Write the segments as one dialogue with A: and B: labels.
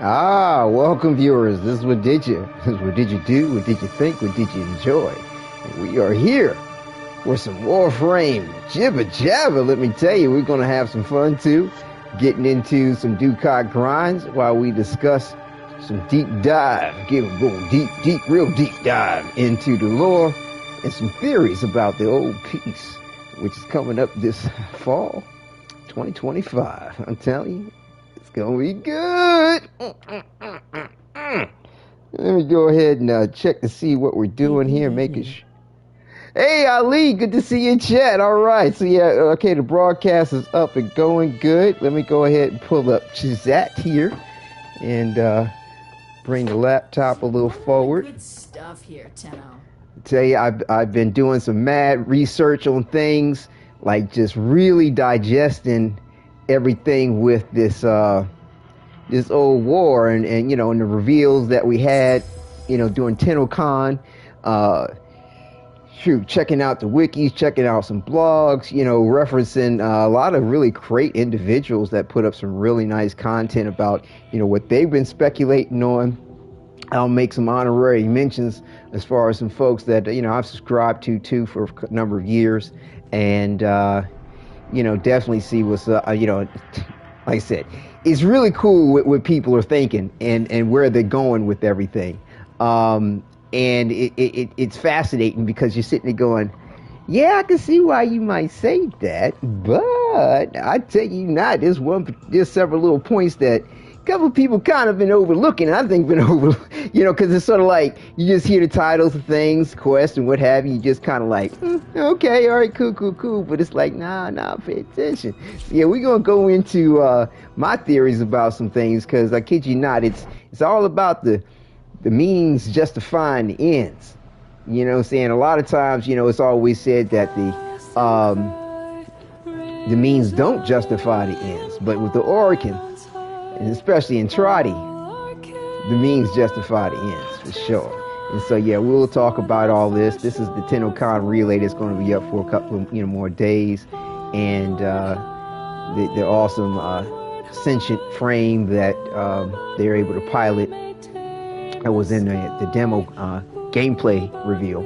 A: Welcome viewers. This is Wadidja. What did you do? What did you think? What did you enjoy? And we are here for some Warframe jibber jabber. Let me tell you, we're going to have some fun too. Getting into some Ducat grinds while we discuss some deep dive. Going deep, real deep dive into the lore and some theories about the old piece, which is coming up this fall, 2025. I'm telling you. It's gonna be good. Let me go ahead and check to see what we're doing here. Hey Ali, good to see you in chat. All right, so yeah, okay, the broadcast is up and going good. Let me go ahead and pull up chat here and bring the laptop a little forward.
B: Good stuff here, Tenno.
A: Tell you, I've been doing some mad research on things, like just really digesting everything with this this old war and you know, and the reveals that we had, you know, during TennoCon. Checking out the wikis, checking out some blogs, you know, referencing a lot of really great individuals that put up some really nice content about, you know, what they've been speculating on. I'll make some honorary mentions as far as some folks that, you know, I've subscribed to too for a number of years, and you know, definitely see what's you know, like I said, it's really cool what people are thinking and where they're going with everything. And it's fascinating because you're sitting there going, yeah, I can see why you might say that, but I tell you not, there's several little points that a couple of people kind of been overlooking, and I think you know, because it's sort of like, you just hear the titles of things, quests and what have you, you just kind of like, okay, all right, cool, but it's like, nah, pay attention. So yeah, we're going to go into my theories about some things, because I kid you not, it's all about the means justifying the ends. You know what I'm saying? A lot of times, you know, it's always said that the means don't justify the ends, but with the Oracle, and especially in Trotty, the means justify the ends for sure. And so yeah, we'll talk about all this. This is the TennoCon relay that's going to be up for a couple of, you know, more days, and the awesome sentient frame that they're able to pilot. That was in the demo gameplay reveal.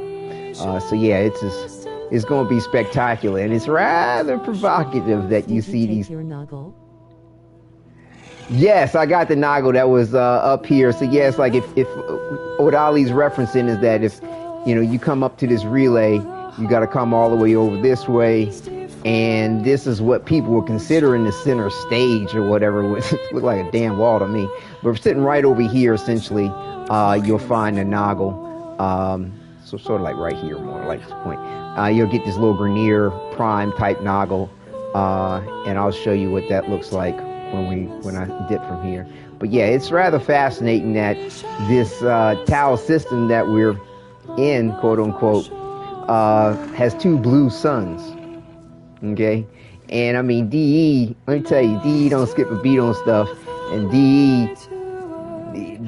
A: So yeah, it's going to be spectacular, and it's rather provocative that you see these. Yes, I got the Noggle that was up here. So yes, like if what Ali's referencing is that if, you know, you come up to this relay, you got to come all the way over this way, and this is what people were considering the center stage or whatever. It looked like a damn wall to me. But sitting right over here, essentially, you'll find the Noggle. So sort of like right here, more like this point. You'll get this little Grenier Prime type Noggle, and I'll show you what that looks like when I dip from here. But yeah, it's rather fascinating that this Tau system that we're in, quote unquote, has two blue suns. Okay, and I mean, DE, let me tell you, DE don't skip a beat on stuff, and DE,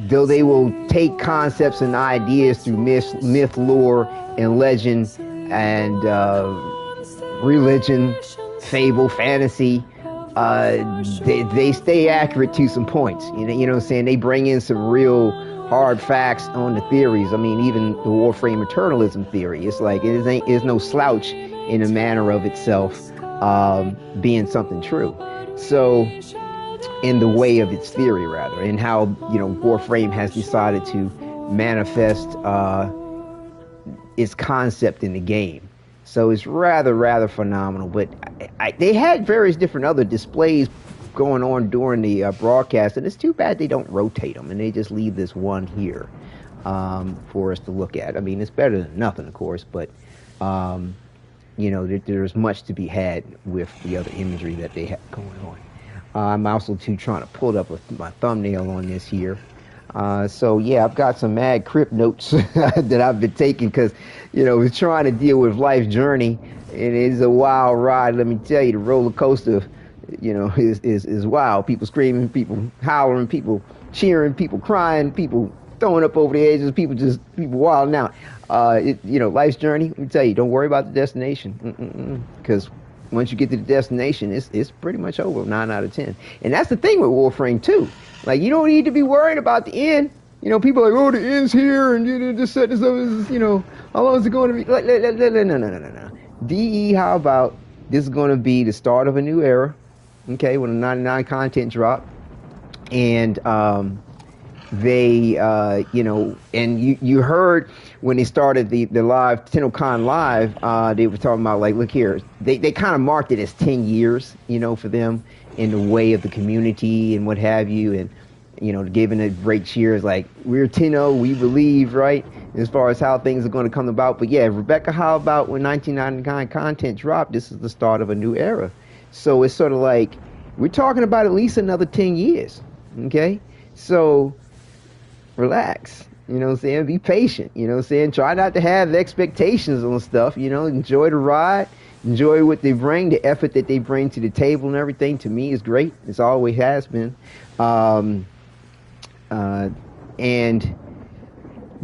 A: though they will take concepts and ideas through myth, lore, and legend, and religion, fable, fantasy, they stay accurate to some points. You know what I'm saying? They bring in some real hard facts on the theories. I mean, even the Warframe eternalism theory, it's like it's no slouch in a manner of itself being something true. So in the way of its theory, rather, and how, you know, Warframe has decided to manifest its concept in the game. So it's rather phenomenal. But they had various different other displays going on during the broadcast, and it's too bad they don't rotate them and they just leave this one here for us to look at. I mean, it's better than nothing, of course, but you know, there's much to be had with the other imagery that they have going on. I'm also trying to pull up my thumbnail on this here. So yeah, I've got some mad crypt notes that I've been taking because, you know, we're trying to deal with life's journey. It is a wild ride, let me tell you. The roller coaster, you know, is wild. People screaming, people howling, people cheering, people crying, people throwing up over the edges, people wilding out. You know, life's journey, let me tell you, don't worry about the destination, because once you get to the destination, it's pretty much over 9 out of 10. And that's the thing with Warframe too. Like, you don't need to be worried about the end. You know, people are like, oh, the end's here, and just set this up. You know, how long is it going to be? Like, no. DE, how about this is going to be the start of a new era? Okay, when the 99 content drop, and they, you know, and you heard when they started the live TennoCon live, they were talking about, like, look here, they kind of marked it as 10 years, you know, for them in the way of the community and what have you, and you know, giving a great cheers like, we're Tenno, we believe, right, as far as how things are going to come about. But yeah, Rebecca, how about when 1999 content dropped, this is the start of a new era. So it's sort of like, we're talking about at least another 10 years, okay? So relax, you know what I'm saying? Be patient, you know what I'm saying? Try not to have expectations on stuff, you know? Enjoy the ride, enjoy what they bring, the effort that they bring to the table and everything. To me, is great. It's always has been. And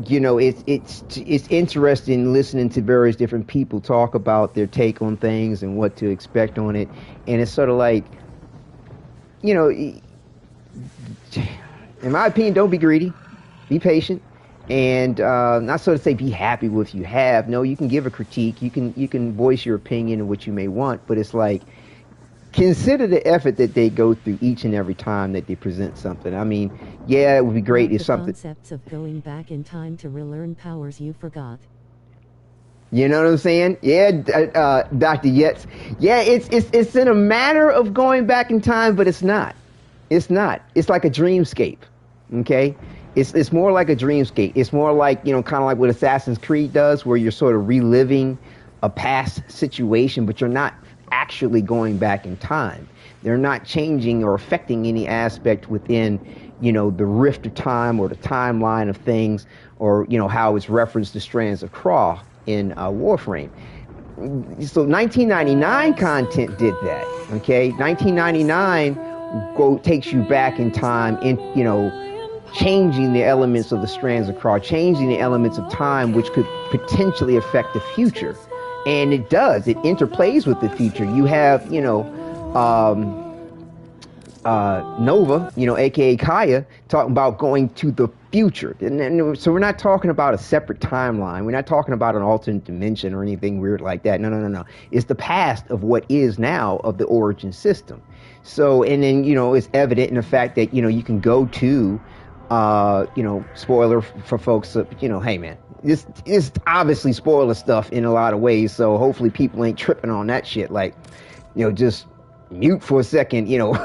A: you know, it's interesting listening to various different people talk about their take on things and what to expect on it. And it's sort of like, you know, in my opinion, don't be greedy, be patient, and not so to say be happy with what you have. No, you can give a critique, you can voice your opinion and what you may want, but it's like, consider the effort that they go through each and every time that they present something. I mean, yeah, it would be great if something.
C: Concepts of going back in time to relearn powers you forgot.
A: You know what I'm saying? Yeah, Dr. Yetz. Yeah, it's in a matter of going back in time, but it's not. It's not. It's like a dreamscape. Okay? It's more like a dreamscape. It's more like, you know, kind of like what Assassin's Creed does, where you're sort of reliving a past situation, but you're not actually going back in time. They're not changing or affecting any aspect within, you know, the rift of time or the timeline of things, or, you know, how it's referenced the strands of Craw in Warframe. So 1999 content did that. Okay, 1999 takes you back in time, in, you know, changing the elements of the strands of Craw, changing the elements of time, which could potentially affect the future. And it does. It interplays with the future. You have, you know, Nova, you know, aka Kaya, talking about going to the future. And so we're not talking about a separate timeline. We're not talking about an alternate dimension or anything weird like that. No. It's the past of what is now of the origin system. So, and then, you know, it's evident in the fact that, you know, you can go to, you know, spoiler for folks, you know, hey man, this is obviously spoiler stuff in a lot of ways, so hopefully people ain't tripping on that shit. Like, you know, just mute for a second, you know,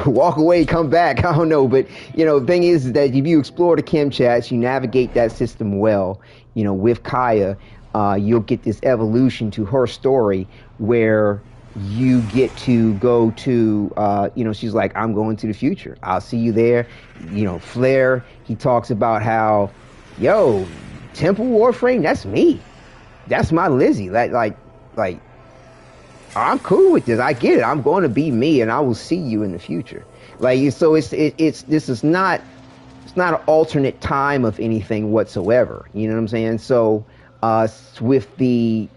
A: walk away, come back, I don't know. But, you know, the thing is that if you explore the chem chats, you navigate that system well, you know, with Kaya, you'll get this evolution to her story where you get to go to, you know, she's like, I'm going to the future, I'll see you there. You know, Flair, he talks about how, yo, Temple Warframe, that's me. That's my Lizzie. Like, I'm cool with this. I get it. I'm going to be me, and I will see you in the future. Like, so this is not, it's not an alternate time of anything whatsoever. You know what I'm saying? So, with the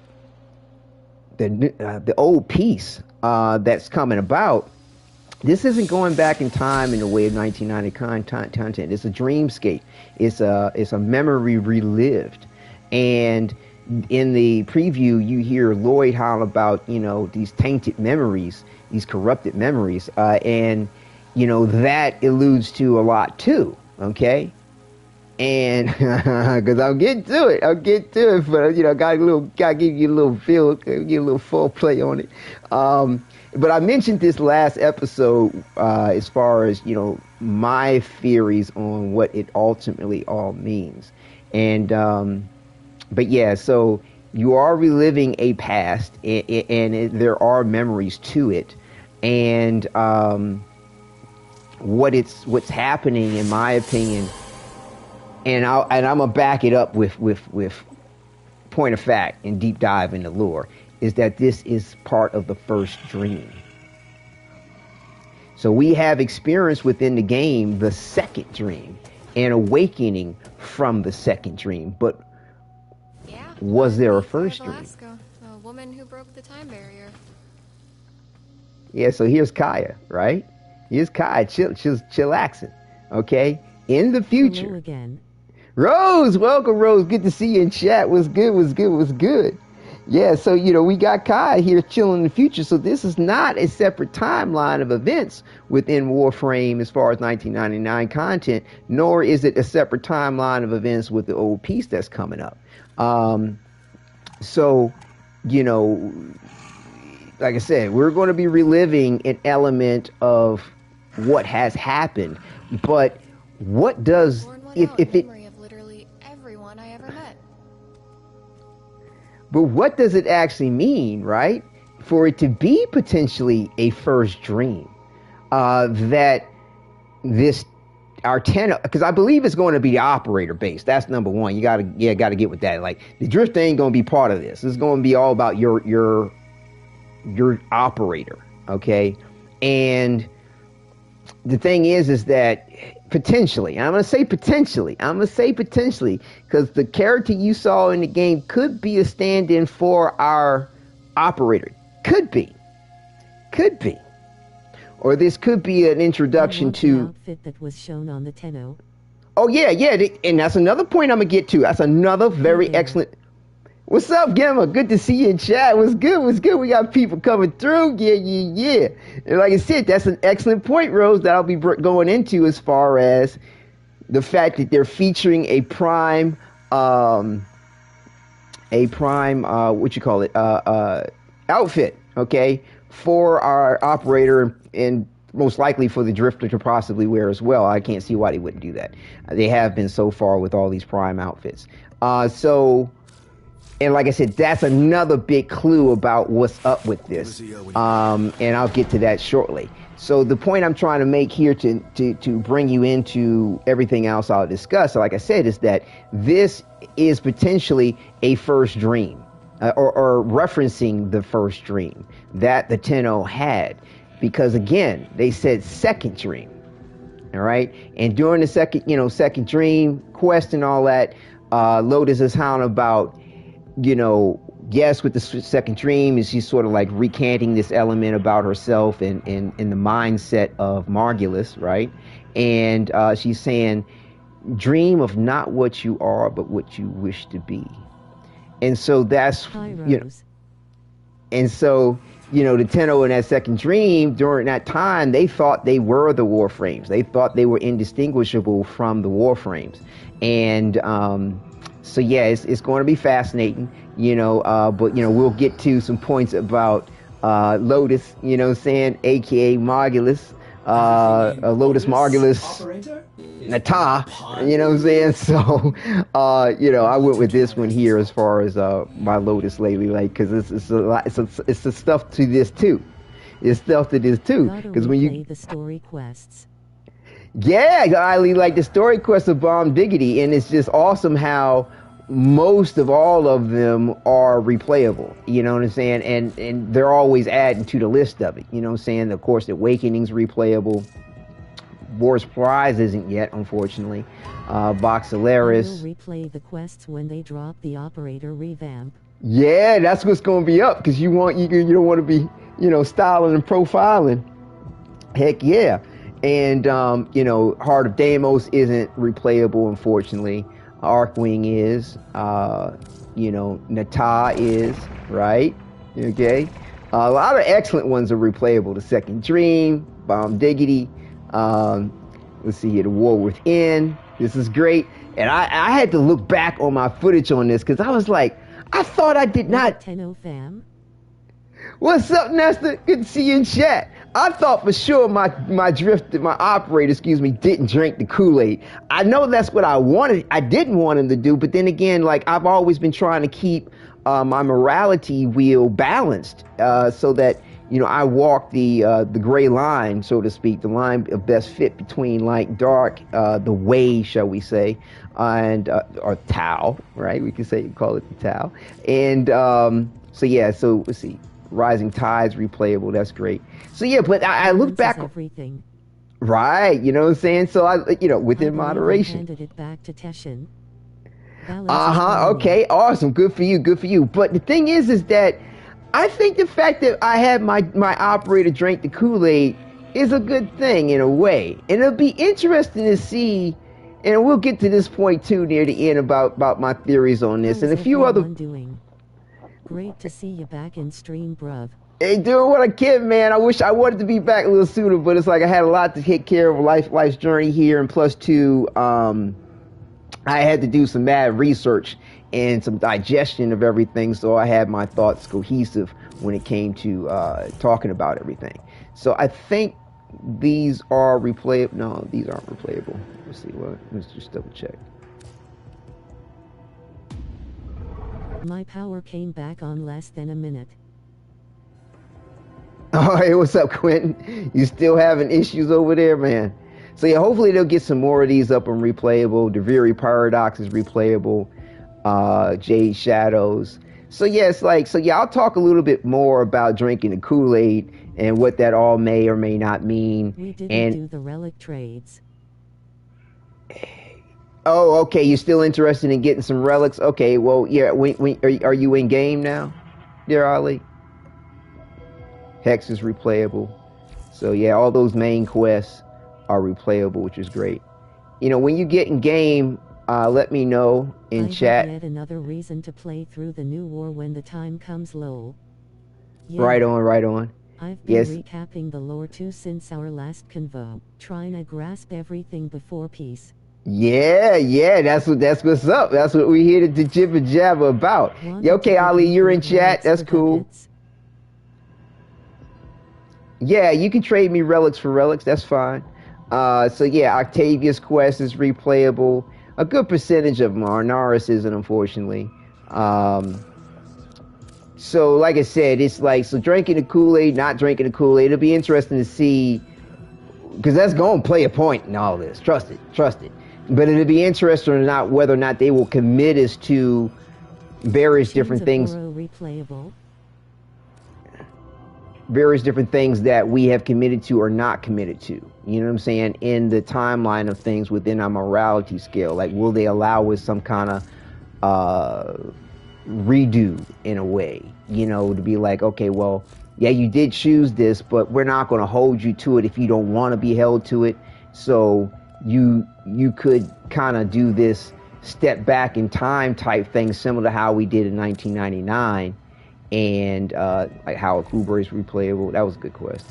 A: old piece that's coming about, this isn't going back in time in the way of 1990 content. It's a dreamscape. It's a memory relived. And in the preview, you hear Lloyd howl about, you know, these tainted memories, these corrupted memories, and, you know, that alludes to a lot too. Okay. And because I'll get to it, but, you know, gotta give you a little feel, get a little foreplay on it. But I mentioned this last episode, as far as, you know, my theories on what it ultimately all means. And, but yeah, so you are reliving a past, and there are memories to it. And, what's happening, in my opinion, and I'm gonna back it up with point of fact and deep dive into lore, is that this is part of the first dream. So we have experienced within the game the second dream and awakening from the second dream. But was there a first dream?
D: Alaska, a woman who broke the time barrier.
A: Yeah, so here's Kaya, right? Here's Kaya chillaxing. Okay, in the
C: Hello
A: future.
C: again.
A: Rose, welcome, Rose. Good to see you in chat. What's good? What's good? What's good? Yeah, so we got Kai here chilling in the future. So this is not a separate timeline of events within Warframe as far as 1999 content, nor is it a separate timeline of events with the old piece that's coming up. So, like I said, we're going to be reliving an element of what has happened, but what does
D: Born one
A: if
D: out in
A: it?
D: memory of literally everyone I ever met.
A: But what does it actually mean, right? For it to be potentially a first dream, that this our tenor, because I believe it's going to be operator based. That's number one. You gotta get with that. Like the drift ain't going to be part of this. It's going to be all about your operator, okay? And the thing is that potentially, I'm going to say potentially, because the character you saw in the game could be a stand-in for our operator. Could be. Or this could be an introduction to
C: the outfit that was shown on the Tenno.
A: Oh yeah, and that's another point I'm gonna get to. That's another very excellent. What's up, Gamma? Good to see you in chat. What's good? We got people coming through. Yeah. And like I said, that's an excellent point, Rose, that I'll be going into as far as the fact that they're featuring a prime, outfit, okay, for our operator and most likely for the drifter to possibly wear as well. I can't see why they wouldn't do that. They have been so far with all these prime outfits. And like I said, that's another big clue about what's up with this. And I'll get to that shortly. So the point I'm trying to make here to bring you into everything else I'll discuss, like I said, is that this is potentially a first dream, or referencing the first dream that the Tenno had. Because again, they said second dream. All right. And during the second dream quest and all that, Lotus is hounding about, yes, with the second dream, is she's sort of like recanting this element about herself and in the mindset of Margulis, right? And she's saying, dream of not what you are, but what you wish to be. And so that's, and so, the Tenno in that second dream, during that time, they thought they were the Warframes. They thought they were indistinguishable from the Warframes. And so, yeah, it's going to be fascinating, but, we'll get to some points about Lotus, saying, a.k.a. Margulis, Lotus Margulis, Nata, So, I went with this one here as far as my Lotus lately, like, because it's a lot, it's the stuff to this too. It's stuff to this too, because when you
C: play the story quests.
A: Yeah, I really like the story quest of Bomb Diggity, and it's just awesome how most of all of them are replayable. You know what I'm saying? And they're always adding to the list of it. You know what I'm saying? Of course, the Awakening's replayable. War's Prize isn't yet, unfortunately. Boxalaris.
C: We'll replay the quests when they drop the operator revamp.
A: Yeah, that's what's going to be up, because you don't want to be, styling and profiling. Heck yeah. And, Heart of Deimos isn't replayable, unfortunately. Arcwing is. Nata is, right? Okay. A lot of excellent ones are replayable. The Second Dream, Bomb Diggity. Let's see here, The War Within. This is great. And I had to look back on my footage on this, because I was like, I thought I did not.
C: Tenno fam.
A: What's up, Nestor? Good to see you in chat. I thought for sure my operator, didn't drink the Kool-Aid. I know that's what I wanted. I didn't want him to do, but then again, like, I've always been trying to keep my morality wheel balanced, so that, I walk the gray line, so to speak, the line of best fit between light, dark, the way, shall we say, and or Tau, right? We can call it the Tau. And so let's see. Rising Tides replayable. That's great. So yeah, but I look back.
C: Everything.
A: Right, you know what I'm saying? So within moderation.
C: Handed it back to Teshin.
A: Okay, awesome. Good for you. But the thing is that I think the fact that I had my operator drink the Kool-Aid is a good thing in a way. And it'll be interesting to see, and we'll get to this point too near the end about my theories on this and a few other.
C: Doing? Great to see you back in stream, bruv.
A: Hey, doing what I can, man. I wish I wanted to be back a little sooner, but it's like I had a lot to take care of life's journey here, and plus two, I had to do some mad research and some digestion of everything, so I had my thoughts cohesive when it came to talking about everything. So I think these are replayable. No, these aren't replayable. Let's see what. Let's just double check.
C: My power came back on less than a minute.
A: Oh, hey, what's up, Quentin? You still having issues over there, man? So yeah, hopefully they'll get some more of these up and replayable. Deviri Paradox is replayable. Jade Shadows. So yeah, it's like, so yeah, I'll talk a little bit more about drinking the Kool-Aid and what that all may or may not mean.
C: We didn't do the relic trades.
A: Oh, okay. You're still interested in getting some relics? Okay, well, yeah. Are you in game now, dear Ali? Hex is replayable. So yeah, all those main quests are replayable, which is great. You know, when you get in game, let me know in chat.
C: Yet another reason to play through the new war when the time comes, lol. Yeah,
A: right on.
C: I've been recapping the lore too since our last convo, trying to grasp everything before peace.
A: Yeah, that's what's up. That's what we're here to jibber jabber about. Yeah, okay, Ali, you're in chat. That's cool.
C: Ducats.
A: Yeah, you can trade me relics for relics. That's fine. So yeah, Octavius Quest is replayable. A good percentage of them are. Naris isn't, unfortunately. So like I said, it's like, so drinking the Kool-Aid, not drinking the Kool-Aid, it'll be interesting to see, because that's going to play a point in all this. Trust it. But it'll be interesting or not whether or not they will commit us to various different things.
C: Replayable.
A: Various different things that we have committed to or not committed to. You know what I'm saying? In the timeline of things within our morality scale. Like, will they allow us some kind of redo in a way? You know, to be like, okay, well, yeah, you did choose this, but we're not going to hold you to it if you don't want to be held to it. So you could kind of do this step back in time type thing, similar to how we did in 1999. And like how Kuber is replayable. That was a good quest.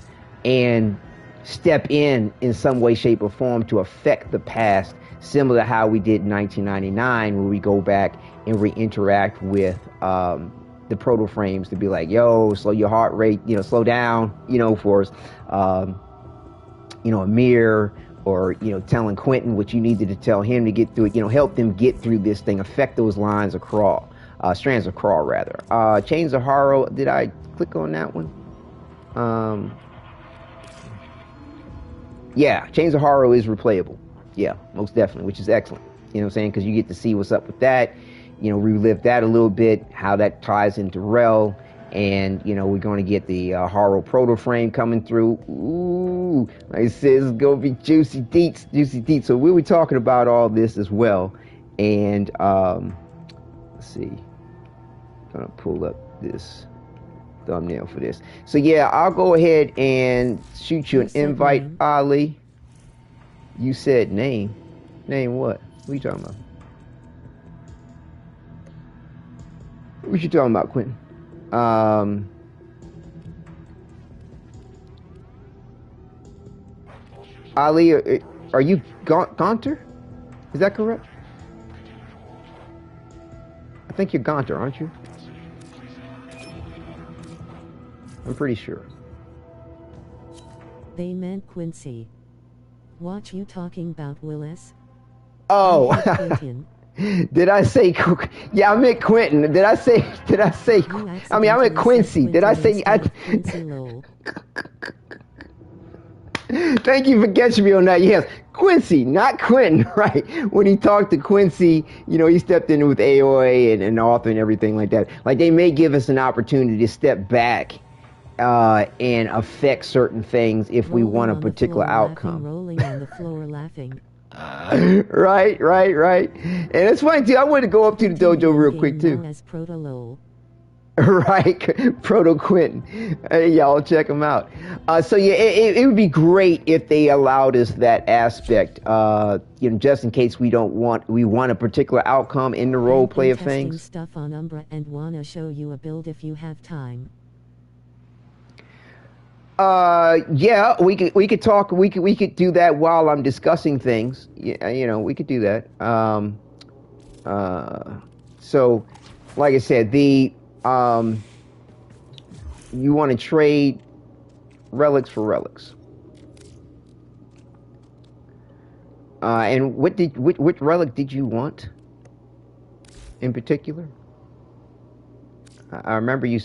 A: And step in some way, shape, or form to affect the past, similar to how we did in 1999, where we go back and re-interact with the proto frames to be like, yo, slow your heart rate, you know, slow down, you know, for us, you know, Amir, or, you know, telling Quentin what you needed to tell him to get through it, you know, help them get through this thing, affect those lines of crawl. Strands of Crawl, rather. Chains of Horror, did I click on that one? Yeah, Chains of Horror is replayable. Yeah, most definitely, which is excellent. You know what I'm saying? Because you get to see what's up with that. You know, relive that a little bit, how that ties into Rel. And, you know, we're going to get the Horror Proto Frame coming through. Ooh, like I said, it's going to be juicy deets. So we'll be talking about all this as well. And, let's see. Gonna pull up this thumbnail for this. So yeah, I'll go ahead and shoot you an invite, name. Ali. You said name. Name what? What are you talking about? What you talking about, Quentin? Ali, are you Gaunter? Is that correct? I think you're Gaunter, aren't you? I'm pretty sure.
C: They meant Quincy. Watch you talking about Willis.
A: Oh. Did I say? Yeah, I meant Quentin. Did I say? I meant Quincy. Did I say? Thank you for catching me on that. Yes, Quincy, not Quentin, right? When he talked to Quincy, you know, he stepped in with AOA and author and everything like that. Like, they may give us an opportunity to step back and affect certain things if we want a particular outcome.
C: Rolling on the floor laughing.
A: Right. And it's funny too. I wanted to go up to the dojo real quick too.
C: As Proto-Lol.
A: Right, Proto Quentin. Y'all check them out. So yeah, it would be great if they allowed us that aspect. Just in case we want a particular outcome in the role play of
C: testing
A: things.
C: stuff on Umbra and wanna show you a build if you have time.
A: Yeah, we could talk. We could do that while I'm discussing things. Yeah, we could do that. So, like I said, you want to trade relics for relics. And which relic did you want in particular? I remember you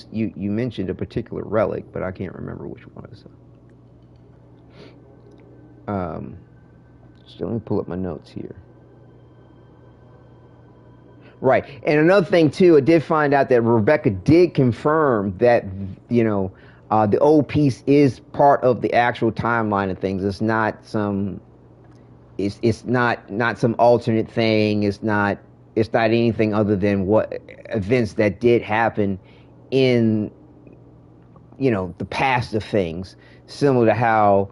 A: mentioned a particular relic, but I can't remember which one it was. So let me pull up my notes here. Right, and another thing too, I did find out that Rebecca did confirm that the old piece is part of the actual timeline of things. It's not some, it's not some alternate thing. It's not anything other than what events that did happen in the past of things, similar to how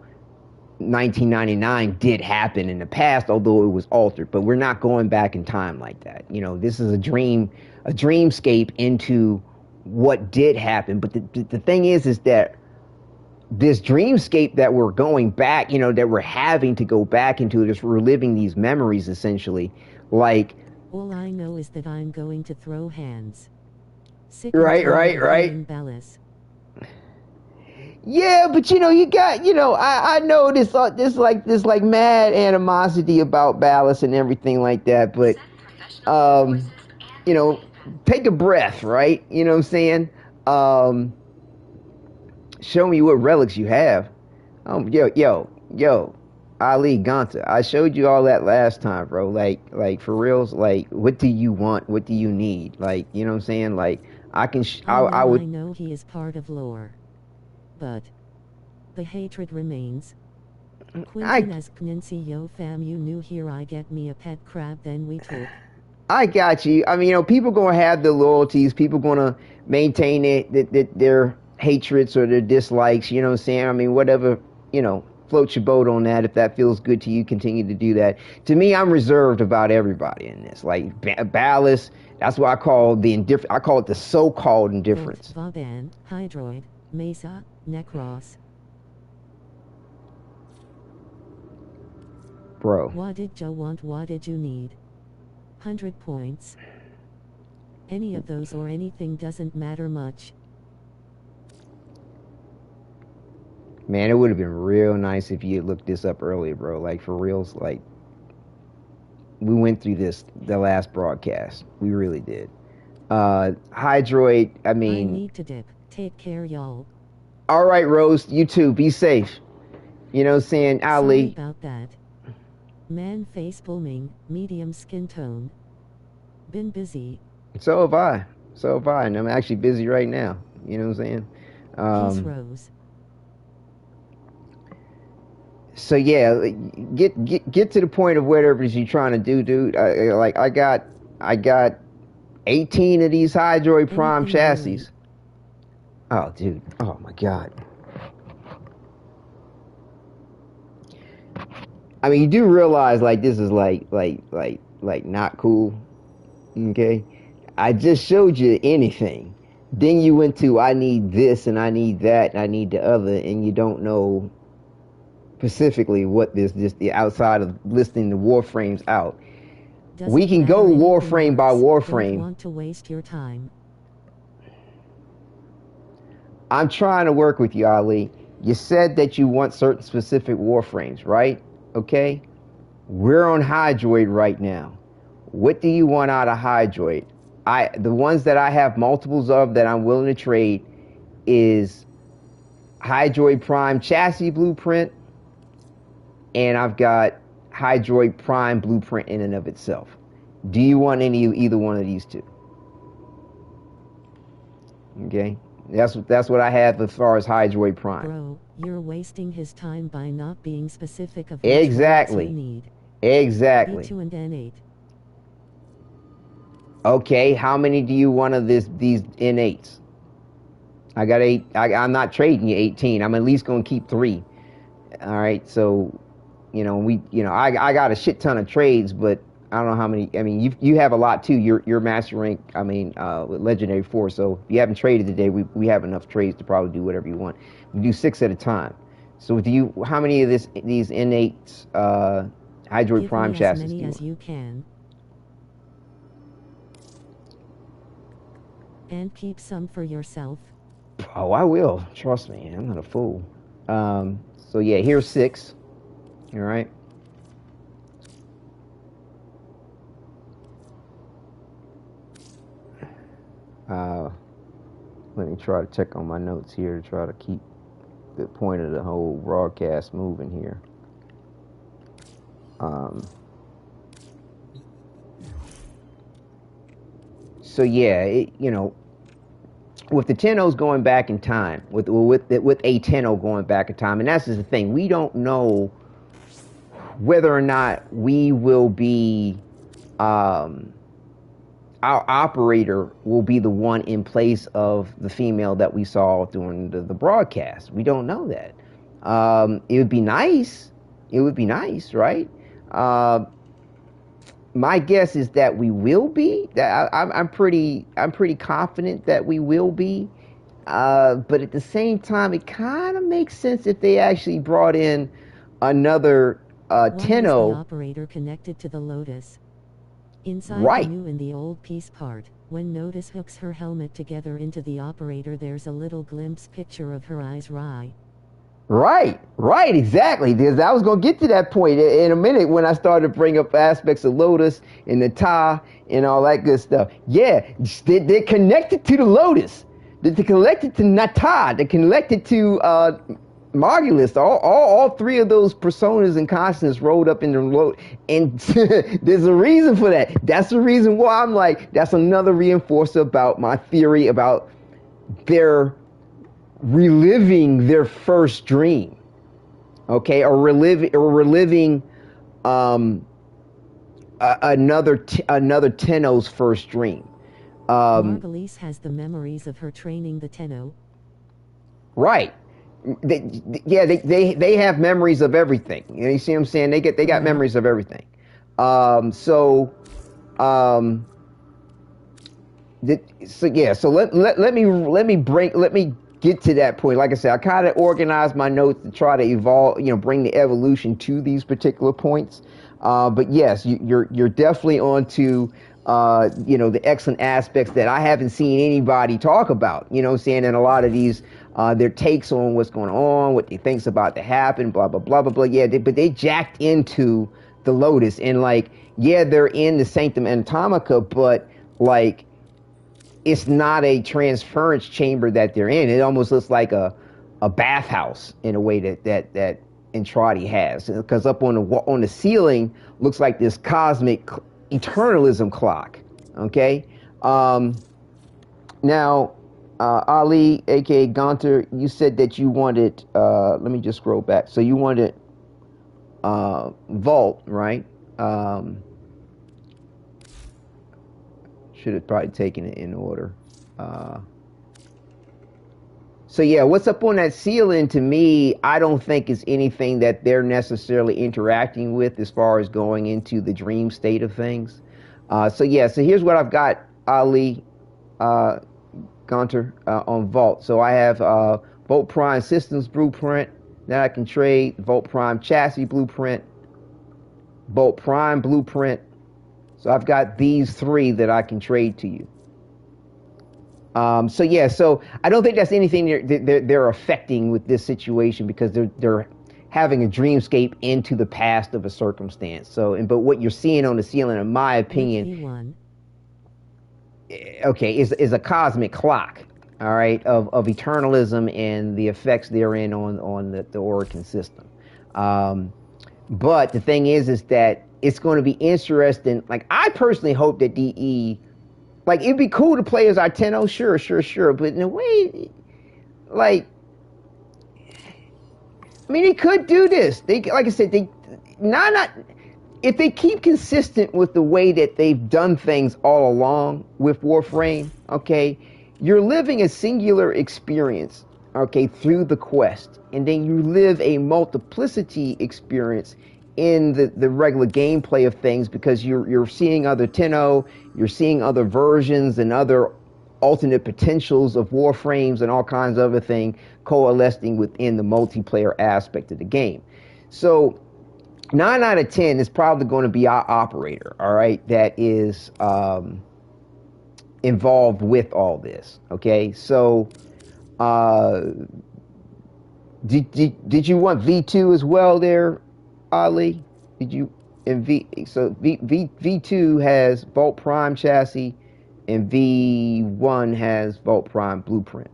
A: 1999 did happen in the past, although it was altered. But we're not going back in time like that. This is a dreamscape into what did happen. But the thing is that this dreamscape that we're going back, that we're having to go back into, just reliving these memories essentially. Like,
C: all I know is that I'm going to throw hands. Sick
A: right. Yeah, but you got I know this like mad animosity about Ballast and everything like that, but take a breath, right? You know what I'm saying? Show me what relics you have. Yo, Ali Ganta, I showed you all that last time, bro. Like for reals, like what do you want? What do you need? Like, you know what I'm saying? Like I would.
C: I know he is part of lore. But the hatred remains. Quentin as Nancy, yo fam, you knew here I get me a pet crab, then we talk.
A: I got you. I mean, people gonna have their loyalties. People gonna maintain their hatreds or their dislikes. You know what I'm saying? I mean, whatever, float your boat on that. If that feels good to you, continue to do that. To me, I'm reserved about everybody in this. Like Ballast, that's what I call the indifferent. I call it the so-called indifference.
C: Vaban, Hydroid, Mesa, Necros.
A: Bro.
C: Wadidja want, what did you need? 100 points. Any of those or anything doesn't matter much.
A: Man, it would have been real nice if you had looked this up earlier, bro. Like, for reals, like, we went through this the last broadcast. We really did. Hydroid, I mean...
C: I need to dip. Take care, y'all.
A: All right, Rose, you too. Be safe. You know what I'm saying? Ali.
C: Sorry about that. Man face booming, medium skin tone. Been busy.
A: So have I. And I'm actually busy right now. You know what I'm saying?
C: Peace, Rose.
A: So yeah, get to the point of whatever it is you're trying to do, dude. I got 18 of these Hydroid Prime chassis.
C: Really?
A: Oh, dude. Oh my God. I mean, you do realize like this is like not cool. Okay? I just showed you anything. Then you went to I need this and I need that and I need the other, and you don't know specifically what this the outside of listing the Warframes out. We can go Warframe by Warframe.
C: Don't want to waste your time.
A: I'm trying to work with you, Ali. You said that you want certain specific Warframes, right? Okay? We're on Hydroid right now. What do you want out of Hydroid? The ones that I have multiples of that I'm willing to trade is Hydroid Prime Chassis Blueprint, and I've got Hydroid Prime Blueprint in and of itself. Do you want either one of these two? Okay? That's what I have as far as Hydroid Prime.
C: Bro, you're wasting his time by not being specific of which
A: exactly.
C: You need.
A: Exactly.
C: B2 and N8.
A: Okay, how many do you want of these N8s? I got 8. I'm not trading you 18. I'm at least going to keep 3. All right. So, I got a shit ton of trades, but I don't know how many. I mean, you have a lot too. You're master rank. I mean, with legendary 4. So if you haven't traded today, we have enough trades to probably do whatever you want. We do 6 at a time. So how many of these innate Hydroid Prime chassis do you want?
C: As you can. And keep some for yourself.
A: Oh, I will. Trust me. I'm not a fool. So yeah, here's 6. All right. Let me try to check on my notes here to try to keep the point of the whole broadcast moving here. So yeah, with the Tennos going back in time, with a Tenno going back in time, and that's just the thing. We don't know whether or not we will be, our operator will be the one in place of the female that we saw during the broadcast. We don't know that. It would be nice. It would be nice, right? My guess is that we will be. That I'm pretty confident that we will be. But at the same time, it kind of makes sense if they actually brought in another Tenno.
C: Why is the operator connected to the Lotus? Inside
A: Right.
C: the new and the old piece part, when Lotus hooks her helmet together into the operator, there's a little glimpse picture of her eyes.
A: Right, exactly. Because I was going to get to that point in a minute when I started to bring up aspects of Lotus and the Ta and all that good stuff. Yeah, they're connected to the Lotus. They're connected to Nata. They're connected to Margulis. All 3 of those personas and constants rolled up in the Lotus. And there's a reason for that. That's the reason why I'm like, that's another reinforcer about my theory about their reliving their first dream, okay, or reliving another Tenno's first dream.
C: Margulis has the memories of her training the Tenno.
A: Right. They have memories of everything. You see what I'm saying? They got memories of everything. So let me get to that point. Like I said, I kind of organized my notes to try to evolve, bring the evolution to these particular points. But yes, you're definitely onto the excellent aspects that I haven't seen anybody talk about. You know what I'm saying? And a lot of these their takes on what's going on, what they think's about to happen, blah blah blah blah blah. Yeah, but they jacked into the Lotus, and they're in the Sanctum Anatomica, but it's not a transference chamber that they're in. It almost looks like a bathhouse in a way that Entrati has, because up on the ceiling looks like this cosmic eternalism clock. Okay, now Ali, aka Gunter, you said that you wanted. Let me just scroll back. So you wanted Vault, right? Should have probably taken it in order. So yeah, what's up on that ceiling to me, I don't think is anything that they're necessarily interacting with as far as going into the dream state of things. So here's what I've got, Ali, Gunter, on Vault. So I have Vault Prime Systems Blueprint that I can trade, Vault Prime Chassis Blueprint, Vault Prime Blueprint. So I've got these 3 that I can trade to you. So I don't think that's anything they're affecting with this situation, because they're having a dreamscape into the past of a circumstance. But what you're seeing on the ceiling, in my opinion, is a cosmic clock, all right, of eternalism and the effects therein on the Orican system. But the thing is that it's going to be interesting. I personally hope that DE, it'd be cool to play as our Tenno, sure. But in a way, they could do this. They, like I said, if they keep consistent with the way that they've done things all along with Warframe, okay, you're living a singular experience, okay, through the quest, and then you live a multiplicity experience in the regular gameplay of things, because you're seeing other Tenno, you're seeing other versions and other alternate potentials of Warframes and all kinds of other things coalescing within the multiplayer aspect of the game. So 9 out of 10 is probably going to be our operator, all right, that is involved with all this. Okay, so did you want V2 as well there, Ali? Did you? And V2 has Vault Prime chassis, and V1 has Vault Prime blueprint.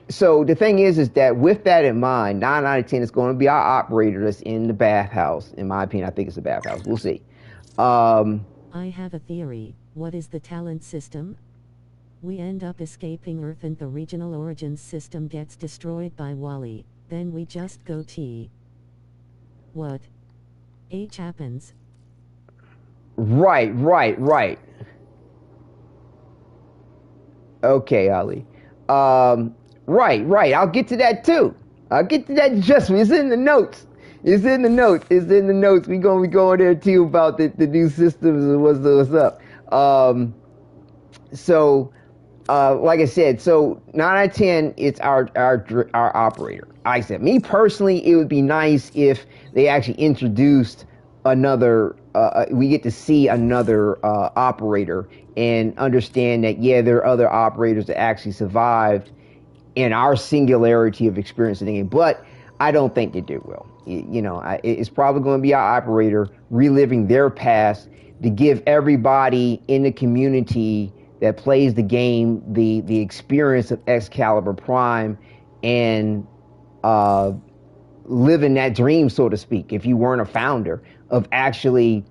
A: So the thing is that with that in mind, 9 out of 10 is going to be our operator that's in the bathhouse. In my opinion, I think it's a bathhouse. We'll see.
C: I have a theory. What is the talent system? We end up escaping Earth and the regional origins system gets destroyed by Wally. Then we just go T. What? H happens.
A: Right. Okay, Ali. Right. I'll get to that too. I'll get to that adjustment. It's in the notes. We're gonna be going there too about the new systems and what's up. Like I said, so 9 out of 10, it's our operator. I said, me personally, it would be nice if they actually introduced another. We get to see another operator and understand that there are other operators that actually survived in our singularity of experiencing the game. But I don't think that they will. It's probably going to be our operator reliving their past to give everybody in the community that plays the game the experience of Excalibur Prime and living that dream, so to speak, if you weren't a founder, of actually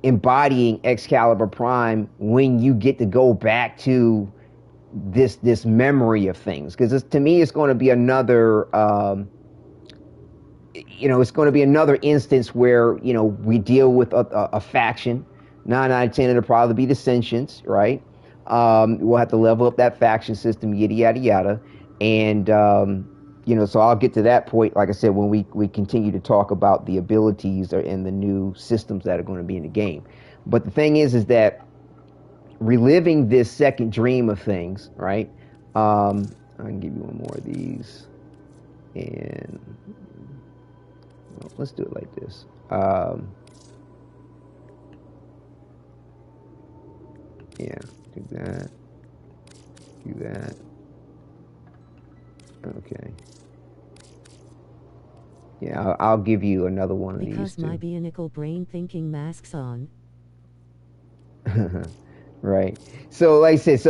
A: embodying Excalibur Prime when you get to go back to this memory of things. Because to me, it's going to be another it's going to be another instance where we deal with a faction. 9 out of 10 it'll probably be the Sentients, right? We'll have to level up that faction system, yada yada. And so I'll get to that point, like I said, when we continue to talk about the abilities and the new systems that are going to be in the game. But the thing is that reliving this second dream of things, right? I can give you one more of these, and let's do it like this. Do that. Okay. Yeah, I'll give you another one of these.
C: Because my bionicle brain thinking masks on.
A: Right. So, like I said,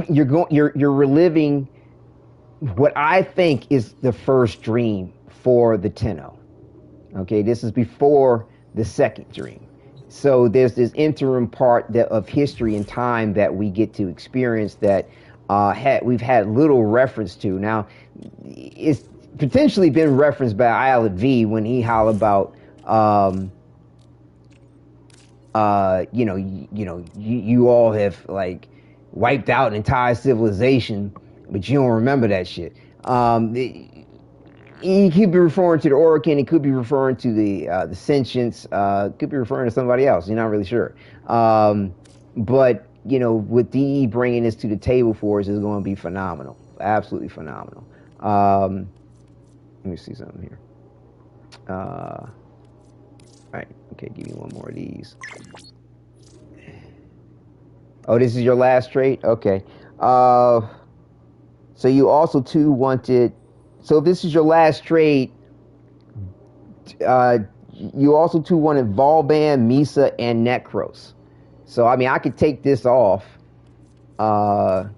A: you're reliving what I think is the first dream for the Tenno. Okay, this is before the second dream. So there's this interim part of history and time that we get to experience that we've had little reference to. Now, it's potentially been referenced by Isle V when he hollered about, you all have like wiped out an entire civilization, but you don't remember that shit. He could be referring to the Orokin. He could be referring to the Sentients. Could be referring to somebody else. You're not really sure. But with DE bringing this to the table for us is going to be phenomenal. Absolutely phenomenal. Let me see something here. All right. Okay. Give me one more of these. Oh, this is your last trait? Okay. So you also too wanted. So if this is your last trade, you also too wanted Volban, Misa, and Necros. So I mean, I could take this off because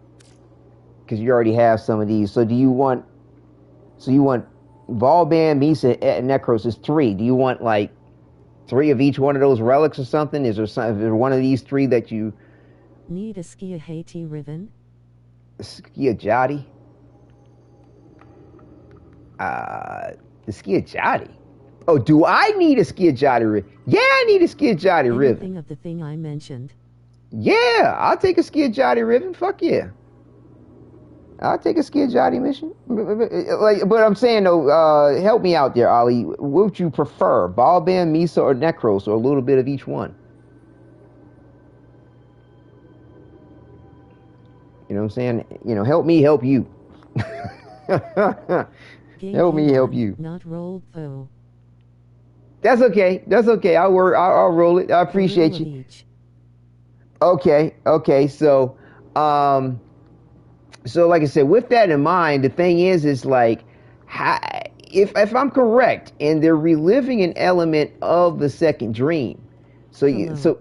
A: you already have some of these. So you want Volban, Misa, and Necros is 3. Do you want like 3 of each one of those relics or something? Is there one of these 3 that you
C: need? A Skia Haiti Riven?
A: Skia Jati? The Skia Jati. Oh, do I need a Skia Jati Riven? Yeah, I need a Skia Jati Riven.
C: Anything of the thing I mentioned.
A: Yeah, I'll take a Skidjati ribbon. Fuck yeah. I'll take a Skidjati mission. Like, but I'm saying though, help me out there, Ali. What would you prefer, Ballband, Misa, or Necros, or a little bit of each one? You know what I'm saying? You know, help me, help you. Help me, help you.
C: Not rolled though.
A: That's okay. That's okay. I'll work. I'll roll it. I appreciate you. Okay. Okay. So, so like I said, with that in mind, the thing is like, if I'm correct, and they're reliving an element of the second dream. So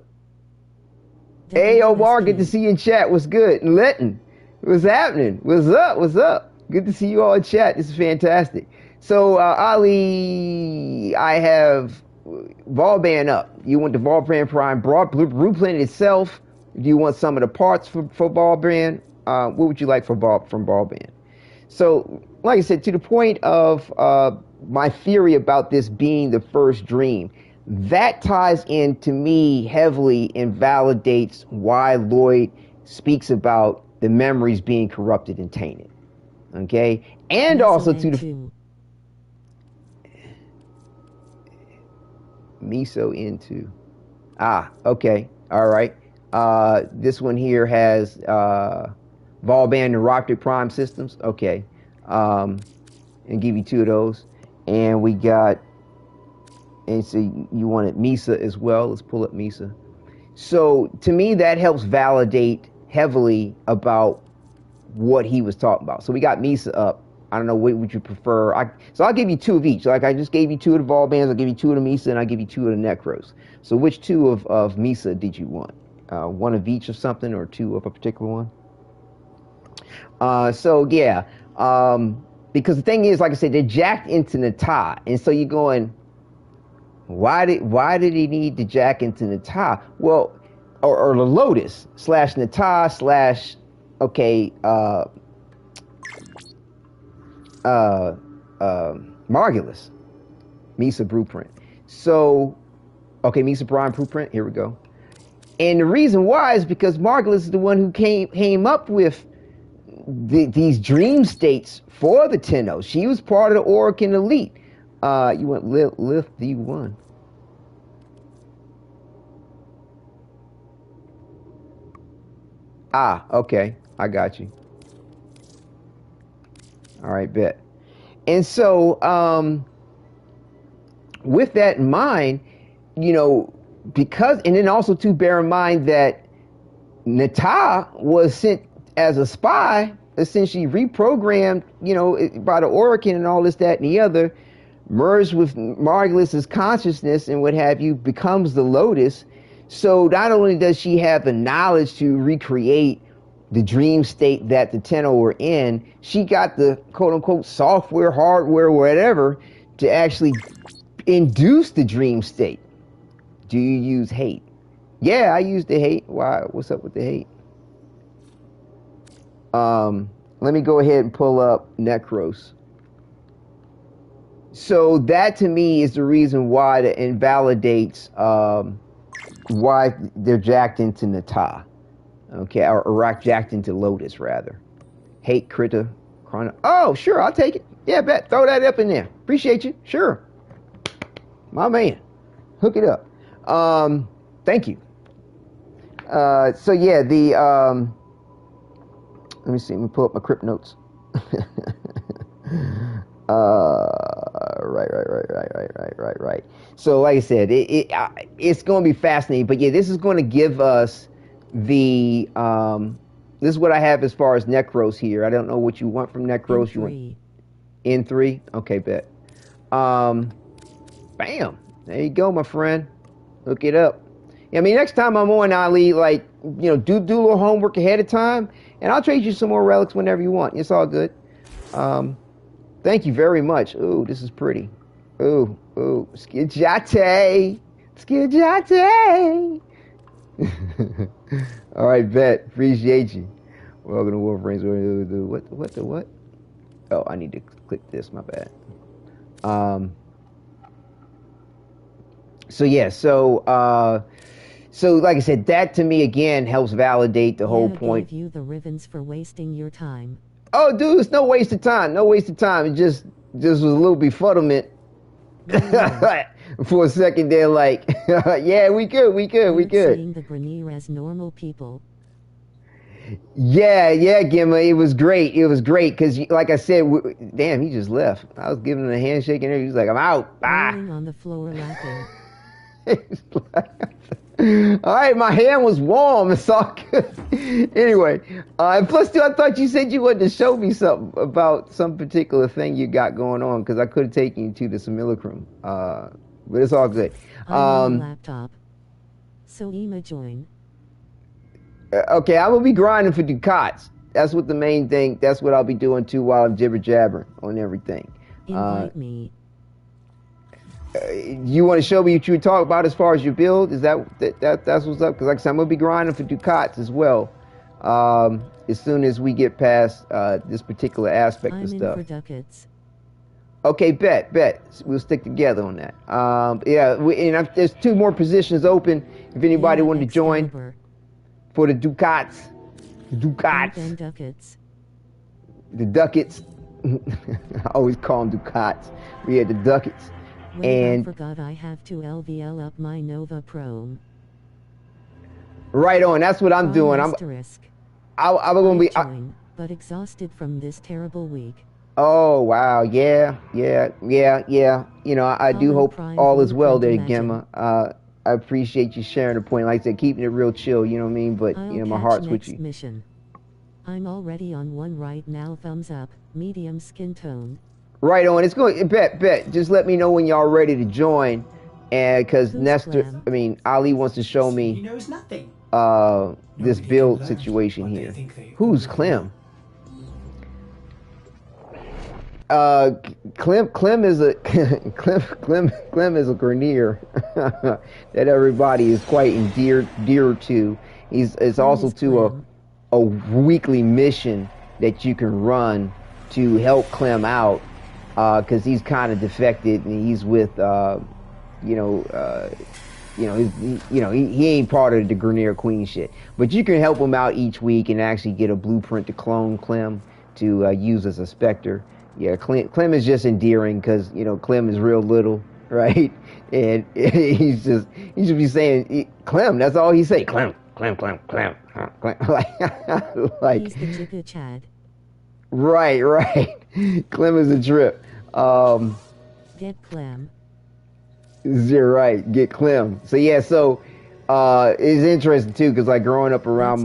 A: hey, Omar, good to see you in chat. What's good? Letton, what's happening? What's up? What's up? Good to see you all in chat. This is fantastic. So, Ali, I have Volband up. You want the Volband Prime blueprint itself? Do you want some of the parts for Volband? What would you like from Volband? So, like I said, to the point of my theory about this being the first dream, that ties in to me heavily and validates why Lloyd speaks about the memories being corrupted and tainted. Okay? And also to the... Miso into... Ah, okay. All right. This one here has Volband and Rocket Prime systems. Okay. And give you two of those. And we got... And so you wanted Misa as well. Let's pull up Misa. So to me, that helps validate heavily about what he was talking about. So we got Misa up. I don't know, what would you prefer? So I'll give you two of each. Like I just gave you two of the Volbands, I'll give you two of the Misa, and I'll give you two of the Necros. So which two of Misa did you want? One of each of something, or two of a particular one? So yeah, because the thing is, like I said, they're jacked into Nata, and so you're going, why did he need to jack into Nata? Well, or the Lotus / Nata / okay, Margulis, Misa Blueprint. So, okay, Misa Prime Blueprint, here we go. And the reason why is because Margulis is the one who came up with these dream states for the Tenno. She was part of the Orokin Elite. You want lift D1. Ah, okay. I got you. All right, bet. And so, with that in mind, you know, because, and then also to bear in mind that Nata was sent as a spy, essentially reprogrammed, you know, by the Orokin and all this, that, and the other, merged with Margulis's consciousness and what have you, becomes the Lotus. So not only does she have the knowledge to recreate the dream state that the Tenno were in, she got the quote-unquote software, hardware, whatever, to actually induce the dream state. Do you use hate? Yeah, I use the hate. Why? What's up with the hate? Let me go ahead and pull up Necros. So that to me is the reason why that invalidates why they're jacked into Nata. Okay, or jacked into Lotus rather. Hate Krita Chrono. Oh, sure, I'll take it. Yeah, bet. Throw that up in there. Appreciate you. Sure. My man. Hook it up. Thank you. So yeah, the let me see, let me pull up my crypt notes. Right. So like I said, it's going to be fascinating, but yeah, this is going to give us the this is what I have as far as Necros here. I don't know what you want from Necros. You want N3? Okay, bet. Bam. There you go, my friend. Hook it up. I mean, next time I'm on, Ali, like, you know, do a little homework ahead of time, and I'll trade you some more relics whenever you want. It's all good. Thank you very much. Ooh, this is pretty. Ooh, Skidjati. All right, bet. Appreciate you. Welcome to Warframe. What? Oh, I need to click this. My bad. So yeah. So So, like I said, that to me again helps validate the whole
C: Yeah,
A: point.
C: gave you the ribbons for wasting your time.
A: Oh, dude, it's no waste of time. No waste of time. It just was a little befuddlement for a second there. Like, yeah, we good.
C: We're seeing the Grenier as normal people.
A: Yeah, Gimma, it was great. It was great because, like I said, damn, he just left. I was giving him a handshake and everything. He was like, I'm out. Bye.
C: Rolling on the floor laughing.
A: All right, my hand was warm. It's all good. Anyway, and plus, too, I thought you said you wanted to show me something about some particular thing you got going on because I could have taken you to the simulacrum. But it's all good.
C: I'm on the laptop. So Ema join.
A: Okay, I'm gonna be grinding for Ducats. That's what the main thing. That's what I'll be doing too while I'm jibber jabbering on everything.
C: Invite me.
A: You want to show me what you were talking about as far as your build? Is that's what's up? Because like I said, I'm gonna be grinding for Ducats as well. As soon as we get past this particular aspect of stuff.
C: I'm in for Ducats.
A: Okay, bet. We'll stick together on that. Yeah, and there's 2 more positions open. If anybody wanted to join for the Ducats,
C: Ducats.
A: The Ducats. I always call them Ducats. We had the Ducats.
C: Wait, and I forgot I have to LVL up my Nova Chrome.
A: Right on. That's what I'm doing. I'm gonna be.
C: But exhausted from this terrible week.
A: Oh wow, yeah. You know, I do hope all is well there, Gemma. I appreciate you sharing the point. Like I said, keeping it real chill. You know what I mean? But you know, my heart's with you.
C: Mission. I'm already on one right now. Thumbs up. Medium skin tone.
A: Right on. It's going. Bet. Just let me know when y'all ready to join, and because Ali wants to show me.
E: He knows nothing.
A: This build situation here. Who's Clem? Clem is a Clem is a Grenier that everybody is quite endeared to. It's also to a weekly mission that you can run to help Clem out because he's kind of defected and he's with he ain't part of the Grenier Queen shit. But you can help him out each week and actually get a blueprint to clone Clem to use as a Spectre. Yeah, Clem is just endearing because, you know, Clem is real little, right? And he should be saying, Clem, that's all he say. Clem. Like
C: he's the Jigga Chad.
A: Right. Clem is a trip.
C: Get Clem.
A: You're right. Get Clem. So yeah, it's interesting too because like growing up around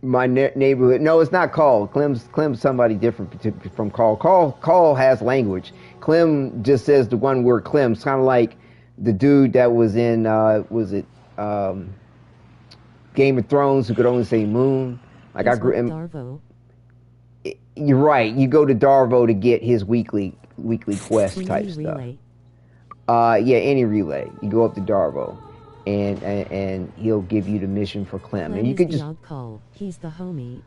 A: my neighborhood. No, it's not Call. Clem's somebody different from Call. Call has language. Clem just says the one word Clem. It's kind of like the dude that was in Game of Thrones who could only say moon. Like I grew in
C: Darvo.
A: You're right. You go to Darvo to get his weekly quest type stuff.
C: Relay.
A: Yeah, any relay. You go up to Darvo. And he'll give you the mission for Clem. And you could just
C: he's the homie.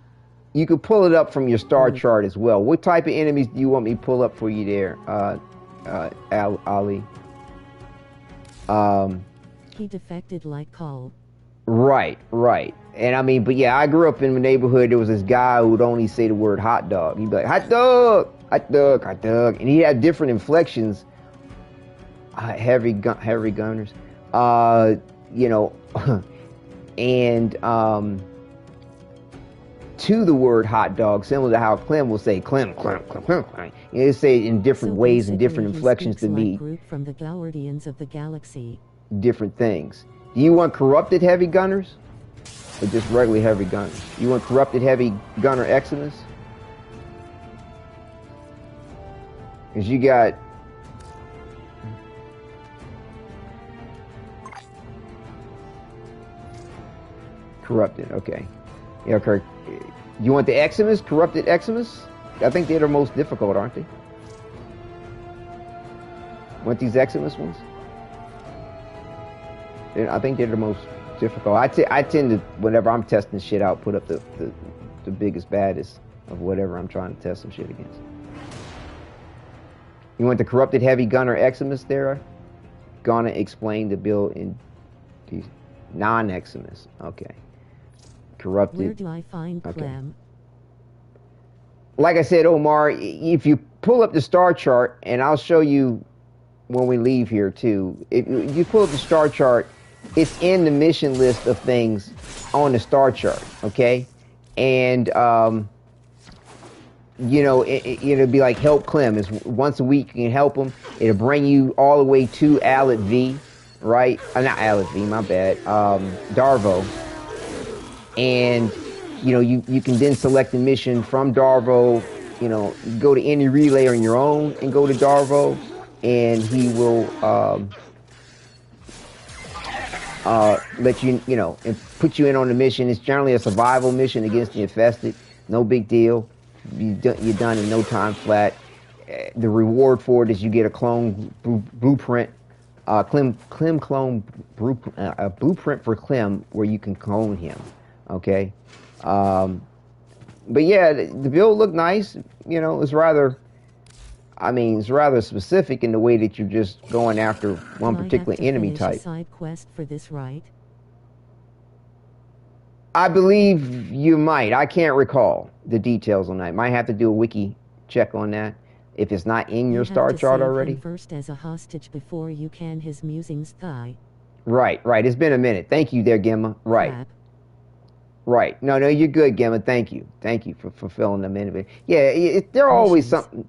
A: You could pull it up from your star chart as well. What type of enemies do you want me to pull up for you there, Ali?
C: He defected like Call.
A: Right. And I mean, but yeah, I grew up in a neighborhood. There was this guy who would only say the word hot dog. He'd be like, hot dog. And he had different inflections. Heavy gunners. You know, and to the word hot dog, similar to how Clem will say Clem. You say it in different ways and different inflections to me.
C: Group from the Guardians of the Galaxy.
A: Different things. Do you want corrupted heavy gunners? Or just regular heavy gunners? You want corrupted heavy gunner Eximus? Because you got... Corrupted, okay. Yeah, okay. You want the Eximus? Corrupted Eximus? I think they're the most difficult, aren't they? Want these Eximus ones? I think they're the most difficult. I tend to, whenever I'm testing shit out, put up the biggest, baddest of whatever I'm trying to test some shit against. You want the Corrupted Heavy Gunner Eximus there? Gonna explain the build in... Non-Eximus. Okay. Corrupted.
C: Where do I find Clem?
A: Like I said, Omar, if you pull up the star chart, and I'll show you when we leave here too. If you pull up the star chart, it's in the mission list of things on the star chart. Okay, and you know, it'll be like help Clem. It's once a week you can help him. It'll bring you all the way to Alit V, right? Not Alit V, my bad. Darvo. And, you know, you can then select a mission from Darvo. You know, you go to any relay on your own and go to Darvo, and he will let you, you know, and put you in on the mission. It's generally a survival mission against the infested. No big deal. You're done in no time flat. The reward for it is you get a clone blueprint, Clem clone a blueprint for Clem where you can clone him. Okay, but yeah, the build looked nice. You know, it's rather, I mean, it's rather specific in the way that you're just going after one particular enemy type.
C: A side quest for this, right?
A: I believe you might. I can't recall the details on that. Might have to do a wiki check on that if it's not in your star chart already.
C: Him first as a hostage before you can his musings thigh.
A: Right. It's been a minute. Thank you there, Gemma. Right.
C: Crap.
A: Right. No, you're good, Gemma. Thank you for fulfilling them in. Yeah, they're always something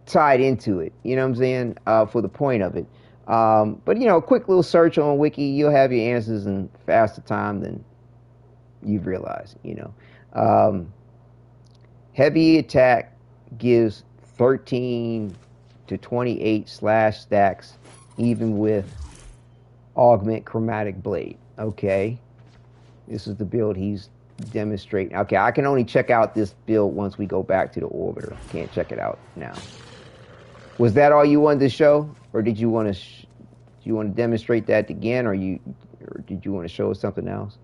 A: tied into it. You know what I'm saying? For the point of it. But you know, a quick little search on Wiki, you'll have your answers in faster time than you've realized. You know, heavy attack gives 13 to 28 slash stacks, even with augment chromatic blade. Okay. This is the build he's demonstrating. Okay, I can only check out this build once we go back to the orbiter. Can't check it out now. Was that all you wanted to show, or did you want to? Do you want to demonstrate that again, or did you want to show us something else?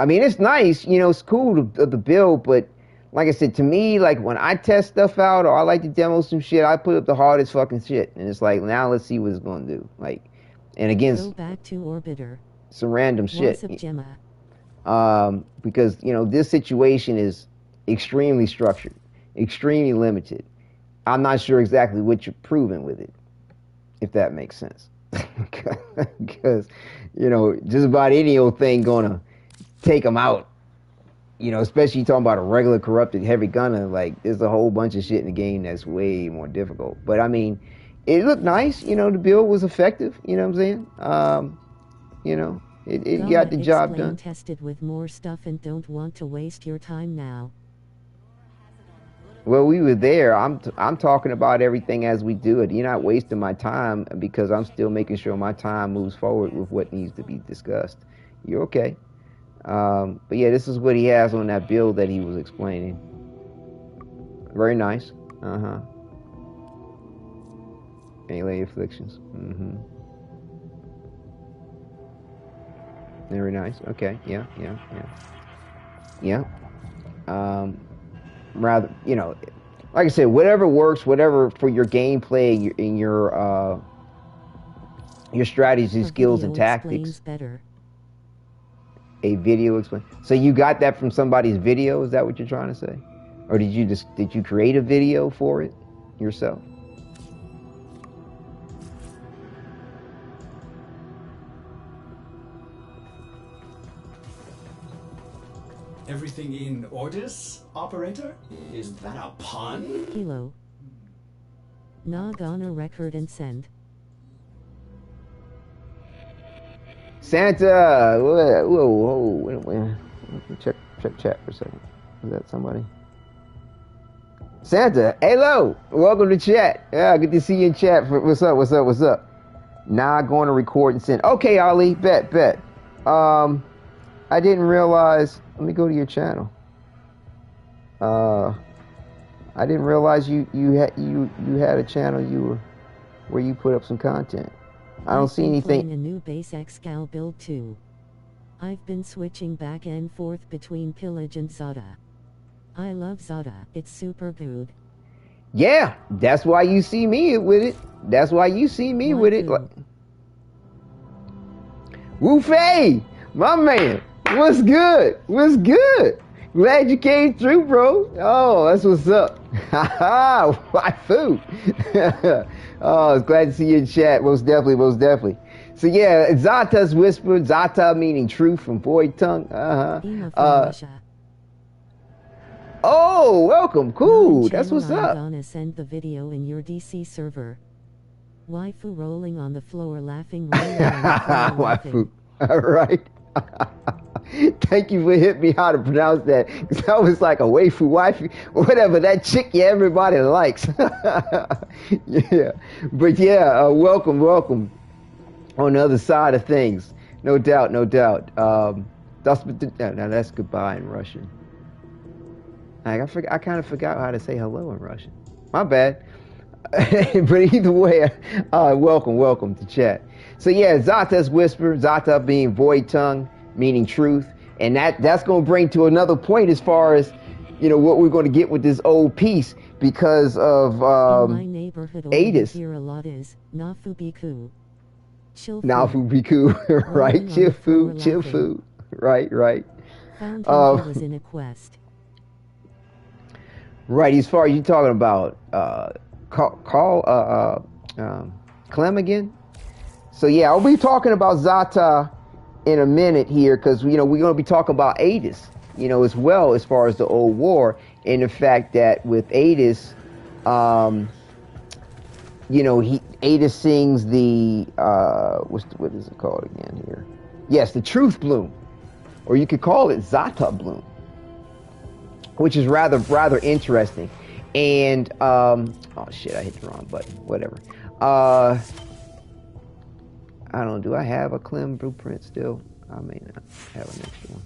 A: I mean, it's nice. You know, it's cool the build, but like I said, to me, like when I test stuff out or I like to demo some shit, I put up the hardest fucking shit, and it's like now let's see what it's gonna do. Like, and again,
C: go back to orbiter.
A: Some random shit.
C: What's up, Gemma?
A: Because, you know, this situation is extremely structured, extremely limited. I'm not sure exactly what you're proving with it, if that makes sense. Because, you know, just about any old thing gonna take them out. You know, especially talking about a regular corrupted heavy gunner, like, there's a whole bunch of shit in the game that's way more difficult. But, I mean, it looked nice. You know, the build was effective. You know what I'm saying? You know. It got the job done.
C: Tested with more stuff and don't want to waste your time now.
A: Well, we were there. I'm talking about everything as we do it. You're not wasting my time because I'm still making sure my time moves forward with what needs to be discussed. You're okay. But yeah, this is what he has on that build that he was explaining. Very nice. Melee afflictions. Very nice. Okay. Yeah. Rather, you know, like I said, whatever works, whatever for your gameplay and your strategy, skills, and tactics.
C: Better.
A: A video explain. So you got that from somebody's video? Is that what you're trying to say, or did you create a video for it yourself?
E: Everything in orders, operator? Is that a pun?
C: Kilo. Nog on a record and send.
A: Santa! Whoa. Check chat for a second. Is that somebody? Santa, hello! Welcome to chat. Yeah, good to see you in chat. What's up? Now I'm going to record and send. Okay, Ali, bet. I didn't realize. Let me go to your channel. I didn't realize you had a channel where you put up some content. I don't see anything.
C: Playing a new base Excal build too. I've been switching back and forth between Pillage and Zada. I love Zada. It's super good.
A: Yeah, that's why you see me with it. That's why you see me with it. Like, Wu Fei! My man, what's good? What's good? Glad you came through, bro. Oh, that's what's up. Haha, waifu. Oh, I was glad to see you in chat. Most definitely, most definitely. So yeah, Zata's Whisper, Zata meaning truth from Void Tongue. Oh, welcome. Cool. That's what's up.
C: I'm gonna send the video in your DC server. Waifu rolling on the floor laughing.
A: Waifu. All right. Thank you for hitting me how to pronounce that. Because I was like a waifu, waifu, whatever, that chick everybody likes. Yeah. But yeah, welcome, welcome on the other side of things. No doubt, no doubt. That's goodbye in Russian. I kind of forgot how to say hello in Russian. My bad. But either way, welcome to chat. So yeah, Zata's Whisper, Zata being void tongue, meaning truth, and that's going to bring to another point as far as, you know, what we're going to get with this old piece because of
C: in my neighborhood,
A: Adis.
C: Here a lot is Nafubiku.
A: Nafubiku, right? Chillfu, right.
C: Found him, he was in a quest.
A: Right, as far as you talking about Clem again. So yeah, I'll be talking about Zata in a minute here because, you know, we're going to be talking about Adis, you know, as well as far as the old war and the fact that with Adis, you know, Adis sings the what is it called again here? Yes, the Truth Bloom, or you could call it Zata Bloom, which is rather interesting. And oh shit, I hit the wrong button. Whatever. I don't know. Do I have a Clem blueprint still? I may not have an extra one.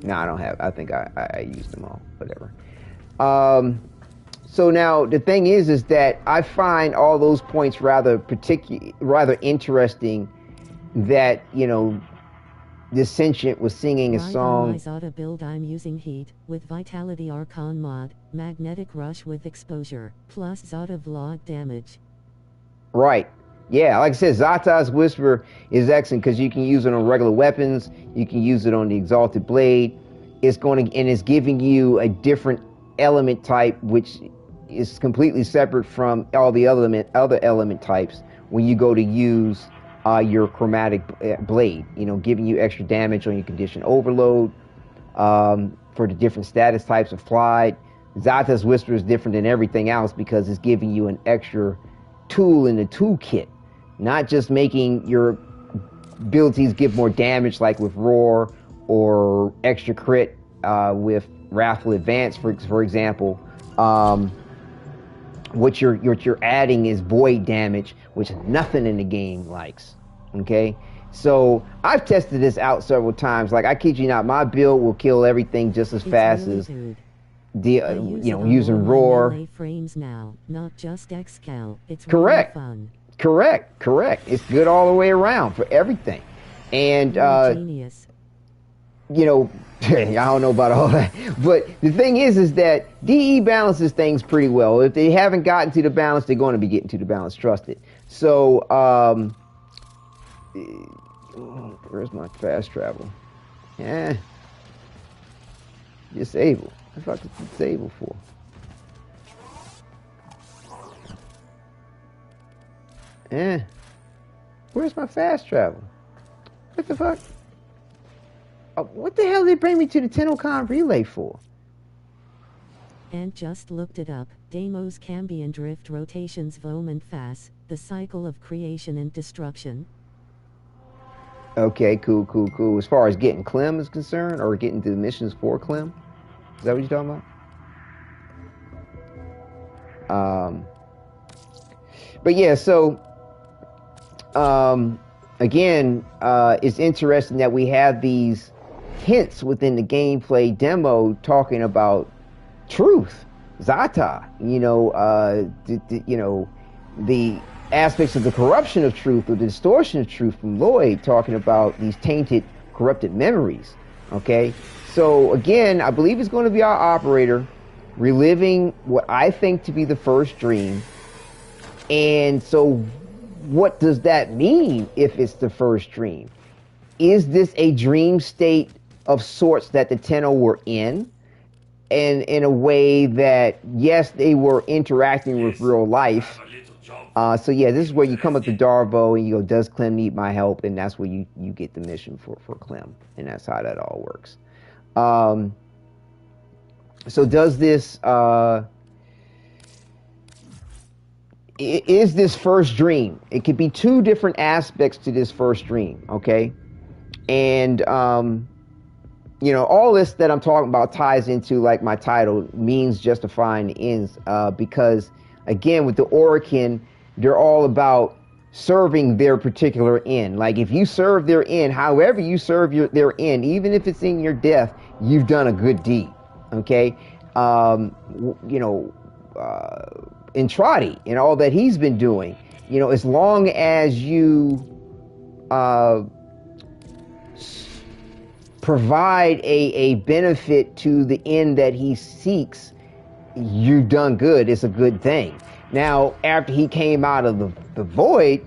A: No, I don't have. I think I used them all. Whatever. So now the thing is that I find all those points rather interesting. That, you know, this sentient was singing a song.
C: On my Zata build, I'm using heat with Vitality Archon mod, magnetic rush with exposure, plus Zata vlog damage.
A: Right. Yeah, like I said, Zata's Whisper is excellent because you can use it on regular weapons. You can use it on the Exalted Blade. It's giving you a different element type, which is completely separate from all the other element types when you go to use your chromatic blade, you know, giving you extra damage on your condition overload for the different status types applied. Zata's Whisper is different than everything else because it's giving you an extra tool in the toolkit, not just making your abilities give more damage like with Roar or extra crit with Wrathful Advance, for example. What you're adding is void damage, which nothing in the game likes. Okay, so I've tested this out several times. Like, I kid you not, my build will kill everything just as fast as the using Roar.
C: Frames now, not just XCal. It's
A: correct.
C: Really fun.
A: Correct. It's good all the way around for everything, and
C: genius.
A: You know, I don't know about all that, but the thing is that DE balances things pretty well. If they haven't gotten to the balance, they're going to be getting to the balance. Trust it. So, where's my fast travel? Disable. What the fuck is disable for? Where's my fast travel? What the fuck? What the hell did they bring me to the TennoCon relay for?
C: And just looked it up. Deimos Cambion Drift Rotations Vom and Fas, the cycle of creation and destruction.
A: Okay, cool. As far as getting Clem is concerned, or getting to the missions for Clem? Is that what you're talking about? But yeah, so again, it's interesting that we have these hints within the gameplay demo talking about truth, Zata. You know, the aspects of the corruption of truth or the distortion of truth from Lloyd, talking about these tainted, corrupted memories. Okay, so again, I believe it's going to be our operator reliving what I think to be the first dream. And so what does that mean if it's the first dream? is this a dream state of sorts that the Tenno were in? And in a way that, yes, they were interacting with real life. So yeah, this is where you come up to Darvo and you go, does Clem need my help? And that's where you get the mission for Clem. And that's how that all works. So does this, is this first dream? It could be two different aspects to this first dream, okay? And, you know, all this that I'm talking about ties into, like my title, means justifying the ends, because, again, with the Orokin, they're all about serving their particular end. Like, if you serve their end, however you serve their end, even if it's in your death, you've done a good deed, okay? You know, Entradi and all that he's been doing, you know, as long as you provide a benefit to the end that he seeks, you've done good. It's a good thing. Now, after he came out of the void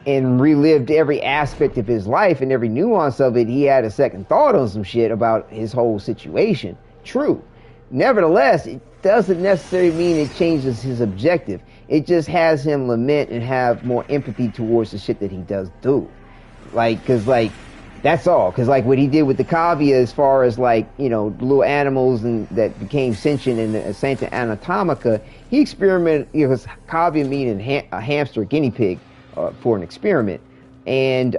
A: and relived every aspect of his life and every nuance of it, he had a second thought on some shit about his whole situation. True. Nevertheless, it doesn't necessarily mean it changes his objective. It just has him lament and have more empathy towards the shit that he does do. Like, cause like, that's all. Because, like, what he did with the cavia, as far as, like, you know, little animals and that became sentient in the Santa Anatomica, he experimented, because cavia meaning a hamster, guinea pig, for an experiment. And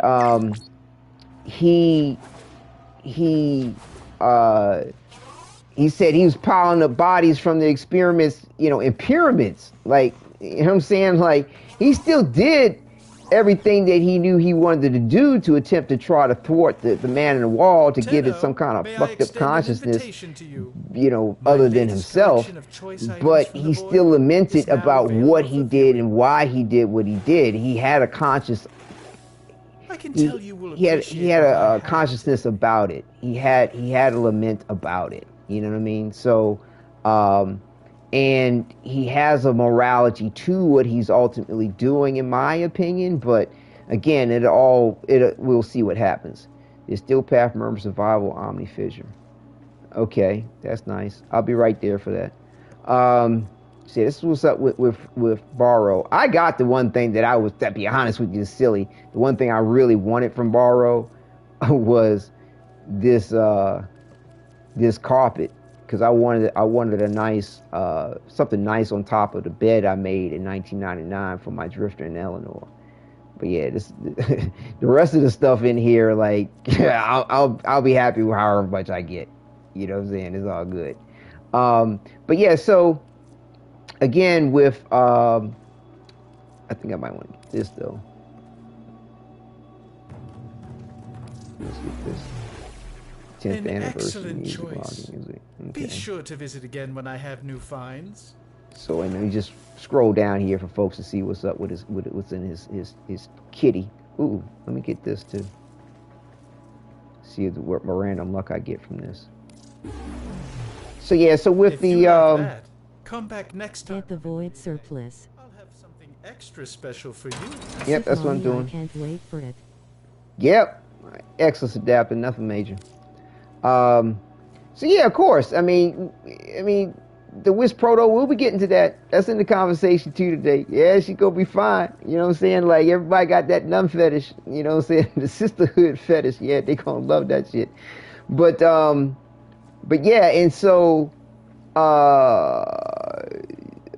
A: he said he was piling up bodies from the experiments, you know, in pyramids. Like, you know what I'm saying? Like, he still did everything that he knew he wanted to do to attempt to try to thwart the man in the wall, to give it some kind of fucked up consciousness, you know, other than himself. But he still lamented about what he did and why he did what he did. He had a conscious, he had a consciousness about it. He had a lament about it. You know what I mean? So, and he has a morality to what he's ultimately doing, in my opinion. But again, we'll see what happens. There's still path, murmur, survival, omni fissure. Okay, that's nice. I'll be right there for that. See, this is what's up with Baro. I got the one thing that to be honest with you, is silly. The one thing I really wanted from Baro was this carpet. Because I wanted a nice, something nice on top of the bed I made in 1999 for my drifter in Eleanor. But yeah, the rest of the stuff in here, like, I'll be happy with however much I get. You know what I'm saying? It's all good. But yeah, so again with, I think I might want to get this though. Let's get this. 10th
F: An
A: anniversary
F: excellent choice.
A: Okay.
F: Be sure to visit again when I have new finds.
A: So, and then you just scroll down here for folks to see what's up with what's in his kitty. Ooh, let me get this too. See what random luck I get from this. So yeah, so with
F: if
A: the
F: you like that, come back next time.
C: Get the void surplus.
F: I'll have something extra special for you.
A: Yep, that's what I'm doing.
C: I can't wait for it.
A: Yep, excellent adapter, nothing major. So yeah, of course. I mean, the Wisp Proto, we'll be getting to that. That's in the conversation too today. Yeah, she gonna be fine. You know what I'm saying? Like, everybody got that nun fetish. You know what I'm saying? The sisterhood fetish. Yeah, they gonna love that shit. But yeah, and so,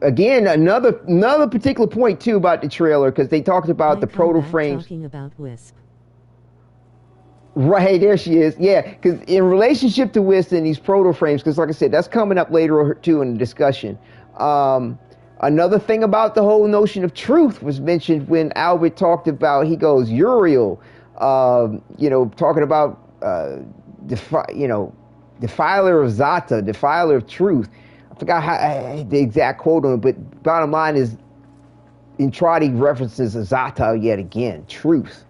A: again, another particular point too about the trailer, because they talked about the proto frames.
C: Talking about Wisp.
A: Right, there she is. Yeah, because in relationship to Wisp and these proto frames, because like I said, that's coming up later too in the discussion. Another thing about the whole notion of truth was mentioned when Albert talked about, he goes, Uriel, you know, talking about, defiler of Zata, defiler of truth. I forgot the exact quote on it, but bottom line is, Entradi references Zata yet again, truth.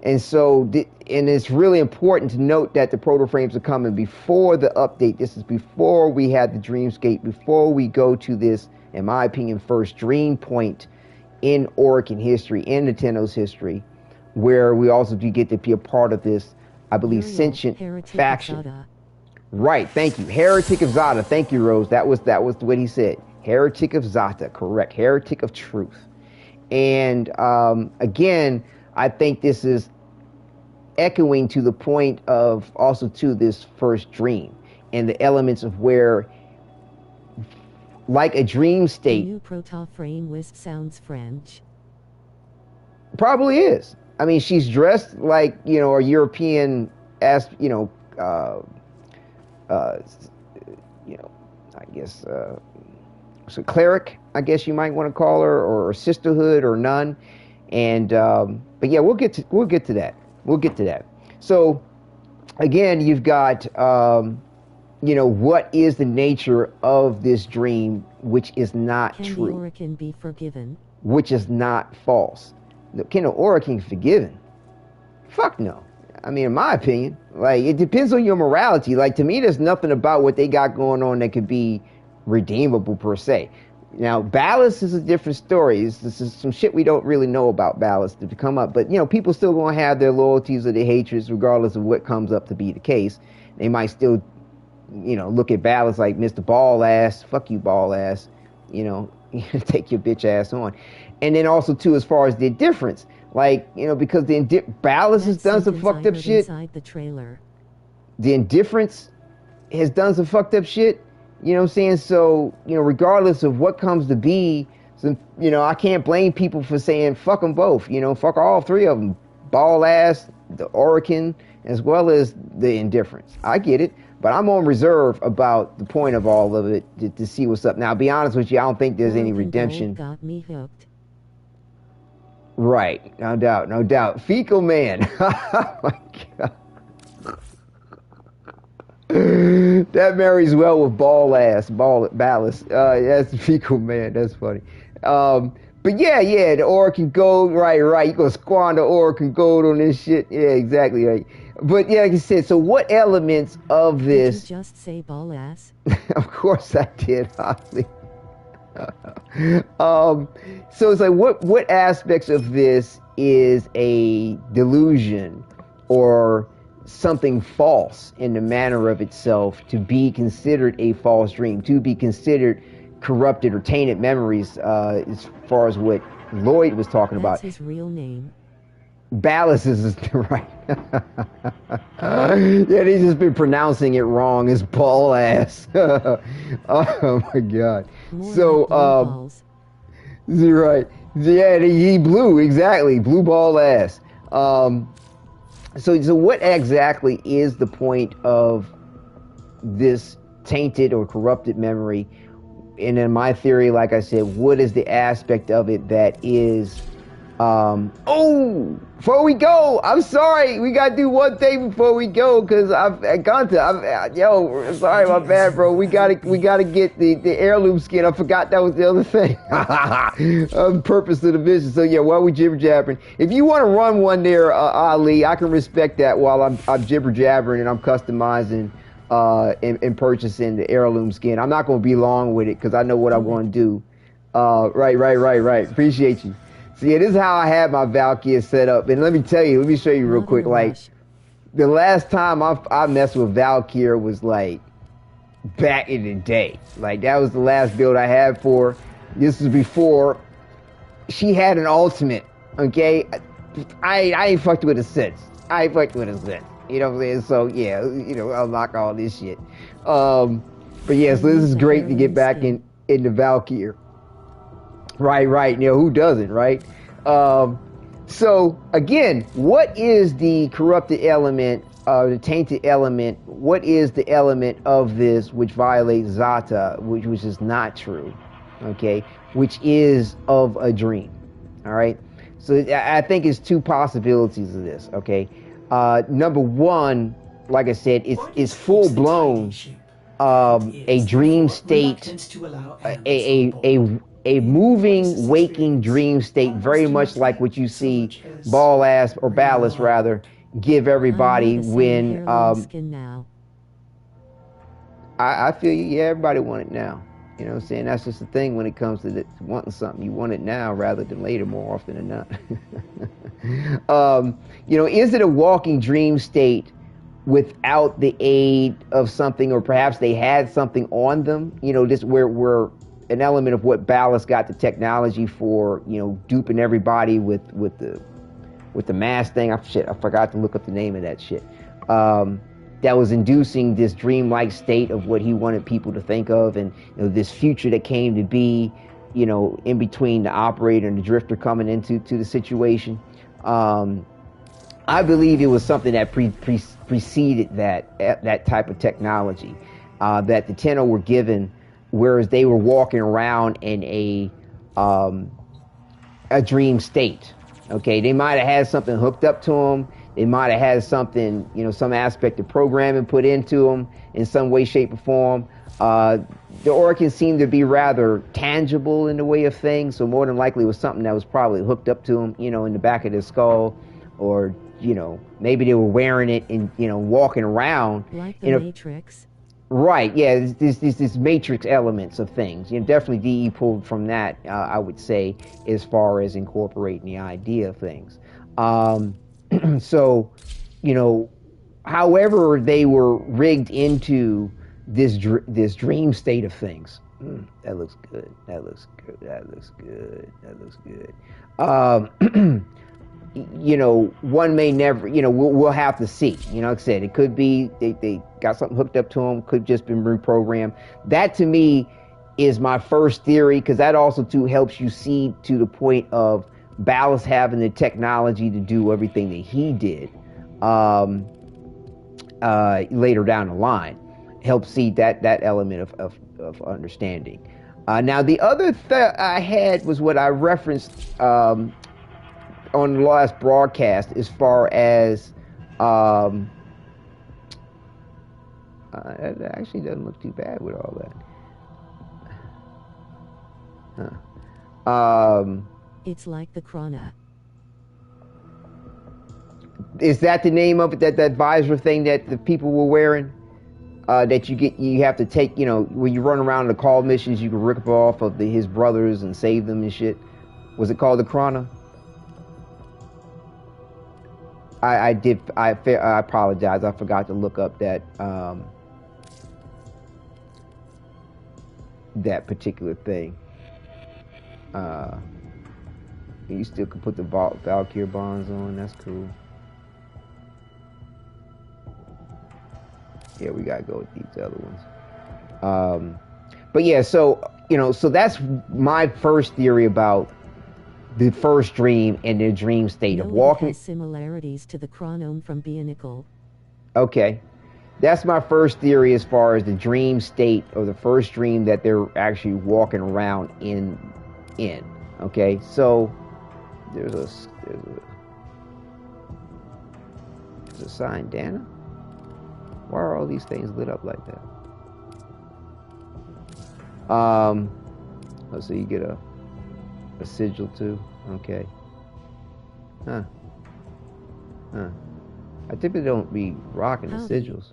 A: And so, and it's really important to note that the proto frames are coming before the update. This is before we had the Dreamscape, before we go to this, in my opinion, first dream point in Orokin history, in Nintendo's history, where we also do get to be a part of this I believe,
C: Uriel,
A: sentient
C: Heretic
A: faction.
C: of Zada.
A: Right, thank you. Heretic of Zata. Thank you, Rose. That was what he said. Heretic of Zata, correct. Heretic of truth. And again, I think this is echoing to the point of also to this first dream and the elements of where, like a dream
C: The
A: state,
C: new proto frame with sounds French.
A: probably is. I mean, she's dressed like, you know, a European, you know, I guess, so cleric, I guess you might want to call her, or sisterhood, or nun. And but yeah, we'll get to that. We'll get to that. So again, you've got you know, what is the nature of this dream, which is not
C: Can
A: true,
C: the Oracle be forgiven?
A: which is not false. Can the Oracle be forgiven? Fuck no. I mean, in my opinion, like, it depends on your morality. Like, to me, there's nothing about what they got going on that could be redeemable per se. Now, Ballast is a different story. This is some shit we don't really know about Ballast to come up. But, you know, people still going to have their loyalties or their hatreds regardless of what comes up to be the case. They might still, you know, look at Ballast like Mr. Ball Ass. Fuck you, Ball Ass. You know, take your bitch ass on. And then also, too, as far as the indifference. Like, you know, because the Ballast has done some fucked up shit.
C: Inside the trailer.
A: The indifference has done some fucked up shit. You know what I'm saying? So, you know, regardless of what comes to be, some, you know, I can't blame people for saying fuck them both. You know, fuck all three of them. Ball ass, the Oracle, as well as the indifference. I get it. But I'm on reserve about the point of all of it to see what's up. Now, I'll be honest with you, I don't think there's any
C: Oracle
A: redemption.
C: Got me hooked.
A: Right, no doubt, no doubt. Fecal man. Oh my God. That marries well with Ballast. That's Fecal man. That's funny. But yeah, the Oracle gold. Right. You gonna squander Oracle gold on this shit? Yeah, exactly right. But yeah, like I said, so what elements of this?
C: Did you just say ball ass?
A: Of course I did, Holly. So it's like, what aspects of this is a delusion or something false in the manner of itself to be considered a false dream, to be considered corrupted or tainted memories, as far as what Lloyd was talking about.
C: That's his real name.
A: Ballast is right. Yeah, he's just been pronouncing it wrong as ball ass. Oh my God.
C: More
A: So
C: like balls.
A: you're right. Yeah, he blew, exactly, blue ball ass. So what exactly is the point of this tainted or corrupted memory? And in my theory, like I said, what is the aspect of it that is before we go, I'm sorry, we gotta do one thing before we go, because sorry, my bad, bro. We gotta get the heirloom skin. I forgot that was the other thing. Purpose of the mission. So yeah, while we jibber jabbering, if you want to run one there, Ali, I can respect that while I'm jibber jabbering and I'm customizing and purchasing the heirloom skin. I'm not gonna be long with it because I know what I'm going to do. Right. Appreciate you. So yeah, this is how I had my Valkyr set up. And let me show you real quick. Like, the last time I messed with Valkyr was like back in the day. Like, that was the last build I had for her. This was before she had an ultimate. Okay, I ain't fucked with it since. You know what I'm saying? So yeah, you know, unlock all this shit. But yeah, so this is great to get back into Valkyr. Right. You know, who doesn't, right? So again, what is the corrupted element, the tainted element? What is the element of this which violates Zata, which is not true, okay? Which is of a dream, all right? So I think it's two possibilities of this, okay? Number one, like I said, it's full blown a dream state, a moving, waking dream state, very much like what you see Ballast or Ballast rather give everybody when I feel you. Yeah, everybody want it now. You know what I'm saying? That's just the thing when it comes to wanting something. You want it now rather than later more often than not. You know, is it a walking dream state without the aid of something, or perhaps they had something on them. This where an element of what Ballast got the technology for, duping everybody with the mask thing. I forgot to look up the name of that shit. That was inducing this dreamlike state of what he wanted people to think of, and this future that came to be, in between the operator and the drifter coming into the situation. I believe it was something that preceded that type of technology that the Tenno were given, whereas they were walking around in a dream state. Okay, they might have had something hooked up to them. They might have had something, some aspect of programming put into them in some way, shape, or form. The organs seemed to be rather tangible in the way of things, so more than likely it was something that was probably hooked up to them, in the back of their skull, or maybe they were wearing it and walking around.
C: Like the Matrix.
A: Right, yeah, this matrix elements of things. Definitely DE pulled from that, I would say, as far as incorporating the idea of things. So, however they were rigged into this dream state of things. That looks good. That looks good. That looks good. That looks good. One may never, we'll have to see. Like I said, it could be they got something hooked up to them, could just been reprogrammed. That to me is my first theory, because that also too helps you see to the point of Ballast having the technology to do everything that he did later down the line. Helps see that element of understanding. Now the other I had was what I referenced on the last broadcast, as far as it actually doesn't look too bad with all that.
C: It's like the Krona.
A: Is that the name of it? That visor thing that the people were wearing? That you have to take, when you run around the call missions, you can rip off of his brothers and save them and shit. Was it called the Krona? I apologize. I forgot to look up that that particular thing. You still can put the Valkyr bonds on. That's cool. Yeah, we gotta go with these other ones. But yeah, so so that's my first theory about the first dream and their dream state of walking.
C: Has similarities to the chronome from Bionicle.
A: Okay, that's my first theory as far as the dream state, or the first dream that they're actually walking around in. Okay, so there's a sign, Dana. Why are all these things lit up like that? Let's see, you get a sigil too. Okay. I typically don't be rocking the sigils.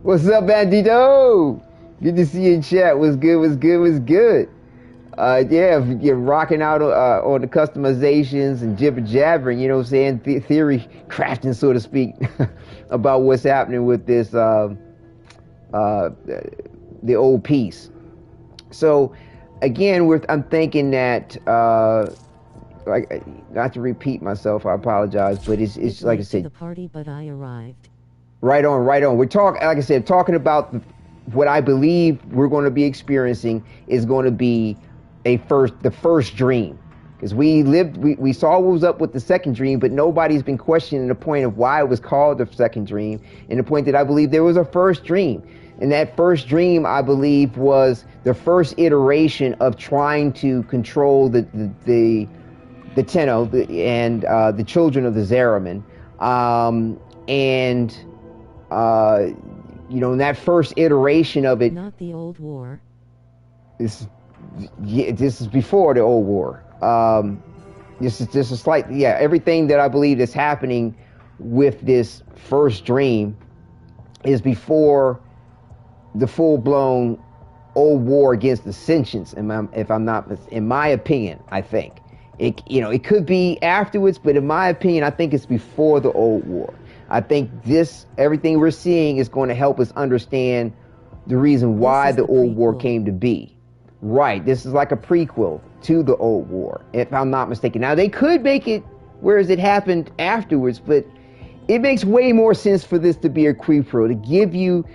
A: What's up, Bandito? Good to see you in chat. What's good? What's good? What's good? Yeah, you're rocking out on the customizations and jibber jabbering, theory crafting, so to speak, about what's happening with this, the old piece. So, again, I'm thinking that, like, not to repeat myself, I apologize, but it's like I said.
C: The party, but I arrived.
A: Right on. We're talking, like I said, talking about what I believe we're going to be experiencing is going to be the first dream, because we saw what was up with the second dream, but nobody's been questioning the point of why it was called the second dream, and the point that I believe there was a first dream, and that first dream, I believe, was the first iteration of trying to control the Tenno and the children of the Zeraman, and in that first iteration of it.
C: Not the old war.
A: This is before the old war. This is just a slight, everything that I believe is happening with this first dream is before the full-blown old war against the sentients, if I'm not, in my opinion, I think. It could be afterwards, but in my opinion, I think it's before the old war. I think everything we're seeing is going to help us understand the reason why the old war came to be. Right, this is like a prequel to the old war, if I'm not mistaken. Now, they could make it whereas it happened afterwards, but it makes way more sense for this to be a prequel, to give you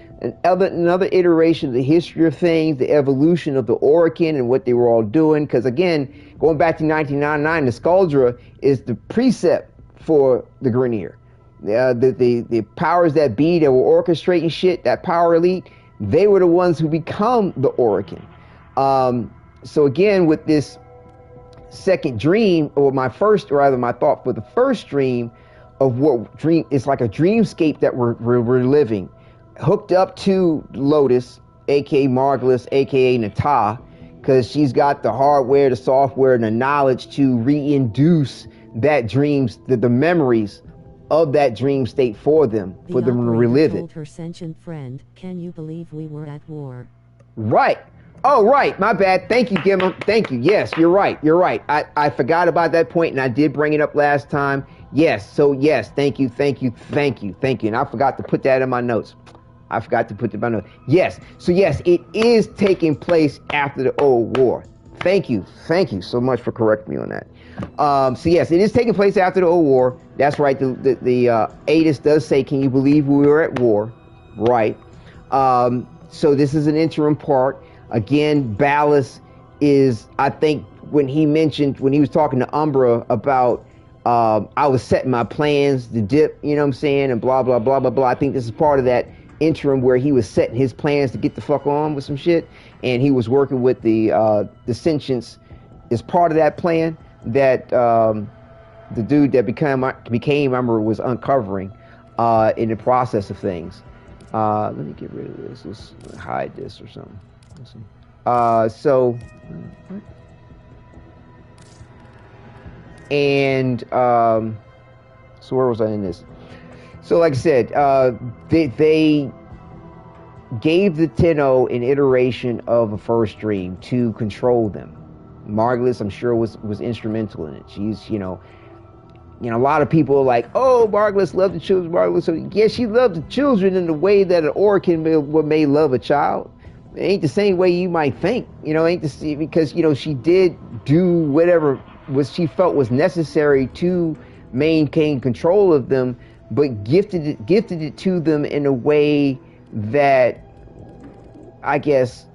A: another iteration of the history of things, the evolution of the Orokin and what they were all doing. Because again, going back to 1999, the Skuldra is the precept for the Grineer. The powers that be that were orchestrating shit, that power elite, they were the ones who become the Orokin. So again, with this second dream, or my thought for the first dream of what dream, it's like a dreamscape that we're living, hooked up to Lotus, aka Margulis, aka Nata, because she's got the hardware, the software, and the knowledge to reinduce that the memories of that dream state for them to relive it.
C: Told her sentient friend, "Can you believe we were at war?"
A: Right. Oh, right. My bad. Thank you, Gimma. Thank you. Yes, you're right. You're right. I forgot about that point, and I did bring it up last time. Yes. So, yes. Thank you. And I forgot to put that in my notes. Yes. So, yes, it is taking place after the old war. Thank you so much for correcting me on that. So, yes, it is taking place after the old war. That's right. The ATIS does say, "Can you believe we were at war?" Right. So, this is an interim part. Again, Ballas is, I think, when he was talking to Umbra about, I was setting my plans to dip, you know what I'm saying, and blah, blah, blah, blah, blah. I think this is part of that interim where he was setting his plans to get the fuck on with some shit, and he was working with the Sentients as part of that plan that the dude that became Umbra was uncovering in the process of things. Let me get rid of this. Let's hide this or something. So where was I in this? So like I said, they gave the Tenno an iteration of a first dream to control them. Margulis, I'm sure, was instrumental in it. She's, a lot of people are like, "Oh, Margulis loved the children." Margulis, so yeah, she loved the children in the way that an Orokin may love a child. It ain't the same way you might think, because she did do whatever she felt was necessary to maintain control of them, but gifted it to them in a way that I guess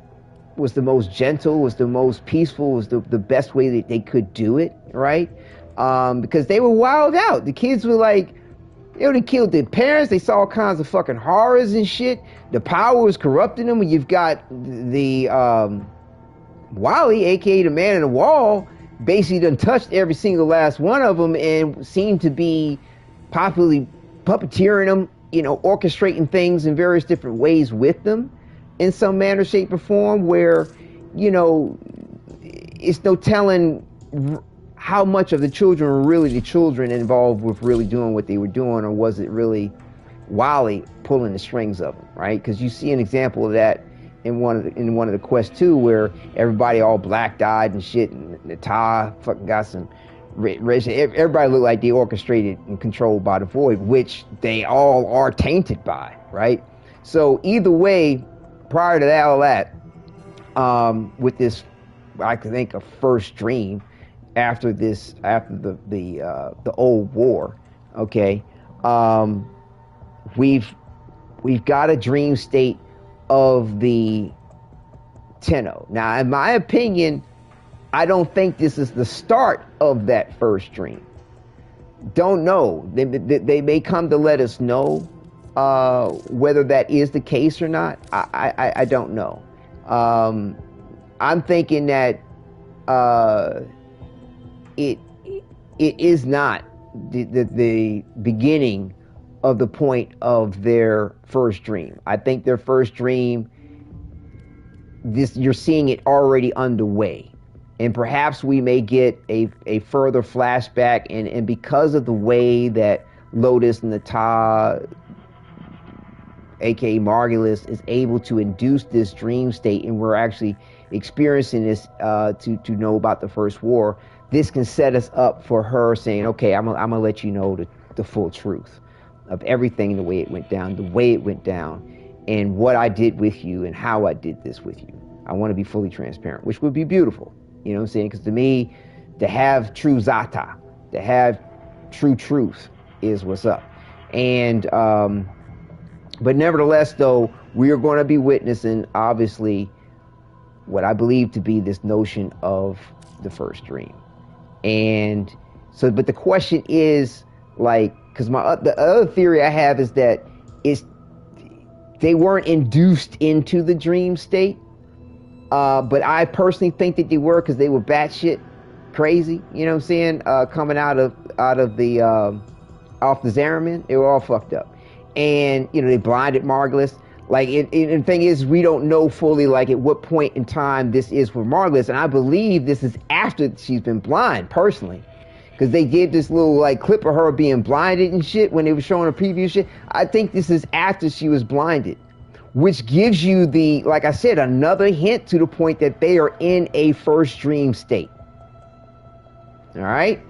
A: was the most gentle, was the most peaceful, was the best way that they could do it, right? Because they were wild out. The kids were like, they killed their parents. They saw all kinds of fucking horrors and shit. The power was corrupting them. When you've got the Wally, aka the man in the wall, basically done touched every single last one of them and seemed to be popularly puppeteering them, orchestrating things in various different ways with them in some manner, shape, or form, where, it's no telling how much of the children were really the children involved with really doing what they were doing, or was it really Wally pulling the strings of them, right? Because you see an example of that in one of the quests too, where everybody all black-eyed and shit, and Nata fucking got some everybody looked like they orchestrated and controlled by the Void, which they all are tainted by, right? So either way, prior to all that, with this, I think, a first dream after the old war, okay, we've got a dream state of the Tenno. Now, in my opinion, I don't think this is the start of that first dream. Don't know. They may come to let us know whether that is the case or not. I don't know. I'm thinking that it is not the beginning of the point of their first dream. I think their first dream, you're seeing it already underway. And perhaps we may get a further flashback, and because of the way that Lotus and Nata, aka Margulis, is able to induce this dream state, and we're actually experiencing this to know about the first war, this can set us up for her saying, okay, I'm gonna let you know the full truth of everything, the way it went down, and what I did with you and how I did this with you. I want to be fully transparent, which would be beautiful. You know what I'm saying? Because to me, to have true zata, to have true truth is what's up. And but nevertheless, though, we are going to be witnessing, obviously, what I believe to be this notion of the first dream. And so, but the question is, like, because the other theory I have is that they weren't induced into the dream state, but I personally think that they were, because they were batshit crazy. You know what I'm saying? Coming out of the off the Zariman, they were all fucked up, and you know they blinded Margulis. Like, and the thing is, we don't know fully, like, at what point in time this is for Margulis, and I believe this is after she's been blind, personally. Because they did this little, like, clip of her being blinded and shit when they were showing a preview shit. I think this is after she was blinded. Which gives you the, like I said, another hint to the point that they are in a first dream state. Alright?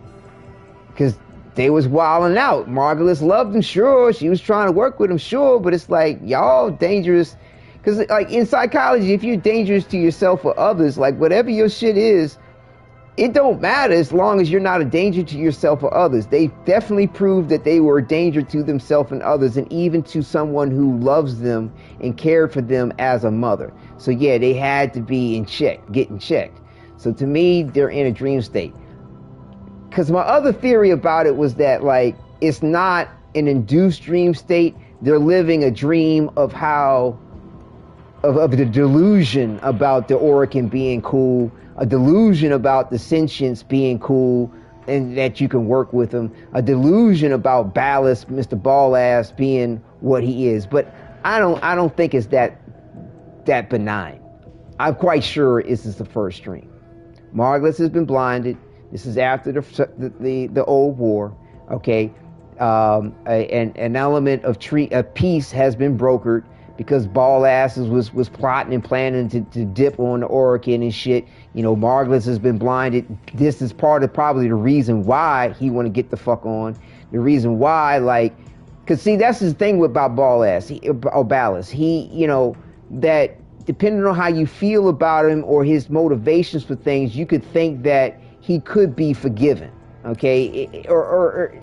A: Because they was wilding out. Margulis loved him, sure. She was trying to work with him, sure. But it's like, y'all dangerous. Because, like, in psychology, if you're dangerous to yourself or others, like, whatever your shit is, it don't matter as long as you're not a danger to yourself or others. They definitely proved that they were a danger to themselves and others, and even to someone who loves them and cared for them as a mother. So yeah, they had to be in check, getting checked. So to me, they're in a dream state. Because my other theory about it was that, like, it's not an induced dream state. They're living a dream of how, of the delusion about the Orokin being cool, a delusion about the sentience being cool and that you can work with them, a delusion about Ballast, Mr. Ball-Ass, being what he is. But I don't think it's that benign. I'm quite sure this is the first dream. Margulis has been blinded. This is after the old war, okay? An element of peace has been brokered, because Ball-Ass was plotting and planning to dip on the Orokin and shit. You know, Margulis has been blinded. This is part of probably the reason why he want to get the fuck on. The reason why, like, because see, that's his thing about Ball-Ass, or Ballast. He, you know, that depending on how you feel about him or his motivations for things, you could think that he could be forgiven, okay? Or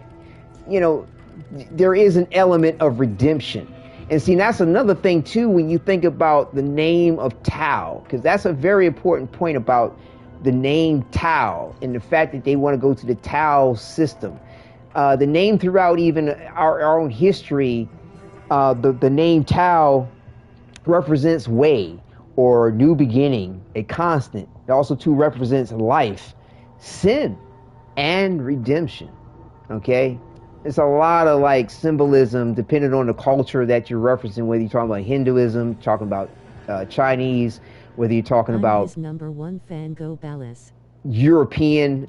A: you know, there is an element of redemption. And see, that's another thing, too, when you think about the name of Tau, because that's a very important point about the name Tau and the fact that they want to go to the Tau system. The name throughout even our own history, the name Tau represents way or new beginning, a constant. It also, too, represents life, sin, and redemption, okay? It's a lot of, like, symbolism depending on the culture that you're referencing, whether you're talking about Hinduism, talking about Chinese, whether you're talking about
C: his number one fan, Go Ballas.
A: European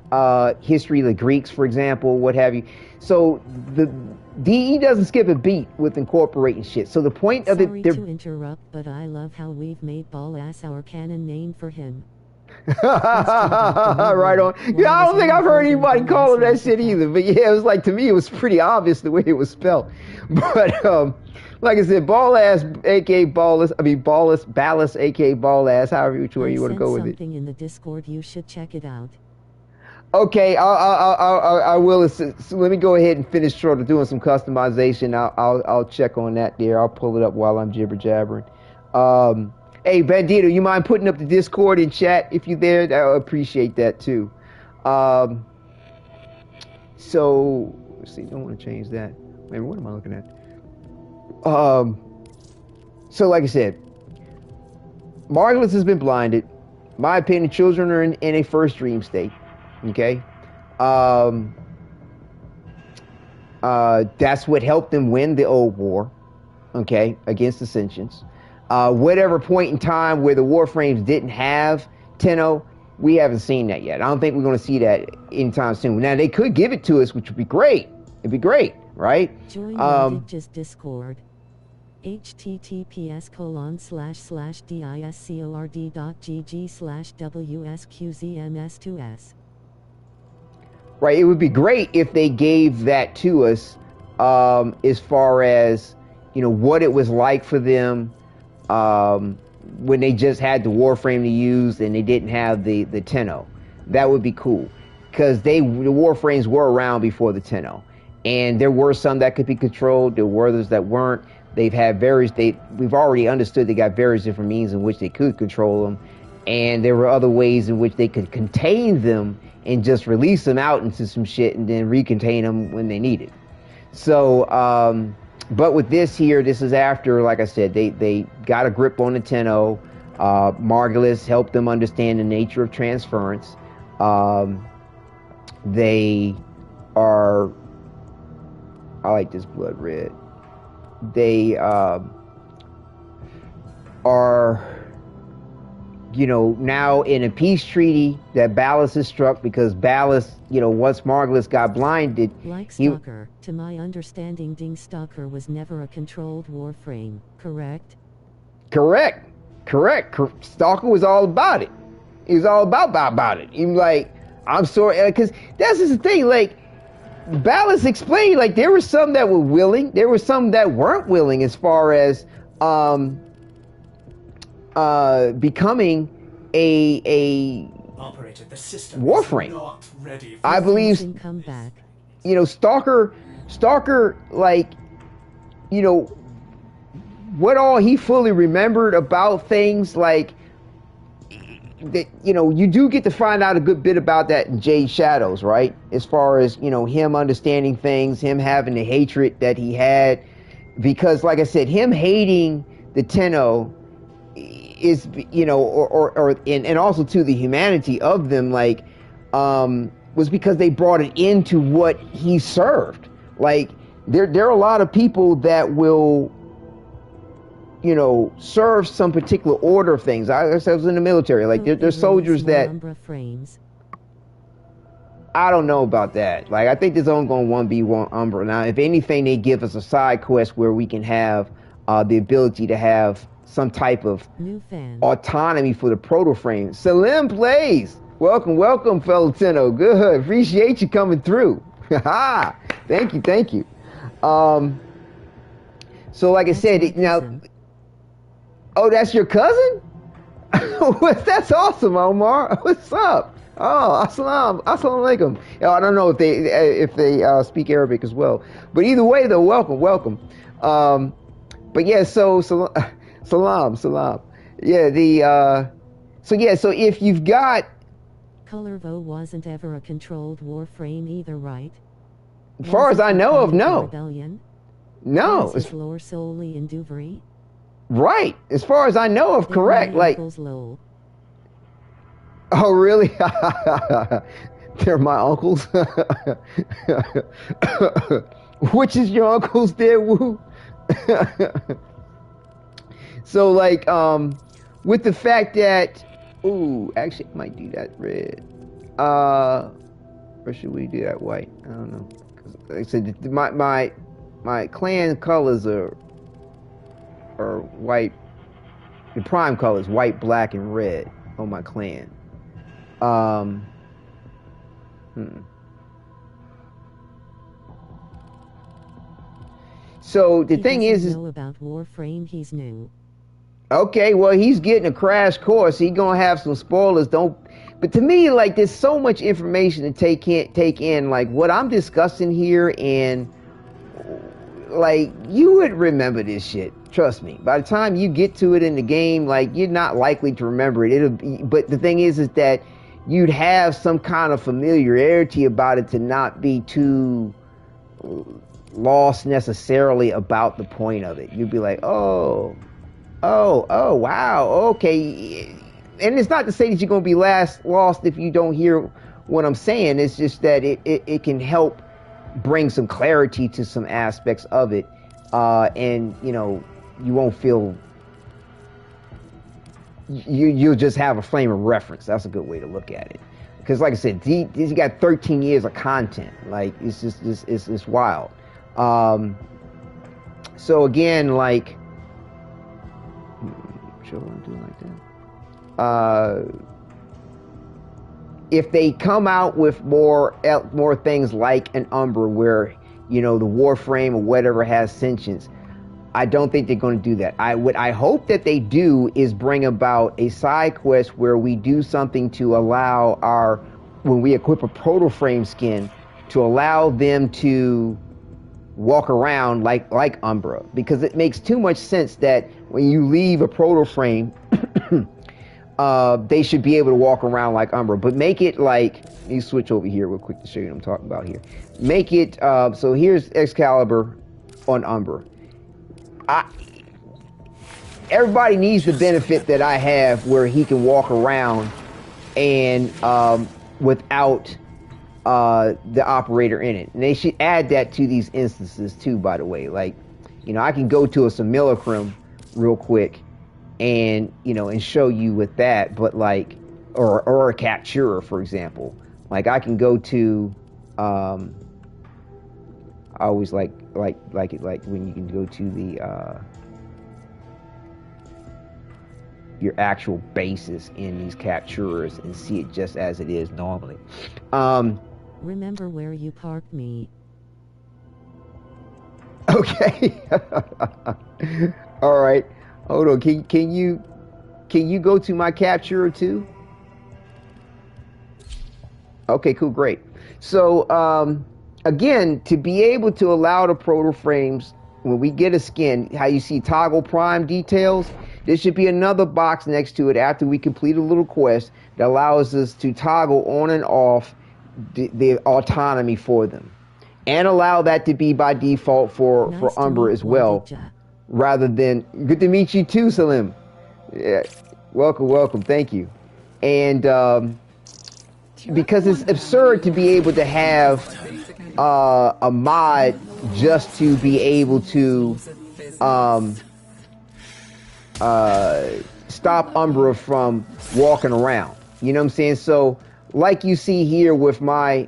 A: history, the Greeks, for example, what have you. So the DE doesn't skip a beat with incorporating shit. So the point of it...
C: Sorry to interrupt, but I love how we've made Ball-Ass our canon name for him.
A: Right on. Yeah, I don't think I've heard anybody call him that shit either. But yeah, it was like, to me, it was pretty obvious the way it was spelled. But like I said, Ball-Ass, aka Ballast, Ballast, aka Ball-Ass, however which way you want to go with it.
C: Something in the Discord, you should check it out.
A: Okay, I will. So let me go ahead and finish short of doing some customization. I'll check on that there. I'll pull it up while I'm jibber jabbering. Hey, Bandito, you mind putting up the Discord in chat if you're there? I appreciate that too. So let's see. Don't want to change that. Wait, what am I looking at? So like I said, Margulis has been blinded. My opinion, children are in a first dream state. Okay. That's what helped them win the old war. Okay, against the sentients. Whatever point in time where the Warframes didn't have Tenno, we haven't seen that yet. I don't think we're going to see that anytime soon. Now, they could give it to us, which would be great. It'd be great, right?
C: Join Wadidja's Discord. https://discord.gg/WSQZMS2S.
A: right? It would be great if they gave that to us, as far as, you know, what it was like for them, when they just had the Warframe to use and they didn't have the Tenno. That would be cool, because the Warframes were around before the Tenno, and there were some that could be controlled. There were others that weren't. We've already understood they got various different means in which they could control them, and there were other ways in which they could contain them and just release them out into some shit and then recontain them when they needed. So, but with this here, this is after, like I said, they got a grip on the Tenno. Margulis helped them understand the nature of transference. They are, I like this blood red. They are, you know, now in a peace treaty that Ballas has struck, because Ballas, you know, once Margulis got blinded,
C: like Stalker, to my understanding, Ding Stalker was never a controlled Warframe, correct?
A: Correct. Stalker was all about it. He was all about it. He was like, I'm sorry, because that's just the thing. Like, Ballas explained, like, there were some that were willing, there were some that weren't willing, as far as becoming a
E: Operator, the system
A: Warframe.
E: is not ready for
A: I believe,
C: Come back.
A: you know, Stalker, like, you know, what all he fully remembered about things, like, that, you know, you do get to find out a good bit about that in Jade Shadows, right? As far as, you know, him understanding things, him having the hatred that he had, because, like I said, him hating the Tenno is, you know, and also to the humanity of them, like, was because they brought it into what he served. Like, there are a lot of people that will, you know, serve some particular order of things. I was in the military. Like, there's soldiers that, I don't know about that. Like, I think there's only going to be one Umbra. Now, if anything, they give us a side quest where we can have the ability to have some type of autonomy for the proto frame. Salim Plays. Welcome, fellow Tenno. Good. Appreciate you coming through. Thank you. So, like I said, now. Oh, that's your cousin? That's awesome, Omar. What's up? Oh, assalamu alaikum. I don't know if they speak Arabic as well, but either way, though, welcome. But yeah, so salam. Yeah, so if you've got,
C: Colorvo wasn't ever a controlled Warframe either, right?
A: As far as I know of, no.
C: Rebellion?
A: No.
C: Was his lore solely in Duvry?
A: Right. As far as I know of, correct. Like,
C: Lol.
A: Oh, really? They're my uncles. Which is your uncles there, Woo? So, like, with the fact that, actually, I might do that red. Or should we do that white? I don't know. 'Cause like I said, my clan colors are white. The prime colors, white, black, and red on my clan. So the thing is
C: know about Warframe, he's new.
A: Okay, well, he's getting a crash course. He's gonna have some spoilers. But to me, like, there's so much information to take in. Like, what I'm discussing here, and like, you would remember this shit. Trust me. By the time you get to it in the game, like, you're not likely to remember it. But the thing is that you'd have some kind of familiarity about it to not be too lost necessarily about the point of it. You'd be like, oh, wow, okay. And it's not to say that you're going to be lost if you don't hear what I'm saying. It's just that it can help bring some clarity to some aspects of it. And, you know, you won't feel... You'll just have a frame of reference. That's a good way to look at it. Because, like I said, he got 13 years of content. Like, it's just, it's wild. So, again, like... Sure, I want to do it like that. if they come out with more things like an Umbra where, you know, the Warframe or whatever has sentience, I don't think they're going to do that. What I hope that they do is bring about a side quest where we do something to allow when we equip a proto-frame skin, to allow them to walk around like Umbra, because it makes too much sense that when you leave a proto-frame, they should be able to walk around like Umbra, but make it like, let me switch over here real quick to show you what I'm talking about here. Make it, so here's Excalibur on Umbra. Everybody needs the benefit that I have where he can walk around and without the operator in it. And they should add that to these instances too, by the way. Like, you know, I can go to a simulacrum real quick and, you know, and show you with that, but like, or a capturer, for example. Like I can go to, I always like it like when you can go to the your actual bases in these capturers and see it just as it is normally.
C: Remember where you parked me.
A: Okay. All right. Hold on. Can you go to my capturer too? Okay, cool, great. So again, to be able to allow the proto frames, when we get a skin, how you see toggle prime details, there should be another box next to it after we complete a little quest that allows us to toggle on and off the autonomy for them, and allow that to be by default for Umbra as well, rather than, good to meet you too, Salim. Yeah, welcome, thank you. And because it's absurd to be able to have a mod just to be able to stop Umbra from walking around. You know what I'm saying? So like you see here with my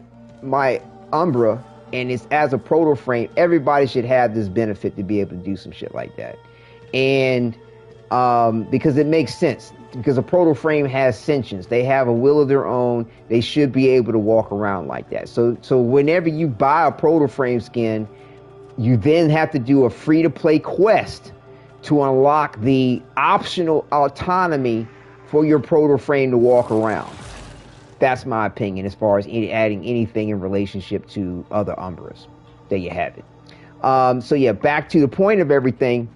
A: Umbra, and it's as a proto frame, everybody should have this benefit to be able to do some shit like that. And because it makes sense, because a proto frame has sentience, they have a will of their own, they should be able to walk around like that. So whenever you buy a proto frame skin, you then have to do a free to play quest to unlock the optional autonomy for your proto frame to walk around. That's my opinion as far as adding anything in relationship to other Umbras. There you have it. So yeah, back to the point of everything.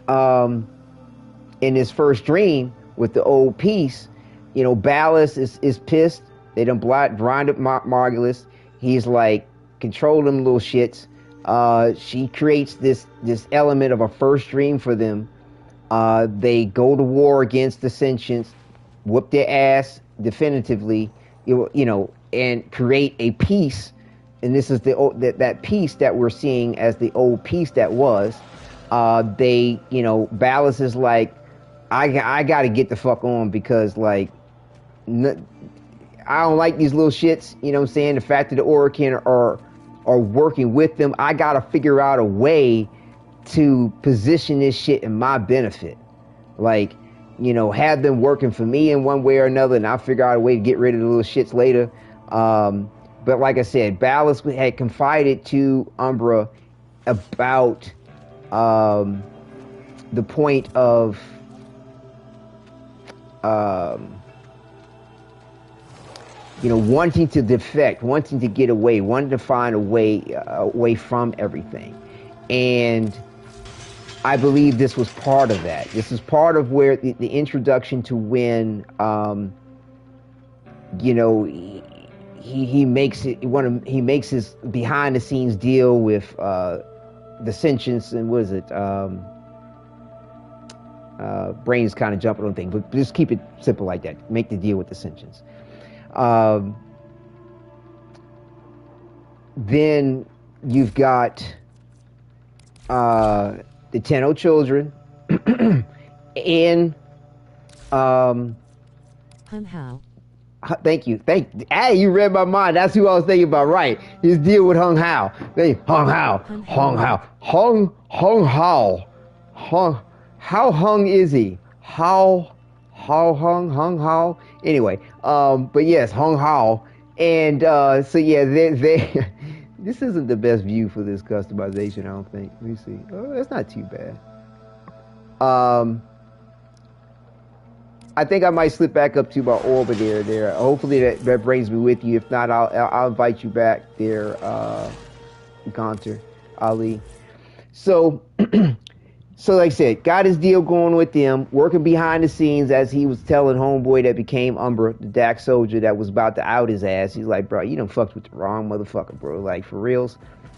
A: In this first dream with the old piece, you know, Ballas is pissed. They done grind up Margulis. He's like, control them little shits. She creates this element of a first dream for them. They go to war against the sentients, whoop their ass definitively, you know, and create a piece. And this is that piece that we're seeing as the old piece that was. They, you know, Ballas is like, I got to get the fuck on, because like, I don't like these little shits. You know what I'm saying? The fact that the Orokin are working with them, I got to figure out a way to position this shit in my benefit. Like, you know, have them working for me in one way or another, and I'll figure out a way to get rid of the little shits later. But like I said, Ballas had confided to Umbra about the point of you know, wanting to defect, wanting to get away, wanting to find a way away from everything. And I believe this was part of that. This is part of where the introduction to when, you know, he makes his behind the scenes deal with the sentience, and what is it? Brain's kind of jumping on things, but just keep it simple like that. Make the deal with the sentience. Then you've got the Tenno children in
C: Hung
A: thank you. Hey, you read my mind. That's who I was thinking about. Right. His deal with Hung Hao. How hung is he? How Hung Hao. Anyway, but yes, Hung Hao. And so yeah, they this isn't the best view for this customization, I don't think. Let me see. Oh, that's not too bad. I think I might slip back up to my orbit there. Hopefully that brings me with you. If not, I'll invite you back there, Gunter, Ali. So, so like I said, got his deal going with them, working behind the scenes as he was telling homeboy that became Umbra, the Dak soldier that was about to out his ass. He's like, bro, you done fucked with the wrong motherfucker, bro. Like, for reals.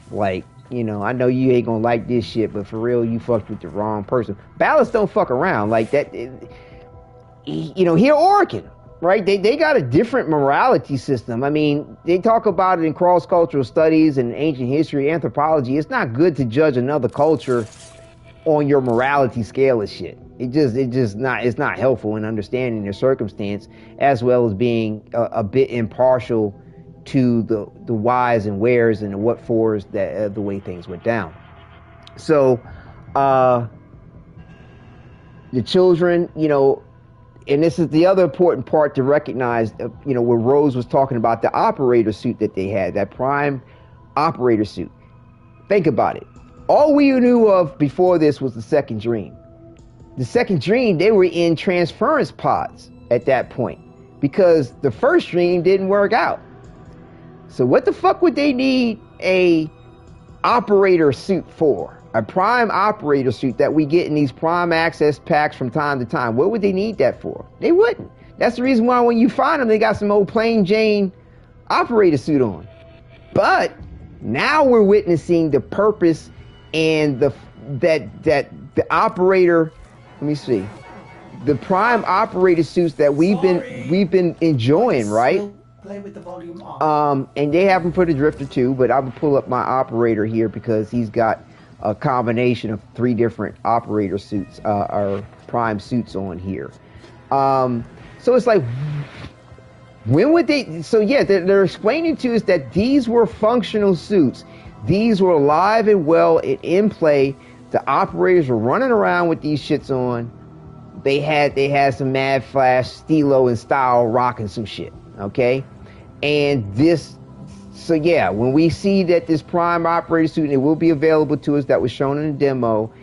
A: Like, you know, I know you ain't gonna like this shit, but for real, you fucked with the wrong person. Ballots don't fuck around like that. You know, here Oregon, right? They got a different morality system. I mean, they talk about it in cross-cultural studies and ancient history, anthropology. It's not good to judge another culture on your morality scale of shit. It's not helpful in understanding their circumstance, as well as being a bit impartial to the whys and wheres and the what fors that the way things went down. So the children, you know, and this is the other important part to recognize, you know, where Rose was talking about the operator suit that they had, that prime operator suit. Think about it. All we knew of before this was the second dream. The second dream, they were in transference pods at that point because the first dream didn't work out. So what the fuck would they need a operator suit for? A prime operator suit that we get in these prime access packs from time to time. What would they need that for? They wouldn't. That's the reason why when you find them, they got some old plain Jane operator suit on. But now we're witnessing the purpose and the operator. Let me see. The prime operator suits that we've been enjoying, right?
E: Play with the volume on.
A: And they have them for the Drifter too, but I'm gonna pull up my operator here because he's got a combination of 3 different operator suits, or prime suits on here. So it's like, when would they? So yeah, they're explaining to us that these were functional suits. These were alive and well and in play. The operators were running around with these shits on. They had some Mad Flash, Stilo, and Style rocking some shit. Okay, and this. So yeah, when we see that this prime operator suit, and it will be available to us, that was shown in the demo,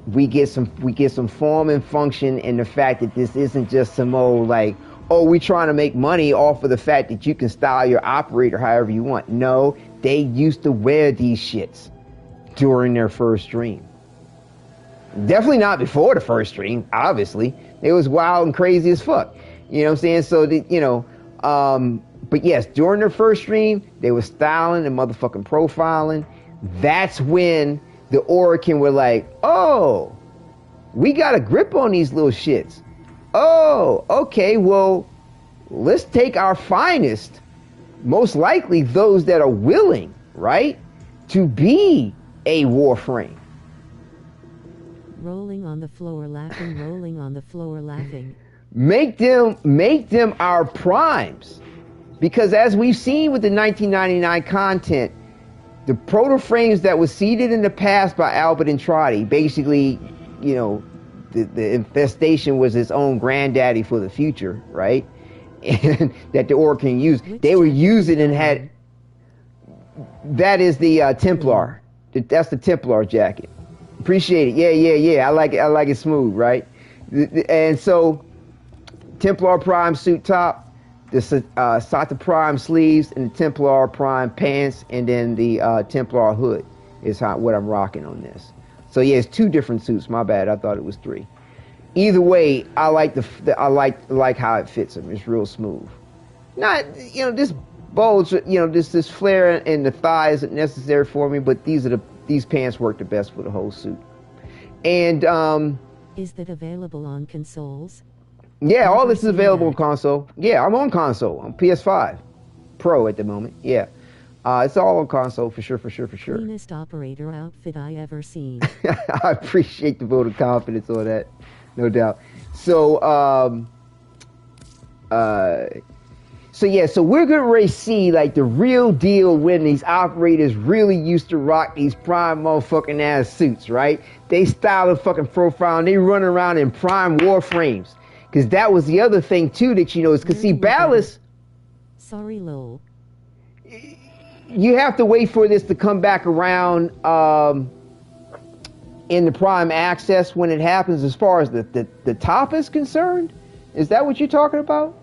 A: we get some form and function, and the fact that this isn't just some old like, oh, we trying to make money off of the fact that you can style your operator however you want. No, they used to wear these shits during their first dream. Definitely not before the first dream, obviously. It was wild and crazy as fuck. You know what I'm saying? So but yes, during their first stream, they were styling and motherfucking profiling. That's when the Orakin were like, oh, we got a grip on these little shits. Oh, okay, well, let's take our finest, most likely those that are willing, right, to be a Warframe.
C: Rolling on the floor laughing, rolling on the floor laughing.
A: Make them our primes. Because as we've seen with the 1999 content, the proto-frames that were seeded in the past by Albert and Trotty, basically, you know, the infestation was its own granddaddy for the future, right? And that the Orakin used. They were using and had... That is the Templar. That's the Templar jacket. Appreciate it. Yeah. I like it smooth, right? And so, Templar Prime suit top, the Sata Prime sleeves, and the Templar Prime pants, and then the Templar hood is what I'm rocking on this. So yeah, it's 2 different suits. My bad. I thought it was 3. Either way, I like I like how it fits them. It's real smooth. Not, you know, this bulge, you know, this flare in the thigh isn't necessary for me, but these pants work the best for the whole suit. And
C: is that available on consoles?
A: Yeah, all this is available on console. Yeah, I'm on console. I'm PS5 Pro at the moment. Yeah. It's all on console for sure.
C: Cleanest operator outfit I ever seen.
A: I appreciate the vote of confidence on that. No doubt. So, so we're going to really see like the real deal when these operators really used to rock these prime motherfucking ass suits, right? They style the fucking profile and they run around in prime Warframes. Because that was the other thing too that you know is because see Ballast.
C: Sorry, lol.
A: You have to wait for this to come back around in the Prime Access when it happens. As far as the top is concerned, is that what you're talking about?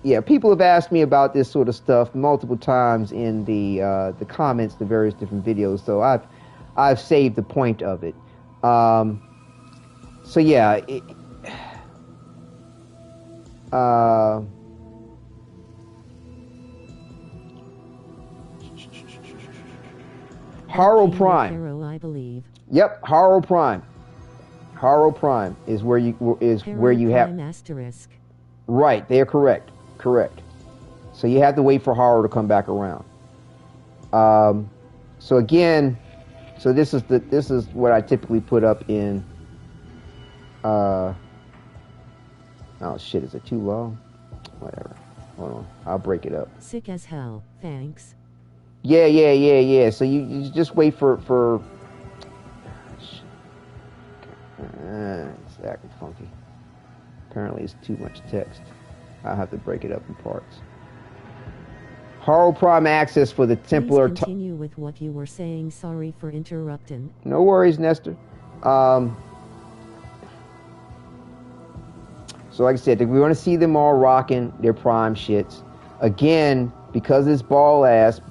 A: Yeah, people have asked me about this sort of stuff multiple times in the comments to various different videos. So I've saved the point of it. So yeah. Haro Prime.
C: Hero, I believe.
A: Yep, Haro Prime. Haro Prime is where you have.
C: Asterisk.
A: Right, they are correct. Correct. So you have to wait for Haro to come back around. So again, so this is what I typically put up in. Oh shit, is it too long? Whatever. Hold on, I'll break it up.
C: Sick as hell. Thanks.
A: Yeah. So you just wait for. It's acting funky. Apparently, it's too much text. I'll have to break it up in parts. Haro Prime access for the Templar.
C: Please continue with what you were saying. Sorry for interrupting.
A: No worries, Nestor. So, like I said, we want to see them all rocking their Prime shits again because it's ballast,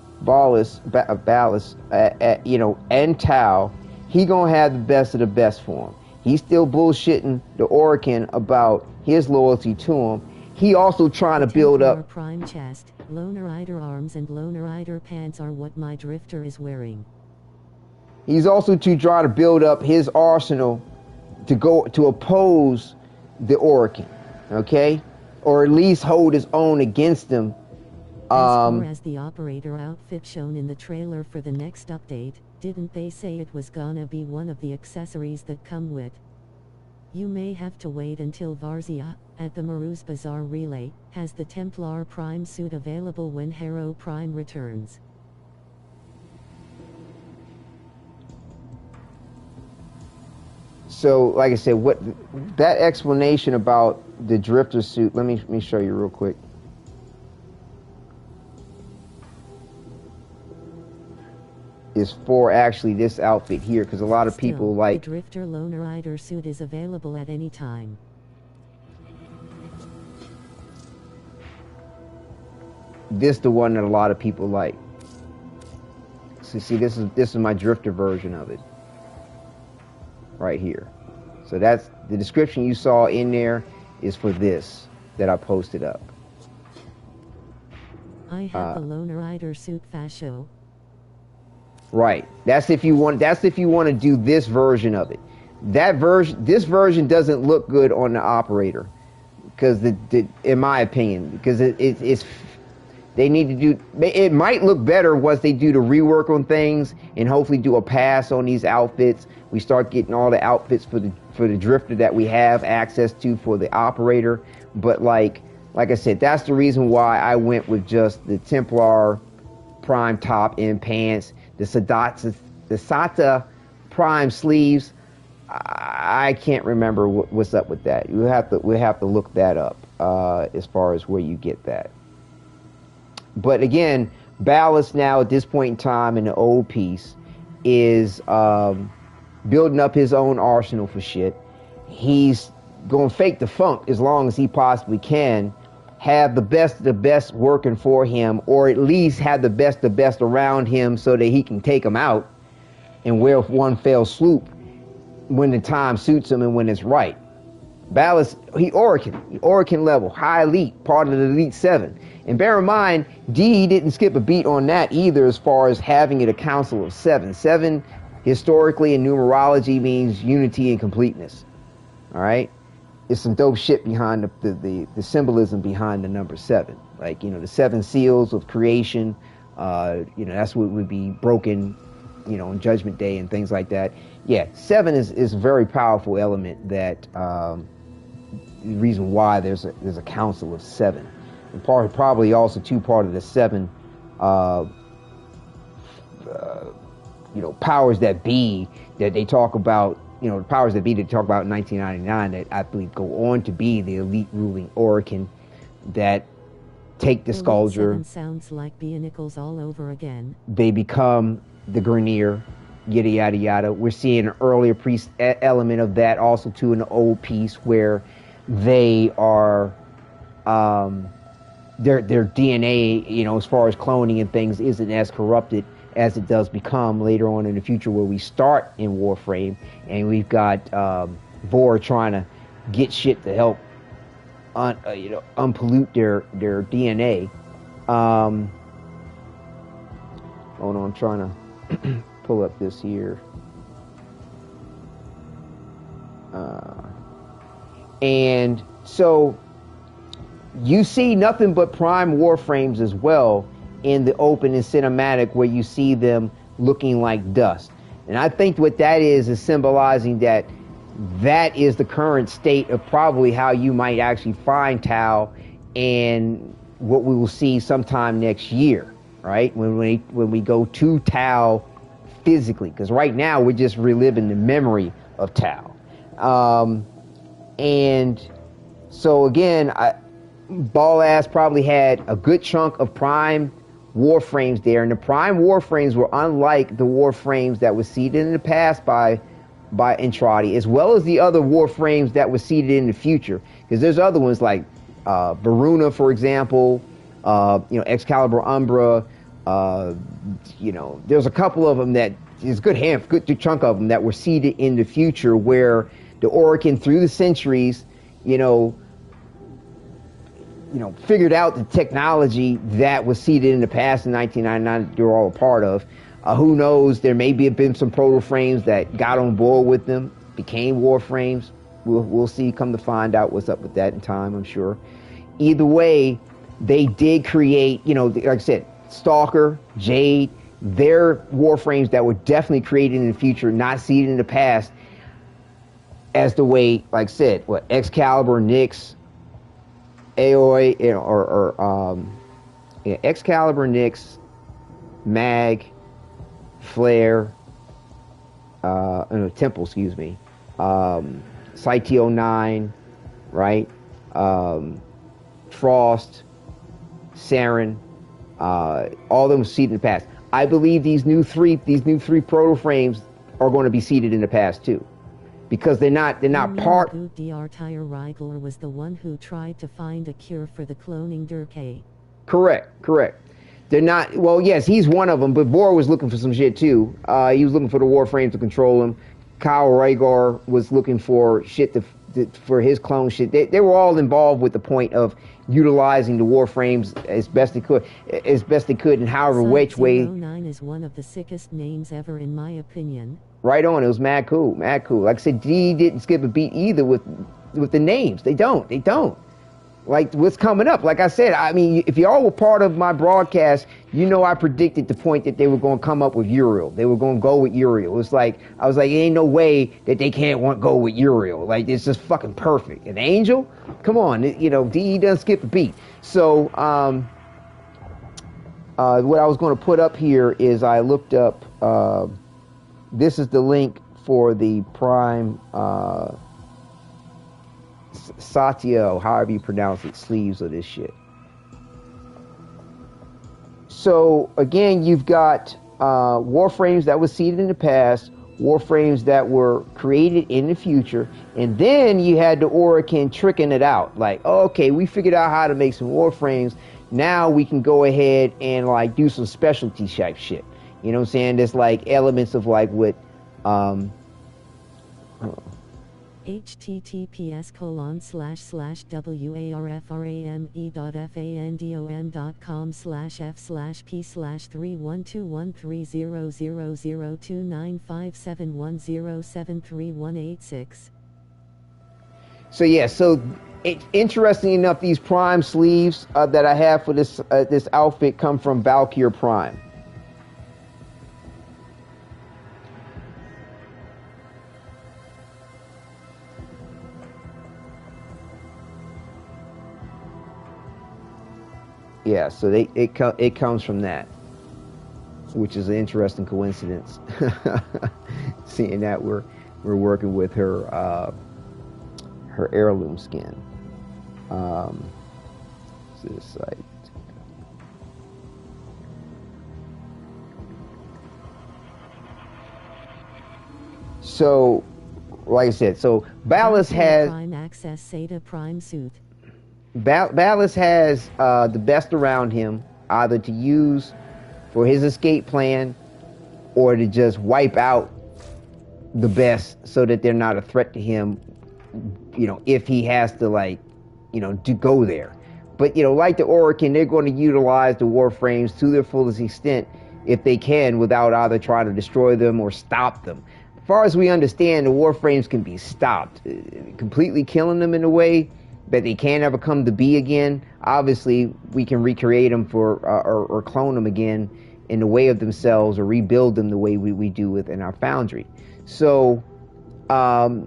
A: you know, and Tau. He gonna have the best of the best for him. He's still bullshitting the Orokin about his loyalty to him. He also trying to build up
C: Prime chest, Loner Rider arms, and Loner Rider pants are what my drifter is wearing.
A: He's also trying to build up his arsenal to oppose the Orokin, okay, or at least hold his own against them.
C: As far as the operator outfit shown in the trailer for the next update, didn't they say it was gonna be one of the accessories that come with? You may have to wait until Varzia, at the Maruz Bazaar Relay, has the Templar Prime suit available when Haro Prime returns.
A: So, like I said, what that explanation about the drifter suit, let me show you real quick. Is for actually this outfit here, because a lot of people like
C: the Drifter Loner Rider suit is available at any time.
A: This the one that a lot of people like. So see, this is my drifter version of it right here. So that's the description you saw in there is for this that I posted up.
C: I have the Loner Rider suit fascio.
A: Right. That's if you want to do this version of it. This version doesn't look good on the operator, because in my opinion, because it's they need to do. It might look better once they do the rework on things and hopefully do a pass on these outfits. We start getting all the outfits for the drifter that we have access to for the operator. But like I said, that's the reason why I went with just the Templar Prime top and pants. The Sata Prime sleeves, I can't remember what's up with that. We'll have to look that up as far as where you get that. But again, Ballast now at this point in time in the old piece is building up his own arsenal for shit. He's going to fake the funk as long as he possibly can. Have the best of the best working for him, or at least have the best of the best around him so that he can take them out and wear one fell swoop when the time suits him and when it's right. Ballast, he Orokin level, high elite, part of the Elite 7. And bear in mind, D didn't skip a beat on that either as far as having it a council of 7. 7, historically in numerology, means unity and completeness. All right? It's some dope shit behind the symbolism behind the number 7. Like, you know, the 7 seals of creation, you know, that's what would be broken, you know, on Judgment Day and things like that. Yeah, 7 is a very powerful element that, the reason why there's a council of 7. And probably also part of the 7, you powers that be that they talk about, the powers that be that they talk about in 1999 that I believe go on to be the elite ruling Orokin that take the Sculpture.
C: Sounds like Bionicles all over again.
A: They become the Grineer, yada yada yada. We're seeing an earlier element of that also too in the old piece where they are their DNA, as far as cloning and things, isn't as corrupted as it does become later on in the future, where we start in Warframe and we've got Vor trying to get shit to help unpollute their DNA. Hold on, I'm trying to pull up this here. And so you see nothing but prime Warframes as well in the open and cinematic, where you see them looking like dust. And I think what that is symbolizing that is the current state of probably how you might actually find Tau, and what we will see sometime next year, right? When we go to Tau physically, because right now we're just reliving the memory of Tau. And so again, Ball Ass probably had a good chunk of prime Warframes there, and the prime Warframes were unlike the Warframes that were seeded in the past by Entradi, as well as the other Warframes that were seeded in the future. Because there's other ones like Varuna, for example, Excalibur Umbra. There's a couple of them that is good chunk of them that were seeded in the future, where the Orokin through the centuries, figured out the technology that was seeded in the past in 1999 that they're all a part of. Who knows? There may have been some proto-frames that got on board with them, became Warframes. We'll see. Come to find out what's up with that in time, I'm sure. Either way, they did create, like I said, Stalker, Jade. They're Warframes that were definitely created in the future, not seeded in the past. As the way, like I said, Excalibur, Nyx, Aoi, Excalibur, Nyx, Mag, Flare, Temple, excuse me, Cyteo 9, right? Frost, Saren, all of them seeded in the past. I believe these new three proto-frames are going to be seeded in the past too, because they're not part.
C: Dr. Rigler was the one who tried to find a cure for the cloning Ducat.
A: Correct. They're not. Well, yes, he's one of them, but Vor was looking for some shit too. He was looking for the Warframe to control him. Kyle Rhaegar was looking for shit for his clone shit. They were all involved with the point of utilizing the Warframes as best they could, and however which way.
C: 09 is one of the sickest names ever, in my opinion.
A: Right on. It was mad cool. Like I said, D didn't skip a beat either with the names. They don't. Like what's coming up. Like I said, I mean, if y'all were part of my broadcast, I predicted the point that they were going to come up with Uriel. They were going to go with Uriel. It was like, I was like, ain't no way that they can't go with Uriel. Like, it's just fucking perfect. An angel? Come on. D doesn't skip a beat. So, what I was going to put up here is I looked up, this is the link for the Prime, Satya, however you pronounce it, sleeves of this shit. So again, you've got Warframes that were seeded in the past, Warframes that were created in the future, and then you had the Orokin tricking it out. Like, okay, we figured out how to make some Warframes. Now we can go ahead and like do some specialty type shit. You know what I'm saying? There's like elements of like what
C: warframe.f.fandom.com/f/p/3121300095710731886.
A: So yeah, so interesting enough, these Prime sleeves that I have for this outfit come from Valkyr Prime. Yeah, so it comes from that. which is an interesting coincidence. Seeing that we're working with her her heirloom skin. This site. So, like I said, so Ballast has
C: Prime access SATA Prime suit.
A: Ballast has the best around him, either to use for his escape plan or to just wipe out the best so that they're not a threat to him, you know, if he has to, like, you know, to go there. But, you know, like the Orokin, they're going to utilize the Warframes to their fullest extent if they can, without either trying to destroy them or stop them. As far as we understand, the Warframes can be stopped. Completely killing them in a way that they can't ever come to be again. Obviously, we can recreate them for or clone them again in the way of themselves, or rebuild them the way we do within our foundry. So, so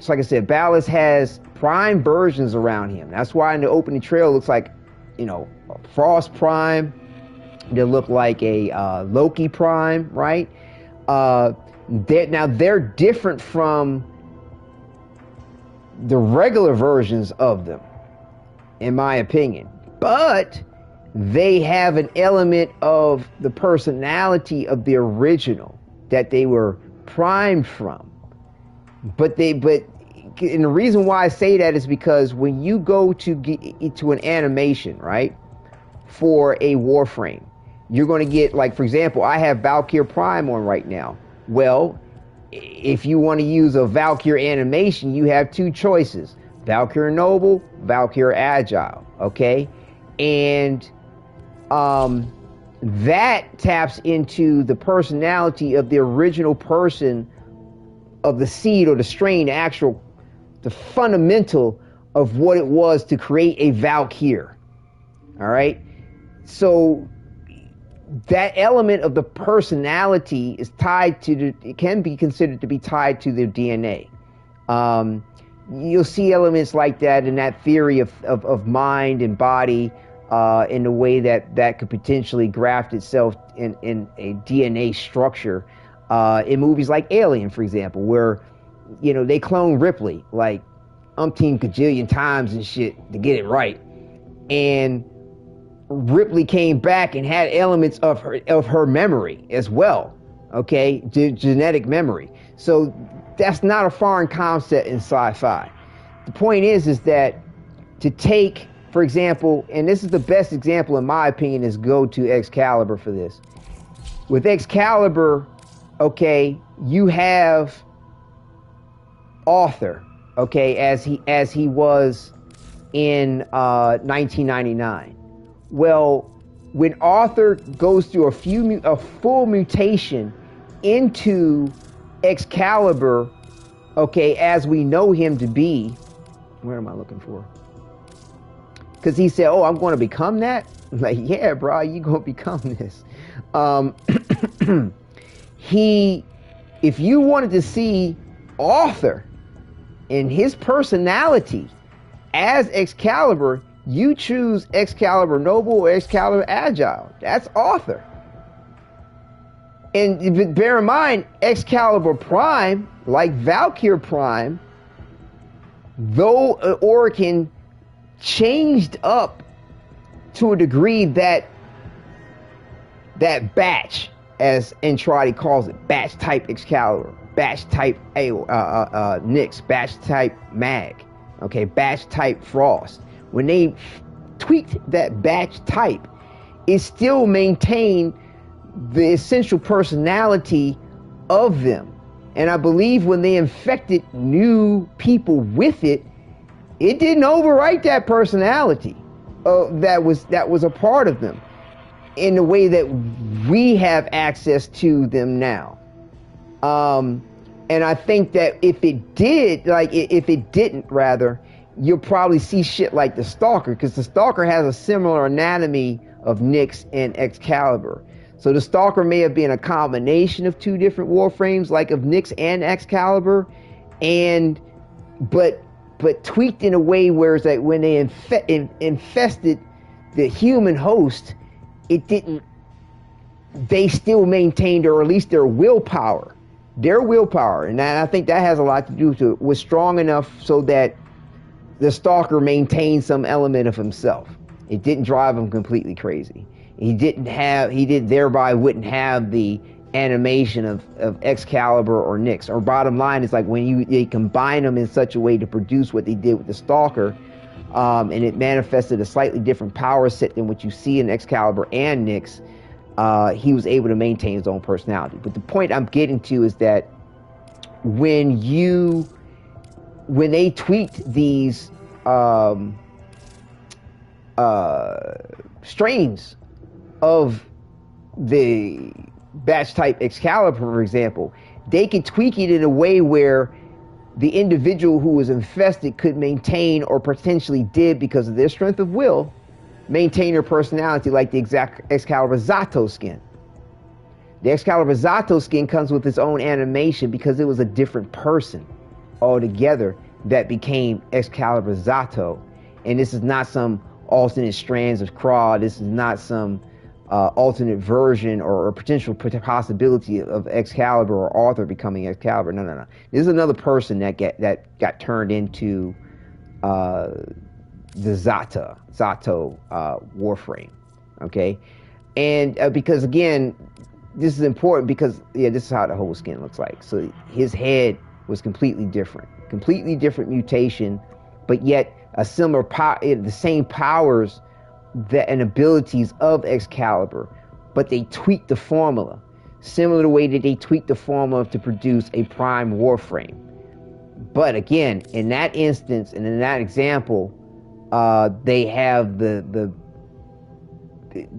A: like I said, Ballast has prime versions around him. That's why in the opening trail it looks like, you know, Frost Prime. They look like a Loki Prime, right? They're different from the regular versions of them, in my opinion. But they have an element of the personality of the original that they were primed from. And the reason why I say that is because when you go to an animation, right, for a Warframe, you're going to get, like, for example, I have Valkyr Prime on right now. Well, if you want to use a Valkyr animation, you have two choices: Valkyr Noble, Valkyr Agile, okay? And that taps into the personality of the original person of the seed or the strain, the fundamental of what it was to create a Valkyr. All right? So that element of the personality is tied to it can be considered to be tied to their DNA. You'll see elements like that in that theory of mind and body, in the way that could potentially graft itself in a DNA structure, in movies like Alien, for example, where, you know, they clone Ripley like umpteen gajillion times and shit to get it right, and Ripley came back and had elements of her memory as well, okay, genetic memory. So that's not a foreign concept in sci-fi. The point is that to take, for example, and this is the best example in my opinion, is go to Excalibur for this. With Excalibur, okay, you have Arthur, okay, as he was in 1999. Well, when Arthur goes through a full mutation into Excalibur, okay, as we know him to be, where am I looking for? Because he said, "Oh, I'm going to become that." I'm like, yeah, bro, you going to become this. If you wanted to see Arthur in his personality as Excalibur, you choose Excalibur Noble or Excalibur Agile. That's Arthur. And bear in mind, Excalibur Prime, like Valkyr Prime, though Orokin changed up to a degree that batch, as Entradi calls it, batch type Excalibur, batch type Nyx, batch type Mag, okay, batch type Frost. When they tweaked that batch type, it still maintained the essential personality of them. And I believe when they infected new people with it, it didn't overwrite that personality that was a part of them in the way that we have access to them now. And I think that if it didn't, you'll probably see shit like the Stalker, because the Stalker has a similar anatomy of Nyx and Excalibur. So the Stalker may have been a combination of two different Warframes, like of Nyx and Excalibur, but tweaked in a way where it's like when they infested the human host, it didn't they still maintained, or at least their willpower, and I think that has a lot to do with it, was strong enough so that the Stalker maintained some element of himself. It didn't drive him completely crazy. He thereby wouldn't have the animation of Excalibur or Nyx. Or bottom line is, like, when they combine them in such a way to produce what they did with the Stalker, and it manifested a slightly different power set than what you see in Excalibur and Nyx, he was able to maintain his own personality. But the point I'm getting to is that when they tweaked these strains of the batch type Excalibur, for example, they could tweak it in a way where the individual who was infested could maintain, or potentially did because of their strength of will, maintain their personality, like the exact Excalibur Zato skin. The Excalibur Zato skin comes with its own animation because it was a different person altogether that became Excalibur Zato. And this is not some alternate strands of Craw. This is not some alternate version or potential possibility of Excalibur or Arthur becoming Excalibur. No. This is another person that got turned into the Zato Warframe. Okay? And because, again, this is important because, this is how the whole skin looks like. So his head was completely different mutation, but yet a similar power, the same powers and abilities of Excalibur, but they tweaked the formula, similar to the way that they tweaked the formula to produce a prime Warframe. But again, in that instance and in that example, they have the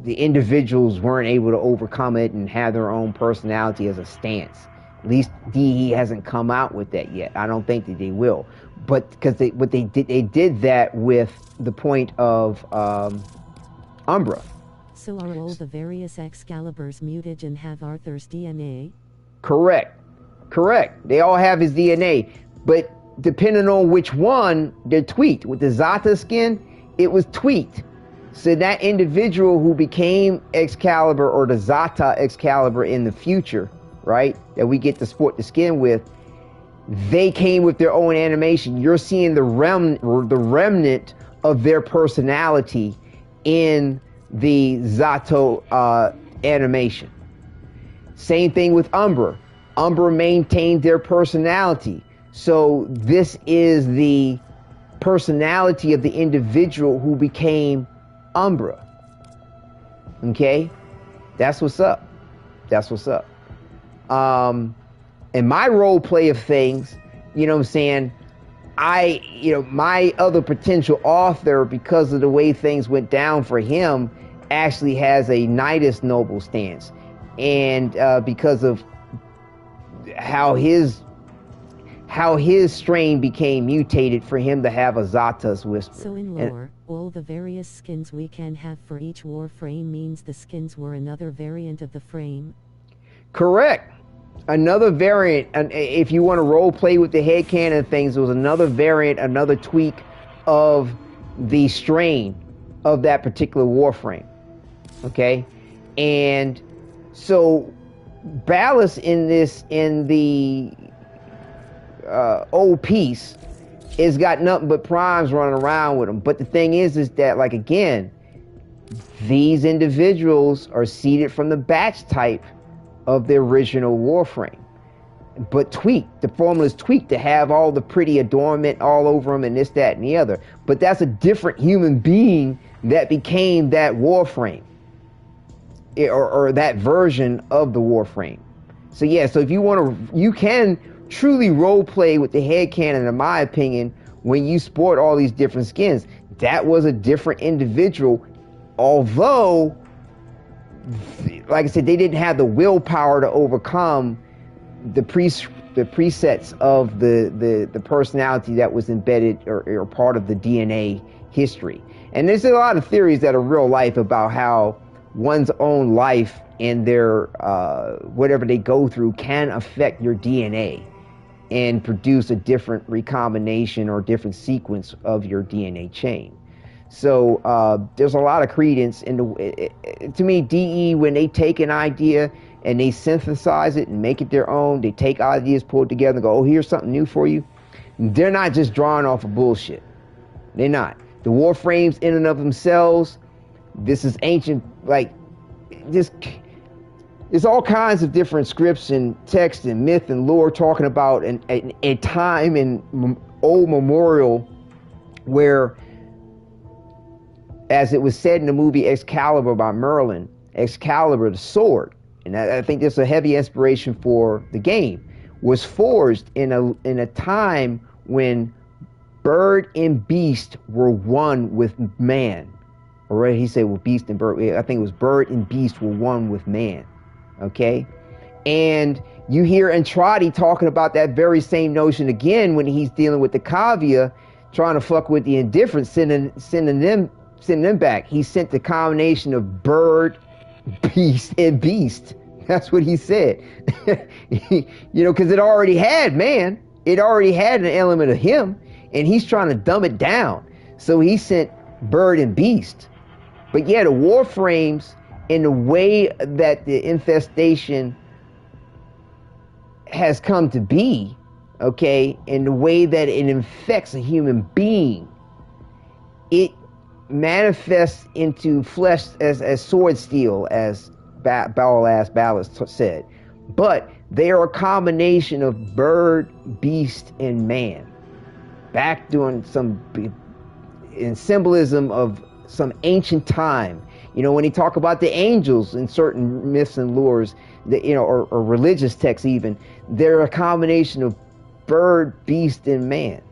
A: individuals weren't able to overcome it and have their own personality as a stance. At least DE hasn't come out with that yet. I don't think that they will. But because they did that with the point of Umbra.
C: So are all the various Excaliburs muted and have Arthur's DNA?
A: Correct. They all have his DNA, but depending on which one, they're tweaked. With the Zata skin, it was tweaked. So that individual who became Excalibur, or the Zata Excalibur in the future, right, that we get to sport the skin with, they came with their own animation. You're seeing the remnant of their personality in the Zato animation. Same thing with Umbra. Umbra maintained their personality. So this is the personality of the individual who became Umbra. Okay? That's what's up. In my role play of things, you know what I'm saying, my other potential author, because of the way things went down for him, actually has a Nidus Noble stance. And because of how his strain became mutated for him to have a Zata's Whisper.
C: So in lore, all the various skins we can have for each Warframe means the skins were another variant of the frame?
A: Correct. Another variant, and if you want to role play with the headcanon things, it was another variant, another tweak of the strain of that particular Warframe. Okay? And so Ballas in the old piece has got nothing but primes running around with him. But the thing is that, like, again, these individuals are seeded from the batch type of the original Warframe, but tweaked. The formula is tweaked to have all the pretty adornment all over them and this, that, and the other. But that's a different human being that became that Warframe, or that version of the Warframe. So so if you want to, you can truly role play with the headcanon, in my opinion, when you sport all these different skins. That was a different individual, although, like I said, they didn't have the willpower to overcome the presets of the personality that was embedded or part of the DNA history. And there's a lot of theories that are real life about how one's own life and their whatever they go through can affect your DNA and produce a different recombination or different sequence of your DNA chain. So there's a lot of credence in the. To me, DE, when they take an idea and they synthesize it and make it their own, they take ideas, pull it together, and go, oh, here's something new for you. They're not just drawing off of bullshit. They're not. The Warframes in and of themselves, this is ancient, like, this. There's all kinds of different scripts and text and myth and lore talking about a time in old memorial where, as it was said in the movie Excalibur by Merlin, Excalibur, the sword, and I think this is a heavy inspiration for the game, was forged in a time when bird and beast were one with man. Or he said, well, beast and bird. I think it was bird and beast were one with man. Okay? And you hear Andrade talking about that very same notion again when he's dealing with the Kavia, trying to fuck with the indifferent, sending them back. He sent the combination of bird, beast, and beast. That's what he said. Because it already had man. It already had an element of him, and he's trying to dumb it down. So he sent bird and beast. But yeah, the Warframes, in the way that the infestation has come to be, okay, in the way that it infects a human being, it manifests into flesh as sword steel, as Ballast Ballast said. But they are a combination of bird, beast, and man. Back doing some in symbolism of some ancient time. When he talk about the angels in certain myths and lores, or religious texts even, they're a combination of bird, beast, and man.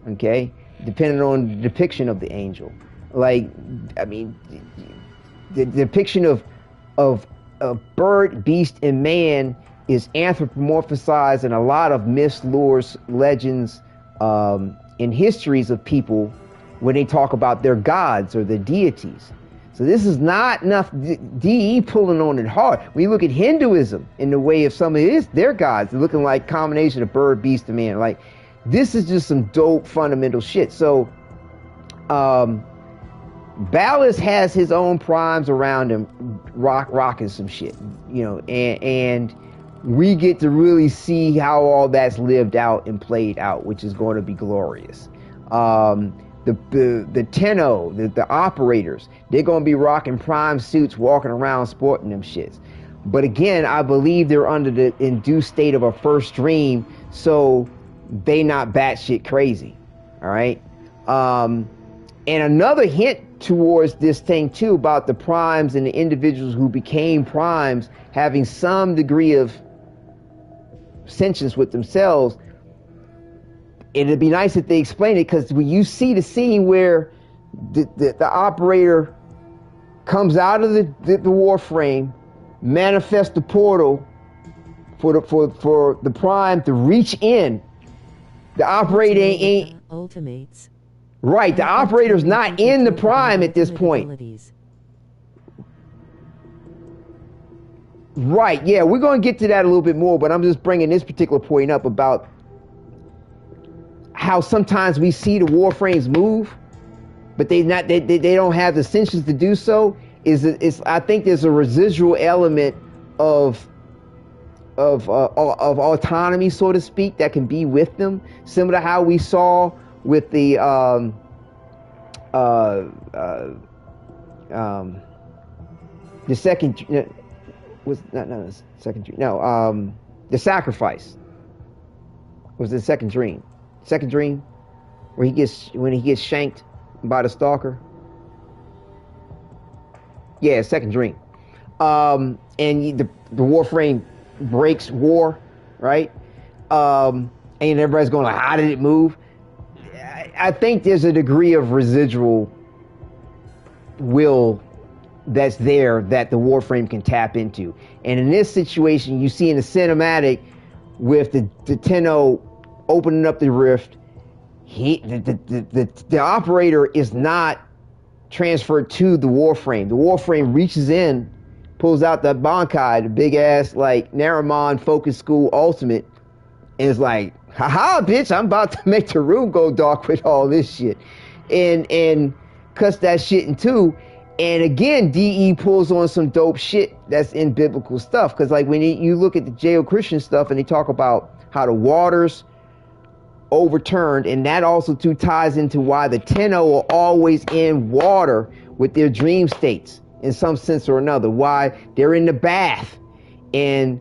A: Okay? Depending on the depiction of the angel. Like, I mean, the depiction of bird, beast, and man is anthropomorphized in a lot of myths, lores, legends, and histories of people when they talk about their gods or their deities. So this is not enough DE pulling on it hard. When you look at Hinduism in the way of some of their gods, they're looking like combination of bird, beast, and man. Like, this is just some dope fundamental shit. So Ballast has his own primes around him rocking some shit, and we get to really see how all that's lived out and played out, which is going to be glorious. The Tenno, the operators, they're going to be rocking prime suits, walking around sporting them shits. But again, I believe they're under the induced state of a first dream, so they not batshit crazy. All right? And another hint towards this thing too about the primes and the individuals who became primes having some degree of sentience with themselves. It'd be nice if they explain it, because when you see the scene where the operator comes out of the Warframe, manifests the portal for the prime to reach in, the operator ain't
C: ultimates.
A: Right, the operator's not in the prime at this point. Right, yeah, we're going to get to that a little bit more, but I'm just bringing this particular point up about how sometimes we see the Warframes move, but they don't have the sentience to do so. I think there's a residual element of autonomy, so to speak, that can be with them, similar to how we saw with the second was not the second dream. No, the sacrifice was the second dream. Second dream, where when he gets shanked by the stalker. Yeah, second dream. And the Warframe breaks war, right? And everybody's going like, how did it move? I think there's a degree of residual will that's there that the Warframe can tap into. And in this situation, you see in the cinematic with the Tenno opening up the rift, the operator is not transferred to the Warframe. The Warframe reaches in, pulls out the Bankai, the big ass like Naramon Focus School Ultimate, and is like, haha, bitch, I'm about to make the room go dark with all this shit. And cuts that shit in two. And again, DE pulls on some dope shit that's in biblical stuff. Because like when you look at the Judeo-Christian stuff and they talk about how the waters overturned, and that also too ties into why the Tenno are always in water with their dream states in some sense or another. Why they're in the bath, and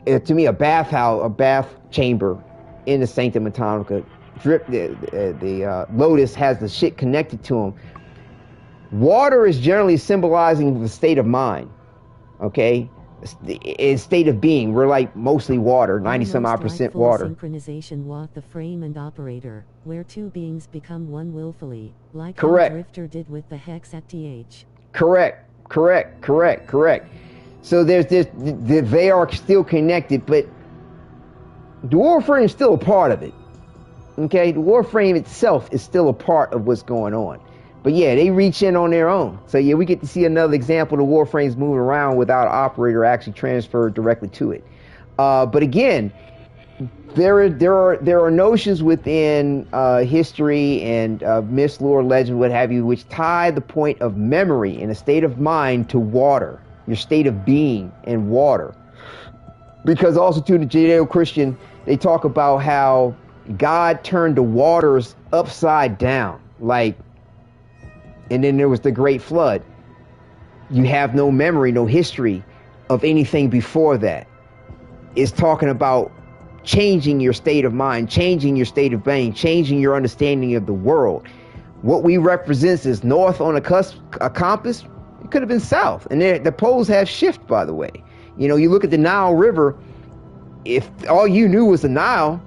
A: to me a bath chamber in the Sanctum Atomica. The Lotus has the shit connected to them. Water is generally symbolizing the state of mind, okay? In state of being. We're like mostly water, 90-some-odd% water.
C: Synchronization with the frame and operator, where two beings become one willfully, like
A: Correct.
C: how Drifter did with the hex at TH.
A: Correct. So there's this, they are still connected, but the Warframe is still a part of it. Okay, the Warframe itself is still a part of what's going on. But yeah, they reach in on their own. So yeah, we get to see another example of the Warframes moving around without an operator actually transferred directly to it. But again, there are notions within history and myth, lore, legend, what have you, which tie the point of memory and a state of mind to water, your state of being and water. Because also to the Judeo-Christian, they talk about how God turned the waters upside down, and then there was the Great Flood. You have no memory, no history of anything before that. It's talking about changing your state of mind, changing your state of being, changing your understanding of the world. What we represent is north on a compass. It could have been south. And the poles have shift, by the way. You know, you look at the Nile River, if all you knew was the Nile,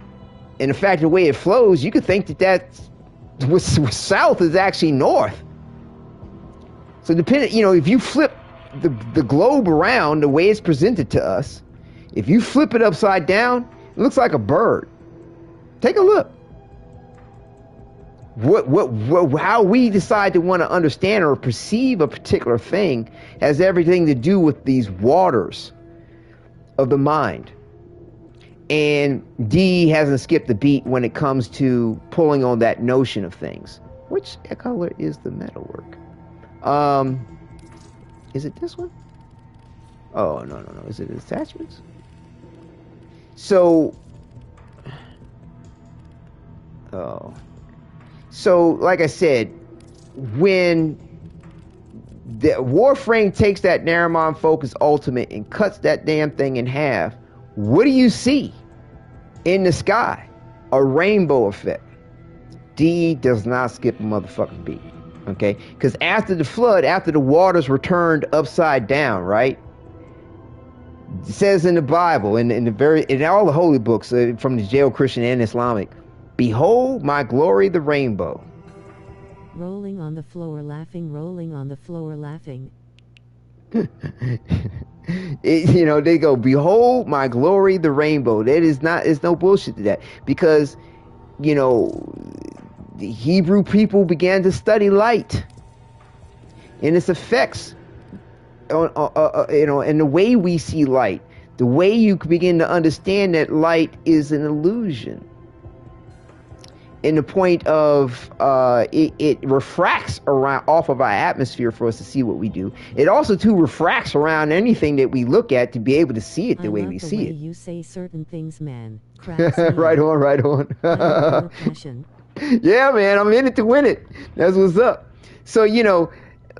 A: and the fact of the way it flows, you could think that south is actually north. So depending, you know, if you flip the globe around the way it's presented to us, if you flip it upside down, it looks like a bird. Take a look. How we decide to want to understand or perceive a particular thing has everything to do with these waters of the mind. And D hasn't skipped a beat when it comes to pulling on that notion of things. Which color is the metalwork? Is it this one? Oh, no. Is it attachments? So, like I said, when the Warframe takes that Naramon Focus Ultimate and cuts that damn thing in half, what do you see in the sky? A rainbow effect. D does not skip a motherfucking beat. Okay? Because after the flood, after the waters were turned upside down, right? It says in the Bible, in all the holy books, from the Judeo-Christian and Islamic, behold my glory, the rainbow.
C: Rolling on the floor laughing, rolling on the floor laughing.
A: You know, they go, behold my glory, the rainbow. It's no bullshit to that. Because, you know, the Hebrew people began to study light and its effects on, you know, and the way we see light, the way you begin to understand that light is an illusion. In the point of it refracts around off of our atmosphere for us to see what we do. It also too refracts around anything that we look at to be able to see it the way we see it.
C: You say certain things, man.
A: Right on. Yeah, man, I'm in it to win it. That's what's up. So, you know,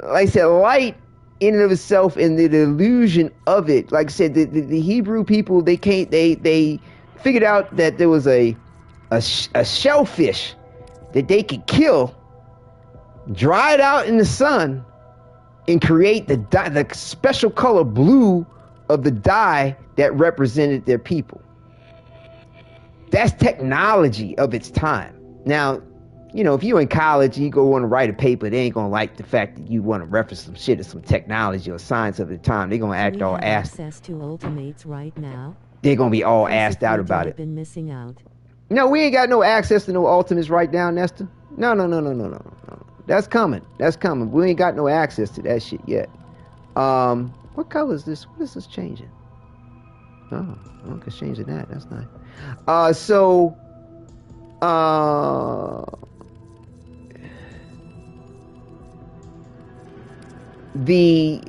A: like I said, light in and of itself and the illusion of it. Like I said, the Hebrew people, they figured out that there was a shellfish that they could kill, dry it out in the sun, and create the special color blue of the dye that represented their people. That's technology of its time. Now, you know, if you're in college and you go want to write a paper, they ain't gonna like the fact that you want to reference some shit or some technology or science of the time. They're gonna act all assed.
C: Access to ultimates right now.
A: They're gonna be all assed out about it.
C: Been missing out.
A: No, we ain't got no access to no ultimates right now, Nestor. No. That's coming. We ain't got no access to that shit yet. What color is this? What is this changing? Oh, okay, it's changing that. That's nice. the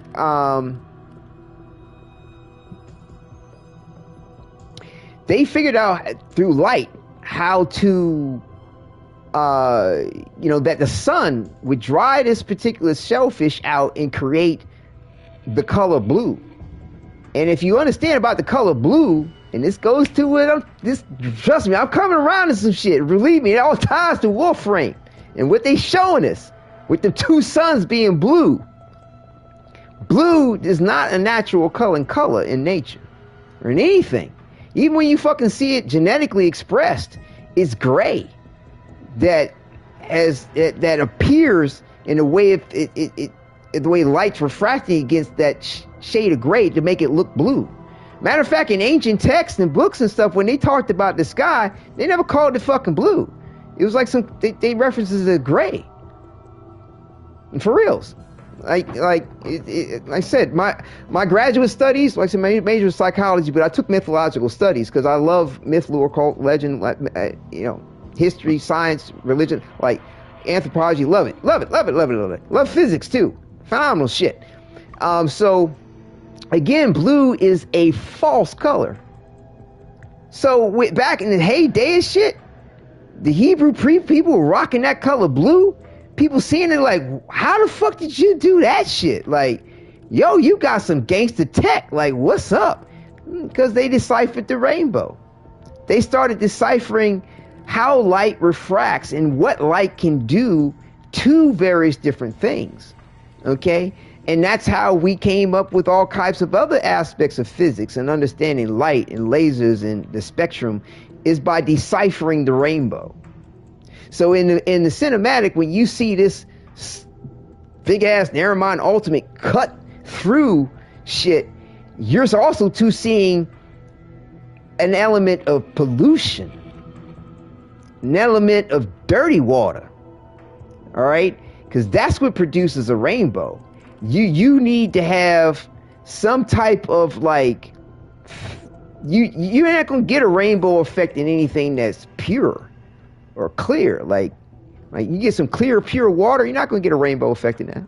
A: they figured out through light how to that the sun would dry this particular shellfish out and create the color blue. And if you understand about the color blue, and this goes to it, trust me, I'm coming around to some shit. Believe me, it all ties to Warframe and what they showing us with the two suns being blue. Blue is not a natural color in nature or in anything. Even when you fucking see it genetically expressed, it's gray that appears in the way the way light's refracting against that shade of gray to make it look blue. Matter of fact, in ancient texts and books and stuff, when they talked about the sky, they never called it fucking blue. It was like they references it gray. And for reals. Like I said, my graduate studies, like I said, my major was psychology, but I took mythological studies because I love myth, lore, cult, legend, history, science, religion, like anthropology. Love it. Love physics too. Phenomenal shit. So again, blue is a false color. So back in the heyday of shit, the Hebrew people were rocking that color blue. People seeing it like, how the fuck did you do that shit? Like, yo, you got some gangster tech. Like, what's up? Because they deciphered the rainbow. They started deciphering how light refracts and what light can do to various different things. Okay? And that's how we came up with all types of other aspects of physics and understanding light and lasers and the spectrum is by deciphering the rainbow. So in the cinematic, when you see this big ass Naramon Ultimate cut through shit, you're also too seeing an element of pollution, an element of dirty water. All right, because that's what produces a rainbow. You need to have some type of like you're not gonna get a rainbow effect in anything that's pure or clear. Like you get some clear, pure water, you're not going to get a rainbow effect in that.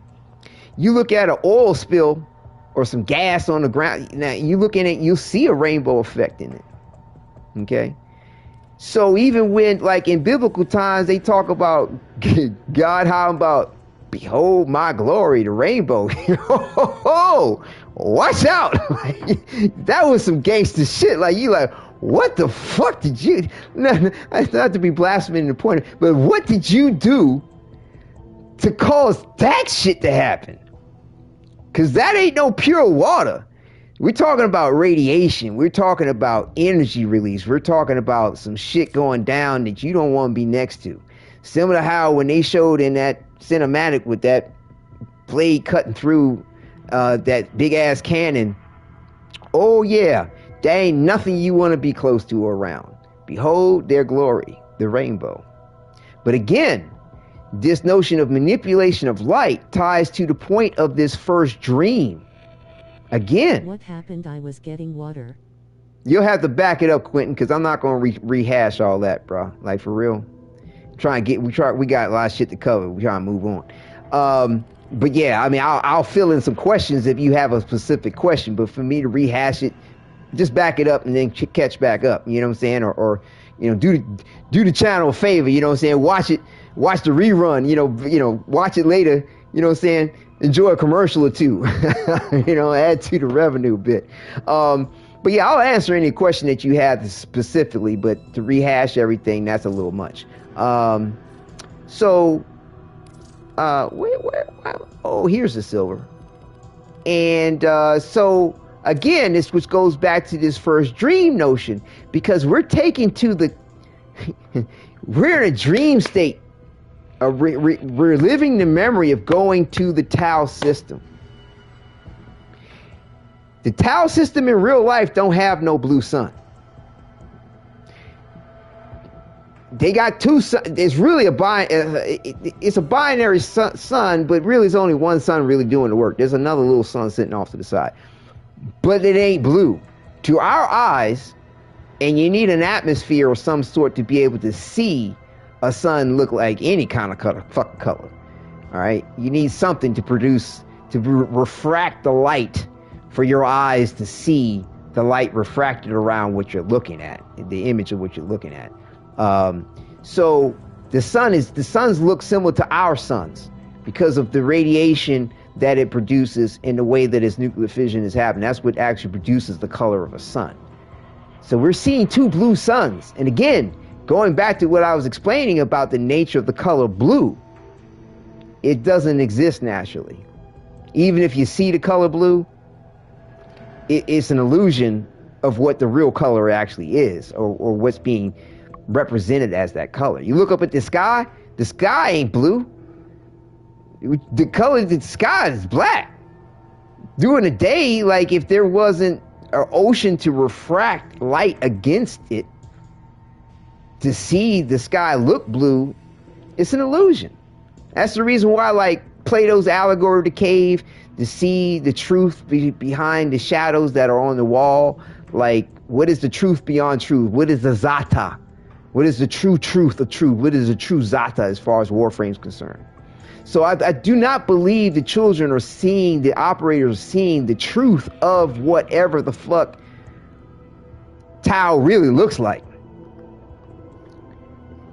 A: You look at an oil spill or some gas on the ground, now you look in it, you'll see a rainbow effect in it. Okay? So even when, like in biblical times, they talk about God, how about, behold my glory, the rainbow. Oh, watch out. That was some gangster shit. Like, you like, what the fuck did you, not to be blaspheming the point, but what did you do to cause that shit to happen? Because that ain't no pure water. We're talking about radiation. We're talking about energy release. We're talking about some shit going down that you don't want to be next to. Similar to how when they showed in that cinematic with that blade cutting through that big ass cannon. Oh yeah. There ain't nothing you want to be close to or around. Behold their glory, the rainbow. But again, this notion of manipulation of light ties to the point of this first dream. Again.
C: What happened? I was getting water.
A: You'll have to back it up, Quentin, because I'm not going to rehash all that, bro. Like, for real. We got a lot of shit to cover. We're trying to move on. But yeah, I mean, I'll fill in some questions if you have a specific question. But for me to rehash it, just back it up and then catch back up. You know what I'm saying? Or do the channel a favor. You know what I'm saying? Watch the rerun. You know, watch it later. You know what I'm saying? Enjoy a commercial or two. Add to the revenue a bit. But yeah, I'll answer any question that you have specifically. But to rehash everything, that's a little much. Here's the silver. And so again, this which goes back to this first dream notion, because we're taken to we're in a dream state. We're living the memory of going to the Tau system. The Tau system in real life don't have no blue sun. They got two suns. It's really it's a binary sun, but really it's only one sun really doing the work. There's another little sun sitting off to the side. But it ain't blue. To our eyes, and you need an atmosphere of some sort to be able to see a sun look like any kind of fucking color. All right? You need something to produce to refract the light for your eyes to see the light refracted around what you're looking at, the image of what you're looking at. So the suns look similar to our suns because of the radiation that it produces in the way that its nuclear fission is happening. That's what actually produces the color of a sun. So we're seeing two blue suns. And again, going back to what I was explaining about the nature of the color blue, it doesn't exist naturally. Even if you see the color blue, it's an illusion of what the real color actually is, or what's being represented as that color. You look up at the sky ain't blue. The color of the sky is black. During the day, like if there wasn't an ocean to refract light against it, to see the sky look blue, it's an illusion. That's the reason why, like Plato's allegory of the cave, to see the truth behind the shadows that are on the wall. Like, what is the truth beyond truth? What is the zata? What is the true truth of truth? What is the true zata as far as Warframe is concerned? So I do not believe the children are seeing, the operators are seeing the truth of whatever the fuck Tau really looks like.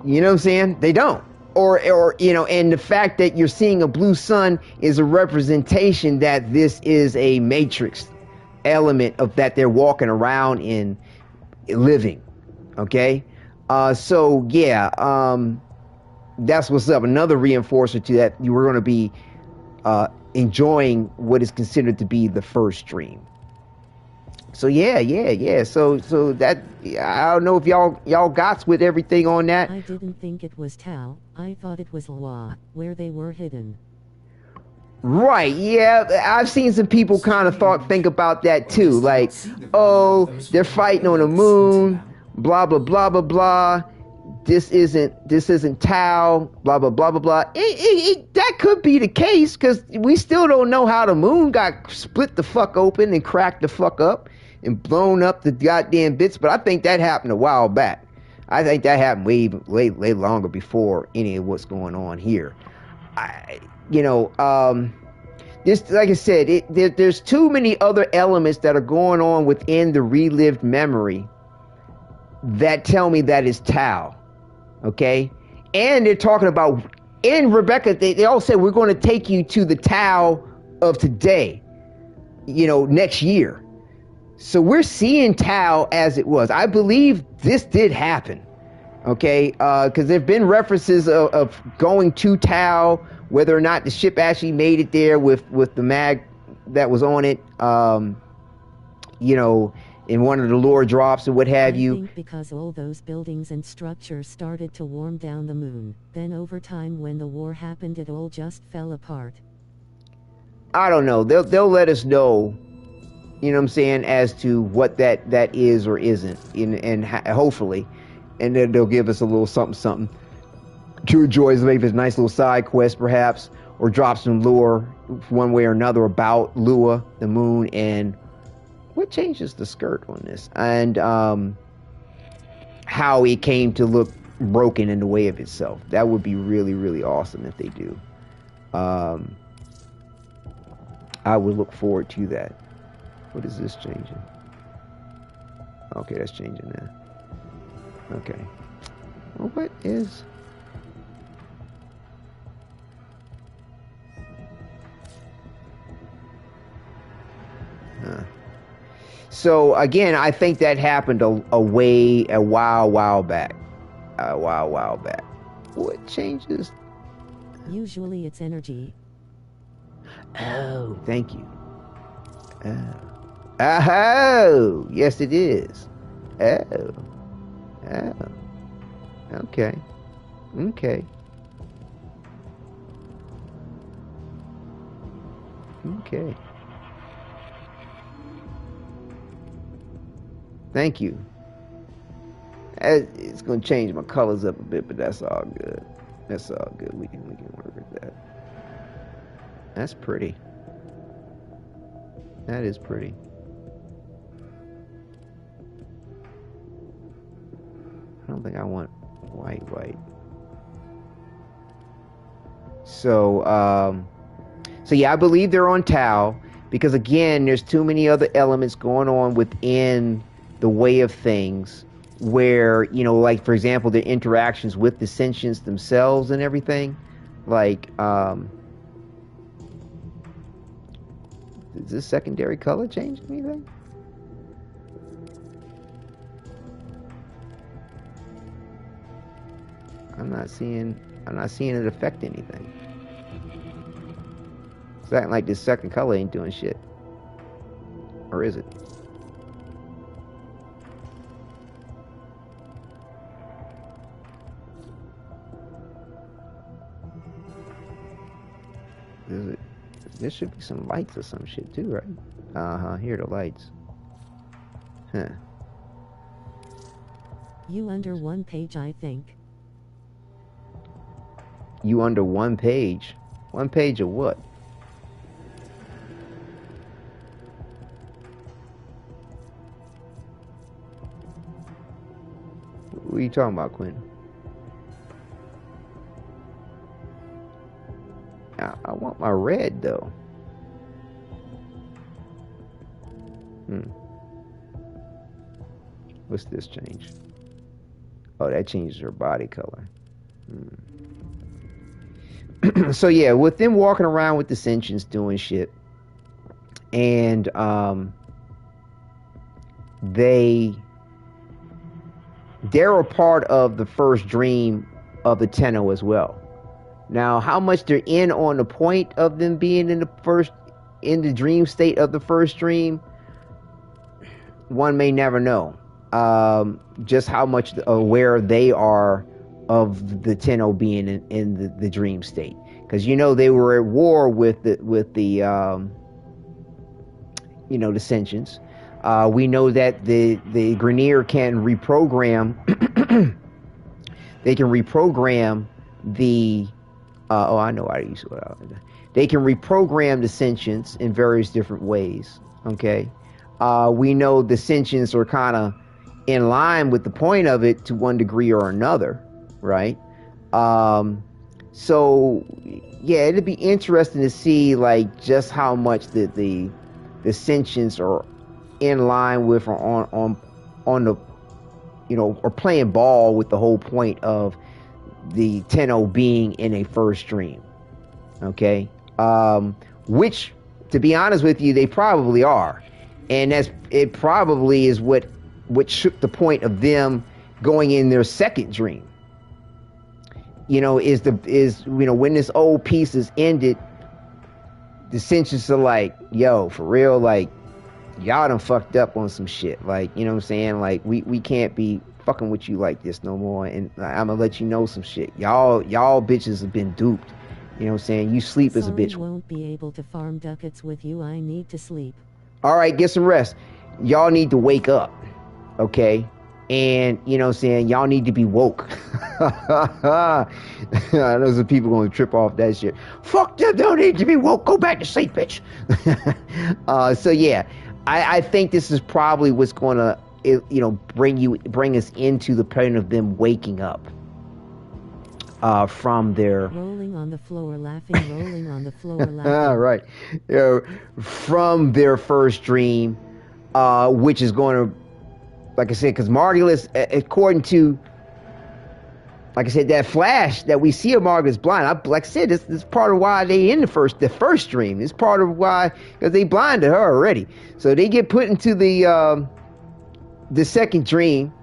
A: You know what I'm saying? They don't. Or you know, and the fact that you're seeing a blue sun is a representation that this is a matrix element of that they're walking around in, living. Okay? So yeah, that's what's up. Another reinforcer to that, you were going to be enjoying what is considered to be the first dream. So yeah. So that, I don't know if y'all got with everything on that.
C: I didn't think it was Tau. I thought it was Lwa, where they were hidden.
A: Right, yeah. I've seen some people kind of think about that too. Like, oh, they're fighting on the moon, blah blah blah blah blah. This isn't Tau, blah blah blah blah blah. That could be the case, because we still don't know how the moon got split the fuck open and cracked the fuck up and blown up the goddamn bits. But I think that happened a while back. I think that happened way longer before any of what's going on here. This, like I said, there's too many other elements that are going on within the relived memory that tell me that is Tau. Okay? And they're talking about, and Rebecca, they all said, we're going to take you to the Tau of today, next year. So we're seeing Tau as it was. I believe this did happen. Okay? Because there have been references of going to Tau, whether or not the ship actually made it there with the mag that was on it, in one of the lore drops or what have you.
C: I think because all those buildings and structures started to warm down the moon. Then over time, when the war happened, it all just fell apart.
A: I don't know. They'll let us know, you know what I'm saying, as to what that is or isn't, and hopefully, and then they'll give us a little something to enjoy, maybe a nice little side quest perhaps, or drop some lore one way or another about Lua, the moon, and what changes the skirt on this, and how it came to look broken in the way of itself. That would be really, really awesome if they do. I would look forward to that. What is this changing? Okay, that's changing now. Okay. Well, what is... So again, I think that happened a while back. A while back. What changes?
C: Usually it's energy.
A: Oh, thank you. Oh, yes it is. Oh. Okay. Thank you. It's gonna change my colors up a bit, but that's all good. We can work with that. That's pretty. That is pretty. I don't think I want white. So So yeah, I believe they're on Tau because again, there's too many other elements going on within the way of things where, you know, like for example, the interactions with the sentients themselves and everything. Like, does this secondary color change anything? I'm not seeing it affect anything. It's acting like this second color ain't doing shit. Or is it? Is it? There should be some lights or some shit too, right? Uh-huh, here are the lights. Huh.
C: You under one page, I think.
A: You under one page? One page of what? What are you talking about, Quinn? I want my red, though. What's this change? Oh, that changes her body color. So yeah, with them walking around with the sentients doing shit, and they're a part of the first dream of the Tenno as well. Now, how much they're in on the point of them being in the dream state of the first dream, one may never know. Just how much aware they are of the Tenno being in the dream state, because you know they were at war with the you know, the sentients. We know that the Grineer can reprogram. They can reprogram the. Oh, I know how to use it. They can reprogram the sentients in various different ways. Okay, we know the sentients are kind of in line with the point of it to one degree or another, right? So yeah, it'd be interesting to see like just how much the sentients are in line with or on the, you know, or playing ball with the whole point of the Tenno being in a first dream. Okay, which, to be honest with you, they probably are, and it probably is what shook the point of them going in their second dream. You know, is you know, when this old piece is ended, the sentients are like, yo, for real, like y'all done fucked up on some shit. Like, you know what I'm saying? Like we can't be fucking with you like this no more, and I'm gonna let you know some shit. Y'all bitches have been duped. You know what I'm saying? You sleep as a bitch.
C: Won't be able to farm ducats with you. I need to sleep. All
A: right, get some rest. Y'all need to wake up, okay? And you know what I'm saying? Y'all need to be woke. Those are people going to trip off that shit. Fuck them, don't need to be woke. Go back to sleep, bitch. So yeah, I think this is probably what's going to, you know, bring us into the point of them waking up from their
C: rolling on the floor laughing, rolling on the floor laughing.
A: Right, from their first dream, which is going to, like I said, because Margulis, according to, like I said, that flash that we see of Margulis blind, like I said, this is part of why they in the first dream. It's part of why, because they blinded her already. So they get put into the second dream.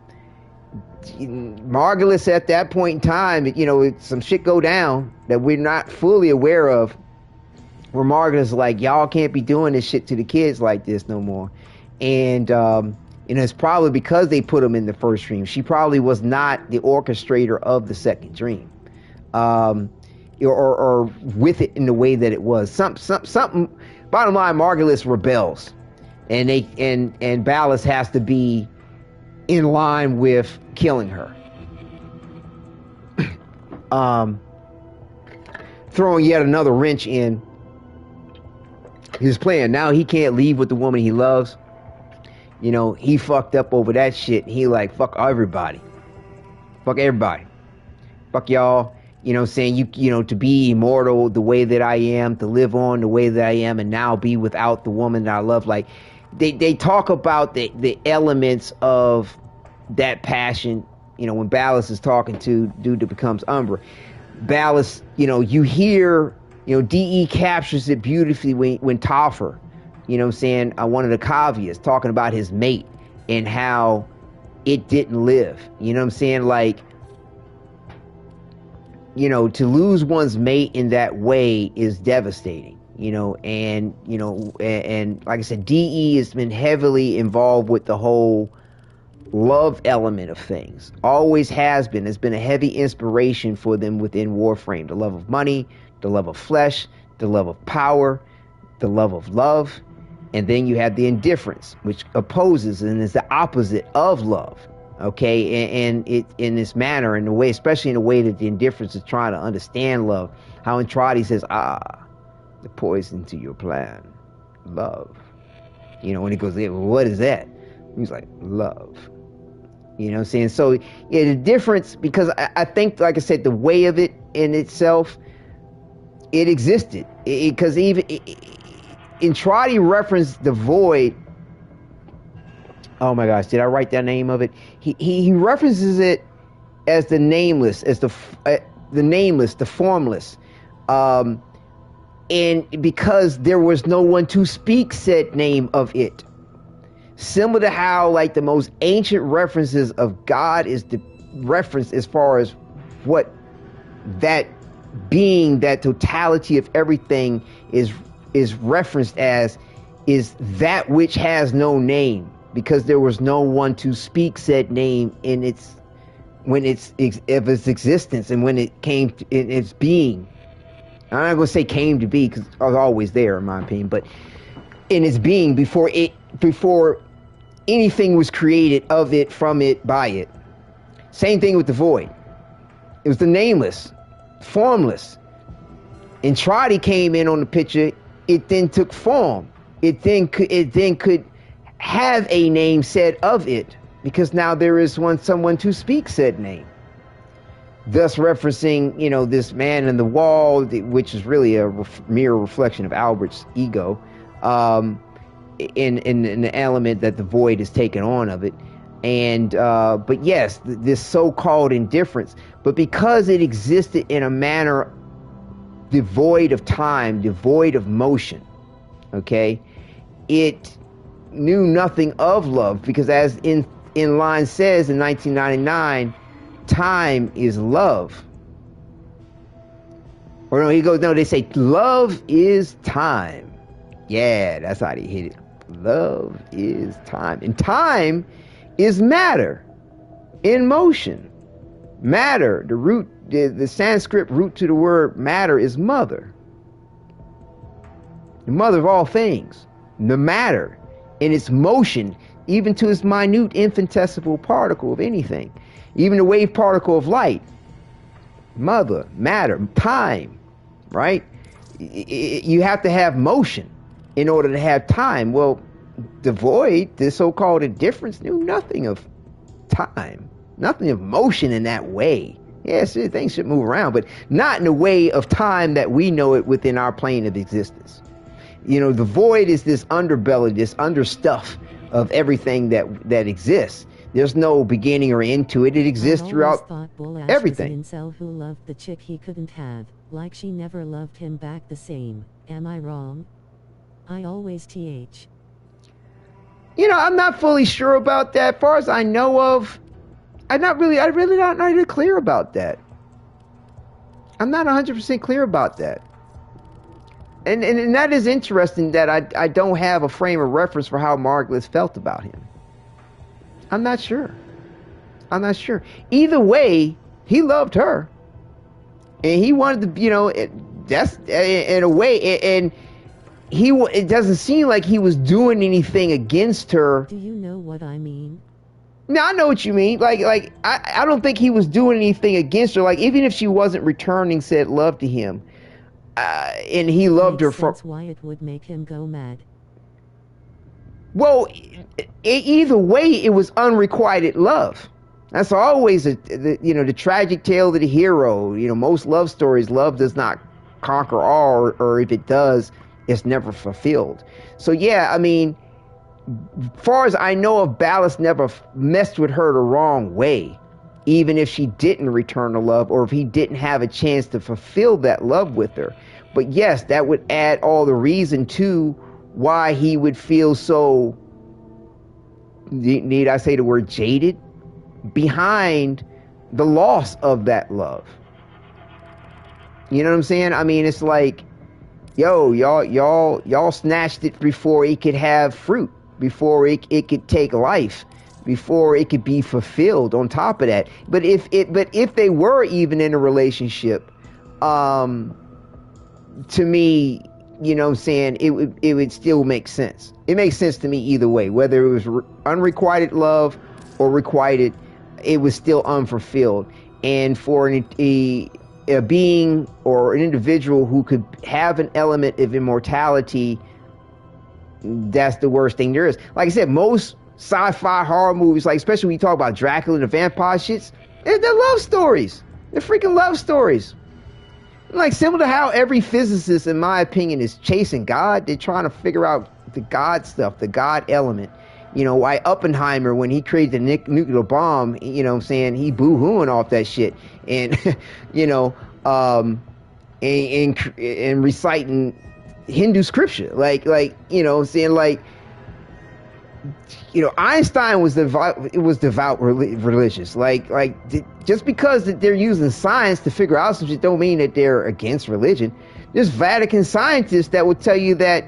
A: Margulis at that point in time, you know, some shit go down that we're not fully aware of, where Margulis is like, y'all can't be doing this shit to the kids like this no more. And you know, it's probably because they put them in the first dream. She probably was not the orchestrator of the second dream, or with it in the way that it was. Something. Bottom line, Margulis rebels, and Ballas has to be in line with killing her. Throwing yet another wrench in his plan. Now he can't leave with the woman he loves. You know, he fucked up over that shit. He like, fuck everybody. Fuck everybody. Fuck y'all. You know, saying you know, to be immortal the way that I am, to live on the way that I am, and now be without the woman that I love. Like they talk about the elements of that passion. You know, when Ballas is talking to dude that becomes Umbra, Ballas, you know, you hear, you know, DE captures it beautifully when Topher, you know what I'm saying, one of the Kavias talking about his mate and how it didn't live. You know what I'm saying? Like, you know, to lose one's mate in that way is devastating, you know, and like I said, DE has been heavily involved with the whole love element of things. Always has been. It's been a heavy inspiration for them within Warframe. The love of money, the love of flesh, the love of power, the love of love, and then you have the indifference, which opposes and is the opposite of love. Okay, and it in this manner, in the way, especially in the way that the indifference is trying to understand love. How Entradi says, the poison to your plan, love. You know, when he goes, well, what is that? He's like, love. You know what I'm saying? So, yeah, the difference, because I think, like I said, the way of it in itself, it existed. Because even Entradi referenced the void. Oh my gosh, did I write that name of it? He references it as the nameless, as the nameless, the formless. And because there was no one to speak said name of it. Similar to how, like, the most ancient references of God is the reference as far as what that being, that totality of everything is referenced as, is that which has no name, because there was no one to speak said name in its existence, and when it came to, in its being. I'm not going to say came to be, because I was always there in my opinion, but in its being, before anything was created of it, from it, by it. Same thing with the void. It was the nameless, formless. Entradi came in on the picture. It then took form. It then could have a name said of it, because now there is someone to speak said name. Thus referencing, you know, this man in the wall, which is really a mere reflection of Albert's ego. In the element that the void is taken on of it. And but yes, this so-called indifference, but because it existed in a manner devoid of time, devoid of motion, okay, it knew nothing of love, because as in line says in 1999, time is love. Or no, he goes, no, they say love is time. Yeah, that's how they hit it. Love is time. And time is matter in motion. Matter, the root, the Sanskrit root to the word matter is mother. The mother of all things. The matter in its motion, even to its minute infinitesimal particle of anything. Even the wave particle of light. Mother, matter, time, right? You have to have motion in order to have time. Well, the void, the so-called indifference, knew nothing of time, nothing of motion in that way. Yes, things should move around, but not in the way of time that we know it within our plane of existence. You know, the void is this underbelly, this understuff of everything that exists. There's no beginning or end to it. It exists throughout everything.
C: Was an incel who loved the chick he couldn't have, like she never loved him back the same. Am I wrong? I always th.
A: You know, I'm not fully sure about that. As far as I know of, I'm really not clear about that. I'm not 100% clear about that. And that is interesting that I don't have a frame of reference for how Margulis felt about him. I'm not sure. Either way, he loved her. And he wanted to, you know, that's in a way, and it doesn't seem like he was doing anything against her.
C: Do you know what I mean?
A: No, I know what you mean. Like I don't think he was doing anything against her. Like, even if she wasn't returning said love to him, and he loved her for.
C: That's why it would make him go mad.
A: Well, either way, it was unrequited love. That's always the tragic tale of the hero. Most love stories, love does not conquer all, or if it does, it's never fulfilled. So yeah, I mean, far as I know of, Ballast never messed with her the wrong way, even if she didn't return the love, or if he didn't have a chance to fulfill that love with her. But yes, that would add all the reason to why he would feel so, need I say the word, jaded behind the loss of that love. You know what I'm saying? I mean, it's like, yo, y'all snatched it before it could have fruit, before it could take life, before it could be fulfilled. On top of that, but if they were even in a relationship, to me, you know what I'm saying, it would still make sense. It makes sense to me either way, whether it was unrequited love or requited, it was still unfulfilled. And for a being or an individual who could have an element of immortality, that's the worst thing there is. Like I said, most sci-fi horror movies, like especially when you talk about Dracula and the vampire shits, they're love stories. They're freaking love stories. Like, similar to how every physicist, in my opinion, is chasing God. They're trying to figure out the God stuff, the God element. Why Oppenheimer, when he created the nuclear bomb, you know what I'm saying, he boo-hooing off that shit. And, and reciting Hindu scripture. Like, you know what I'm saying, like, Einstein was devout religious. Like just because that they're using science to figure out some shit don't mean that they're against religion. There's Vatican scientists that will tell you that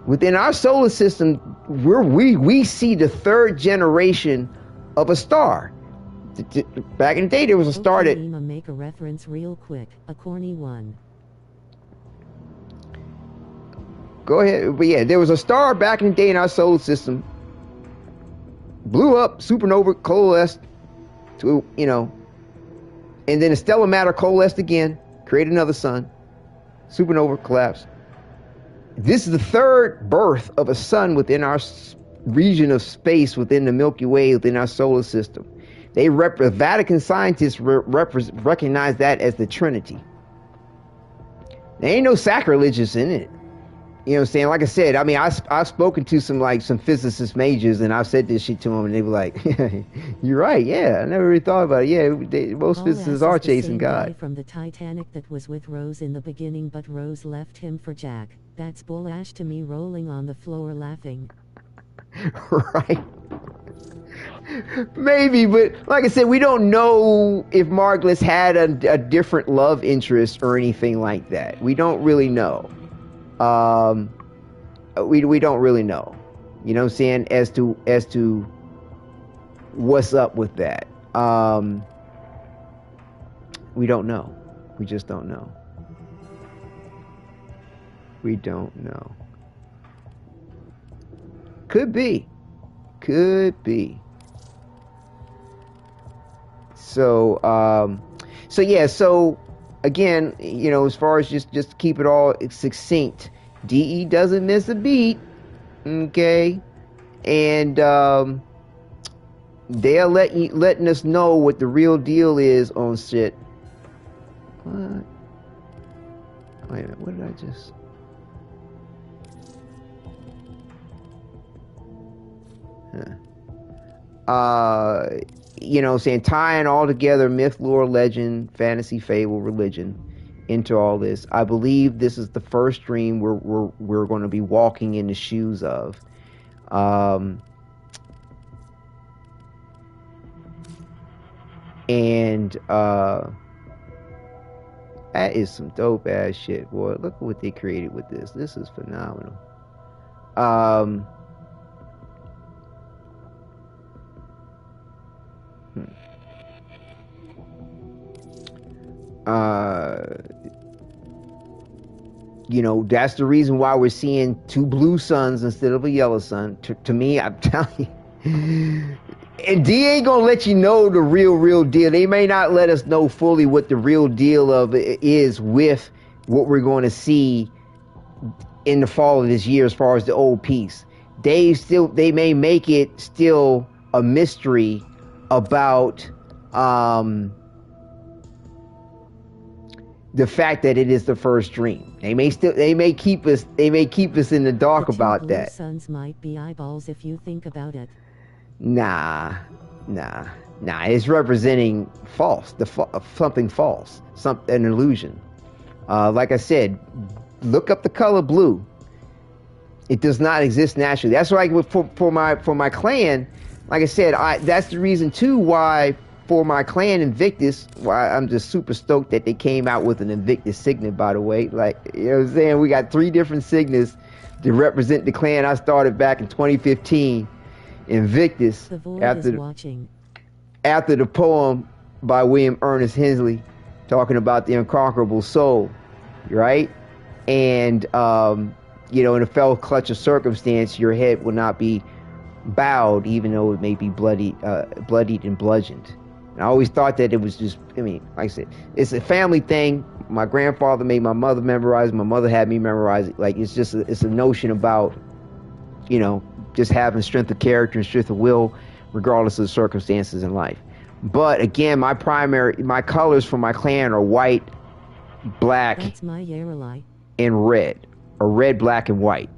A: within our solar system, we see the third generation of a star. Back in the day, there was a star that...
C: Make a reference real quick. A corny one.
A: Go ahead. But yeah, there was a star back in the day in our solar system. Blew up, supernova, coalesced to, and then the stellar matter coalesced again, created another sun, supernova, collapsed. This is the third birth of a sun within our region of space, within the Milky Way, within our solar system. Vatican scientists recognize that as the Trinity. There ain't no sacrilegious in it. You know what I'm saying? Like I said, I mean, I've spoken to some physicist majors, and I've said this shit to them, and they were like, "You're right, yeah. I never really thought about it. Yeah, most physicists are chasing God."
C: From the Titanic that was with Rose in the beginning, but Rose left him for Jack. That's bull-ash to me, rolling on the floor laughing.
A: Right. Maybe, but like I said, we don't know if Margulis had a different love interest or anything like that. We don't really know. We don't really know, you know what I'm saying, as to what's up with that. We don't know. We just don't know. We don't know. Could be. So yeah, so again, as far as just keep it all succinct, DE doesn't miss a beat, okay, and they're letting us know what the real deal is on shit. What? Wait a minute, what did I just... saying, tying all together myth, lore, legend, fantasy, fable, religion into all this. I believe this is the first dream we're going to be walking in the shoes of. That is some dope ass shit, boy. Look at what they created with this. This is phenomenal. That's the reason why we're seeing two blue suns instead of a yellow sun. To me, I'm telling you. And D ain't gonna let you know the real deal. They may not let us know fully what the real deal of it is with what we're going to see in the fall of this year as far as the old piece. They may make it still a mystery about the fact that it is the first dream. They may keep us in the dark about that.
C: Suns might be eyeballs if you think about it.
A: Nah. It's representing something false, an illusion. Like I said, look up the color blue. It does not exist naturally. That's why for my clan, like I said, that's the reason too why for my clan Invictus, why I'm just super stoked that they came out with an Invictus signet, by the way. Like, you know what I'm saying? We got 3 different signets to represent the clan I started back in 2015. Invictus, after the poem by William Ernest Henley talking about the unconquerable soul, right? And you know, in a fell clutch of circumstance, your head will not be bowed, even though it may be bloodied and bludgeoned. And I always thought that it was just, I mean, like I said, it's a family thing. My grandfather made my mother memorize it. My mother had me memorize it. Like, it's a notion about, you know, just having strength of character and strength of will, regardless of the circumstances in life. But again, my colors for my clan are white, black, and red, or red, black, and white.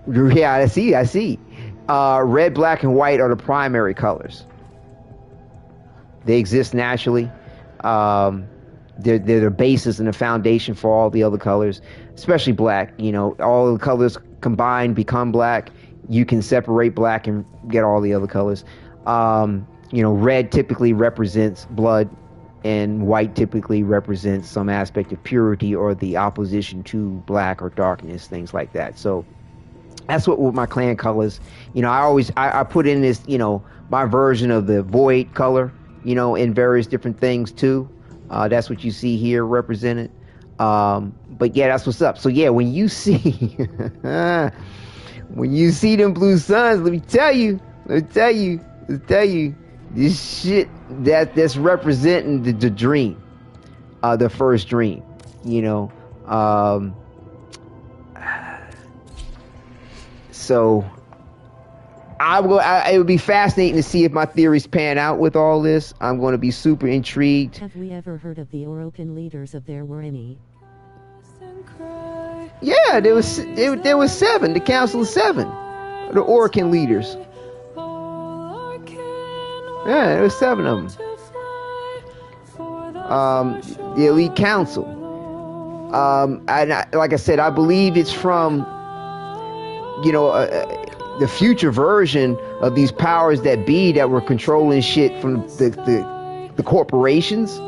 A: Yeah, I see. Red, black, and white are the primary colors. They exist naturally. They're the basis and the foundation for all the other colors, especially black. You know, all the colors combined become black. You can separate black and get all the other colors. You know, red typically represents blood, and white typically represents some aspect of purity or the opposition to black or darkness, things like that. So that's what with my clan colors. You know, I put in this, you know, my version of the void color, you know, in various different things too. That's what you see here represented. But yeah, that's what's up. So yeah, when you see when you see them blue suns, let me tell you, this shit that's representing the dream, the first dream, you know. So it would be fascinating to see if my theories pan out with all this. I'm going to be super intrigued.
C: Have we ever heard of the Orokin leaders, if there were any?
A: Yeah, there was 7, the Council of 7, the Orokin leaders. Yeah, there was 7 of them. The Elite Council. Like I said, I believe it's from, you know, the future version of these powers that be that were controlling shit from the corporations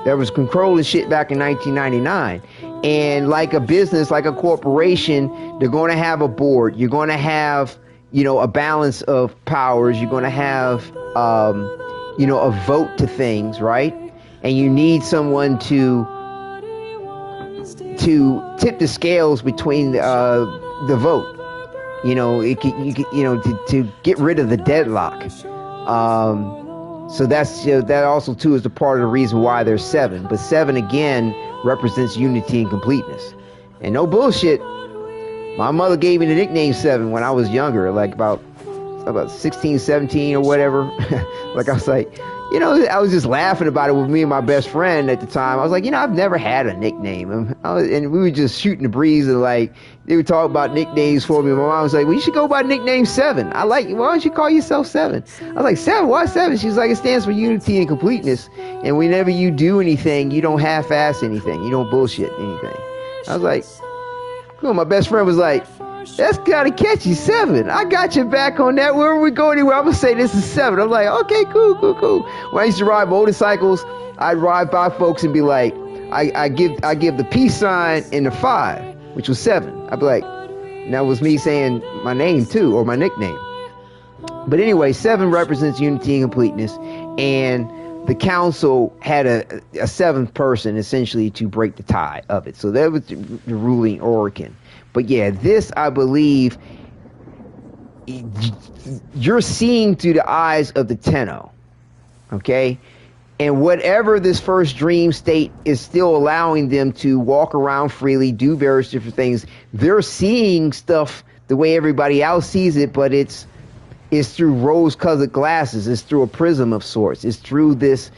A: that was controlling shit back in 1999. And like a business, like a corporation, they're going to have a board. You're going to have, you know, a balance of powers. You're going to have, you know, a vote to things, right? And you need someone to tip the scales between the vote. You know, to get rid of the deadlock. So that's, you know, that also too is the part of the reason why there's 7. But 7 again represents unity and completeness. And no bullshit, my mother gave me the nickname 7 when I was younger, like about 16, 17 or whatever. Like, I was like, you know, I was just laughing about it with me and my best friend at the time. I was like, you know, I've never had a nickname. And we were just shooting the breeze, and like, they would talk about nicknames for me. My mom was like, well, you should go by nickname 7. Why don't you call yourself 7? I was like, 7? Why 7? She's like, it stands for unity and completeness. And whenever you do anything, you don't half-ass anything. You don't bullshit anything. I was like, cool. My best friend was like, that's kind of catchy, 7. I got your back on that. Wherever we go anywhere, I'm going to say this is 7. I'm like, okay, cool. When I used to ride motorcycles, I'd ride by folks and be like, I give the peace sign and the 5, which was 7. I'd be like, and that was me saying my name too, or my nickname. But anyway, 7 represents unity and completeness. And the council had a 7th person essentially to break the tie of it. So that was the ruling Orokin. But yeah, this, I believe, you're seeing through the eyes of the Tenno, okay? And whatever this first dream state is still allowing them to walk around freely, do various different things, they're seeing stuff the way everybody else sees it, but it's It's through rose-colored glasses. It's through a prism of sorts. It's through this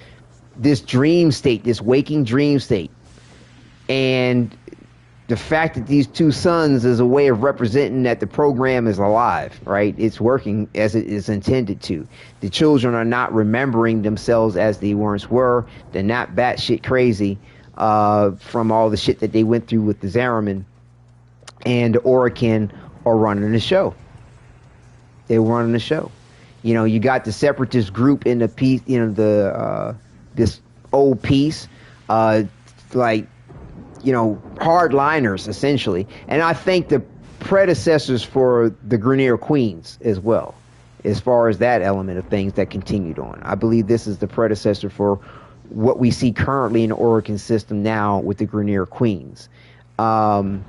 A: dream state, this waking dream state. And the fact that these two suns is a way of representing that the program is alive, right? It's working as it is intended to. The children are not remembering themselves as they once were. They're not batshit crazy from all the shit that they went through with the Zariman. And the Orokin are running the show. They're running the show. You know, you got the separatist group in the piece, you know, this old piece, like, you know, hardliners essentially. And I think the predecessors for the Grineer Queens as well, as far as that element of things that continued on. I believe this is the predecessor for what we see currently in the Orokin system now with the Grineer Queens. And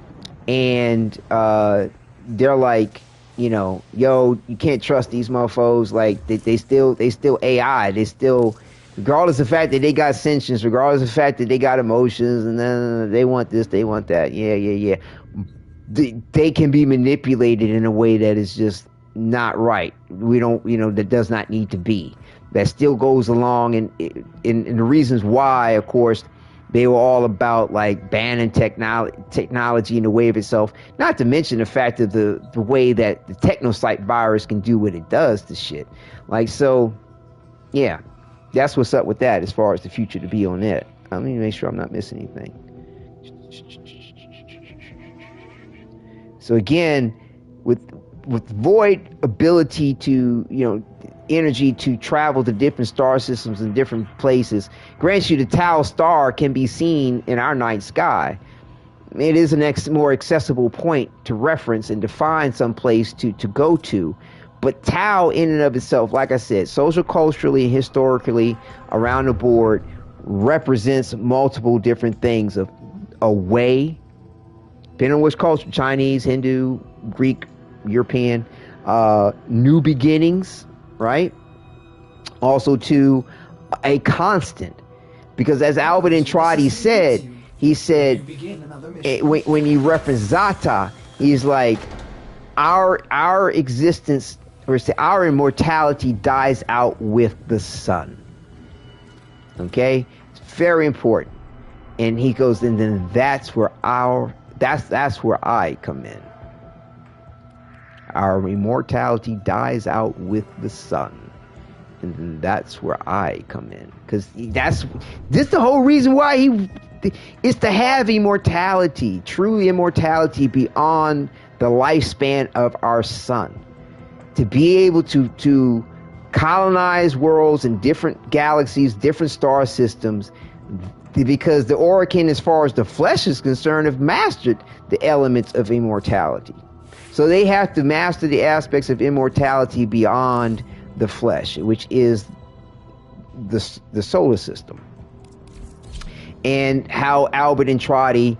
A: they're like, you know, yo, you can't trust these mofos. Like they still AI. They still, regardless of the fact that they got sentience, regardless of the fact that they got emotions, and then they want this, they want that. Yeah. They can be manipulated in a way that is just not right. We don't, you know, that does not need to be. That still goes along, and the reasons why, of course, they were all about like banning technology in the way of itself. Not to mention the fact of the way that the technocyte virus can do what it does to shit. Like, so, yeah, that's what's up with that as far as the future to be on it. Let me make sure I'm not missing anything. So again, with Void ability to, you know, energy to travel to different star systems and different places, grants you the Tau star can be seen in our night sky. It is an more accessible point to reference and to find some place to go to. But Tau in and of itself, like I said, social, culturally, historically, around the board, represents multiple different things of a way, depending on which culture, Chinese, Hindu, Greek, European, new beginnings, right? Also to a constant. Because as Albert Entrati said, he said, when you reference Zata, he's like, our existence, or say our immortality dies out with the sun. Okay? It's very important. And he goes, and then that's where that's where I come in. Our immortality dies out with the sun. And then that's where I come in. Because this the whole reason why he is to have immortality, true immortality beyond the lifespan of our sun. To be able to colonize worlds in different galaxies, different star systems, because the Orokin, as far as the flesh is concerned, have mastered the elements of immortality. So they have to master the aspects of immortality beyond the flesh, which is the solar system. And how Albert Entrati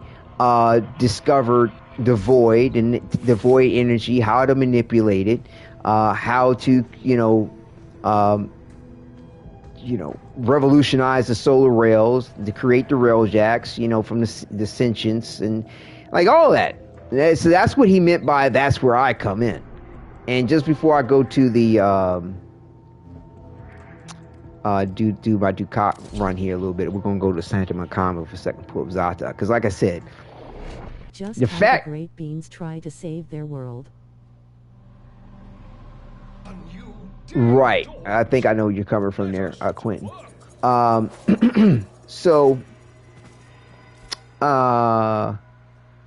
A: discovered the void and the void energy, how to manipulate it, how to, revolutionize the solar rails, to create the rail jacks, from the sentience and like all that. So that's what he meant by that's where I come in. And just before I go to the do my Ducat run here a little bit, we're gonna go to Santa Macama for a second, pull up Zata, because like I said,
C: just
A: the
C: how
A: fact
C: the great beings try to save their world.
A: Right, I think I know where you're coming from there, Quentin. So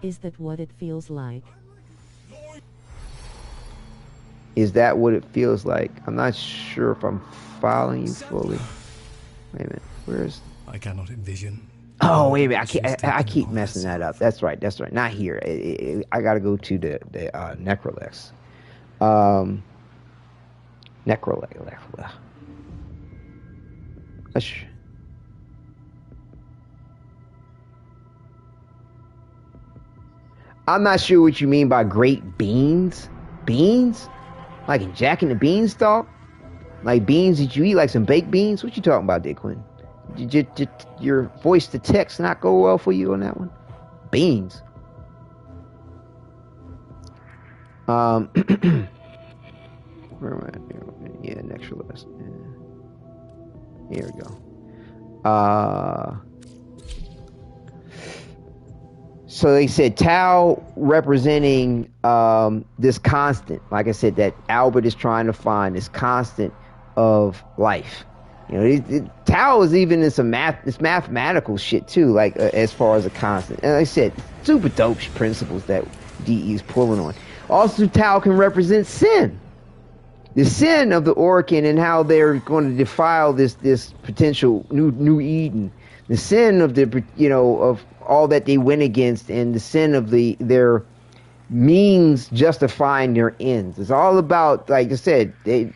C: is that what it feels like?
A: Is that what it feels like? I'm not sure if I'm following you fully. Wait a minute, where's...
G: I cannot envision.
A: Oh, wait a minute, I keep messing that up. That's right. Not here. I gotta go to the Necrolex. Necrolex. I'm not sure what you mean by great beans. Beans? Like in Jack and the Beanstalk? Like beans that you eat, like some baked beans? What you talking about, Dick Quinn? Did your voice to text not go well for you on that one? Beans. Where Yeah, next to list. Yeah. Here we go. So they said Tau representing this constant, like I said, that Albert is trying to find this constant of life. You know, Tau is even in some this mathematical shit too, like as far as a constant. And like I said, super dope principles that DE is pulling on. Also, Tau can represent sin, the sin of the Orkin, and how they're going to defile this potential new Eden, the sin of the of all that they went against, and the sin of their means justifying their ends. It's all about, like I said, the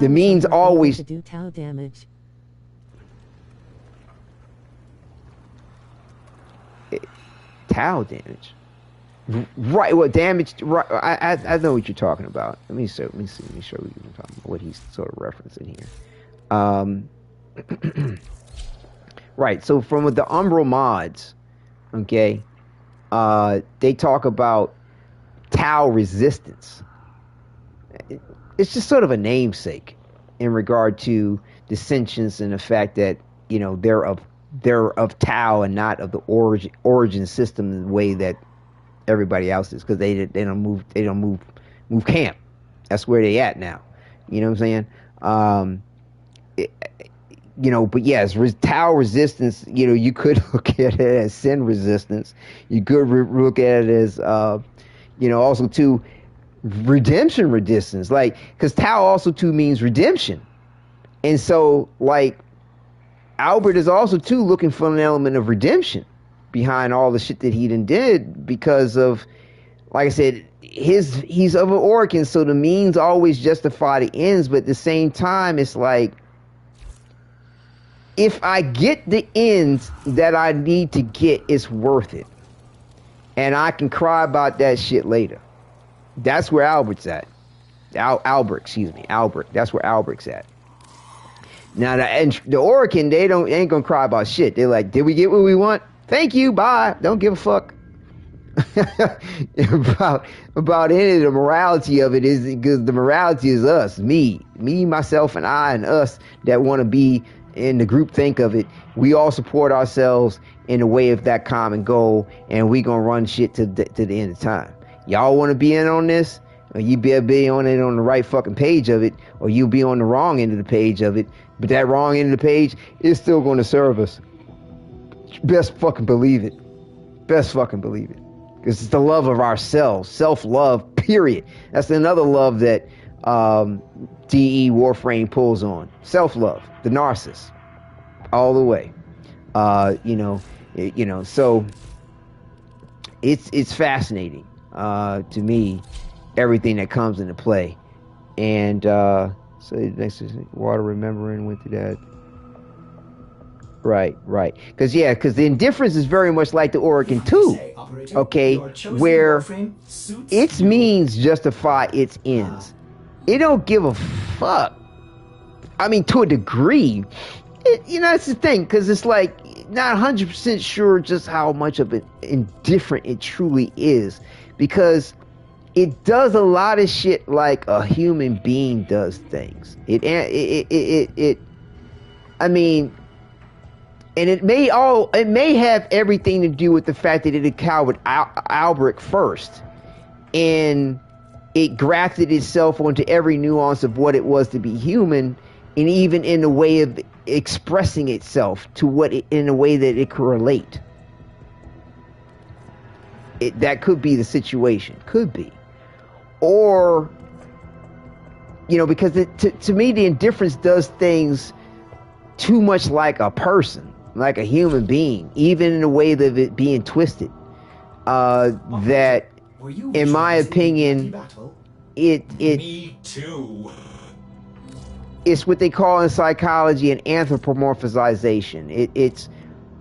A: means always
C: to do Tau damage.
A: Tau damage. Right, what damage? Right, I know what you're talking about. Let me show you what you're talking about. What he's sort of referencing here. Right. So from the Umbral mods, okay, they talk about Tau resistance. It's just sort of a namesake in regard to dissensions and the fact that they're of Tau and not of the origin system in the way that everybody else is, because they don't move camp. That's where they at now. You know what I'm saying? But yes, Tau resistance. You could look at it as sin resistance. You could look at it as also too redemption resistance. Like, because Tau also too means redemption, and so like Albert is also too looking for an element of redemption behind all the shit that he did, because of, like I said, he's of an Orkin, so the means always justify the ends, but at the same time, it's like, if I get the ends that I need to get, it's worth it. And I can cry about that shit later. That's where Albert's at. Albert. That's where Albert's at. Now, the Orkin, they ain't gonna cry about shit. They're like, did we get what we want? Thank you, bye. Don't give a fuck about any of the morality of it, is because the morality is us, me, myself, and I, and us that want to be in the group think of it. We all support ourselves in the way of that common goal, and we gonna run shit to the end of time. Y'all want to be in on this, or you be on it on the right fucking page of it, or you be on the wrong end of the page of it, but that wrong end of the page is still going to serve us. Best fucking believe it. Because it's the love of ourselves, self-love, period. That's another love that DE Warframe pulls on. Self-love, the narcissist, all the way. So it's fascinating to me, everything that comes into play. And so next is Water Remembering went through that. Right. Because the indifference is very much like the Orkin too. Okay, where its means justify its ends. It don't give a fuck. I mean, to a degree. That's the thing, because it's like not 100% sure just how much of it indifferent it truly is, because it does a lot of shit like a human being does things. And it may have everything to do with the fact that it encountered Albrecht first, and it grafted itself onto every nuance of what it was to be human, and even in the way of expressing itself in a way that it could relate. That could be the situation. Could be. Or, because to me, the indifference does things too much like a person, like a human being, even in the way of it being twisted. That, in my opinion,
G: Me too.
A: It's what they call in psychology an anthropomorphization. It's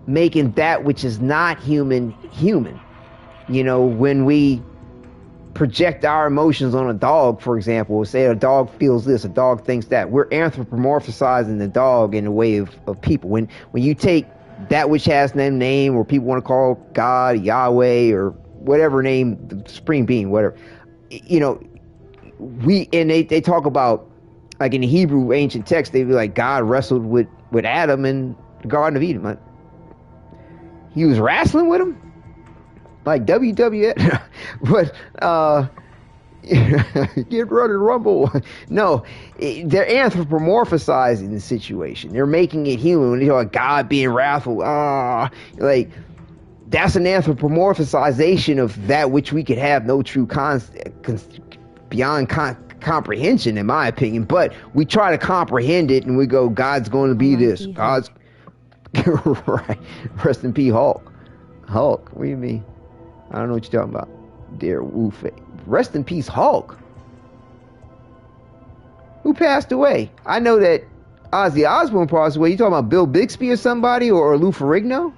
A: making that which is not human. When we project our emotions on a dog, for example, or say a dog feels this, a dog thinks that, we're anthropomorphizing the dog in the way of people. When you take that which has no name, or people want to call God, Yahweh, or whatever name, the Supreme Being, whatever, they talk about, like in the Hebrew ancient text, they be like God wrestled with Adam in the Garden of Eden. Like, he was wrestling with him, like WWF, but get ready to rumble. No, they're anthropomorphizing the situation. They're making it human. When they talk about God being wrathful, like that's an anthropomorphization of that which we could have no true beyond comprehension, in my opinion. But we try to comprehend it, and we go, God's going to be this. God's right. Rest in peace, Hulk. Hulk. What do you mean? I don't know what you're talking about, dear Woof. Rest in peace, Hulk. Who passed away? I know that Ozzy Osbourne passed away. You talking about Bill Bixby or somebody, or Lou Ferrigno?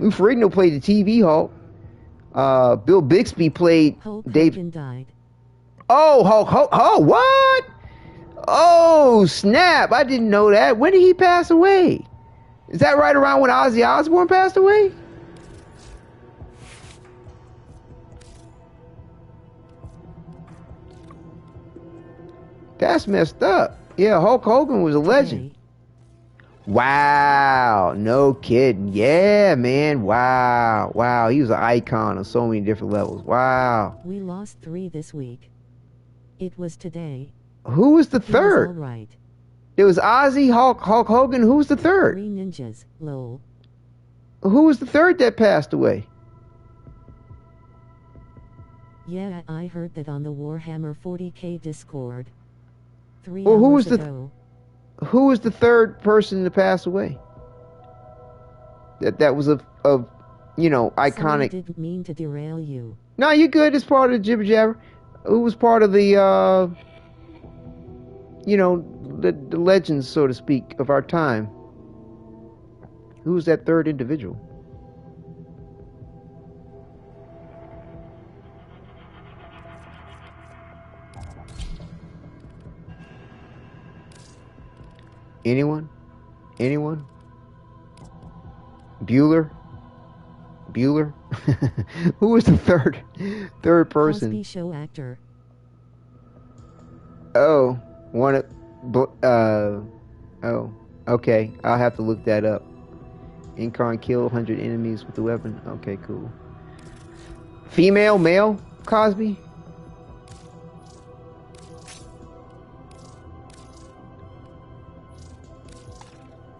A: Lou Ferrigno played the TV Hulk. Bill Bixby played Dave.
C: Died.
A: Oh, Hulk. Oh, what? Oh, snap. I didn't know that. When did he pass away? Is that right around when Ozzy Osbourne passed away? That's messed up. Yeah, Hulk Hogan was a legend. Wow, no kidding. Yeah, man. Wow. He was an icon on so many different levels. Wow.
C: We lost 3 this week. It was today.
A: Who was the third?
C: All right.
A: It was Ozzy, Hulk Hogan. Who was the third?
C: 3 ninjas. Lol.
A: Who was the third that passed away?
C: Yeah, I heard that on the Warhammer 40K Discord. 3
A: well,
C: hours ago.
A: Who was the third person to pass away? That was a iconic.
C: Sorry, didn't mean to derail you.
A: No, you're good. It's part of the jibber jabber. Who was part of the the legends, so to speak, of our time? Who was that third individual? Anyone? Bueller? Who was the third person?
C: Cosby Show actor.
A: Oh, okay. I'll have to look that up. Incarn kill 100 enemies with the weapon. Okay, cool. Female, male, Cosby?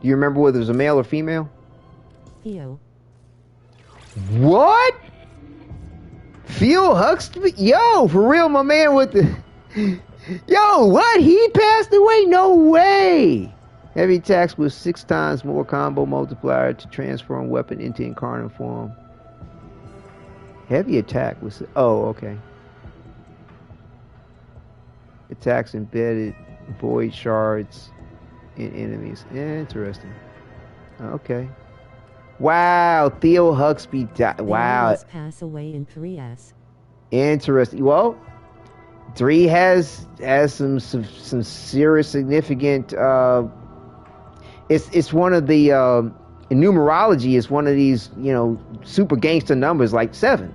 A: Do you remember whether it was a male or female?
C: Theo.
A: What? Theo Huxtable? Yo, for real, my man with the... Yo, what? He passed away? No way! Heavy attacks with 6 times more combo multiplier to transform weapon into incarnate form. Heavy attack was... Oh, okay. Attacks embedded void shards in enemies. Interesting. Okay. Wow, Theo Huxtable died. Wow.
C: Pass away in 3S.
A: Interesting. Well, 3 has some serious significant. It's one of the in numerology. It's one of these super gangster numbers like 7.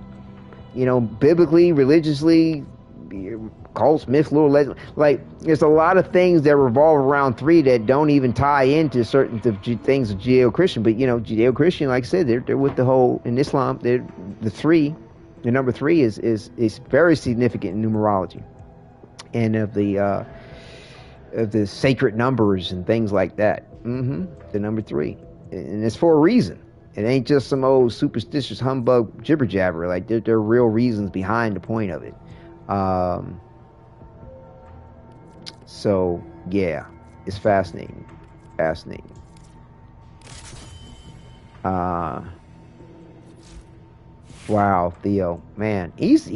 A: Biblically, religiously, cults, myth, lore, legend. Like there's a lot of things that revolve around 3 that don't even tie into certain things of Judeo-Christian. But Judeo-Christian, like I said, they're with the whole in Islam. They're the 3. The number 3 is very significant in numerology, and of the sacred numbers and things like that. The number 3, and it's for a reason. It ain't just some old superstitious humbug jibber jabber. Like there are real reasons behind the point of it. So yeah, it's fascinating. Wow, Theo, man, he's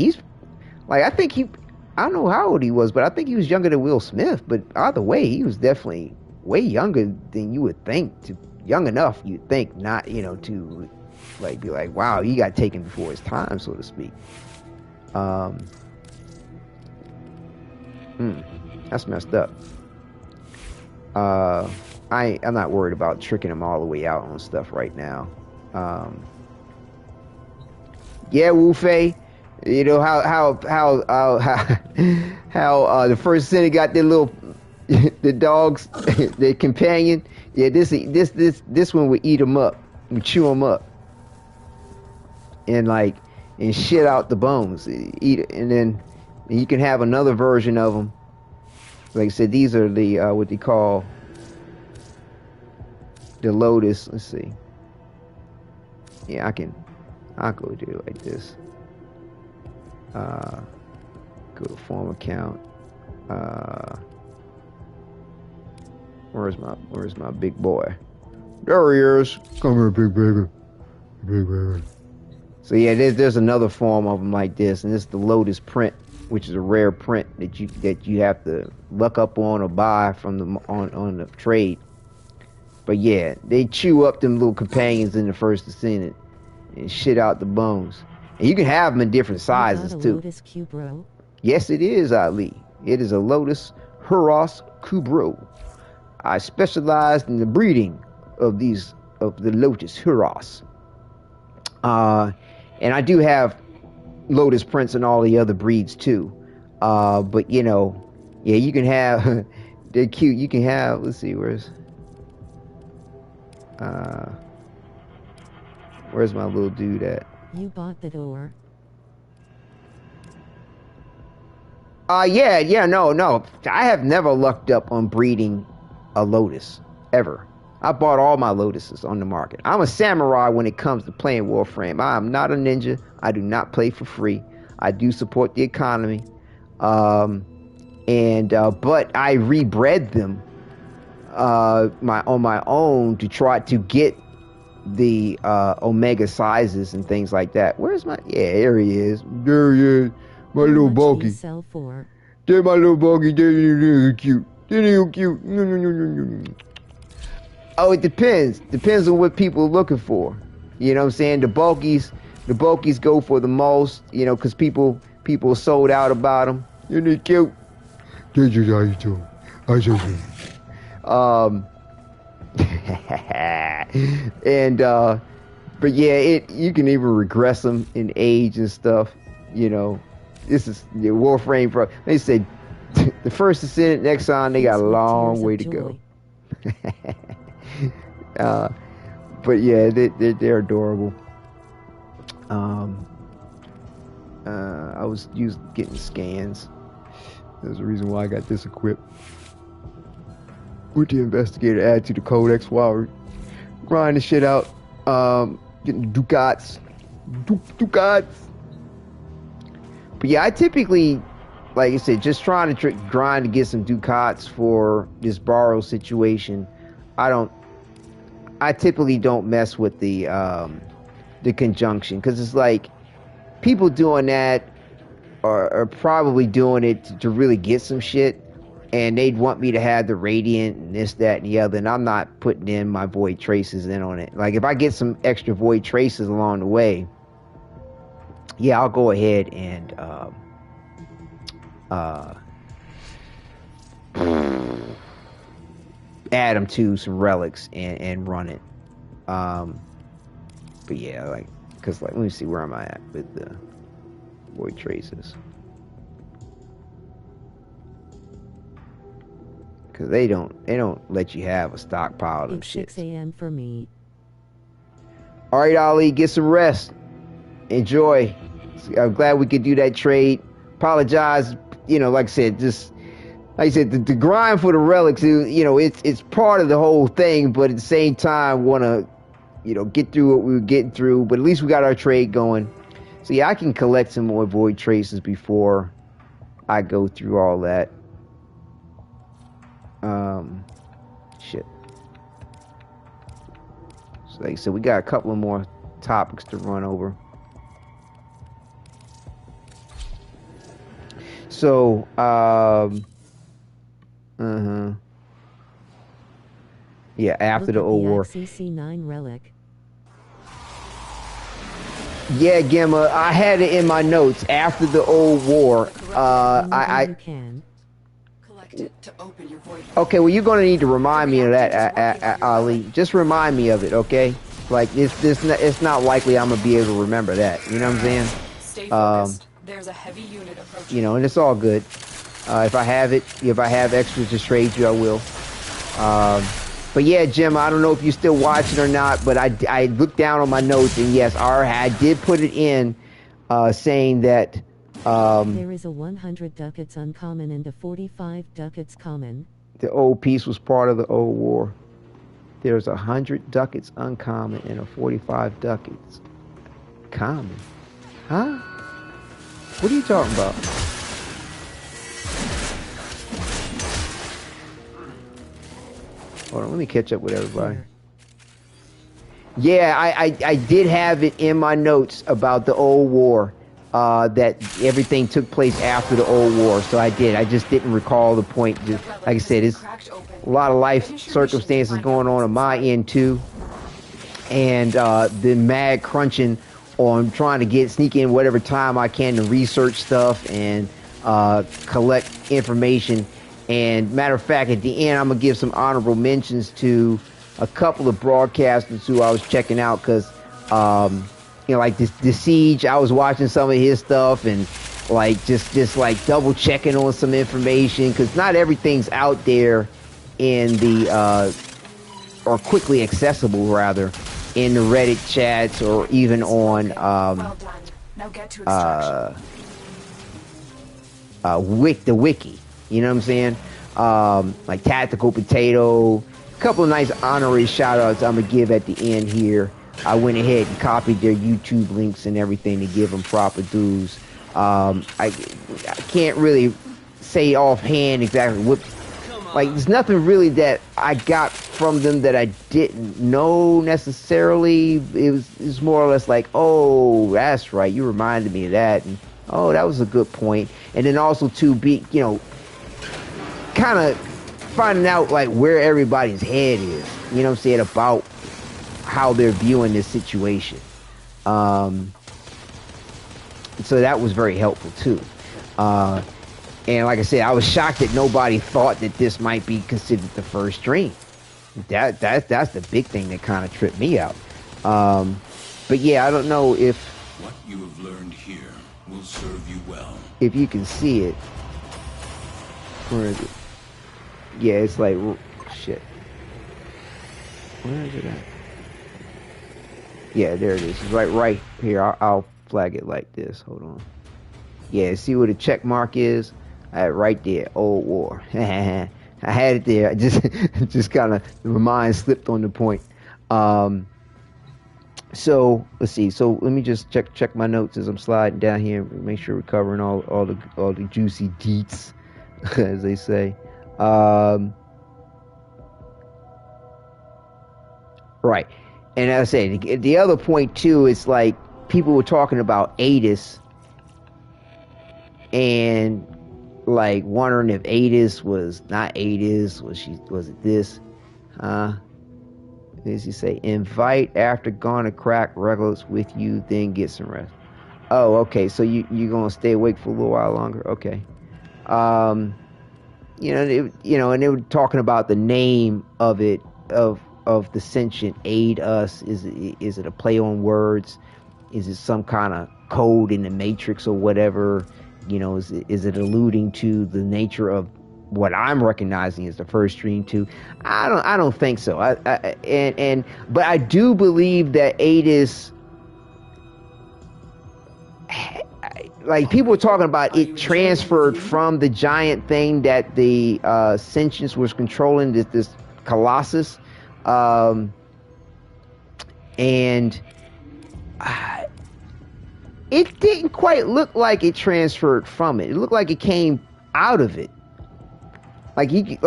A: like, I don't know how old he was, but I think he was younger than Will Smith. But either way, he was definitely way younger than you would think. Young enough, you'd think, not to like be like, wow, he got taken before his time, so to speak. That's messed up. I'm not worried about tricking him all the way out on stuff right now. Yeah, Wu Fei, You know how the first Senate got their little the dogs, their companion. Yeah, this one would eat them up, and chew them up, and shit out the bones. Eat it, and then you can have another version of them. Like I said, these are the what they call the Lotus. Let's see. Yeah, I'll go do it like this. Go to form account. Where's my big boy? There he is. Come here, big baby. Big baby. So yeah, there's another form of them like this, and this is the Lotus print, which is a rare print that you have to look up on or buy from on the trade. But yeah, they chew up them little companions in the First Descendant and shit out the bones. And you can have them in different sizes too.
C: Lotus Kubro?
A: Yes, it is, Ali. It is a Lotus Heirloom Kubro. I specialized in the breeding of the Lotus Heirloom. And I do have Lotus prints and all the other breeds too. But you know, yeah, you can have they're cute. You can have, let's see, where's my little dude at?
C: You bought the door.
A: No. I have never lucked up on breeding a Lotus, ever. I bought all my Lotuses on the market. I'm a samurai when it comes to playing Warframe. I am not a ninja. I do not play for free. I do support the economy. But I rebred them on my own to try to get the Omega sizes and things like that. Where's my... Yeah, there he is. There he is. My little bulky.
C: Sell for?
A: There my little bulky. They're cute. They're cute. No. Oh, it depends. Depends on what people are looking for. You know what I'm saying? The bulkies go for the most, you know, because people are sold out about them. They're cute. That's just how you do. I just but yeah, you can even regress them in age and stuff. You know, this is the Warframe Pro. They said the First Descendant next on, they got a long way to go. But yeah, they're adorable. I was getting scans. There's a reason why I got this equipped. With the investigator add to the codex while we're grinding shit out. Getting Ducats. Ducats. But yeah, I typically, like I said, just trying to grind to get some Ducats for this Baro situation. I typically don't mess with the conjunction, because it's like people doing that are probably doing it to really get some shit, and they'd want me to have the radiant and this, that, and the other, and I'm not putting in my void traces in on it. Like if I get some extra void traces along the way, yeah, I'll go ahead and add them to some relics and run it. But yeah, because let me see, where am I at with the void traces? Because they don't let you have a stockpile of them shit.
C: 6 a.m. for me.
A: All right, Ali, get some rest. Enjoy. I'm glad we could do that trade. Apologize, you know, like I said, the grind for the relics, you know, it's part of the whole thing, but at the same time, want to, you know, get through what we were getting through, but at least we got our trade going. So yeah, I can collect some more void traces before I go through all that. Shit. So like I said, we got a couple of more topics to run over. So, yeah, after the old war.
C: CC9 relic.
A: Yeah, Gemma, I had it in my notes. After the old war,
C: You can.
B: Collect it to open your void.
A: Okay, well, you're gonna need to remind me of that, Ali. Just remind me of it, okay? Like it's not likely I'm gonna be able to remember that. You know what I'm saying?
B: Stay focused. There's a heavy unit approaching.
A: You know, and it's all good. If I have extras to trade you, I will. But yeah, Jim, I don't know if you're still watching or not, but I looked down on my notes, and yes, I did put it in, saying that
C: there is a 100 ducats uncommon and a 45 ducats common.
A: The old piece was part of the old war. There's 100 ducats uncommon and a 45 ducats common. Huh? What are you talking about? Hold on, let me catch up with everybody. Yeah, I did have it in my notes about the old war, that everything took place after the old war. So I did. I just didn't recall the point. Just, like I said, it's a lot of life circumstances going on my end too. And the mad crunching on trying to sneak in whatever time I can to research stuff and collect information. And matter of fact, at the end, I'm going to give some honorable mentions to a couple of broadcasters who I was checking out because, you know, like the Siege, I was watching some of his stuff and like just like double checking on some information because not everything's out there in the, or quickly accessible rather, in the Reddit chats or even on,
B: Well done. Now get to extraction.
A: the wiki. You know what I'm saying? Like Tactical Potato. A couple of nice honorary shout outs I'm going to give at the end here. I went ahead and copied their YouTube links and everything to give them proper dues. I can't really say offhand exactly what. Like, there's nothing really that I got from them that I didn't know necessarily. It was more or less like, oh, that's right. You reminded me of that. And, oh, that was a good point. And then also to be, you know, kind of finding out like where everybody's head is, you know what I'm saying, about how they're viewing this situation. So that was very helpful too. And like I said, I was shocked that nobody thought that this might be considered the first stream. That's the big thing that kind of tripped me out. But yeah, I don't know if
G: what you have learned here will serve you well.
A: If you can see it. Where is it? Yeah, it's like, shit. Where is it at? Yeah, there it is. It's right here. I'll flag it like this. Hold on. Yeah, see where the check mark is? Right there. Old war. I had it there. I just kind of, my mind slipped on the point. So let's see. So let me just check my notes as I'm sliding down here. Make sure we're covering all the juicy deets, as they say. Right. And as I say, the other point too is like people were talking about Adis and like wondering if Adis was not Adis, was it this? As you say, invite after gonna crack regulars with you, then get some rest. Oh, okay. So you're gonna stay awake for a little while longer. Okay. And they were talking about the name of it, of the sentient aid us. Is it a play on words? Is it some kind of code in the Matrix or whatever? You know, is it alluding to the nature of what I'm recognizing as the first stream too? I don't think so. But I do believe that Adis, like people were talking about it transferred from the giant thing that the sentience was controlling, this Colossus, and it didn't quite look like it transferred from it. It looked like it came out of it. It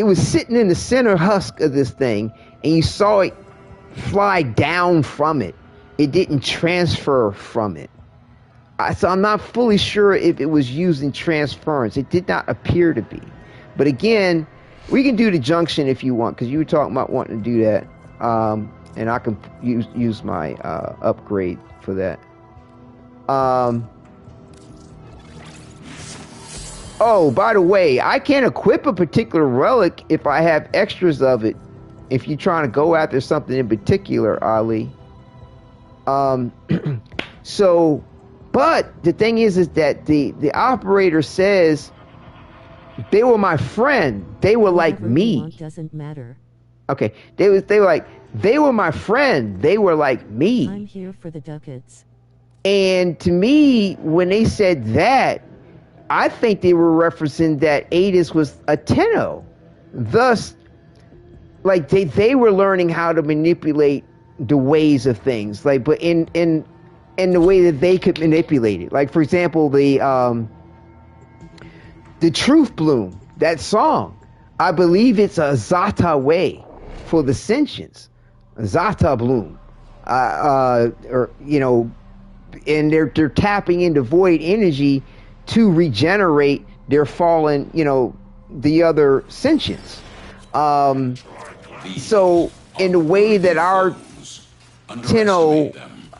A: was sitting in the center husk of this thing, and you saw it fly down from it. It didn't transfer from it. So I'm not fully sure if it was using transference. It did not appear to be. But again, we can do the junction if you want, because you were talking about wanting to do that. And I can use my upgrade for that. Oh, by the way, I can't equip a particular relic if I have extras of it. If you're trying to go after something in particular, Ali. So, but the thing is that the operator says they were my friend. They were like
C: Whatever you
A: me.
C: want doesn't matter.
A: Okay, they were like, they were my friend. They were like me.
C: I'm here for the Ducats.
A: And to me, when they said that, I think they were referencing that Adis was a Tenno. Thus, like they were learning how to manipulate the ways of things. Like, but in the way that they could manipulate it. Like, for example, the Truth Bloom, that song, I believe it's a Zata way for the sentients. Zata Bloom. Or, you know, and they're tapping into void energy to regenerate their fallen, you know, the other sentients. So in the way that our Tenno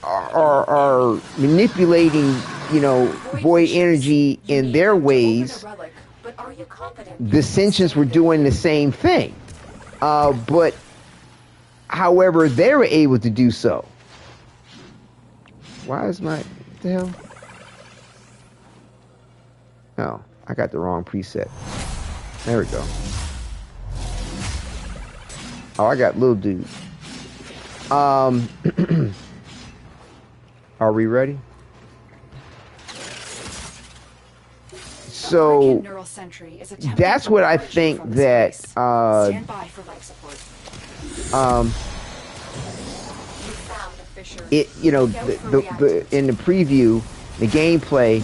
A: are manipulating, you know, void energy in their ways, the sentients were doing the same thing. But however, they were able to do so. Why is my, what the hell? Oh, I got the wrong preset. There we go. Oh, I got little dude. Are we ready? So that's what I think that it, you know, the in the preview, the gameplay,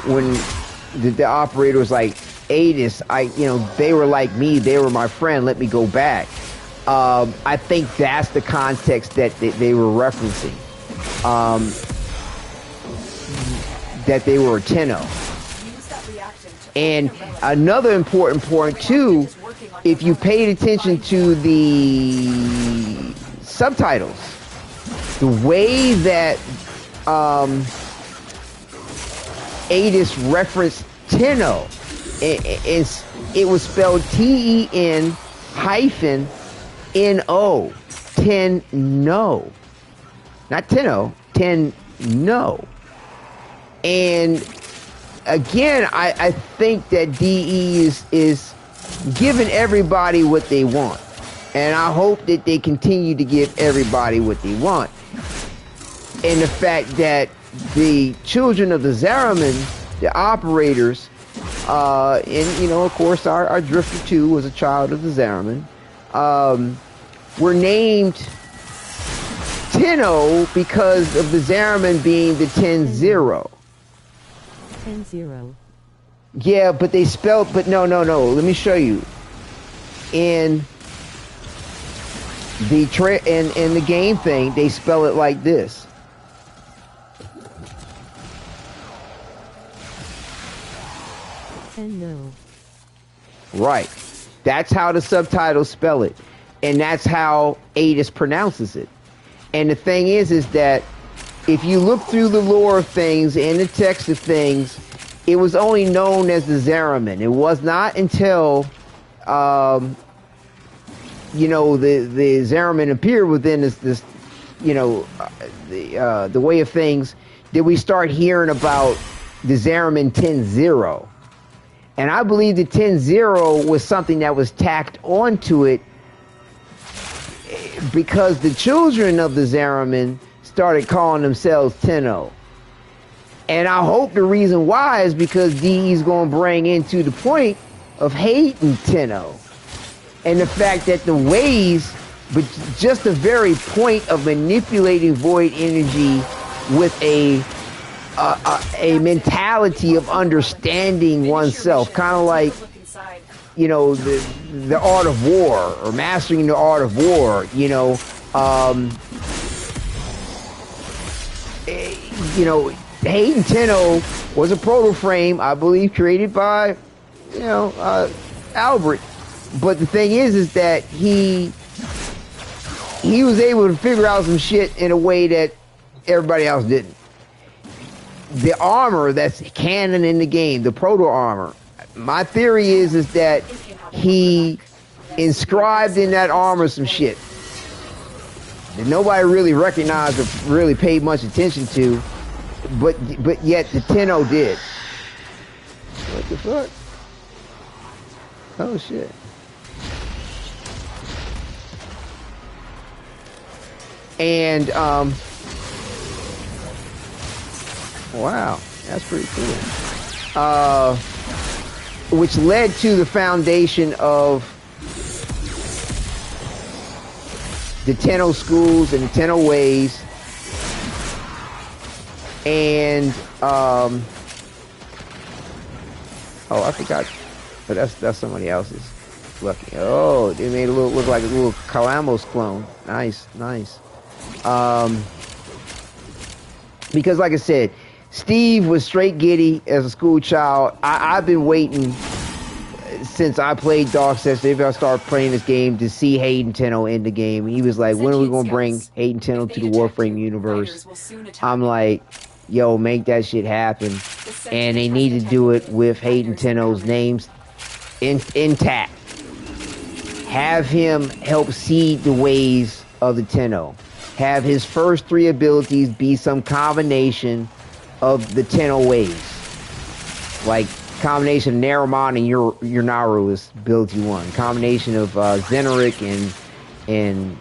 A: when the operator was like, Adis, you know, they were like me, they were my friend, let me go back. I think that's the context that they were referencing. That they were a Tenno. And another important point too, if you paid attention to the subtitles, the way that Adis referenced Tenno, it was spelled TEN-NO, Tenno, not Tenno, Tenno. And again, I think that DE is giving everybody what they want, and I hope that they continue to give everybody what they want. And the fact that the children of the Zariman, the operators, and you know, of course, our Drifter 2 was a child of the Zariman, were named Tenno because of the Zariman being the 10-0.
C: 10-0.
A: Yeah, but they spelled, but no. Let me show you. In the in the game thing, they spell it like this.
C: No.
A: Right. That's how the subtitles spell it, and that's how Adis pronounces it. And the thing is that if you look through the lore of things and the text of things, it was only known as the Zariman. It was not until, you know, the Zariman appeared within this you know, the way of things, that we start hearing about the Zariman 10-0. And I believe the 10-0 was something that was tacked onto it because the children of the Zariman started calling themselves Tenno. And I hope the reason why is because DE's going to bring into the point of hating Tenno. And the fact that the ways, but just the very point of manipulating void energy with a mentality of understanding oneself, kind of like, you know, the art of war, or mastering the art of war, you know, you know, Hayden Tenno was a proto frame, I believe, created by, you know, Albert. But the thing is that he was able to figure out some shit in a way that everybody else didn't. The armor that's canon in the game, the proto armor, my theory is that he inscribed in that armor some shit that nobody really recognized or really paid much attention to, but yet the Tenno did. What the fuck? Oh shit. And wow, that's pretty cool. Which led to the foundation of the Tenno schools and the Tenno ways. And oh, I forgot, but that's somebody else's. Lucky. Oh, they made it look like a little Calamos clone. Nice, nice. Because like I said, Steve was straight giddy as a school child. I've been waiting since I played Dark Session. Maybe I started playing this game to see Hayden Tenno in the game. And he was like, when are we going to bring Hayden Tenno to the Warframe universe? I'm like, yo, make that shit happen. And they need to do it with Hayden Tenno's names intact. Have him help seed the ways of the Tenno. Have his first 3 abilities be some combination of the Tenno ways. Like combination of Naramon and your Naru is ability 1. Combination of Zenoric and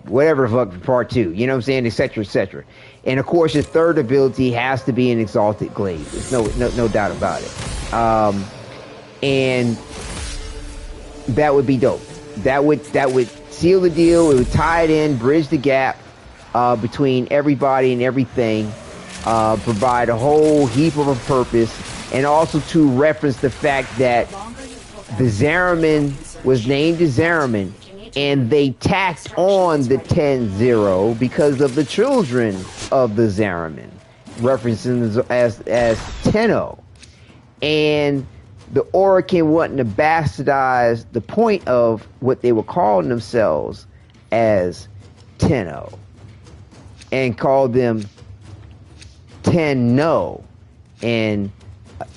A: whatever the fuck part 2. You know what I'm saying? Etc. etc. And of course, your third ability has to be an Exalted Glaive. There's no doubt about it. And that would be dope. That would seal the deal. It would tie it in, bridge the gap between everybody and everything, provide a whole heap of a purpose, and also to reference the fact that the Zariman was named the Zariman, and they tacked on the 10-0 because of the children of the Zariman, referencing as Tenno. And the Orokin wanting to bastardize the point of what they were calling themselves as Tenno, and called them Tenno and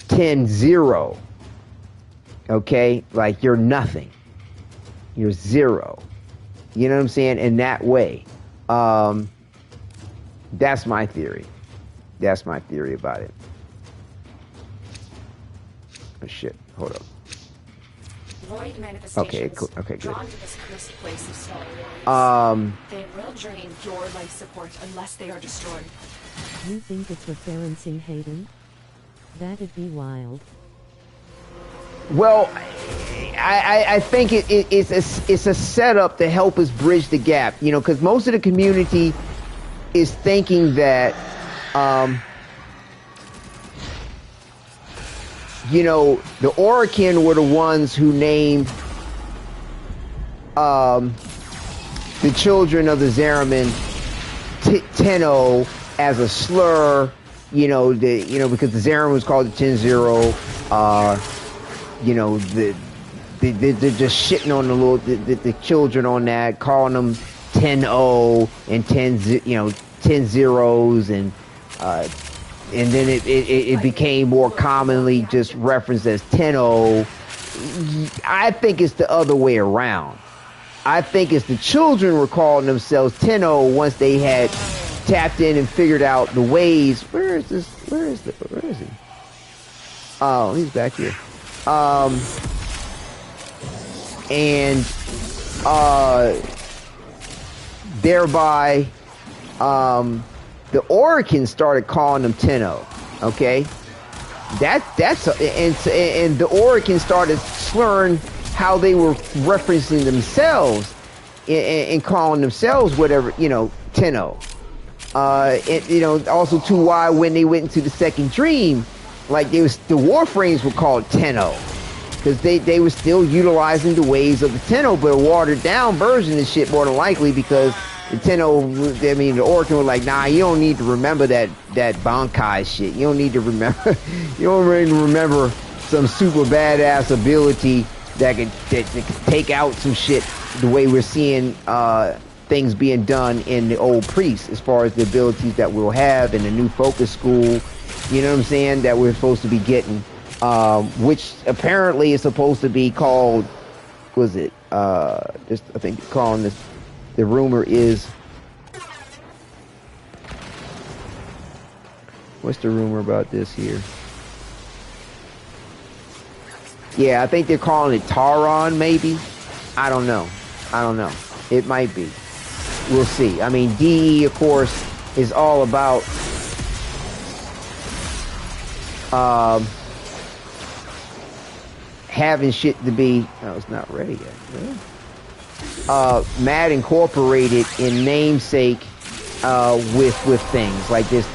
A: 10-0. Okay? Like, you're nothing. You're zero. You know what I'm saying? In that way. That's my theory. That's my theory about it. Oh shit, hold up.
B: Void manifestations.
A: Okay, good.
B: Drawn to this cursed place of sorrow. They will drain your life support unless they are destroyed.
C: You think it's referencing Hayden? That'd be wild.
A: Well, I think it's a setup to help us bridge the gap, you know, because most of the community is thinking that, you know, the Orokin were the ones who named the children of the Zariman Tenno as a slur, you know, because the Zariman was called the 10-0. You know, they're just shitting on the children on that, calling them 10-0 and 10 zeros, and then it became more commonly just referenced as 10-0. I think it's the other way around. I think it's the children were calling themselves 10-0 once they had tapped in and figured out the ways. Where is he? Oh, he's back here. And thereby, the Orokin started calling them Tenno. Okay, and the Orokin started slurring how they were referencing themselves and calling themselves whatever, you know, Tenno. And, you know, also too why when they went into the second dream, like the Warframes were called Tenno, because they were still utilizing the ways of the Tenno, but a watered down version of shit more than likely, because the Tenno, I mean, the Orokin was like, nah, you don't need to remember that Bankai shit. You don't need to remember, you don't really remember some super badass ability that could take out some shit the way we're seeing things being done in the old Priest, as far as the abilities that we'll have in the new focus school. You know what I'm saying? That we're supposed to be getting, which apparently is supposed to be called, was it? I think calling this. The rumor is What's the rumor about this here? Yeah, I think they're calling it Taron, maybe. I don't know. It might be. We'll see. I mean, DE, of course, is all about having shit to be. Oh, it's not ready yet. Really? Mad incorporated in namesake with things like this,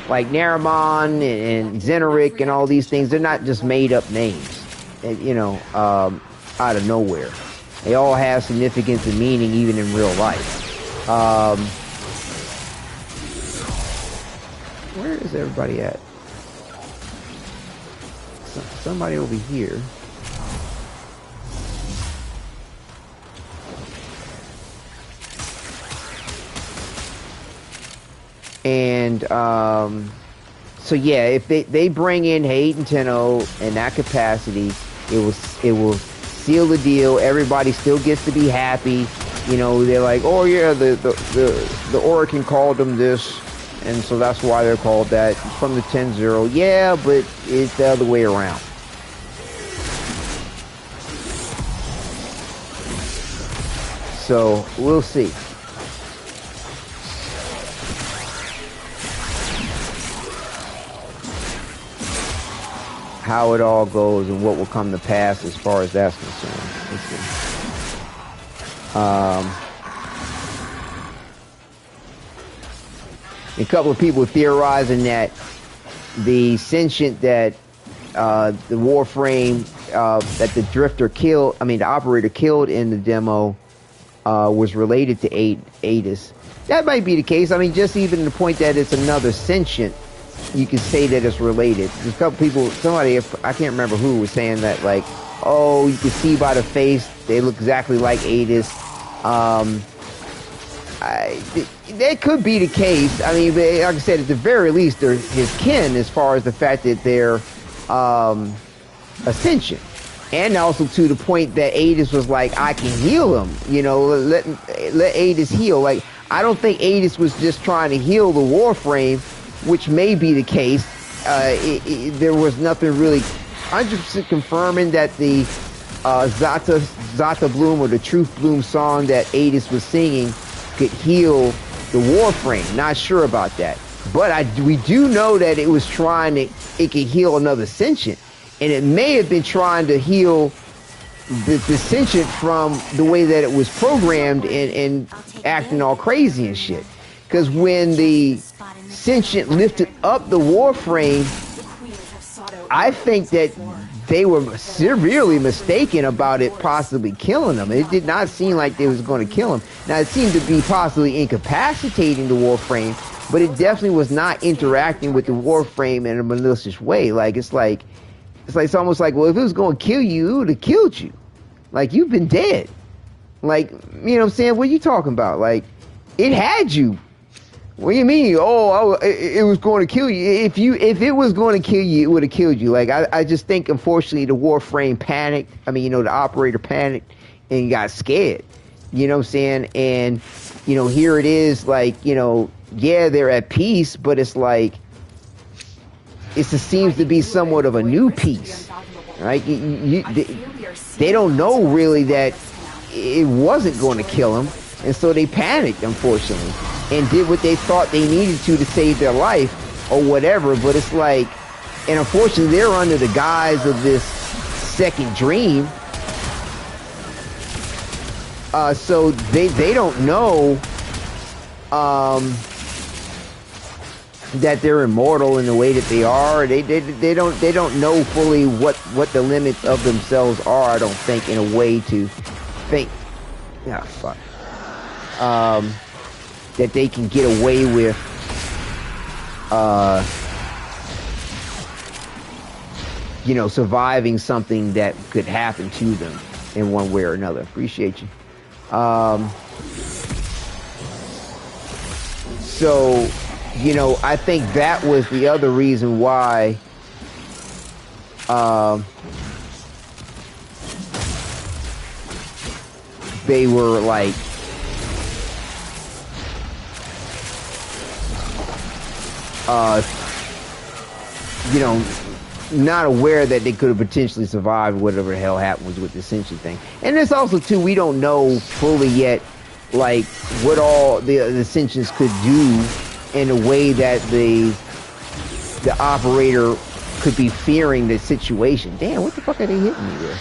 A: like Naramon and Xenoric and all these things. They're not just made up names, out of nowhere. They all have significance and meaning even in real life. Where is everybody at? Somebody over here. And so yeah, if they bring in Hate and Tenno in that capacity, it will seal the deal. Everybody still gets to be happy. They're like, oh yeah, the Oracle called them this, and so that's why they're called that. It's from the 10-0. Yeah, but it's the other way around. So we'll see. How it all goes and what will come to pass as far as that's concerned. Let's see. A couple of people theorizing that the sentient that the Warframe that the drifter killed, the operator killed in the demo was related to Adis. That might be the case. Just even the point that it's another sentient, you can say that it's related. There's a couple people, somebody, I can't remember who, was saying that, like, oh, you can see by the face, they look exactly like Adis. That could be the case. But like I said, at the very least, they're his kin as far as the fact that they're ascension. And also to the point that Adis was like, I can heal him. Let Adis heal. Like, I don't think Adis was just trying to heal the Warframe, which may be the case. There was nothing really 100% confirming that the Zata Bloom or the Truth Bloom song that Adis was singing could heal the Warframe. Not sure about that. But we do know that it was it could heal another sentient. And it may have been trying to heal the sentient from the way that it was programmed and acting all crazy and shit. Because when the sentient lifted up the Warframe, I think that they were severely mistaken about it possibly killing them. It did not seem like they was going to kill him. Now, it seemed to be possibly incapacitating the Warframe, but it definitely was not interacting with the Warframe in a malicious way. It's almost like, well, if it was going to kill you, it would have killed you. Like, you've been dead. Like, you know what I'm saying? What are you talking about? Like, it had you. What do you mean? It was going to kill you. If it was going to kill you, it would have killed you. Like, I just think, unfortunately, the Warframe panicked. The operator panicked and got scared. You know what I'm saying? And, here it is, like, yeah, they're at peace, but it's like, it seems to be somewhat of a new peace. Right? They don't know really that it wasn't going to kill them. And so they panicked, unfortunately, and did what they thought they needed to save their life or whatever. But it's like, and unfortunately, they're under the guise of this second dream. So they don't know that they're immortal in the way that they are. They don't know fully what the limits of themselves are. I don't think, in a way to think. Yeah, fuck. That they can get away with surviving something that could happen to them in one way or another. Appreciate you. So, I think that was the other reason why they were like you know, not aware that they could have potentially survived whatever the hell happened with the Ascension thing. And there's also, too, we don't know fully yet, like, what all the Ascensions could do in a way that the operator could be fearing the situation. Damn, what the fuck are they hitting me with?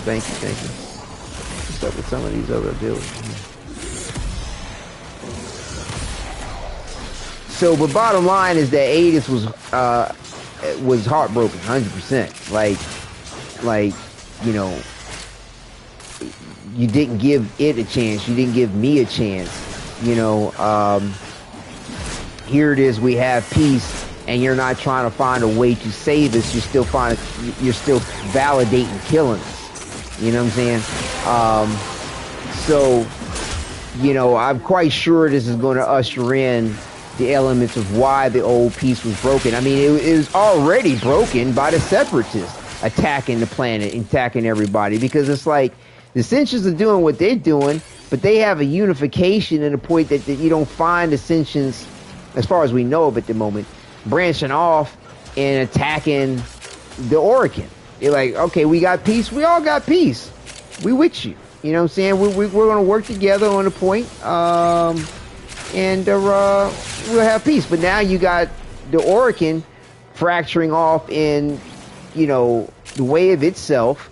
A: Thank you. What's up with some of these other builds? So, but bottom line is that Adis was heartbroken, 100%. Like, you know, you didn't give it a chance. You didn't give me a chance. You know, here it is. We have peace, and you're not trying to find a way to save us. You're still validating killing us. You know what I'm saying? So, you know, I'm quite sure this is going to usher in the elements of why the old peace was broken. I mean, it was already broken by the separatists attacking the planet, attacking everybody, because it's like the Ascensions are doing what they're doing, but they have a unification to the point that you don't find Ascensions, as far as we know of at the moment, branching off and attacking the Orokin. They're like, okay, we got peace. We all got peace. We with you. You know what I'm saying? We're going to work together on the point. And we'll have peace. But now you got the Orokin fracturing off in, you know, the way of itself.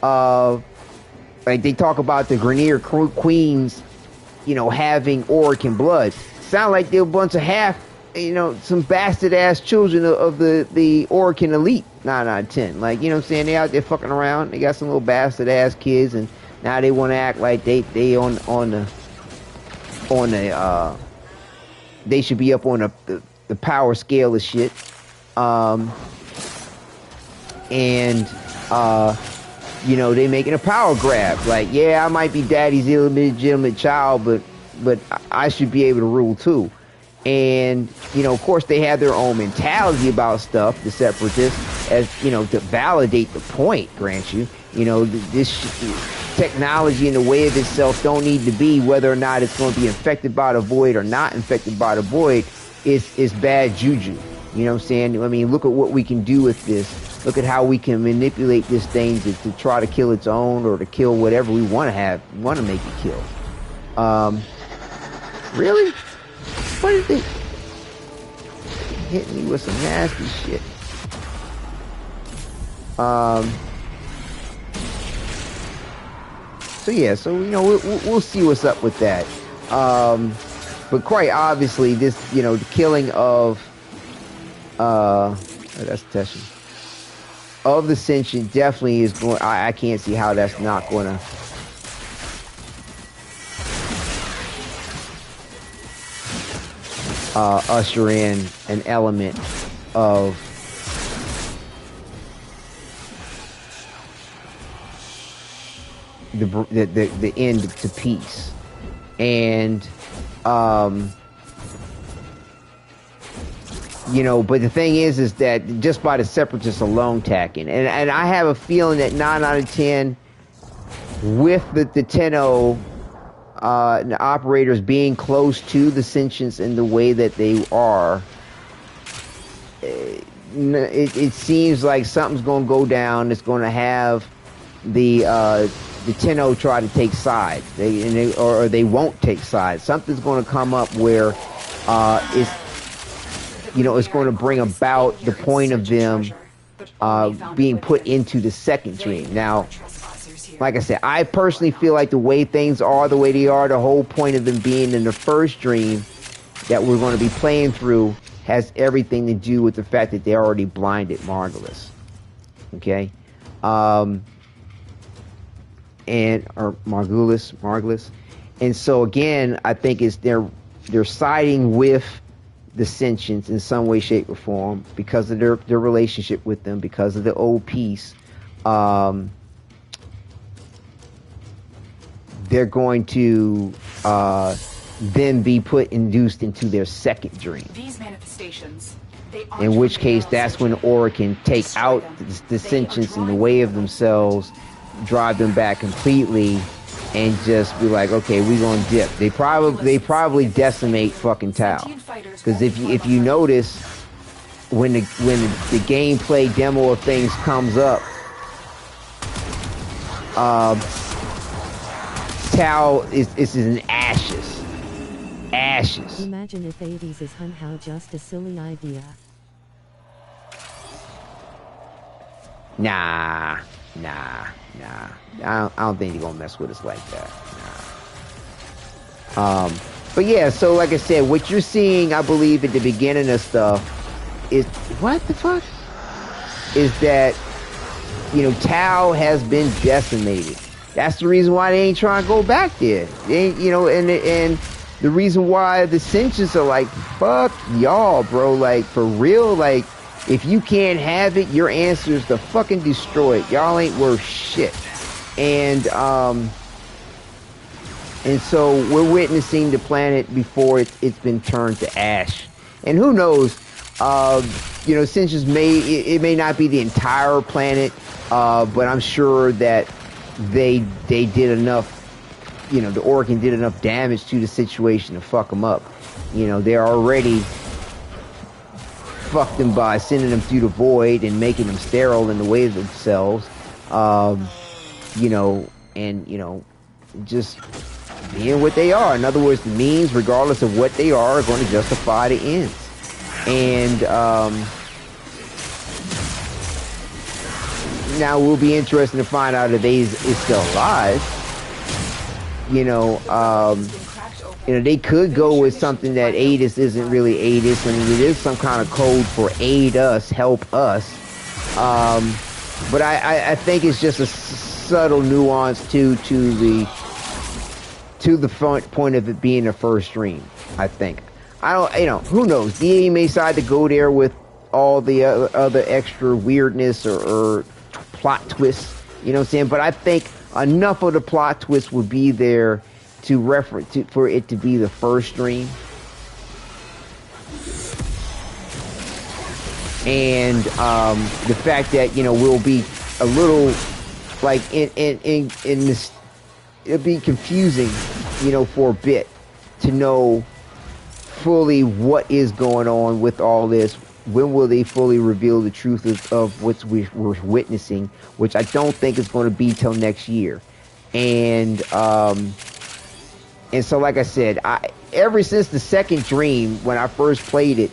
A: Like they talk about the Grenier Queens, you know, having Orokin blood. Sound like they're a bunch of some bastard ass children of the Orokin elite 9 out of 10. Like, you know what I'm saying? They out there fucking around. They got some little bastard ass kids, and now they want to act like they on the they should be up on the power scale of shit. You know, they making a power grab. Like, yeah, I might be daddy's illegitimate child, but I should be able to rule too. And, you know, of course, they have their own mentality about stuff, the separatists, as, you know, to validate the point, grant you. You know, this technology in the way of itself don't need to be whether or not it's going to be infected by the void or not infected by the void is bad juju. You know what I'm saying? I mean, look at what we can do with this. Look at how we can manipulate this thing to try to kill its own or to kill whatever we want to make it kill. Really? What is it? Hitting me with some nasty shit. So yeah, so you know we'll see what's up with that. But quite obviously, this, you know, the killing of that's Teshin of the Sentient definitely is going. I can't see how that's not going to usher in an element of the end to peace. And you know, but the thing is that just by the separatists alone tacking, and I have a feeling that 9 out of 10 with the Tenno the operators being close to the sentients in the way that they are, it seems like something's going to go down. It's going to have the Tenno try to take sides, or they won't take sides. Something's going to come up where it's going to bring about the point of them being put into the second dream. Now, like I said, I personally feel like the way things are, the way they are, the whole point of them being in the first dream that we're going to be playing through has everything to do with the fact that they already blinded Margulis. Okay? Or Margulis. And so again, I think it's they're siding with the sentients in some way, shape, or form because of their relationship with them, because of the old peace. They're going to then be induced into their second dream.
B: These manifestations,
A: in which case, that's when Aura can take out the sentients in the way of themselves, drive them back completely, and just be like, okay, we gonna dip. They probably decimate fucking Tau, because if you notice when the gameplay demo of things comes up, Tau is in ashes.
C: Imagine if 80s is somehow just a silly idea.
A: Nah. I don't think they're gonna mess with us like that. Nah. But yeah, so like I said, what you're seeing, I believe, at the beginning of stuff is what the fuck? Is that, you know, Tau has been decimated. That's the reason why they ain't trying to go back there. They ain't, you know, and the reason why the Sentients are like, fuck y'all, bro. Like, for real, like, if you can't have it, your answer is to fucking destroy it. Y'all ain't worth shit. And so we're witnessing the planet before it's been turned to ash. And who knows, you know, Sentients may not be the entire planet, but I'm sure that they did enough, you know, the Organ did enough damage to the situation to fuck them up. You know, they're already fucked them by sending them through the void and making them sterile in the way of themselves. You know, and, you know, just being what they are. In other words, the means, regardless of what they are going to justify the ends. And now we'll be interested to find out if they is still alive. You know, they could go with something that ADIS isn't really ADIS, and it is some kind of code for aid us, help us. But I think it's just a subtle nuance to the point of it being the first stream. I think. I don't, you know, who knows? DA may decide to go there with all the other extra weirdness or plot twists. You know what I'm saying? But I think enough of the plot twist would be there to reference for it to be the first stream. And the fact that, you know, we'll be a little like in this, it'll be confusing, you know, for a bit to know fully what is going on with all this. When will they fully reveal the truth of what we're witnessing, which I don't think is going to be till next year. And so, like I said, ever since the second dream, when I first played it,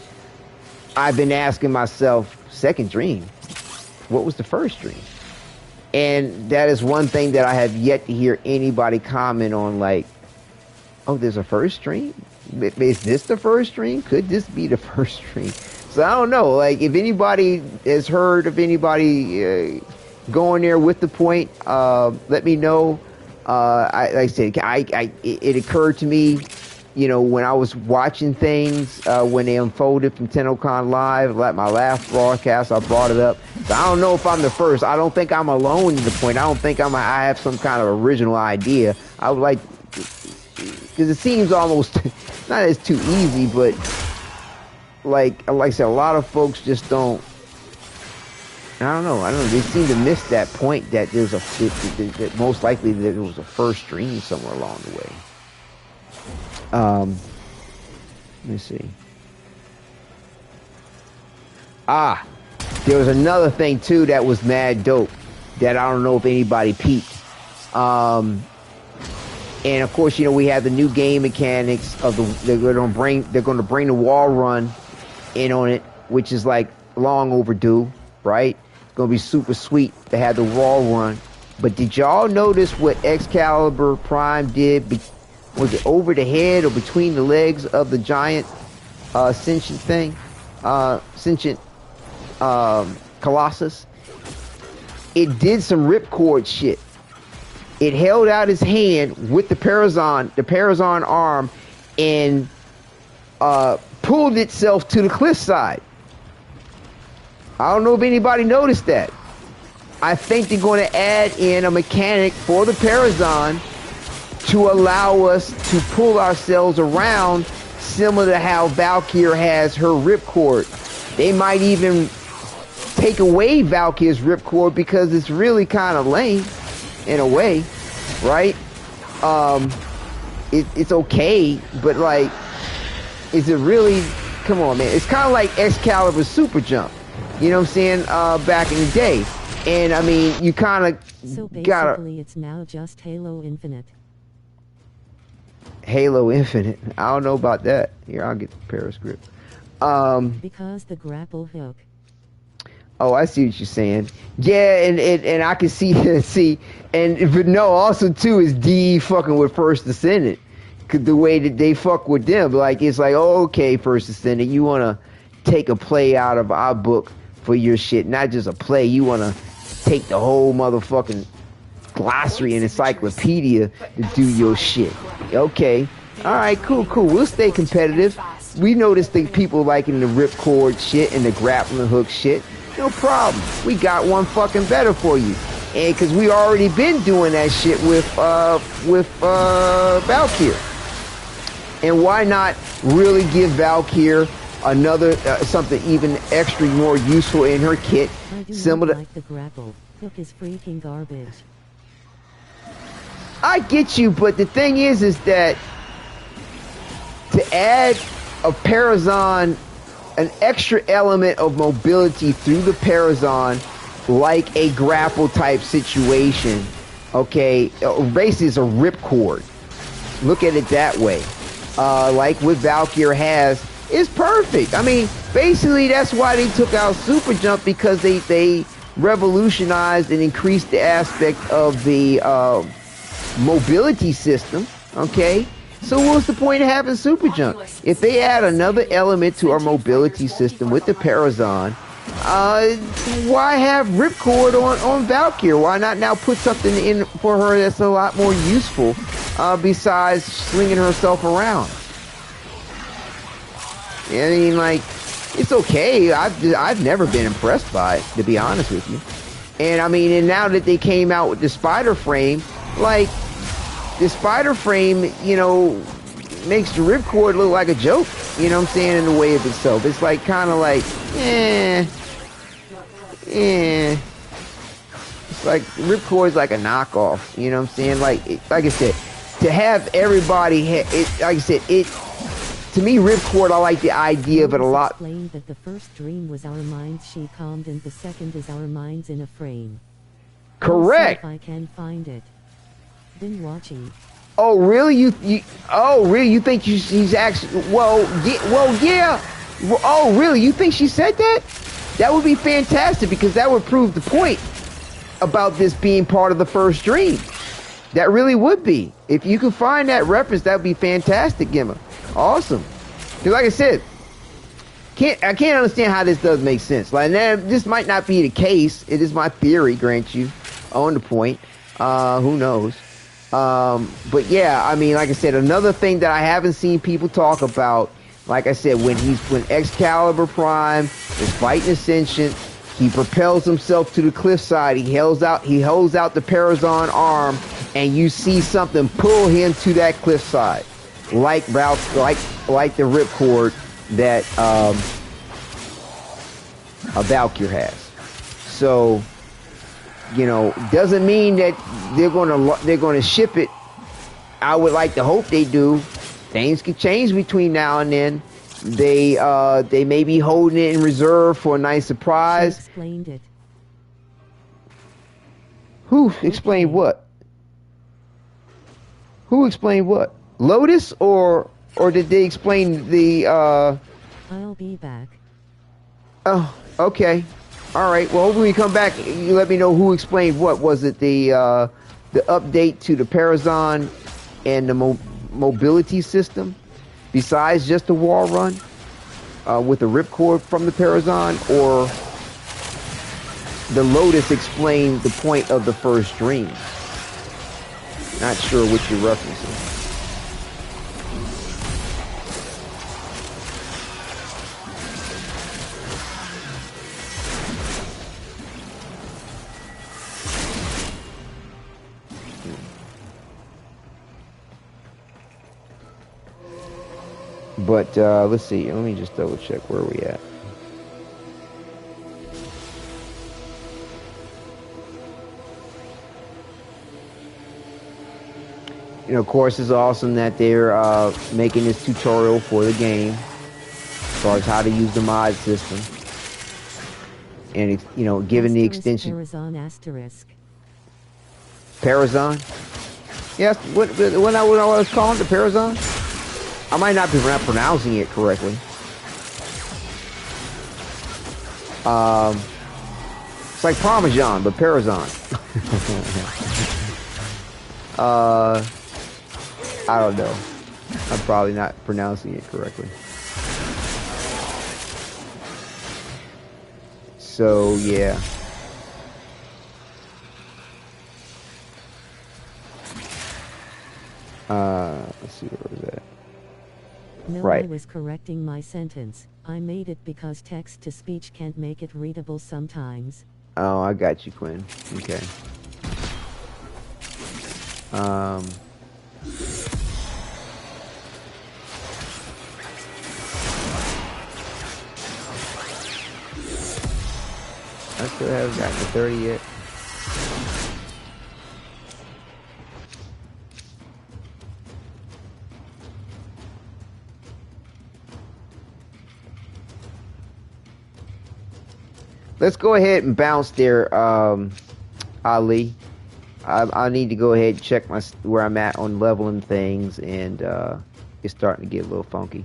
A: I've been asking myself, second dream? What was the first dream? And that is one thing that I have yet to hear anybody comment on, like, oh, there's a first dream? Is this the first dream? Could this be the first dream? So I don't know. Like, if anybody has heard of anybody going there with the point, let me know. Like I said, it occurred to me, you know, when I was watching things, when they unfolded from TennoCon Live, like my last broadcast, I brought it up. So I don't know if I'm the first. I don't think I'm alone in the point. I don't think I have some kind of original idea. I would like, because it seems almost not as too easy, but like I said, a lot of folks just don't. I don't know. They seem to miss that point that there's that most likely that there was a first dream somewhere along the way. Let me see. There was another thing too that was mad dope that I don't know if anybody peeped. And of course, you know, we have the new game mechanics of they're going to bring the wall run in on it, which is like long overdue, right? It's going to be super sweet to have the wall run. But did y'all notice what Excalibur Prime did? Was it over the head or between the legs of the giant sentient thing? Sentient Colossus? It did some ripcord shit. It held out his hand with the Parazon arm, and pulled itself to the cliffside. I don't know if anybody noticed that. I think they're going to add in a mechanic for the Parazon to allow us to pull ourselves around, similar to how Valkyr has her ripcord. They might even take away Valkyr's ripcord because it's really kind of lame in a way, right? it's okay, but like, is it really? Come on, man. It's kind of like Excalibur Super Jump. You know what I'm saying? Back in the day. And I mean, you kind of
C: So basically,
A: gotta...
C: it's now just Halo Infinite.
A: Halo Infinite. I don't know about that. Here, I'll get the Periscript.
C: Because the grapple hook.
A: Oh, I see what you're saying. Yeah, and I can see but no, also too is DE fucking with First Descendant. 'Cause the way that they fuck with them, like it's like, oh, okay, First Descendant, you wanna take a play out of our book for your shit, not just a play. You wanna take the whole motherfucking glossary and encyclopedia to do your shit. Okay, all right, cool. We'll stay competitive. We noticed the people liking the ripcord shit and the grappling hook shit. No problem. We got one fucking better for you. And because we already been doing that shit with Valkyr. And why not really give Valkyr another something even extra more useful in her kit?
C: I do
A: Similar
C: not like the grapple hook is freaking garbage.
A: I get you, but the thing is that to add a Parazon, an extra element of mobility through the Parazon, like a grapple type situation, okay, basically it's a ripcord. Look at it that way. Like what Valkyr has, is perfect. I mean, basically that's why they took out Super Jump, because they revolutionized and increased the aspect of the mobility system, okay? So what's the point of having Super Jump? If they add another element to our mobility system with the Parazon, why have Ripcord on Valkyr? Why not now put something in for her that's a lot more useful, besides slinging herself around? I mean, like, it's okay. I've never been impressed by it, to be honest with you. And I mean, and now that they came out with the spider frame, like, the spider frame, you know, makes the ripcord look like a joke, you know what I'm saying, in the way of itself. It's like, kind of like, It's like, ripcord's like a knockoff, you know what I'm saying? Like I said, to have everybody, like I said, to me, ripcord, I like the idea of it a lot.
C: Explained that the first dream was our minds she calmed, and the second is our minds in a frame.
A: Correct.
C: I'll see if I can find it. Been watching.
A: Oh really? You think she's actually? Yeah. Oh really? You think she said that? That would be fantastic, because that would prove the point about this being part of the first dream. That really would be. If you could find that reference, that would be fantastic, Gemma. Awesome. Because like I said, I can't understand how this does make sense. Like, this might not be the case. It is my theory, grant you, on the point. Who knows? But yeah, I mean, like I said, another thing that I haven't seen people talk about, like I said, when Excalibur Prime is fighting Ascension, he propels himself to the cliffside. He holds out the Parazon arm, and you see something pull him to that cliffside, like the ripcord that a Valkyr has. So, you know, doesn't mean that they're gonna ship it. I would like to hope they do. Things could change between now and then. They may be holding it in reserve for a nice surprise.
C: She explained it.
A: Who explained what? Who explained what? Lotus or did they explain the
C: I'll be back.
A: Oh, okay. All right. Well, when we come back, you let me know who explained what. Was it the update to the Parazon and the mobility system, besides just the wall run with the ripcord from the Parazon, or the Lotus explained the point of the first dream? Not sure which you're referencing. But let's see. Let me just double check where we at. You know, of course, it's awesome that they're making this tutorial for the game as far as how to use the mod system. And, you know, given the extension.
C: Parazon asterisk.
A: Parazon? Yes, what I was calling the Parazon? I might not be pronouncing it correctly. It's like Parmesan, but Parazon. I don't know. I'm probably not pronouncing it correctly. So, yeah. Let's see, where was that?
C: No,
A: right.
C: I was correcting my sentence. I made it because text-to-speech can't make it readable sometimes.
A: Oh, I got you, Quinn. Okay. I still haven't gotten to 30 yet. Let's go ahead and bounce there, Ali. I need to go ahead and check where I'm at on leveling things, and it's starting to get a little funky.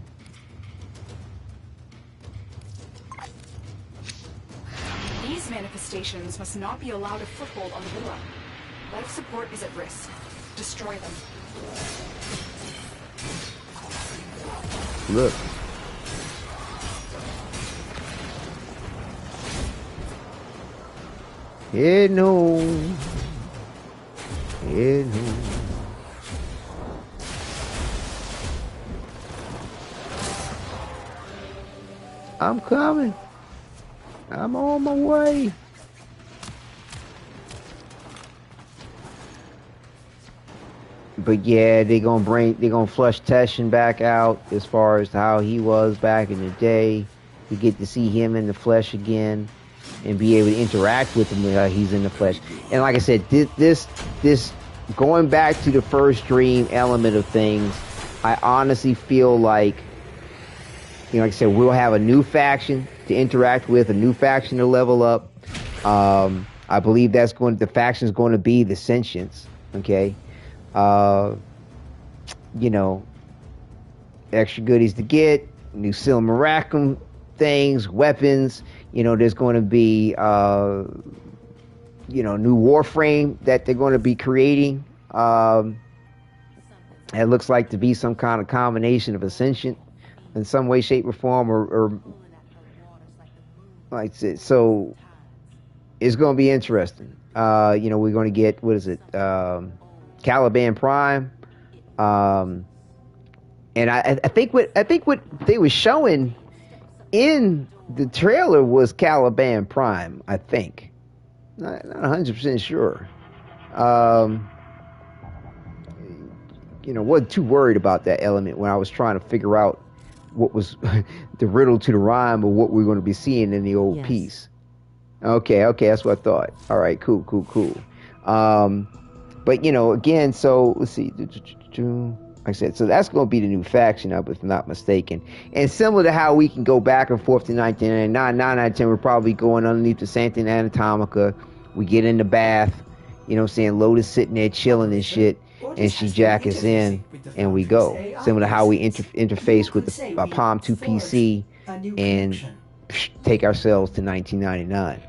B: These manifestations must not be allowed a foothold on the villa. Life support is at risk. Destroy them.
A: Look. Yeah, no. Yeah, no. I'm coming. I'm on my way. But yeah, they're gonna flush Teshin back out as far as how he was back in the day. We get to see him in the flesh again and be able to interact with him while he's in the flesh. And like I said, this going back to the first dream element of things, I honestly feel like, you know, like I said, we'll have a new faction to interact with, a new faction to level up. I believe the faction is going to be the Sentients. Okay. You know, extra goodies to get, new Silmaracum things, weapons. You know, there's going to be, you know, new Warframe that they're going to be creating. It looks like to be some kind of combination of Ascension in some way, shape, or form, or like I said, so it's going to be interesting. You know, we're going to get, what is it, Caliban Prime, and I think what they were showing in the trailer was Caliban Prime. I think, not 100% sure. You know, wasn't too worried about that element when I was trying to figure out what was the riddle to the rhyme of what we're going to be seeing in the old piece. Okay, that's what I thought. All right, cool. But, you know, again, so let's see. Like I said, so that's going to be the new faction, if I'm not mistaken. And similar to how we can go back and forth to 1999, 9 out of 10, we're probably going underneath the Sanctum Anatomica. We get in the bath, you know what I'm saying? Lotus sitting there chilling and shit, and she jack us in, and we go. Similar to how we interface with the Palm 2 PC and take ourselves to 1999.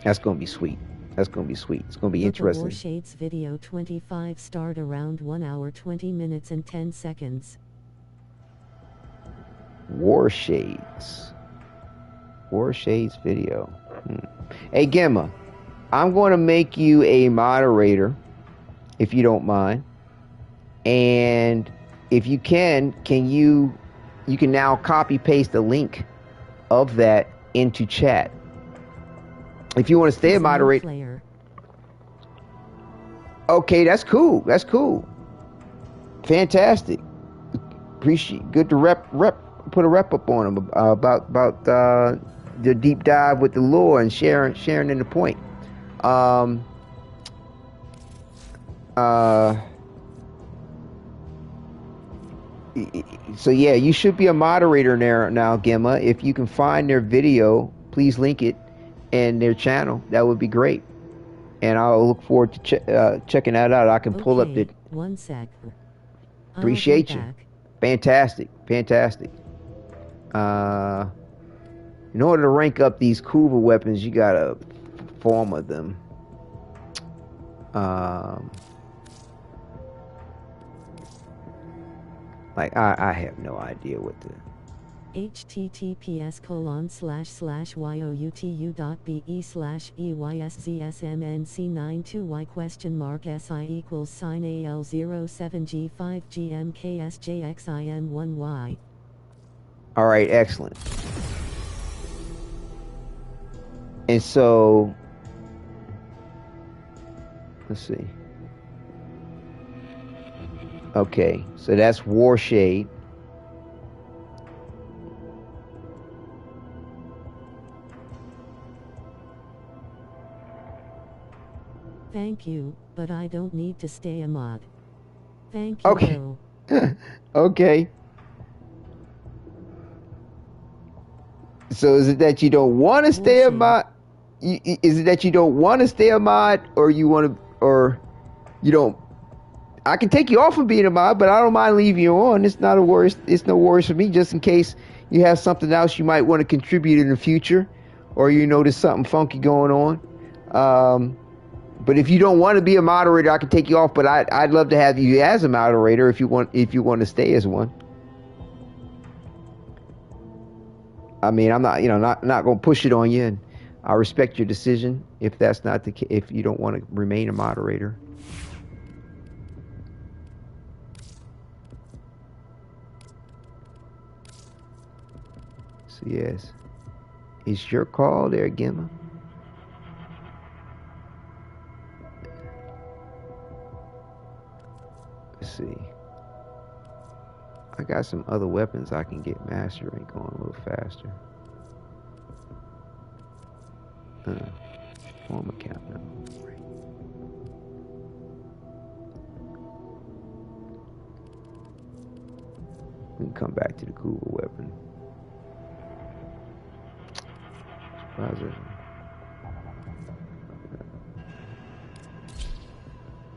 A: That's going to be sweet. It's going to be interesting.
C: Warshades video 25 starred around 1 hour 20 minutes and 10 seconds.
A: Warshades video. Hey, Gemma, I'm going to make you a moderator, if you don't mind. And if you can you can now copy paste the link of that into chat. If you want to stay a moderator. Okay, that's cool. Fantastic. Appreciate. Good to put a rep up on them about the deep dive with the lore and sharing in the point. So yeah, you should be a moderator there now, Gemma. If you can find their video, please link it and their channel. That would be great. And I'll look forward to checking that out. I can pull up the.
C: 1 sec.
A: Appreciate you. Fantastic, fantastic. In order to rank up these Kuva weapons, you gotta form of them. Like I have no idea what the.
C: https://youtube.be/EYSZSMNC92Y?si=sign-AL07G5GMKSJXIM1Y.
A: All right, excellent. And so, let's see. Okay, so that's Warshade.
C: Thank you, but I don't need to stay a mod. Thank you.
A: Okay.
C: Though.
A: Okay. So is it that you don't want to stay a mod? Is it that you don't want to stay a mod, or you want to, or you don't? I can take you off of being a mod, but I don't mind leaving you on. It's not a worry. It's no worries for me, just in case you have something else you might want to contribute in the future, or you notice something funky going on. But if you don't want to be a moderator, I can take you off. But I'd love to have you as a moderator if you want to stay as one. I mean, I'm not not going to push it on you, and I respect your decision if that's not the case. If you don't want to remain a moderator. So yes, it's your call there, Gemma. Let's see. I got some other weapons I can get mastering going a little faster. Form account now. We can come back to the Kuva weapon.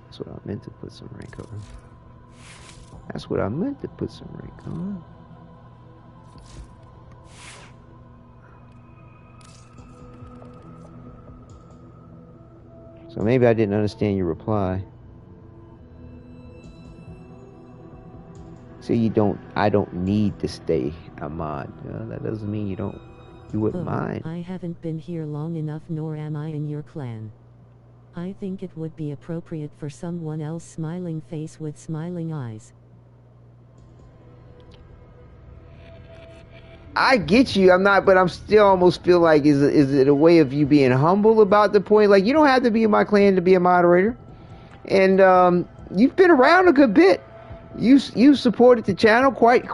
A: That's what I meant to put some rank on. That's what I meant to put some rank on. So maybe I didn't understand your reply. So I don't need to stay a mod. That doesn't mean you wouldn't mind.
C: I haven't been here long enough, nor am I in your clan. I think it would be appropriate for someone else smiling face with smiling eyes.
A: I get you. I'm not, but I'm still almost feel like is it a way of you being humble about the point? Like, you don't have to be in my clan to be a moderator, and you've been around a good bit. You've supported the channel quite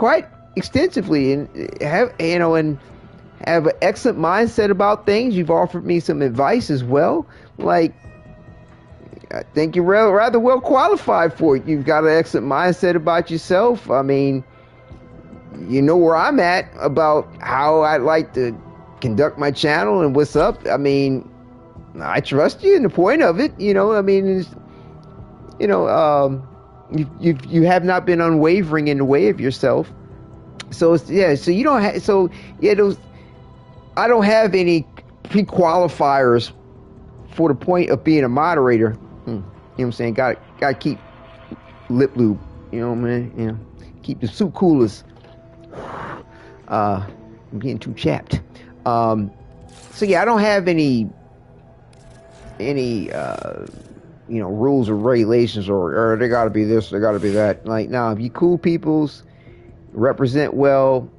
A: extensively, and have an excellent mindset about things. You've offered me some advice as well. Like, I think you're rather well qualified for it. You've got an excellent mindset about yourself. I mean, you know where I'm at about how I'd like to conduct my channel and what's up. I mean, I trust you in the point of it. I mean, you have not been unwavering in the way of yourself. So so you don't have, I don't have any pre-qualifiers for the point of being a moderator. You know what I'm saying? Got to keep lip lube. You know what I mean? Keep the soup coolers. I'm getting too chapped. So yeah, I don't have any rules or regulations or they got to be this, they got to be that. Like, now, if you cool peoples, represent well,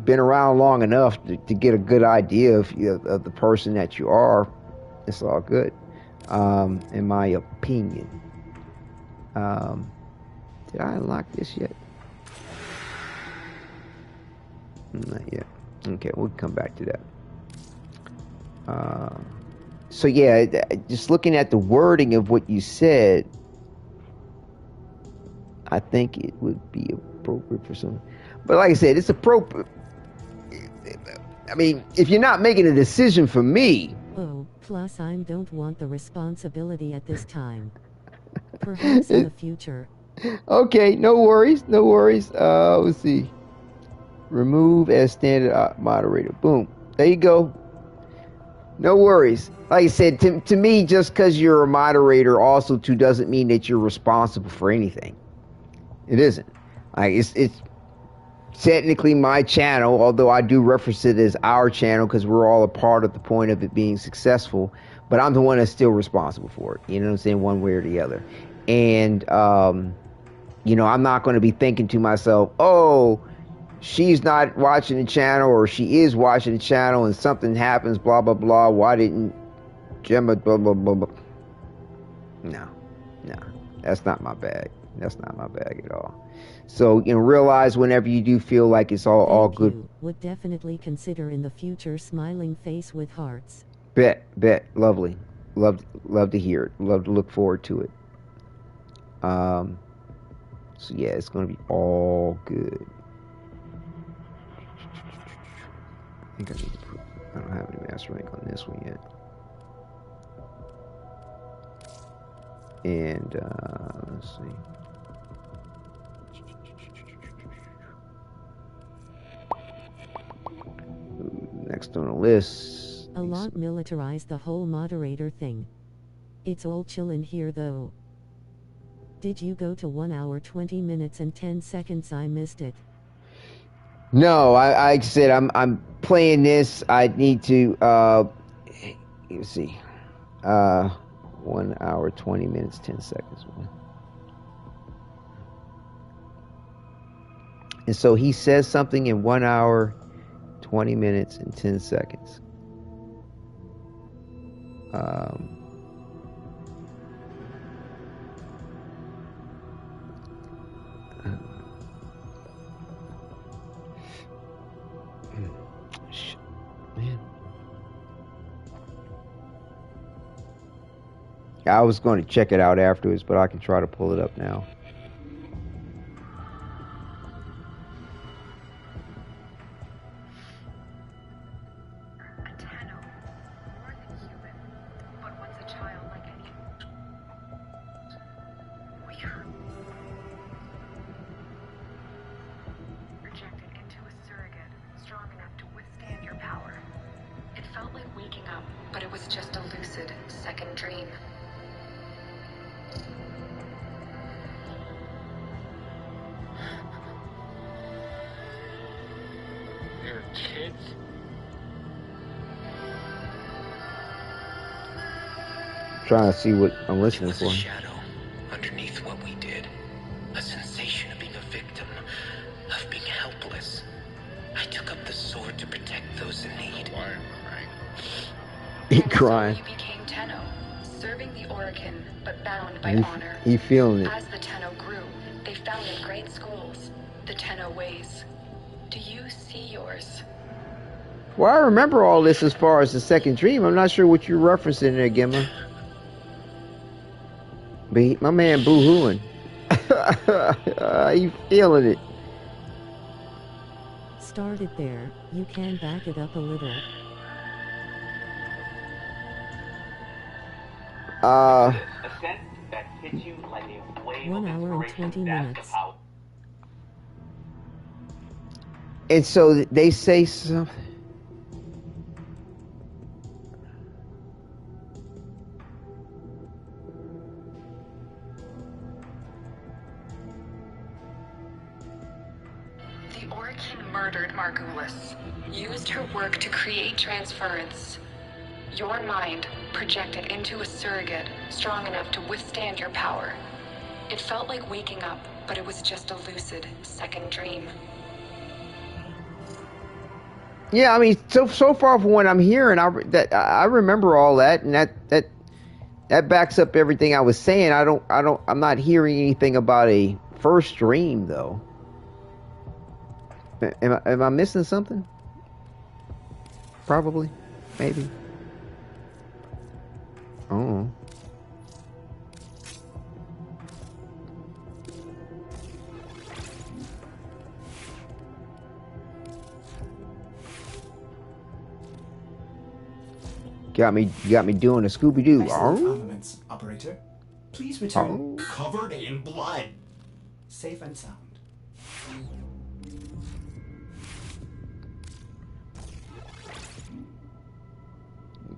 A: been around long enough to get a good idea of the person that you are, it's all good. In my opinion. Did I unlock this yet? Not yet. Okay, we'll come back to that. So yeah, just looking at the wording of what you said, I think it would be appropriate for some. But like I said, it's appropriate. I mean, if you're not making a decision for me.
C: Oh, plus I don't want the responsibility at this time. Perhaps in the future.
A: Okay, no worries, no worries. Let's see. Remove as standard moderator. Boom. There you go. No worries. Like I said, to me, just because you're a moderator also too doesn't mean that you're responsible for anything. It isn't. Like it's technically my channel, although I do reference it as our channel because we're all a part of the point of it being successful. But I'm the one that's still responsible for it. You know what I'm saying? One way or the other. And you know, I'm not going to be thinking to myself, oh, she's not watching the channel, or she is watching the channel and something happens, blah, blah, blah. Why didn't Gemma, blah, blah, blah, blah. No, that's not my bag. That's not my bag at all. So, you know, realize whenever you do feel like it's all good.
C: You would definitely consider in the future smiling face with hearts.
A: Bet. Lovely. Love to hear it. Love to look forward to it. So yeah, it's going to be all good. I think I don't have any master rank on this one yet. And let's see. Next on the list.
C: A lot militarized the whole moderator thing. It's all chill in here though. Did you go to 1 hour 20 minutes and 10 seconds? I missed it.
A: No, I said I'm playing this. I need to let's see. 1 hour 20 minutes 10 seconds. And so he says something in 1 hour 20 minutes and 10 seconds. Shit, man. I was going to check it out afterwards, but I can try to pull it up now. Trying to see what I'm listening for.
H: It was a shadow underneath what we did. A sensation of being a victim, of being helpless. I took up the sword to protect those in need. Why are you crying?
A: He crying.
I: So you became Tenno, serving the Orokin, but bound by honor.
A: He feeling it.
I: As the Tenno grew, they founded great schools, the Tenno ways. Do you see yours?
A: Well, I remember all this as far as the second dream. I'm not sure what you're referencing there, Gemma. But my man boo-hooing. You feeling it.
C: Started there, you can back it up a little.
J: Ascent that hits you like a wave
C: 1 hour and 20 minutes.
A: And so they say something.
I: The Orokin murdered Margulis, used her work to create transference. Your mind projected into a surrogate strong enough to withstand your power. It felt like waking up, but it was just a lucid second dream.
A: Yeah, I mean, so far from what I'm hearing, I remember all that, and that backs up everything I was saying. I'm not hearing anything about a first dream though. Am I missing something? Probably, maybe. Oh. got me doing a Scooby-Doo.
E: Excellent armaments, operator. Please return.
K: Covered in blood.
E: Safe and sound.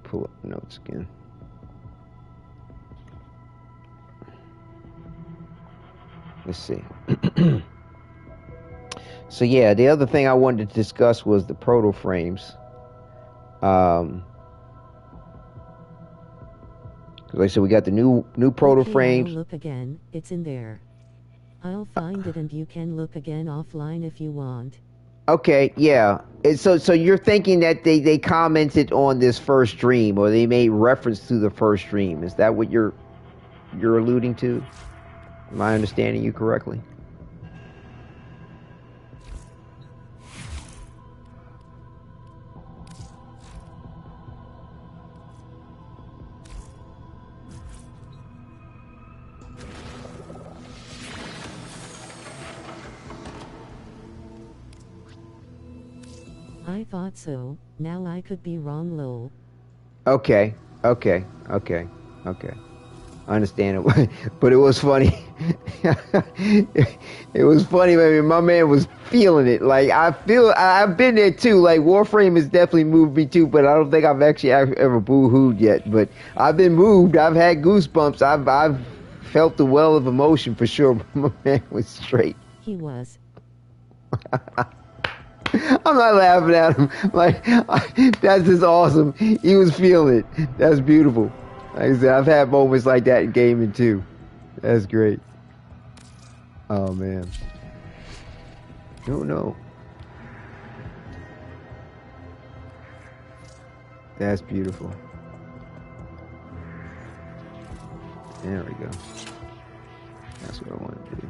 A: Pull up the notes again. Let's see. So yeah, the other thing I wanted to discuss was the proto frames. Like I said, we got the new proto frames.
C: I'll look again. It's in there. I'll find it, and you can look again offline if you want.
A: Okay, yeah. So you're thinking that they commented on this first stream, or they made reference to the first stream. Is that what you're alluding to? Am I understanding you correctly?
C: I thought so. Now I could be wrong, lol.
A: Okay. I understand it. But it was funny. It was funny, man. My man was feeling it. Like, I've been there too. Like, Warframe has definitely moved me too, but I don't think I've actually ever boo-hooed yet. But I've been moved. I've had goosebumps. I've felt the well of emotion for sure. My man was straight.
C: He was.
A: I'm not laughing at him. Like, that's just awesome. He was feeling it. That's beautiful. Like I said, I've had moments like that in gaming too. That's great. Oh man. No. That's beautiful. There we go. That's what I want to do.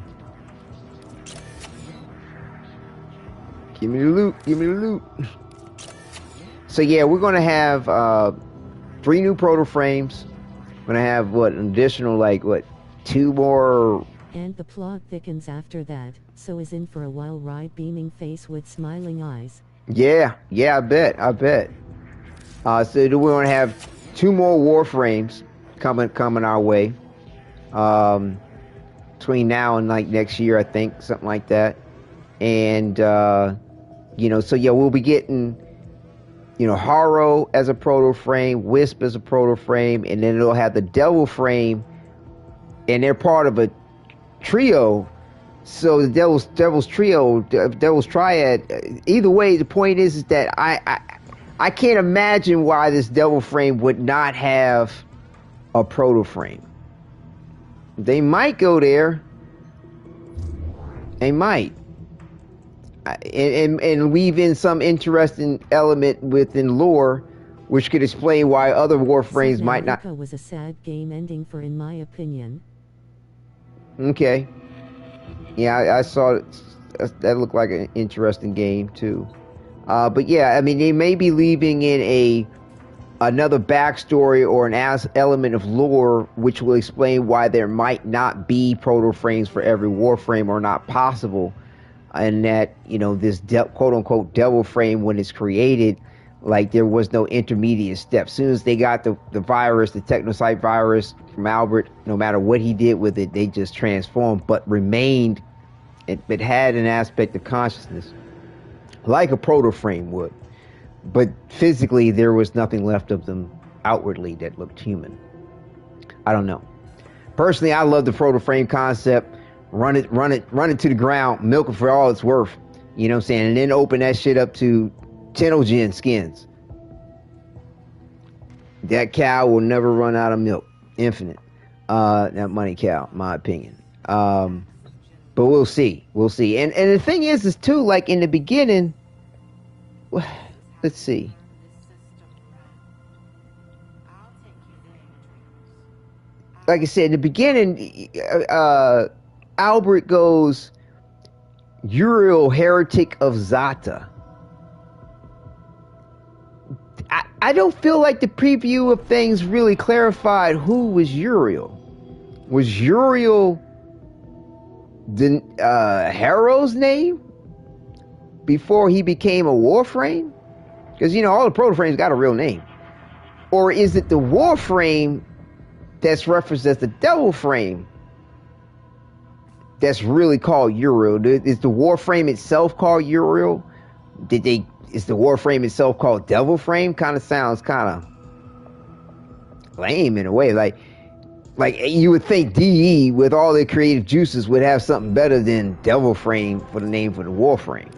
A: Give me the loot. So yeah, we're gonna have 3 new proto frames. We're gonna have an additional 2 more.
C: And the plot thickens after that, so is in for a while, right? Beaming face with smiling eyes.
A: Yeah, I bet. So we're gonna have 2 more Warframes coming our way. Between now and next year, I think, something like that. And so yeah, we'll be getting Haro as a proto frame, Wisp as a proto frame, and then it'll have the Devil frame, and they're part of a trio. So the Devil's trio, Devil's triad. Either way, the point is that I can't imagine why this Devil frame would not have a proto frame. They might go there. They might. And weave in some interesting element within lore, which could explain why other Warframes might not.
C: Was a sad game ending for, in my opinion.
A: Okay. Yeah, I saw it. That looked like an interesting game too. But yeah, I mean, they may be leaving in another backstory or an element of lore, which will explain why there might not be proto frames for every Warframe, or not possible. And that, this quote-unquote Devil frame, when it's created, there was no intermediate step. As soon as they got the virus, the Technocyte virus from Albert, no matter what he did with it, they just transformed, but remained, it had an aspect of consciousness, like a proto frame would. But physically, there was nothing left of them outwardly that looked human. I don't know. Personally, I love the proto frame concept. Run it to the ground, milk it for all it's worth. You know what I'm saying? And then open that shit up to TennoCon skins. That cow will never run out of milk. Infinite. That money cow, my opinion. But we'll see. And the thing is too, in the beginning, let's see. Like I said, in the beginning, Albert goes, Uriel, heretic of Zata. I don't feel like the preview of things really clarified who was Uriel. Was Uriel the Harrow's name before he became a Warframe? Because, all the proto frames got a real name. Or is it the Warframe that's referenced as the Devil Frame that's really called Uriel? Is the Warframe itself called Uriel? Is the Warframe itself called Devil Frame? Kind of sounds kind of lame in a way. Like you would think DE with all their creative juices would have something better than Devil Frame for the name for the Warframe.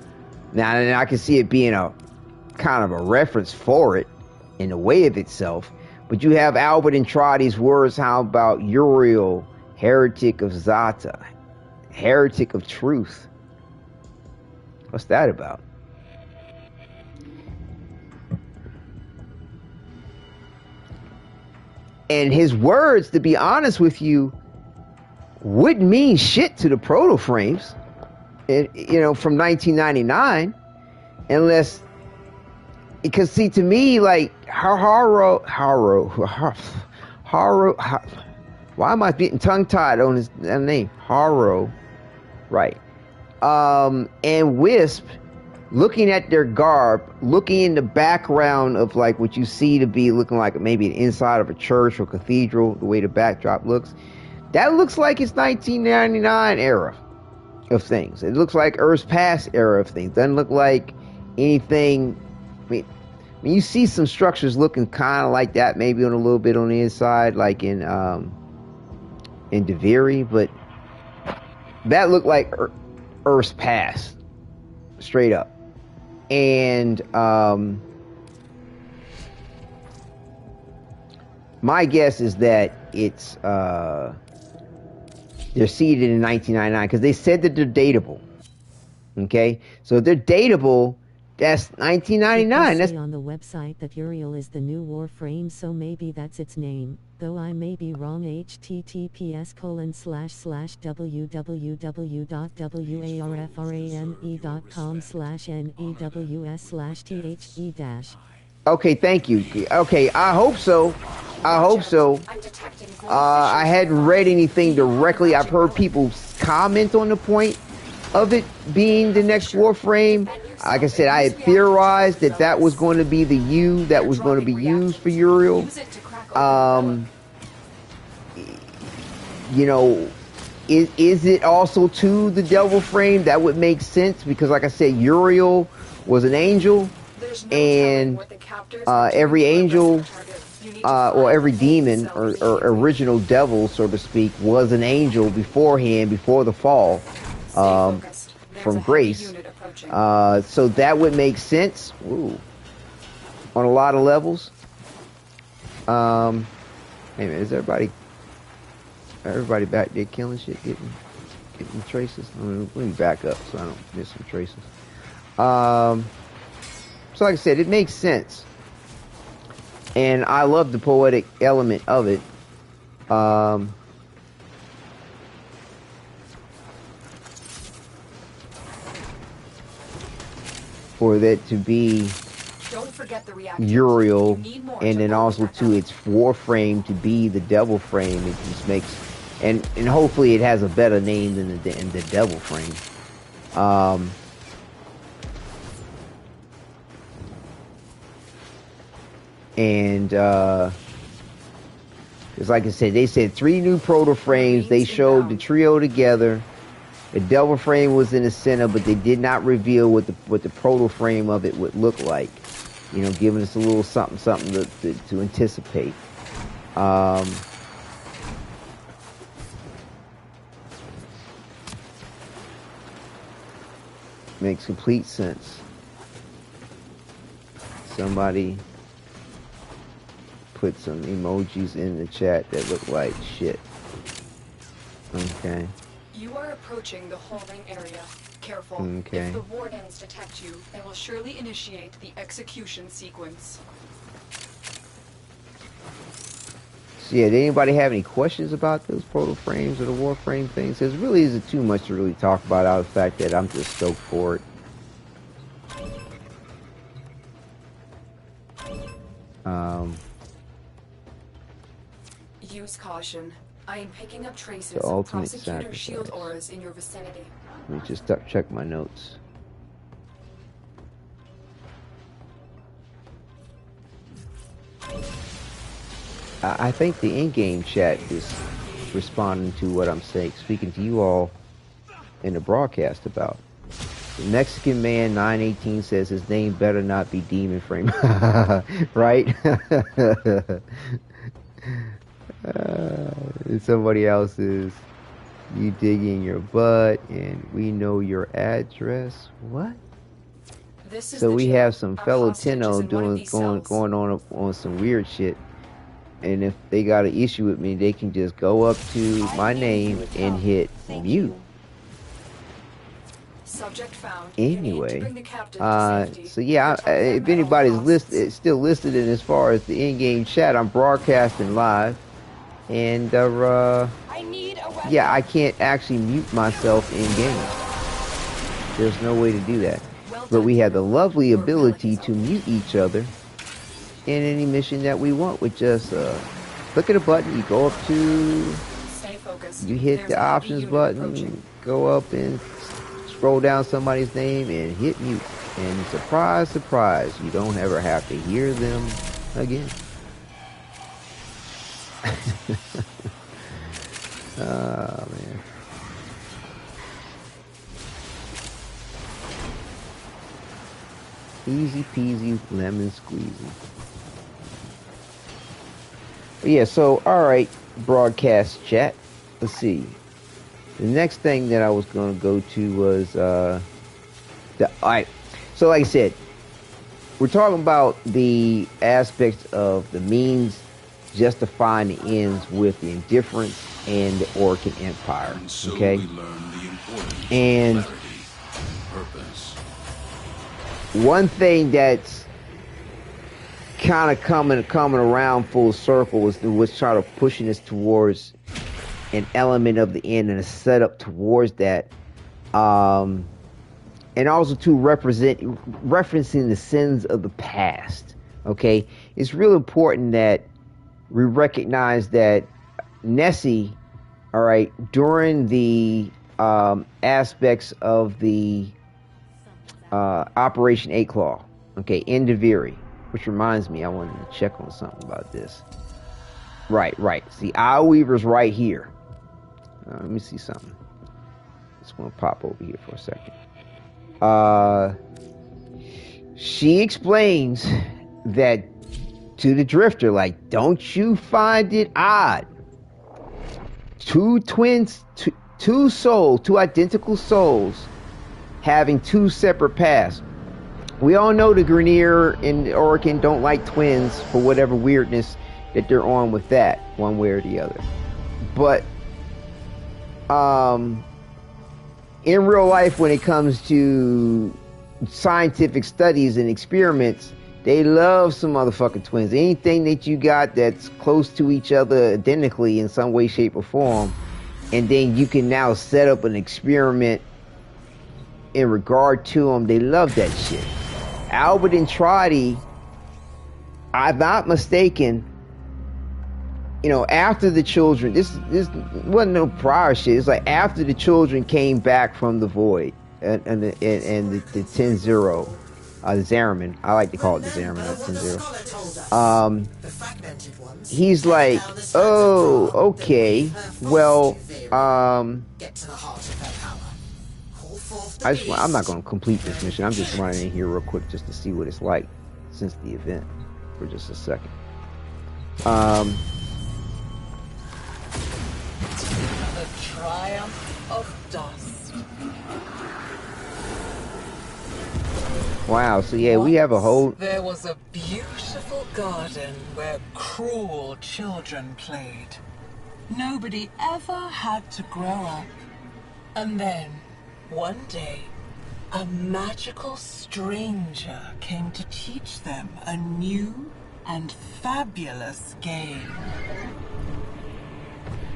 A: Now, and I can see it being a kind of a reference for it in the way of itself. But you have Albert Entradi's words. How about Uriel, heretic of Zata, heretic of truth? What's that about? And his words, to be honest with you, wouldn't mean shit to the proto frames, from 1999, unless, because see, to me, like Haro, why am I getting tongue tied on his name? Haro, right? And Wisp, looking at their garb, looking in the background of like what you see to be looking like maybe an inside of a church or cathedral, the way the backdrop looks, that looks like it's 1999 era of things. It looks like Earth's past era of things. Doesn't look like anything. I mean, you see some structures looking kind of like that, maybe on a little bit on the inside, like in Deviri, but that looked like Earth's past, straight up. And my guess is that it's they're seeded in 1999 because they said that they're dateable. Okay, so if they're dateable, that's 1999. That's
C: on the website that Uriel is the new Warframe, so maybe that's its name. Though I may be wrong. https://www.warframe.com/news/the-.
A: Okay, thank you. Okay, I hope so. I hadn't read anything directly. I've heard people comment on the point of it being the next Warframe. Like I said, I had theorized that was going to be the U that was going to be used for Uriel. Is it also to the Devil Frame? That would make sense because, like I said, Uriel was an angel, and every angel or every demon or original devil, so to speak, was an angel beforehand, before the fall from grace. So that would make sense on a lot of levels. Hey man, is everybody back there killing shit, getting traces? Let me back up so I don't miss some traces. So like I said, it makes sense. And I love the poetic element of it. For that to be Uriel, and then also to its Warframe to be the Devil Frame, it just makes, and hopefully it has a better name than the Devil Frame. Because like I said, they said 3 new proto frames. They showed the trio together. The Devil Frame was in the center, but they did not reveal what the proto frame of it would look like. Giving us a little something to anticipate. Makes complete sense. Somebody put some emojis in the chat that look like shit. Okay.
B: You are approaching the holding area. Careful.
A: Okay.
B: If the wardens detect you, they will surely initiate the execution sequence.
A: So yeah, did anybody have any questions about those proto frames or the Warframe things? There really isn't too much to really talk about out of the fact that I'm just stoked for it.
B: Use caution. I am picking up traces
A: The
B: of
A: ultimate
B: prosecutor shield
A: sacrifice.
B: auras in your vicinity.
A: Let me just check my notes. I think the in-game chat is responding to what I'm saying, speaking to you all in the broadcast about. The Mexican man 918 says his name better not be Demon Frame. Right? Somebody else's, you dig in your butt and we know your address. What? So we have some fellow Tenno going on some weird shit. And if they got an issue with me, they can just go up to my name and hit mute.
B: Subject found.
A: Anyway, so yeah, if anybody's still listed in as far as the in-game chat, I'm broadcasting live, and yeah, I can't actually mute myself in game. There's no way to do that, but we have the lovely ability to mute each other in any mission that we want with just click at a button. You go up to, you hit the options button, go up and scroll down somebody's name and hit mute, and surprise, surprise, you don't ever have to hear them again. Oh man. Easy peasy lemon squeezy. Yeah, so alright, broadcast chat. Let's see. The next thing that I was going to go to was alright. So like I said, we're talking about the aspects of the means justifying the ends with the indifference and the Orcan Empire. Okay? And one thing that's kind of coming around full circle was trying to pushing us towards an element of the end and a setup towards that, and also to referencing the sins of the past. Okay, it's real important that we recognize that Nessie, all right, during the aspects of the Operation 8 Claw, okay, in Deviri, which reminds me, I wanted to check on something about this. Right. See, Isleweaver's right here. Let me see something. Just want to pop over here for a second. She explains that to the Drifter, like, don't you find it odd? Two twins, two identical souls, having two separate paths. We all know the Grineer and the Orcan don't like twins for whatever weirdness that they're on with that, one way or the other. But in real life, when it comes to scientific studies and experiments, they love some motherfucking twins. Anything that you got that's close to each other identically in some way, shape, or form, and then you can now set up an experiment in regard to them, they love that shit. Albert and Trotty, I'm not mistaken, you know, after the children, this wasn't no prior shit. It's like after the children came back from the void and the 10-0, the Zariman. I like to call it the Zariman, not 10-0. He's like, oh, okay, well, I'm not going to complete this mission. I'm just running in here real quick just to see what it's like since the event for just a second.
K: The triumph of dust.
A: Wow, so yeah, we have a whole...
K: There was a beautiful garden where cruel children played. Nobody ever had to grow up. And then, one day, a magical stranger came to teach them a new and fabulous game.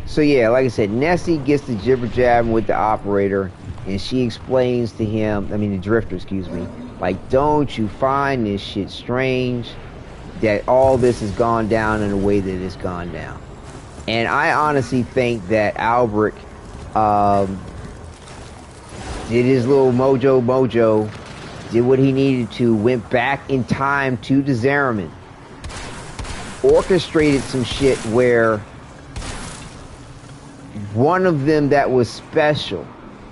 A: So yeah, like I said, Nessie gets the jibber-jabbing with the operator, and she explains to him, the Drifter, excuse me, like, don't you find this shit strange that all this has gone down in the way that it's gone down? And I honestly think that Albert did his little mojo, did what he needed to, went back in time to the Zariman, orchestrated some shit where one of them that was special,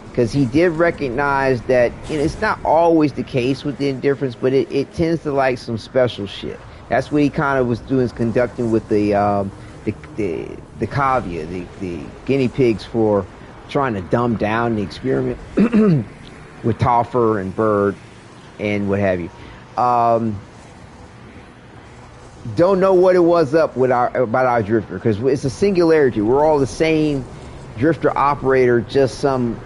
A: because he did recognize that, you know, it's not always the case with the indifference, but it tends to like some special shit. That's what he kind of was doing, is conducting with the cavia, the guinea pigs, for trying to dumb down the experiment with Toffer and Bird and what have you. Don't know what it was up with about our drifter, because it's a singularity. We're all the same drifter operator, just some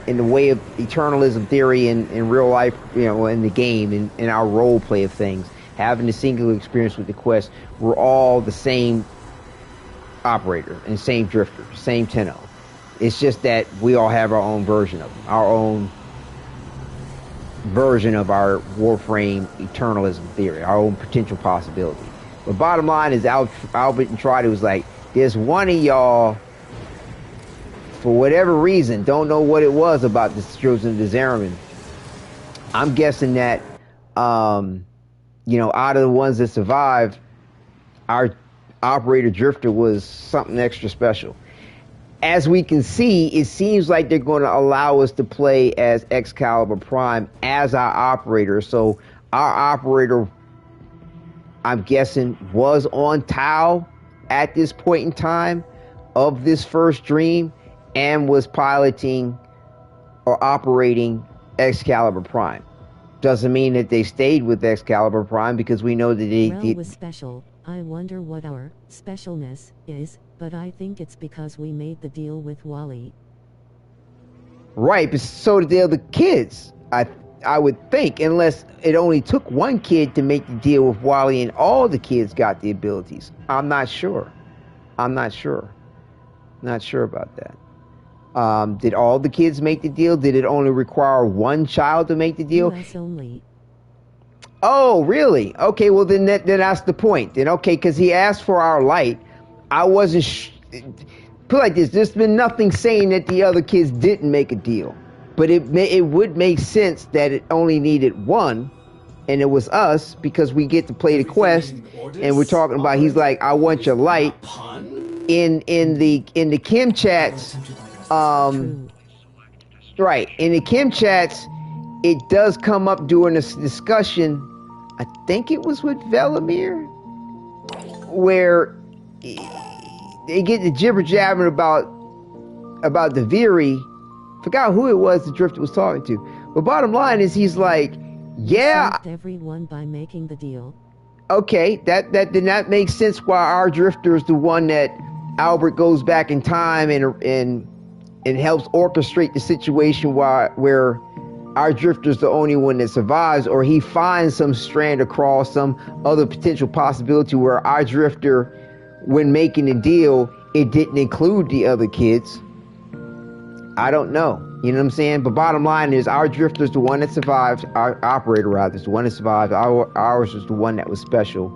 A: in the way of eternalism theory in real life, you know, in the game, in our role play of things, having the singular experience with the quest. We're all the same operator and same drifter, same Tenno. It's just that we all have our own version of them, our own version of our Warframe eternalism theory, our own potential possibility. But bottom line is, Albert and Trotter was like, there's one of y'all, for whatever reason, don't know what it was about the Children of the Zeramin. I'm guessing that, you know, out of the ones that survived, our operator drifter was something extra special. As we can see, it seems like they're going to allow us to play as Excalibur Prime as our operator. So our operator, I'm guessing, was on Tau at this point in time of this first dream, and was piloting or operating Excalibur Prime. Doesn't mean that they stayed with Excalibur Prime, because we know that
C: Rel was special. I wonder what our specialness is, but I think it's because we made the deal with Wally.
A: Right, but so did the other kids. I would think, unless it only took one kid to make the deal with Wally and all the kids got the abilities. I'm not sure. Not sure about that. Did all the kids make the deal? Did it only require one child to make the deal?
C: US only.
A: Oh, really? Okay, well then that's the point. Then okay, because he asked for our light. I wasn't. Put it like this: there's been nothing saying that the other kids didn't make a deal, but it would make sense that it only needed one, and it was us, because we get to play the quest, and we're talking about. He's like, I want your light. In the Kim chats, right, in the Kim chats, it does come up during this discussion. I think it was with Velimir, where they get the jibber jabbing about the Viri. Forgot who it was the Drifter was talking to. But bottom line is, he's like, yeah,
C: everyone by making the deal.
A: Okay, that makes sense why our Drifter is the one that Albert goes back in time and helps orchestrate the situation where our Drifter's the only one that survives, or he finds some strand across some other potential possibility where our Drifter, when making the deal, it didn't include the other kids. I don't know. You know what I'm saying? But bottom line is, our Drifter's the one that survived. Our operator, rather, is the one that survived. Ours is the one that was special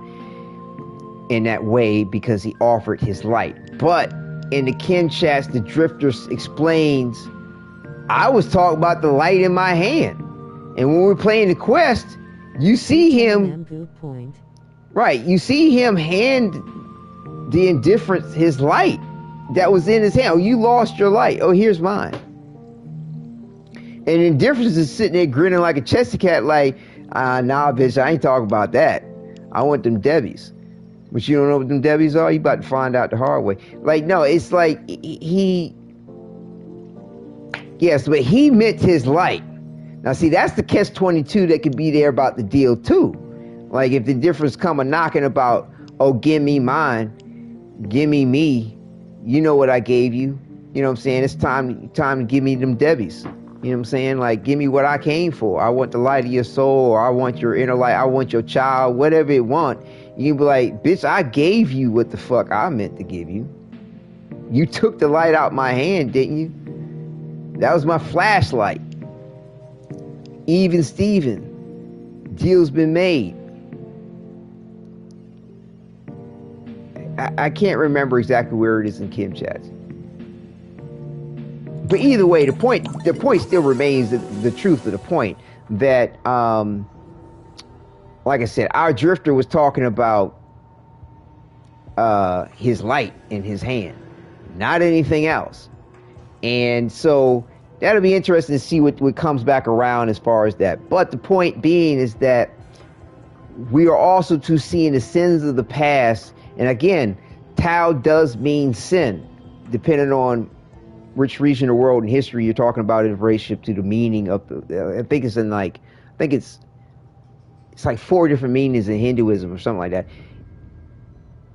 A: in that way, because he offered his light. But in the Kin chats, the Drifter explains, I was talking about the light in my hand. And when we're playing the quest, you see him...
C: Good point.
A: Right, you see him hand the indifference his light that was in his hand. Oh, you lost your light. Oh, here's mine. And indifference is sitting there grinning like a chesty cat, like, nah, bitch, I ain't talking about that. I want them Debbies. But you don't know what them Debbies are? You about to find out the hard way. Like, no, it's like yes, but he meant his light. Now, see, that's the catch-22 that could be there about the deal, too. Like, if the difference come a knocking about, oh, give me mine, give me me, you know what I gave you. You know what I'm saying? It's time to give me them Debbies. You know what I'm saying? Like, give me what I came for. I want the light of your soul, or I want your inner light, I want your child, whatever it want. You can be like, bitch, I gave you what the fuck I meant to give you. You took the light out my hand, didn't you? That was my flashlight. Even Steven. Deal's been made. I can't remember exactly where it is in Kim chats. But either way, the point still remains the truth of the point that, like I said, our Drifter was talking about his light in his hand, not anything else. And so that'll be interesting to see what comes back around as far as that. But the point being is that we are also to seeing the sins of the past. And again, Tau does mean sin, depending on which region of the world and history you're talking about in relationship to the meaning of the. I think it's like 4 different meanings in Hinduism or something like that.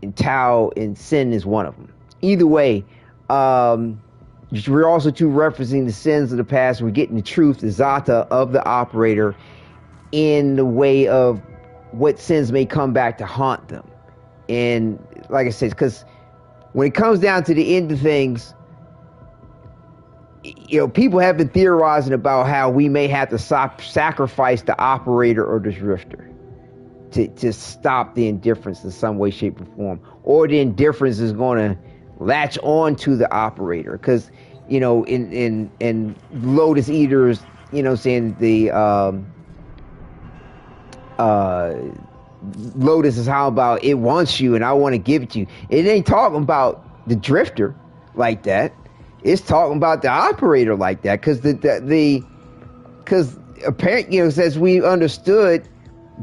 A: And Tau and sin is one of them. Either way, we're also too referencing the sins of the past. We're getting the truth, the zata of the operator, in the way of what sins may come back to haunt them. And like I said, because when it comes down to the end of things, people have been theorizing about how we may have to sacrifice the operator or the drifter to stop the indifference in some way, shape, or form, or the indifference is going to latch on to the operator. Because in Lotus Eaters, saying the Lotus is how about it wants you and I want to give it to you. It ain't talking about the drifter like that. It's talking about the operator like that, because because apparently, as we understood,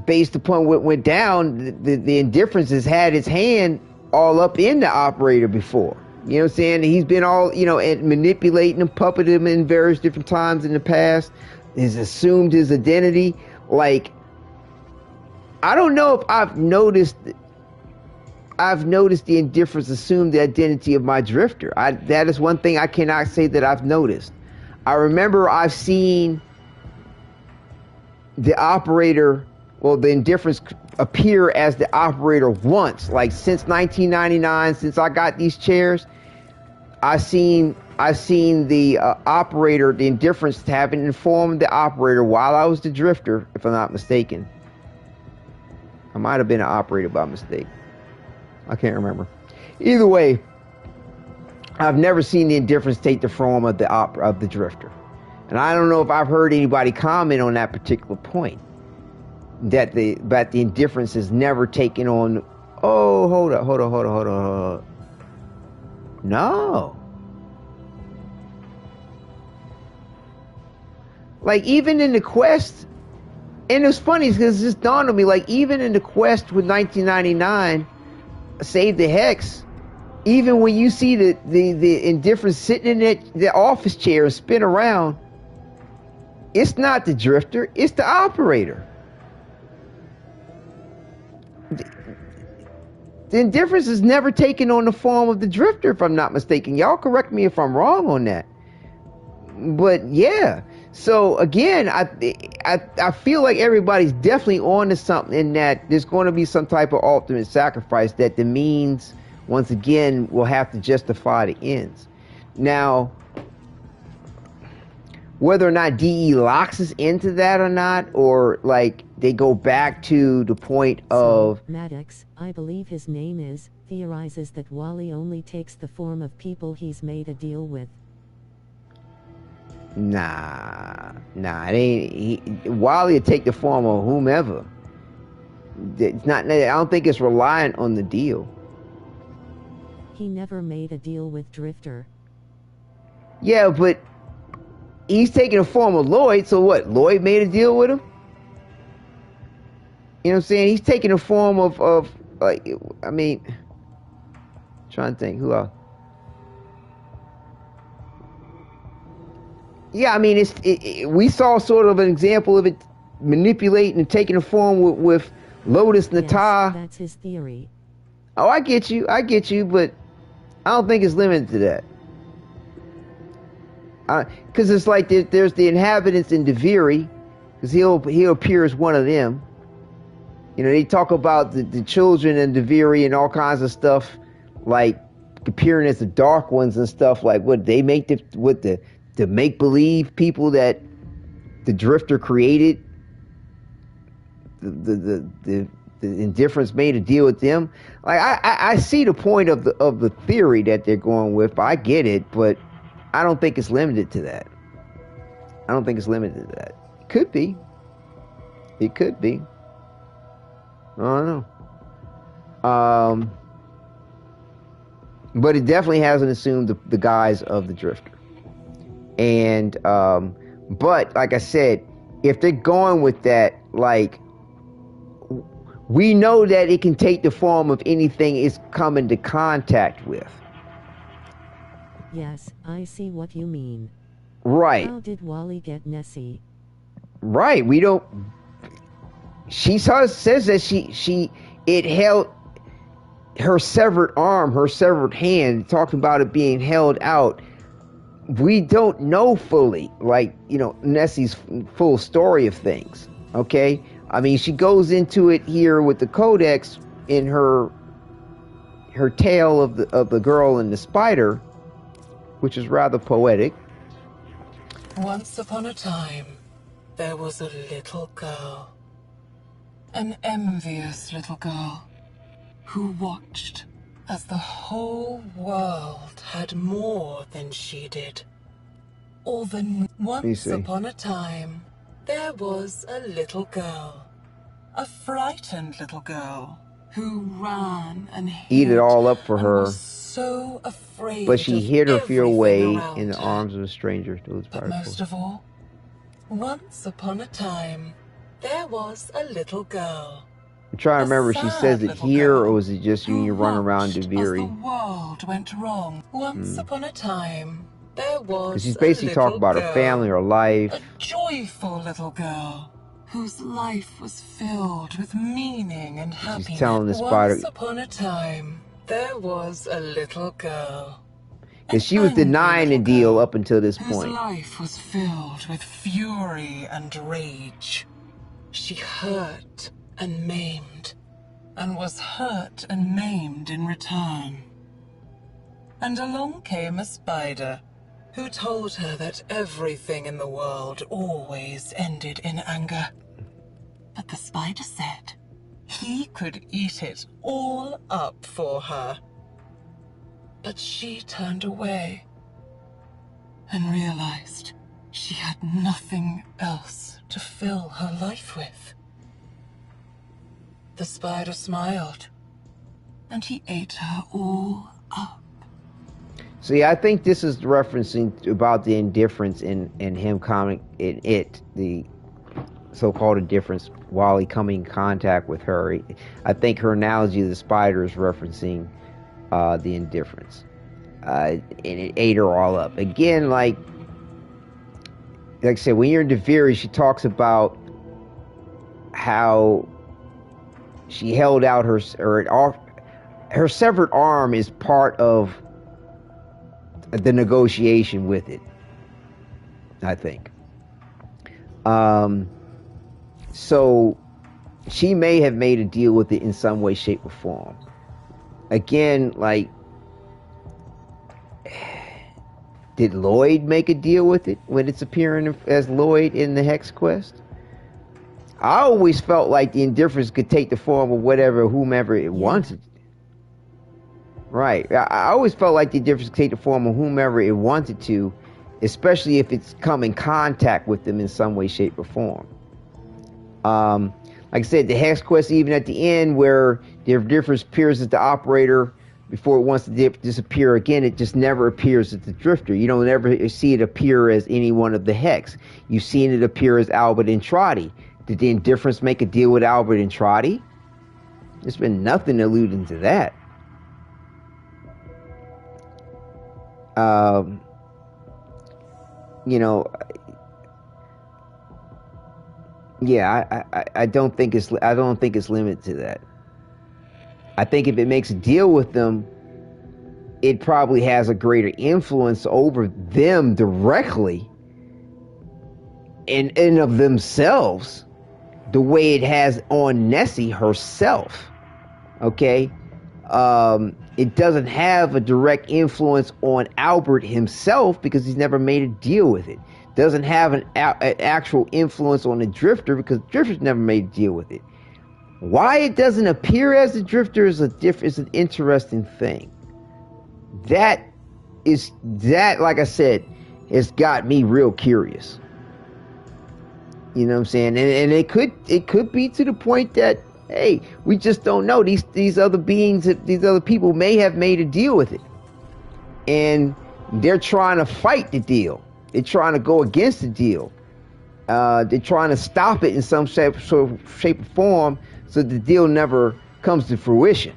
A: based upon what went down, the indifference has had its hand all up in the operator before. You know what I'm saying? He's been all, and manipulating him, puppeting him in various different times in the past. Has assumed his identity. Like, I don't know if I've noticed the indifference assume the identity of my drifter. That is one thing I cannot say that I've noticed. I remember I've seen the operator, the indifference appear as the operator once. Like since 1999, since I got these chairs, I've seen the operator, the indifference having informed the operator while I was the drifter, if I'm not mistaken. I might have been an operator by mistake. I can't remember. Either way, I've never seen the indifference take the form of the drifter, and I don't know if I've heard anybody comment on that particular point. That the indifference is never taken on. Oh, hold on. No. Like even in the quest, and it's funny because it just dawned on me. Like even in the quest with 1999. Save the Hex, even when you see the indifference sitting in the office chair and spin around, it's not the drifter, it's the operator. The indifference is never taken on the form of the drifter, if I'm not mistaken. Y'all correct me if I'm wrong on that. But yeah, so again, I feel like everybody's definitely on to something, in that there's going to be some type of ultimate sacrifice that the means, once again, will have to justify the ends. Now, whether or not DE locks us into that or not, or like they go back to the point of
C: Maddox, I believe his name is, theorizes that Wally only takes the form of people he's made a deal with.
A: Nah, it ain't. Wally will take the form of whomever. It's not. I don't think it's reliant on the deal.
C: He never made a deal with Drifter.
A: Yeah, but he's taking the form of Lloyd. So what? Lloyd made a deal with him. You know what I'm saying? He's taking the form of like. I mean, trying to think who else. Yeah, I mean, we saw sort of an example of it manipulating and taking the form with Lotus Nata.
C: Yes, that's his theory.
A: Oh, I get you, but I don't think it's limited to that. Because it's like there's the inhabitants in Deviri, because he'll appear as one of them. They talk about the children in Deviri and all kinds of stuff, like appearing as the Dark Ones and stuff. Like what they make the make-believe people that the Drifter created, the indifference made a deal with them. Like I see the point of the theory that they're going with. I get it, but I don't think it's limited to that. It could be. I don't know. but it definitely hasn't assumed the guise of the Drifter. And but like I said, if they're going with that, like, we know that it can take the form of anything it's come into contact with.
C: Yes, I see what you mean.
A: Right.
C: How did Wally get Nessie?
A: Right. We don't. She says that it held her severed arm, her severed hand, talking about it being held out. We don't know fully, like, you know, Nessie's full story of things. Okay. I mean, she goes into it here with the Codex in her tale of the girl and the spider, which is rather poetic.
K: Once upon a time, there was a little girl. An envious little girl who watched as the whole world had more than she did. Once upon a time, there was a little girl. A frightened little girl who ran and hid.
A: Eat it all up for her.
K: Was so afraid,
A: but she hid her fear away in the
K: her.
A: arms of a stranger.
K: But most of all, once upon a time, there was a little girl.
A: I'm trying to remember, she says it here, or was it just you run around Deviri?
K: The world went wrong. Once upon a time, there was.
A: She's basically talking about her family, her life.
K: A joyful little girl whose life was filled with meaning and happiness.
A: She's telling the spider.
K: Once upon a time, there was a little girl.
A: Because she was denying the deal up until this point.
K: Whose life was filled with fury and rage. She hurt and maimed, and was hurt and maimed in return. And along came a spider, who told her that everything in the world always ended in anger. But the spider said he could eat it all up for her. But she turned away and realized she had nothing else to fill her life with. The spider smiled, and he ate her all up.
A: See, I think this is referencing about the indifference in him coming in it, the so-called indifference, Wally coming in contact with her. I think her analogy of the spider is referencing the indifference, and it ate her all up. Again, like I said, when you're in Deviri, she talks about how she held out her severed arm is part of the negotiation with it, I think. So she may have made a deal with it in some way, shape, or form. Again, like, did Lloyd make a deal with it when it's appearing as Lloyd in the Hex Quest? I always felt like the indifference could take the form of whomever it wanted. Right. I always felt like the indifference could take the form of whomever it wanted to, especially if it's come in contact with them in some way, shape, or form. Like I said, the Hex Quest, even at the end where the indifference appears as the operator before it wants to disappear again, it just never appears as the Drifter. You don't ever see it appear as any one of the Hex. You've seen it appear as Albert and Trotty. Did the indifference make a deal with Albert and Trotty? There's been nothing alluding to that. You know, yeah, I don't think it's limited to that. I think if it makes a deal with them, it probably has a greater influence over them directly and of themselves, the way it has on Nessie herself. Okay? It doesn't have a direct influence on Albert himself because he's never made a deal with it. Doesn't have an actual influence on the Drifter because the Drifter's never made a deal with it. Why it doesn't appear as the Drifter is an interesting thing. That, like I said, has got me real curious. You know what I'm saying? And it could be to the point that, hey, we just don't know. These other beings, these other people may have made a deal with it. and they're trying to fight the deal. They're trying to go against the deal. They're trying to stop it in some shape or form so the deal never comes to fruition.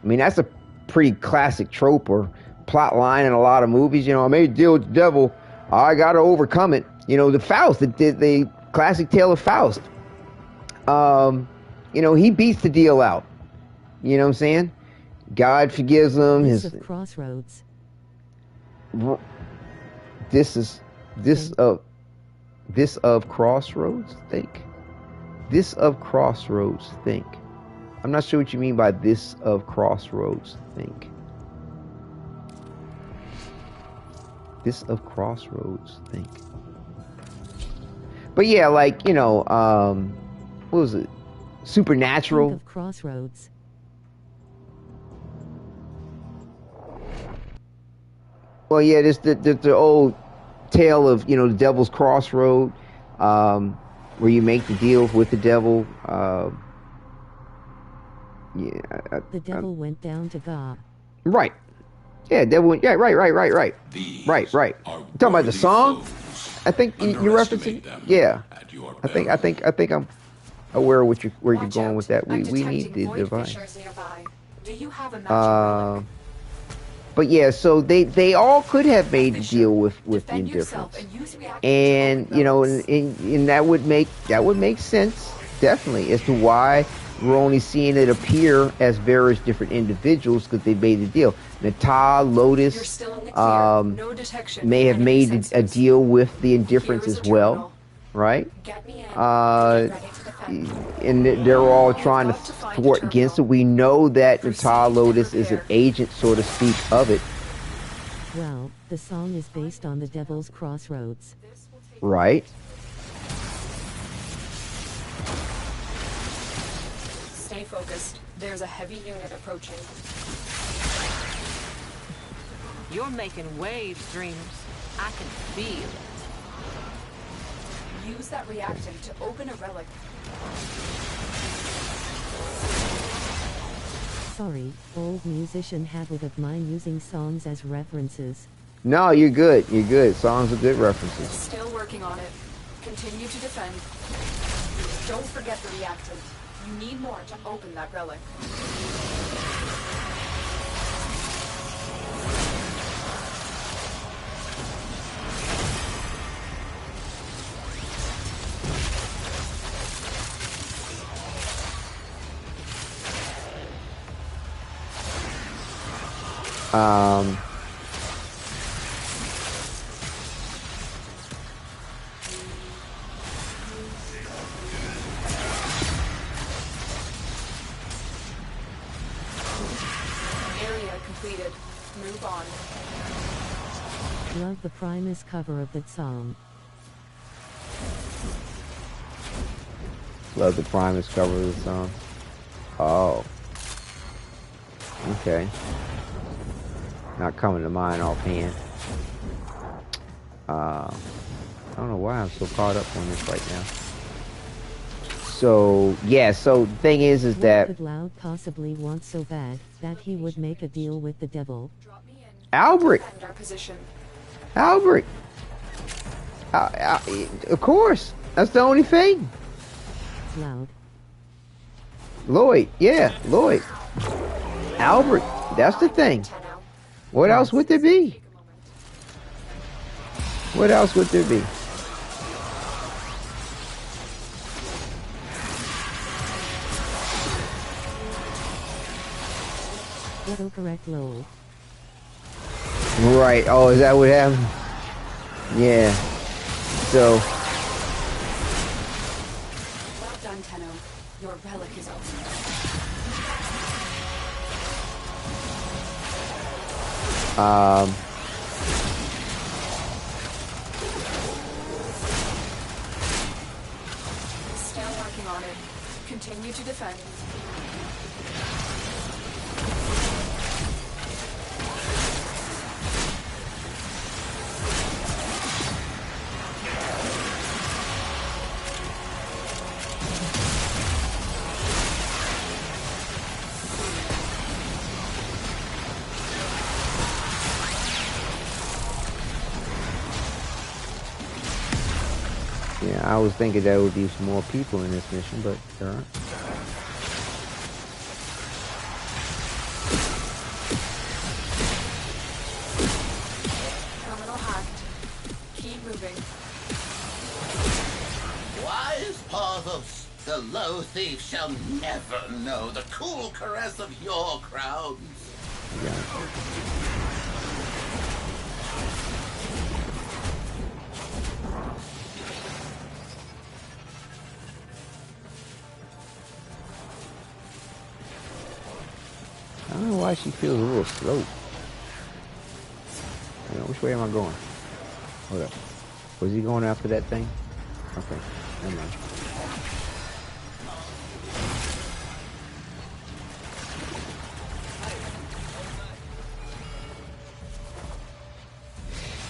A: I mean, that's a pretty classic trope or plot line in a lot of movies. You know, I made a deal with the devil, I got to overcome it. You know, the Faust, the classic tale of Faust. You know, he beats the deal out. You know what I'm saying? God forgives him.
C: This of Crossroads.
A: This of Crossroads, think. This of Crossroads, think. I'm not sure what you mean by this of Crossroads, think. This of Crossroads, think. But yeah, like, you know, what was it? Supernatural.
C: Think of Crossroads.
A: Well, yeah, there's the old tale of, you know, the Devil's Crossroad, where you make the deal with the devil.
C: The devil went down to God.
A: Right. Yeah, devil went. Yeah, right. Right. You talking about the song? I think you're referencing. Yeah. I think I'm aware of where you're going with that. We need the device.
B: Do you have a
A: but yeah, so they all could have made the deal with the indifference, and you know, and that would make sense definitely as to why we're only seeing it appear as various different individuals because they made the deal. Nata, Lotus, may have made a deal with the indifference as well, right? And they're all trying to thwart against it. We know that Nata Lotus is an agent, so to speak, of it.
C: Well, the song is based on the Devil's Crossroads.
A: Right.
B: Stay focused. There's a heavy unit approaching.
L: You're making waves, Dreamers. I can feel it.
B: Use that reactant to open a relic.
C: Sorry, old musician habit of mine using songs as references.
A: No, you're good. You're good. Songs are good references.
B: Still working on it. Continue to defend. Don't forget the reactant. You need more to open that relic. Area completed. Move on.
C: Love the Primus cover of that song.
A: Love the Primus cover of the song. Oh. Okay. Not coming to mind offhand. I don't know why I'm so caught up on this right now. So yeah, so the thing is that
C: what could Loud possibly want so bad that he would make a deal with the devil?
A: Albert. Albert. Of course, that's the only thing.
C: Loud.
A: Lloyd, yeah, Lloyd. Albert, that's the thing. What else would there be? What else would there be?
C: Autocorrect low.
A: Right. Oh, is that what happened? Yeah. So.
B: Well done, Tenno. Your relic is open. Still working on it. Continue to defend.
A: Yeah, I was thinking there would be some more people in this mission, but there aren't.
B: Terminal hacked. Keep moving.
M: Wise Parvos, the low thief shall never know the cool caress of your crowns.
A: Yeah. I don't know why she feels a little slow. Which way am I going? Hold up. Was he going after that thing? Okay, never mind.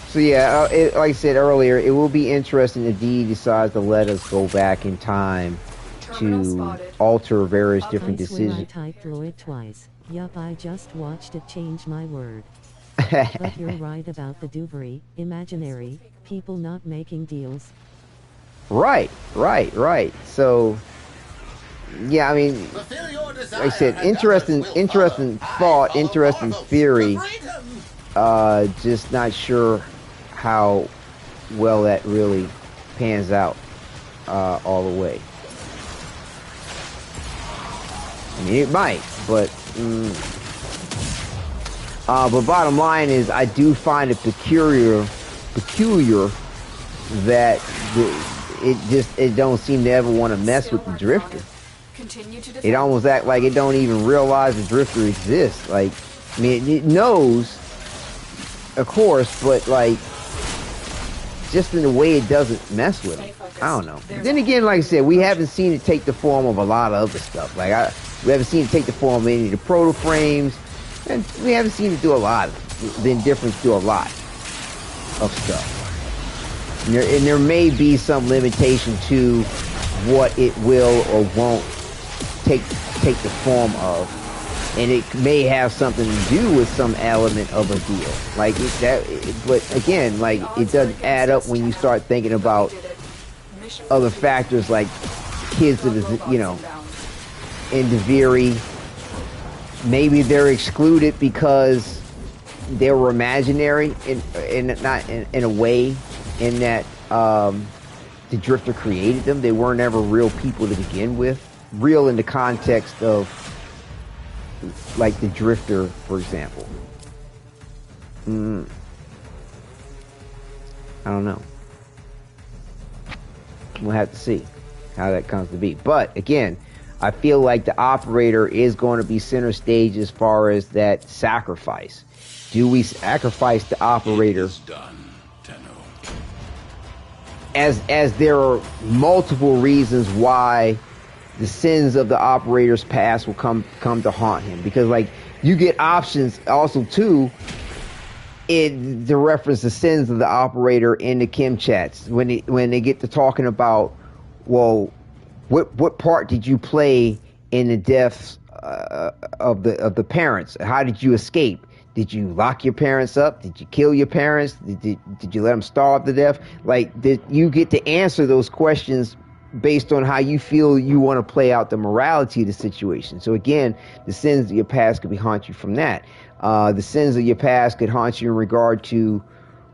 A: So yeah, like I said earlier, it will be interesting if Dee decides to let us go back in time to alter various different decisions.
C: I typed Lloyd twice. Yup, I just watched it change my word. But you're right about the Duvary, imaginary, people not making deals.
A: Right. So, yeah, I mean, like I said, interesting thought, interesting theory. Just not sure how well that really pans out all the way. I mean, it might, but bottom line is, I do find it peculiar that it don't seem to ever want to mess with the Drifter. It almost act like it don't even realize the Drifter exists. Like, I mean, it knows, of course, but like, just in the way it doesn't mess with them. I don't know. But then again, like I said, we haven't seen it take the form of a lot of other stuff. Like, we haven't seen it take the form of any of the proto frames, and we haven't seen it do a lot. The Indifference do a lot of stuff. And there may be some limitation to what it will or won't take the form of. And it may have something to do with some element of a deal. Like but again, like, it doesn't add up when you start thinking about other factors like kids that is, in Duviri. Maybe they're excluded because they were imaginary not in a way, in that the Drifter created them. They weren't ever real people to begin with. Real in the context of, like, the Drifter, for example. I don't know. We'll have to see how that comes to be. But again, I feel like the Operator is going to be center stage as far as that sacrifice. Do we sacrifice the Operator? As there are multiple reasons why the sins of the Operator's past will come to haunt him, because, like, you get options also too in the reference the sins of the Operator in the Kim chats when they get to talking about, well, what part did you play in the deaths of the parents? How did you escape? Did you lock your parents up? Did you kill your parents? Did you let them starve to death? Like, you get to answer those questions based on how you feel you want to play out the morality of the situation. So again, the sins of your past could haunt you from that. The sins of your past could haunt you in regard to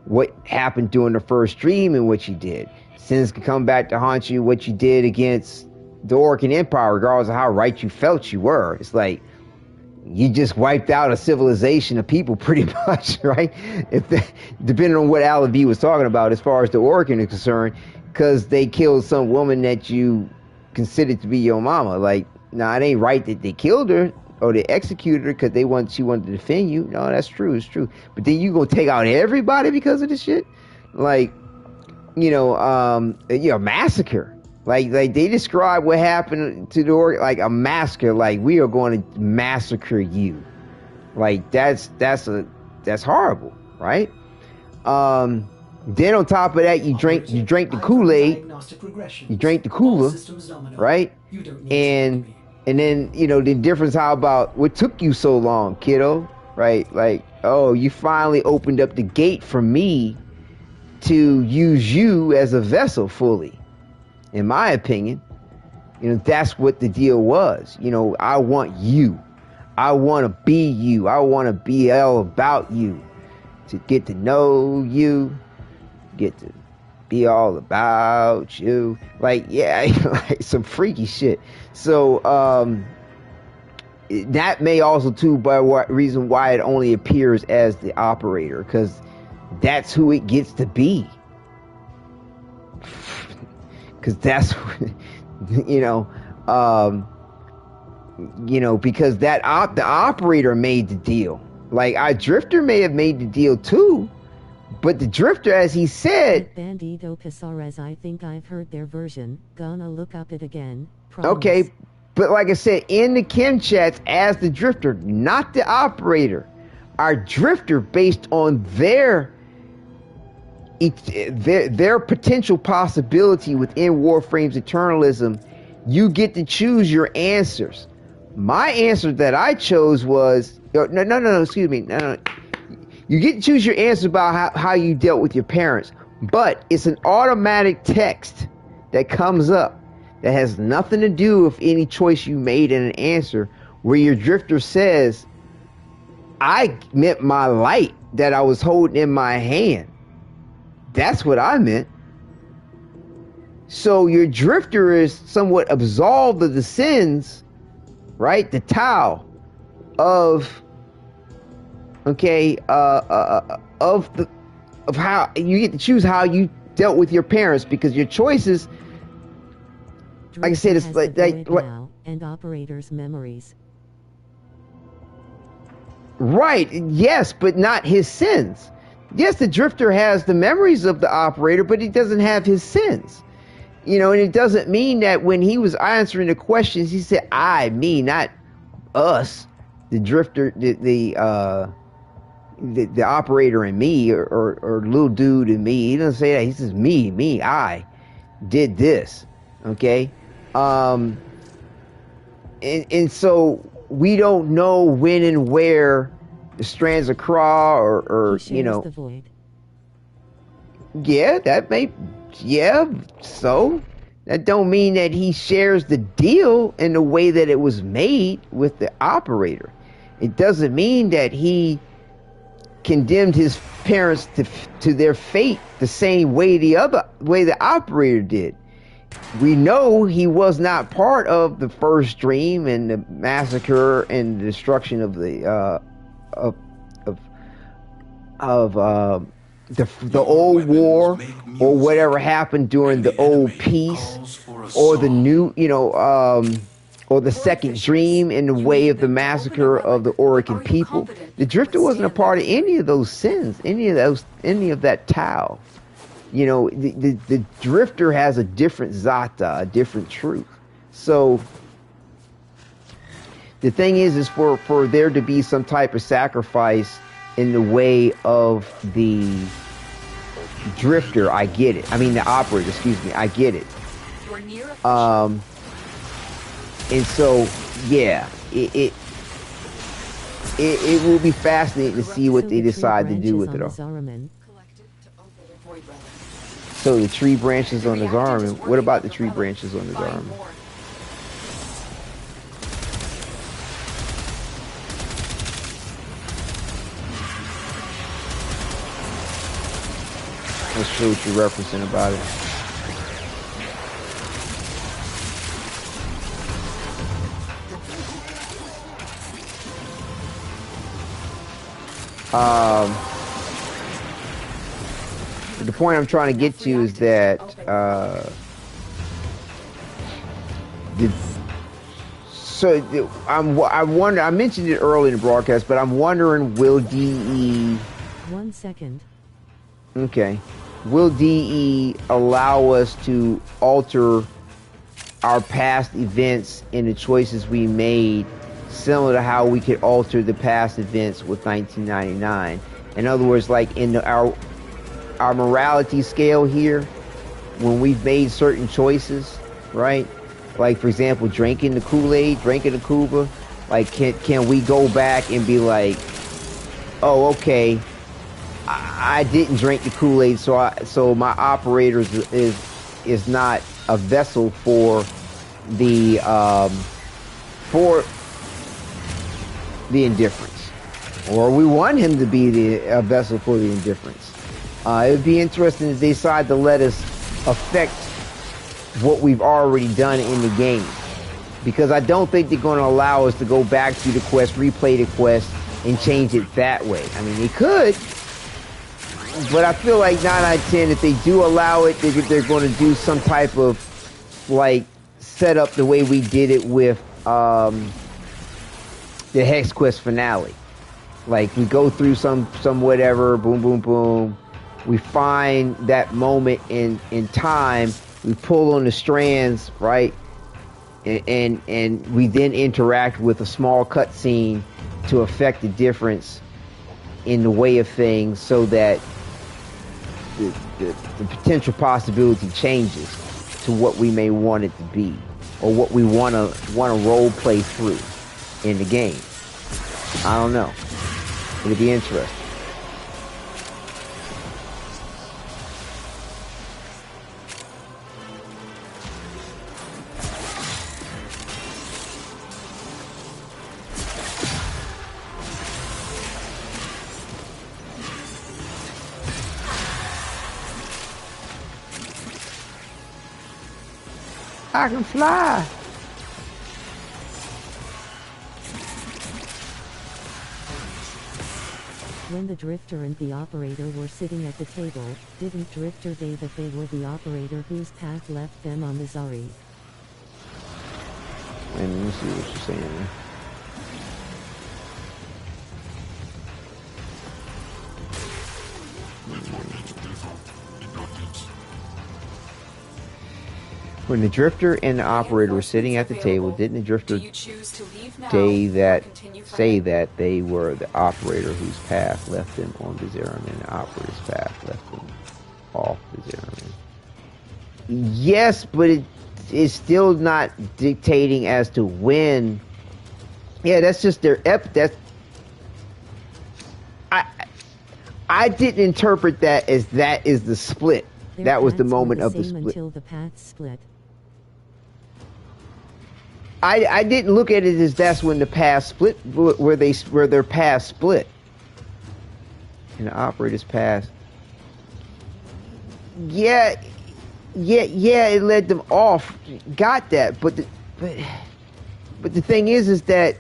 A: what happened during the first dream and what you did. Sins could come back to haunt you what you did against the Orcan Empire, regardless of how right you felt you were. It's like, you just wiped out a civilization of people pretty much, right? Depending on what Alabi was talking about as far as the Orcan is concerned, because they killed some woman that you considered to be your mama. Like, nah, it ain't right that they killed her or they executed her because she wanted to defend you. No, that's true, it's true. But then you gonna take out everybody because of this shit? Like, a massacre. Like they describe what happened to the Orc like a massacre. Like, we are going to massacre you. Like, that's horrible, right? Then on top of that, you drink the Kool-Aid, you drink the cooler, right? And then, the difference, how about what took you so long, kiddo, right? Like, oh, you finally opened up the gate for me to use you as a vessel fully. in my opinion. You know, that's what the deal was. You know, I want you. I want to be you. I want to be all about you. To get to know you. Get to be all about you. Like, yeah, like some freaky shit. So, that may also, too, by what reason why it only appears as the operator. Because that's who it gets to be. Because that's, you know, because that the operator made the deal. Like, Drifter may have made the deal too, but the Drifter, as he said,
C: Bandido Casares, I think I've heard their version. Gonna look up it again. Promise.
A: Okay, but like I said, in the chem chats, as the Drifter, not the operator, our Drifter, based on their potential possibility within Warframe's eternalism, you get to choose your answers. My answer that I chose was no, excuse me, no. You get to choose your answer about how you dealt with your parents, but it's an automatic text that comes up that has nothing to do with any choice you made in an answer, where your Drifter says, I meant my light that I was holding in my hand. That's what I meant. So your Drifter is somewhat absolved of the sins, right? The Tau of, okay, of how you get to choose how you dealt with your parents, because your choices, like I said, it's like
C: now, and operators' memories.
A: Right? Yes, but not his sins. Yes, the Drifter has the memories of the operator, but he doesn't have his sins. You know, and it doesn't mean that when he was answering the questions, he said, I, me, not us, the Drifter, the operator and me, or little dude and me. He doesn't say that. He says, me, I did this. Okay? And so we don't know when and where the strands of Kra or you know.
C: The void.
A: Yeah, that may, yeah, so that don't mean that he shares the deal in the way that it was made with the operator. It doesn't mean that he condemned his parents to their fate the same way the operator did. We know he was not part of the first dream and the massacre and the destruction of the the old war, or whatever happened during the old peace, or the new, you know, or the second dream in the way of the massacre of the Orican people. The Drifter wasn't a part of any of those sins, any of that Tau. You know, the Drifter has a different Zata, a different truth. So the thing is for there to be some type of sacrifice in the way of the Drifter, I get it. I mean, the operator, excuse me, I get it. And so, yeah, it will be fascinating to see what they decide to do with it all. So the tree branches on his arm, and what about the tree branches on his arm? Let's show what you're referencing about it. The point I'm trying to get to is that I wonder. I mentioned it early in the broadcast, but I'm wondering, will DE?
C: 1 second.
A: Okay. Will DE allow us to alter our past events and the choices we made, similar to how we could alter the past events with 1999? In other words, like in our morality scale here, when we've made certain choices, right? Like, for example, drinking the Kool-Aid, drinking the Kuba, like, can we go back and be like, oh, okay, I didn't drink the Kool-Aid, so my operator is not a vessel for the indifference, or we want him to be a vessel for the indifference. It would be interesting if they decide to let us affect what we've already done in the game, because I don't think they're going to allow us to go back to the quest, replay the quest, and change it that way. I mean, they could, but I feel like 9 out of 10, if they do allow it, they're going to do some type of like setup the way we did it with the Hex Quest finale. Like, we go through some whatever, boom, boom, boom. We find that moment in time. We pull on the strands, right? And we then interact with a small cutscene to affect the difference in the way of things, so that the potential possibility changes to what we may want it to be, or what we want to role play through in the game. I don't know. It'll be interesting. I can fly.
C: When the Drifter and the Operator were sitting at the table, didn't Drifter say that they were the Operator whose path left them on the Zari?
A: And let me see what you're saying there. When the Drifter and the Operator were sitting at the table, didn't the Drifter say that they were the Operator whose path left them on the Zariman, and the Operator's path left them off the Zariman? Yes, but it is still not dictating as to when. Yeah, that's just their I didn't interpret that as that is the split. That was the moment of the split.
C: Until the paths split.
A: I didn't look at it as that's when the paths split, where their paths split. And the Operator's path. Yeah, it led them off. Got that, but the thing is that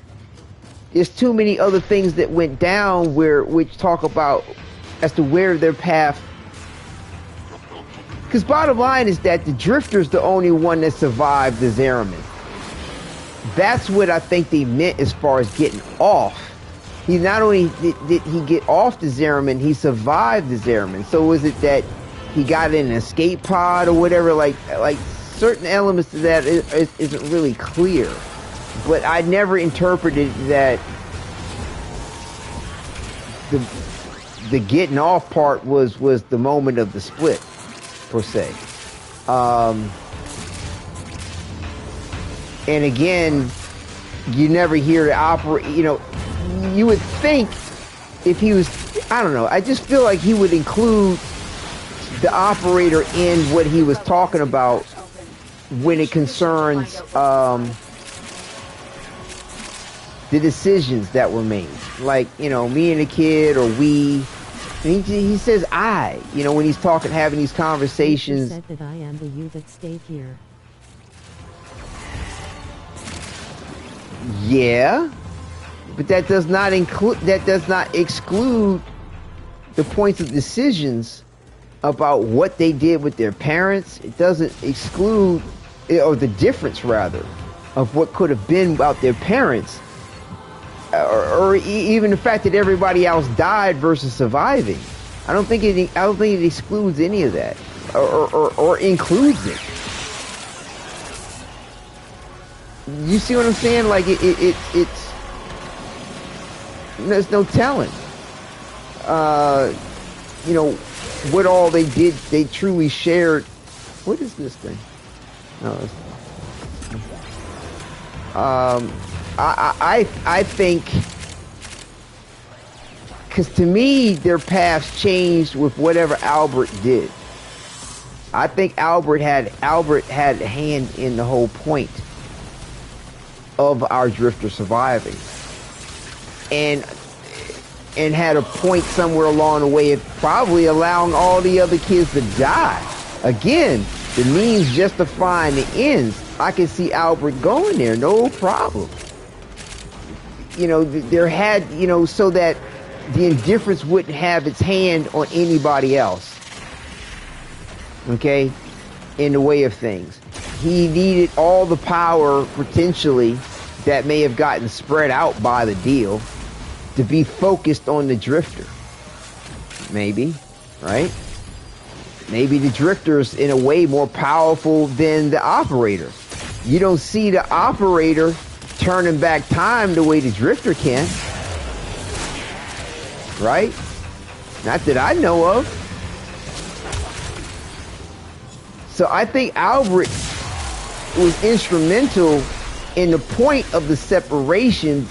A: there's too many other things that went down which talk about as to where their path. Because bottom line is that the Drifter's the only one that survived the Zariman. That's what I think they meant as far as getting off. He not only did he get off the Zariman, he survived the Zariman. So was it that he got in an escape pod or whatever? Like certain elements to that isn't really clear. But I never interpreted that the getting off part was the moment of the split, per se. And again, you never hear the Operator. You know, you would think if he was, I don't know, I just feel like he would include the Operator in what he was talking about when it concerns the decisions that were made. Like, you know, me and the kid, or we. And he says I, you know, when he's talking, having these conversations.
C: He said that I am the you that stayed here.
A: Yeah, but that does not exclude the points of decisions about what they did with their parents. It doesn't exclude, or the difference rather, of what could have been about their parents, or even the fact that everybody else died versus surviving. I don't think it excludes any of that, or includes it. You see what I'm saying? Like it's there's no telling. You know what all they did. They truly shared. What is this thing? No. I think, because to me their paths changed with whatever Albert did. I think Albert had a hand in the whole point of our drifter surviving, and had a point somewhere along the way of probably allowing all the other kids to die. Again, the means justifying the ends. I can see Albert going there, no problem. You know, there had, you know, so that the indifference wouldn't have its hand on anybody else. Okay? In the way of things. He needed all the power, potentially, that may have gotten spread out by the deal to be focused on the drifter. Maybe, right? Maybe the drifter's in a way more powerful than the operator. You don't see the operator turning back time the way the drifter can. Right? Not that I know of. So I think Albert was instrumental in the point of the separation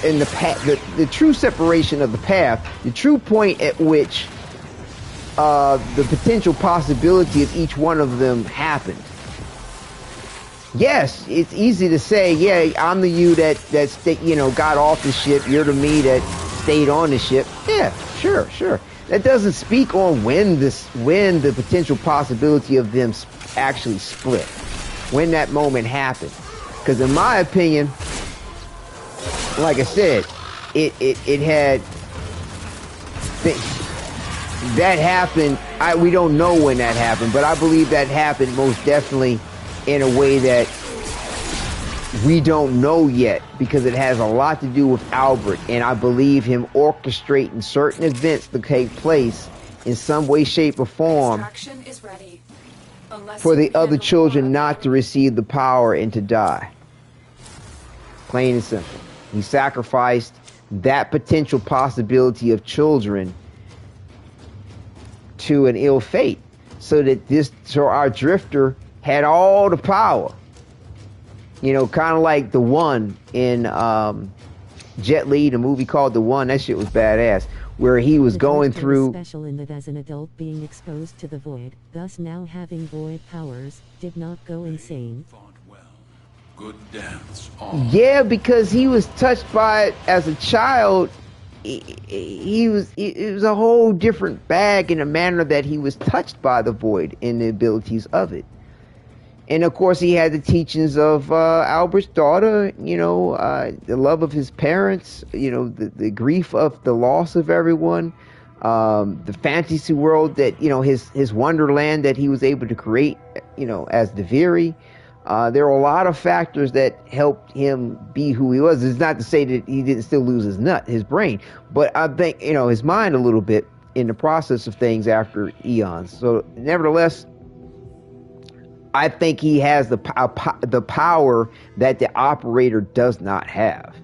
A: in the path, the true separation of the path, the true point at which the potential possibility of each one of them happened. Yes, it's easy to say, yeah, I'm the you that you know, got off the ship. You're the me that stayed on the ship. Yeah, sure. That doesn't speak on when the potential possibility of them actually split, when that moment happened. Because in my opinion, like I said, it had that happened. We don't know when that happened, but I believe that happened most definitely in a way that we don't know yet, because it has a lot to do with Albert, and I believe him orchestrating certain events to take place in some way, shape, or form for the other children not to receive the power and to die. Plain and simple. He sacrificed that potential possibility of children to an ill fate, so our drifter had all the power. You know, kind of like The One in Jet Li, the movie called The One. That shit was badass. Where he was going through.
C: Special in that as an adult being exposed to the void, thus now having void powers, did not go insane.
G: Good dance.
A: Yeah, because he was touched by it as a child. It was a whole different bag in a manner that he was touched by the void and the abilities of it. And of course, he had the teachings of Albert's daughter, you know, the love of his parents, you know, the grief of the loss of everyone, the fantasy world that, you know, his wonderland that he was able to create, you know, as Deviri. There were a lot of factors that helped him be who he was. It's not to say that he didn't still lose his brain, but I think, you know, his mind a little bit in the process of things after eons. So nevertheless, I think he has the power that the operator does not have.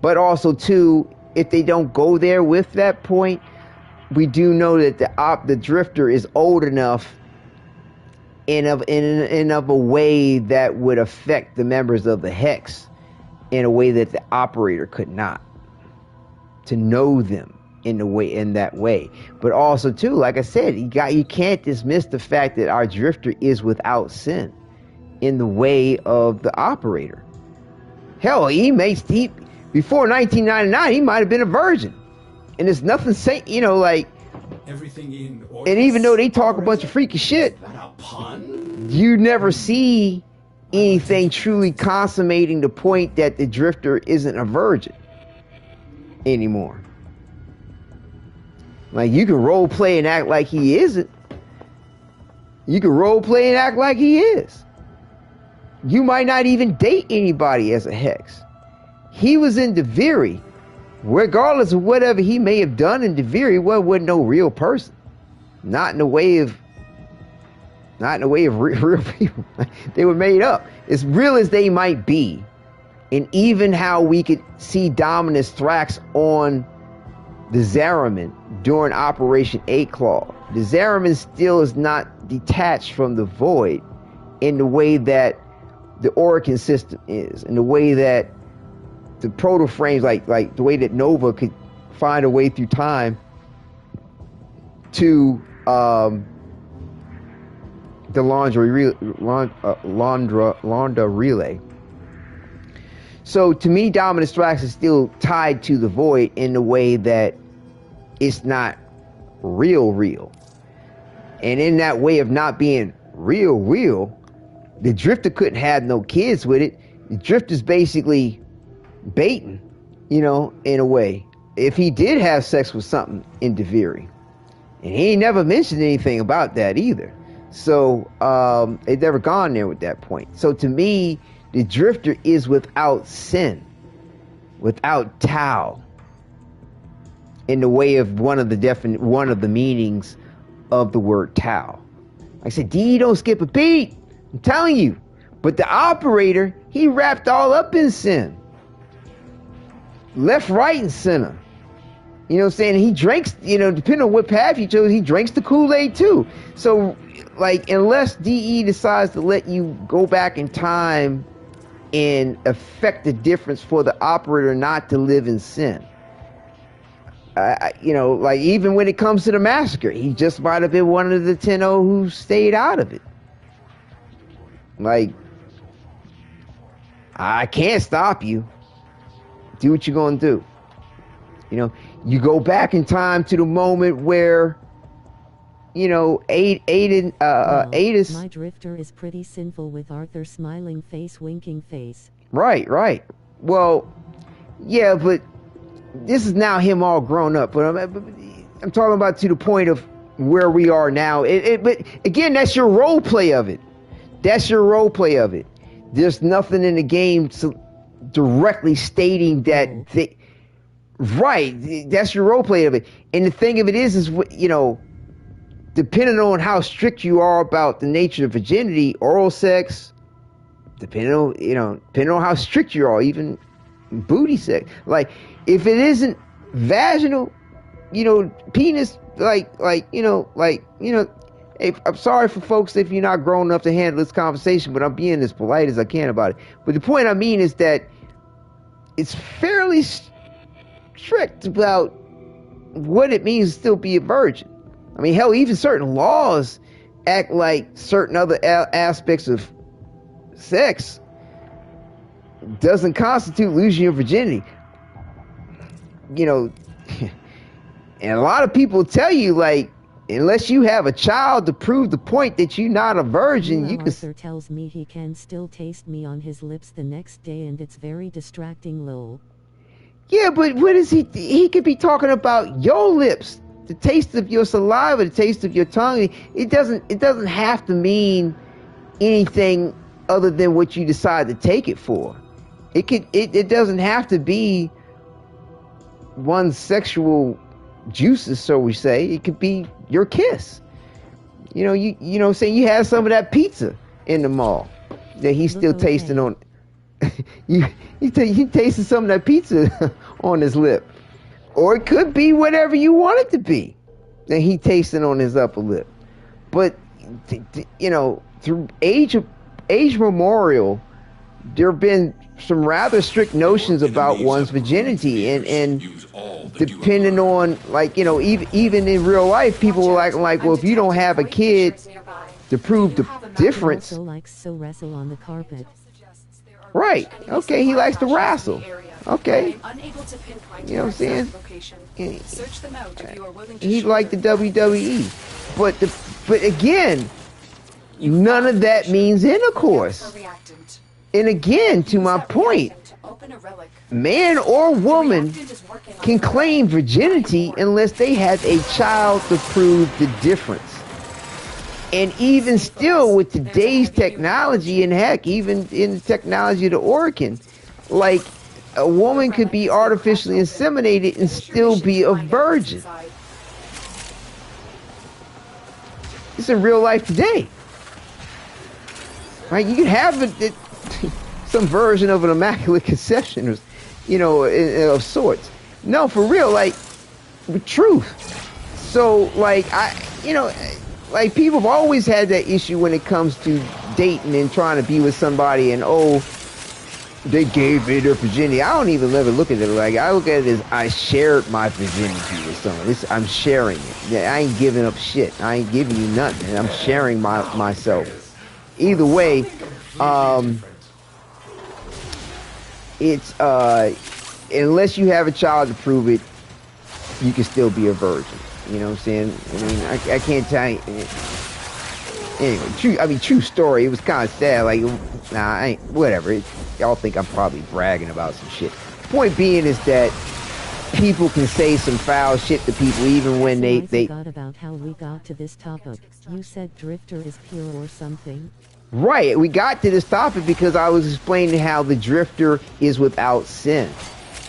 A: But also, too, if they don't go there with that point, we do know that the drifter is old enough in of a way that would affect the members of the Hex in a way that the operator could not. To know them in that way. But also too, like I said, you can't dismiss the fact that our drifter is without sin in the way of the operator. Hell, before 1999 he might have been a virgin, and there's nothing saying, you know, like
E: everything in order.
A: And even though they talk a bunch of freaky shit, you never see anything truly consummating the point that the drifter isn't a virgin anymore. Like, you can role play and act like he isn't. You can role play and act like he is. You might not even date anybody as a Hex. He was in Deviri. Regardless of whatever he may have done in Deviri, wasn't no real person. Not in the way of real people. They were made up. As real as they might be. And even how we could see Dominus Thrax on the Zariman during Operation 8-Claw. The Zariman still is not detached from the void in the way that the Orican system is, in the way that the proto-frames, like the way that Nova could find a way through time to the Laundra relay. So to me, Dominus Thrax is still tied to the Void in the way that it's not real. And in that way of not being real, the Drifter couldn't have no kids with it. The Drifter's basically baiting, in a way. If he did have sex with something in Deviri. And he ain't never mentioned anything about that either. So, they've never gone there with that point. So to me, the Drifter is without sin, without Tau, in the way of one of the meanings of the word Tau. I said, D don't skip a beat. I'm telling you. But the Operator, he wrapped all up in sin. Left, right, and center. You know what I'm saying? He drinks, depending on what path you chose, he drinks the Kool-Aid too. So, unless DE decides to let you go back in time and affect the difference for the Operator not to live in sin. Even when it comes to the massacre, he just might have been one of the Tenno who stayed out of it. I can't stop you. Do what you're gonna do. You go back in time to the moment where, Adis.
C: My Drifter is pretty sinful with Arthur smiling face, winking face.
A: Right. Well, yeah, but this is now him all grown up. But I'm talking about to the point of where we are now. But again, that's your role play of it. There's nothing in the game directly stating that. Right, that's your role play of it. And the thing of it is depending on how strict you are about the nature of virginity, oral sex, depending on how strict you are, even booty sex. If it isn't vaginal, penis, hey, I'm sorry for folks if you're not grown enough to handle this conversation, but I'm being as polite as I can about it. But the point I mean is that it's fairly strict about what it means to still be a virgin. I mean, hell, even certain laws act like certain other aspects of sex doesn't constitute losing your virginity. And a lot of people tell you, unless you have a child to prove the point that you're not a virgin, you can.
C: Arthur tells me he can still taste me on his lips the next day, and it's very distracting, lol.
A: Yeah, but what is he? He could be talking about your lips, the taste of your saliva, the taste of your tongue. It doesn't have to mean anything other than what you decide to take it for. It doesn't have to be one's sexual juices, so we say. It could be your kiss. You know what I'm saying? You have some of that pizza in the mall that he's still tasting on. you tasting some of that pizza on his lip. Or it could be whatever you want it to be that he tasting on his upper lip. But through age memorial, there have been some rather strict notions about one's virginity, and depending on even in real life, people were like, well, if you don't have a kid to prove the difference.
C: He also likes to wrestle on the carpet.
A: Right. Okay, he likes to wrestle. Okay. You know what I'm saying? He liked the WWE. But again, none of that means intercourse. And again, to my point, man or woman can claim virginity unless they have a child to prove the difference. And even still, with today's technology, and heck, even in the technology of the organ, a woman could be artificially inseminated and still be a virgin. It's in real life today. Right? You could have some version of an immaculate conception, of sorts. No, for real, with truth. So, people have always had that issue when it comes to dating and trying to be with somebody, and they gave me their virginity. I don't even ever look at it like I look at it as I shared my virginity with someone. I'm sharing it. Yeah, I ain't giving up shit. I ain't giving you nothing. I'm sharing myself. Either way, it's unless you have a child to prove it, you can still be a virgin. You know what I'm saying? I mean, I can't tell you. Anyway, true story. It was kind of sad. Like, I ain't, whatever. Y'all think I'm probably bragging about some shit. Point being is that people can say some foul shit to people even when they
C: forgot about how we got to this topic. You said Drifter is pure or something.
A: Right. We got to this topic because I was explaining how the Drifter is without sin,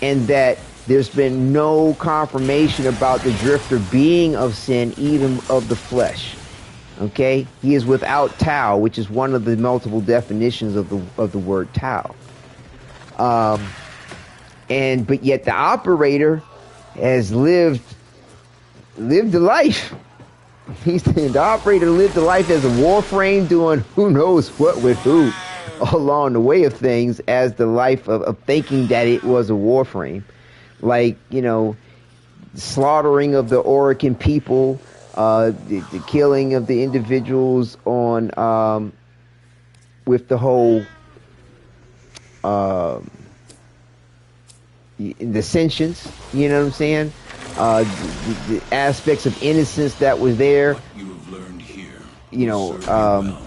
A: and that there's been no confirmation about the Drifter being of sin, even of the flesh. Okay, he is without Tau, which is one of the multiple definitions of the word Tau. But yet the operator has lived a life. The operator lived a life as a Warframe, doing who knows what with who along the way of things, as the life of thinking that it was a Warframe, like, you know, slaughtering of the Orican people. The killing of the individuals on with the whole the sentience, you know what I'm saying? The aspects of innocence that was there.
G: You have learned here.
A: You know,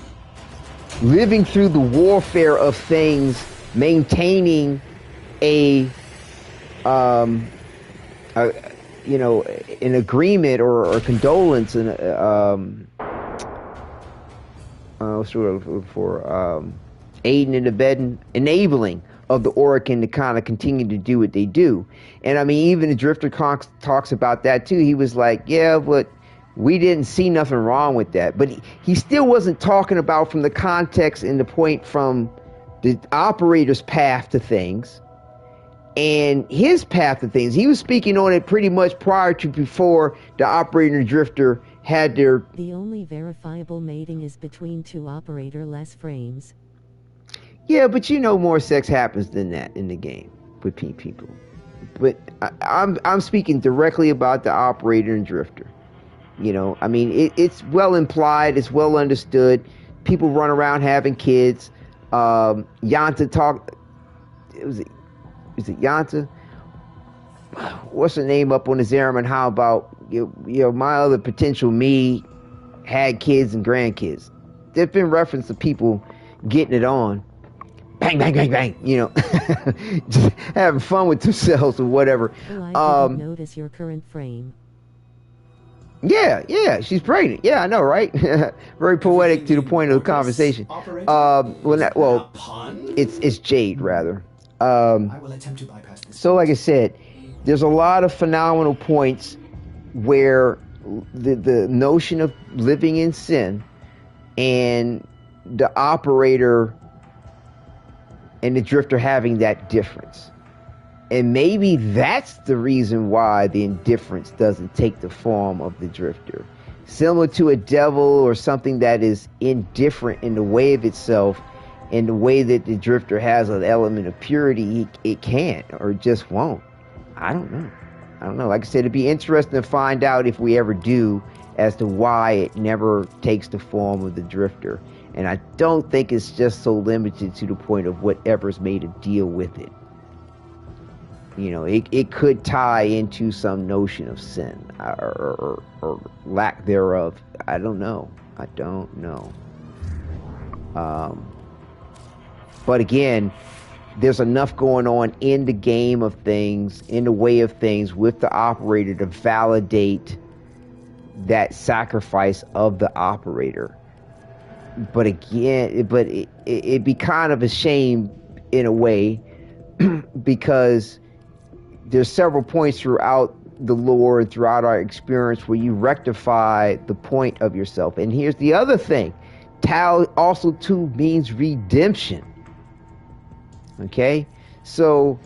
A: living through the warfare of things, maintaining a you know, an agreement or condolence, and for aiding and abetting, enabling of the Orican to kind of continue to do what they do. And I mean, even the Drifter talks about that too. He was like, yeah, but we didn't see nothing wrong with that. But he still wasn't talking about from the context and the point from the operator's path to things and his path of things. He was speaking on it pretty much prior to before the operator and Drifter had their...
C: The only verifiable mating is between two operator-less frames.
A: Yeah, but you know more sex happens than that in the game with people. But I'm speaking directly about the operator and Drifter. You know, I mean, it's well implied, it's well understood. People run around having kids. Yanta talked... Is it Yanta? What's her name up on the Zeraman? How about, you know, my other potential me had kids and grandkids. There's been reference to people getting it on. Bang, bang, bang, bang. You know, just having fun with themselves or whatever.
C: Well, I didn't notice your current frame.
A: Yeah, she's pregnant. Yeah, I know, right? Very poetic to the point of the conversation. It's Jade, rather.
E: I will attempt to bypass this.
A: So, like I said, there's a lot of phenomenal points where the notion of living in sin and the operator and the Drifter having that difference. And maybe that's the reason why the indifference doesn't take the form of the Drifter. Similar to a devil or something that is indifferent in the way of itself, in the way that the Drifter has an element of purity, it can't or just won't. I don't know. Like I said, it'd be interesting to find out if we ever do, as to why it never takes the form of the Drifter. And I don't think it's just so limited to the point of whatever's made a deal with it. You know, it could tie into some notion of sin or lack thereof. I don't know. But again, there's enough going on in the game of things, in the way of things, with the operator to validate that sacrifice of the operator. But again, it'd be kind of a shame in a way, because there's several points throughout the lore and throughout our experience where you rectify the point of yourself. And here's the other thing. Tau also too means redemption. Okay, so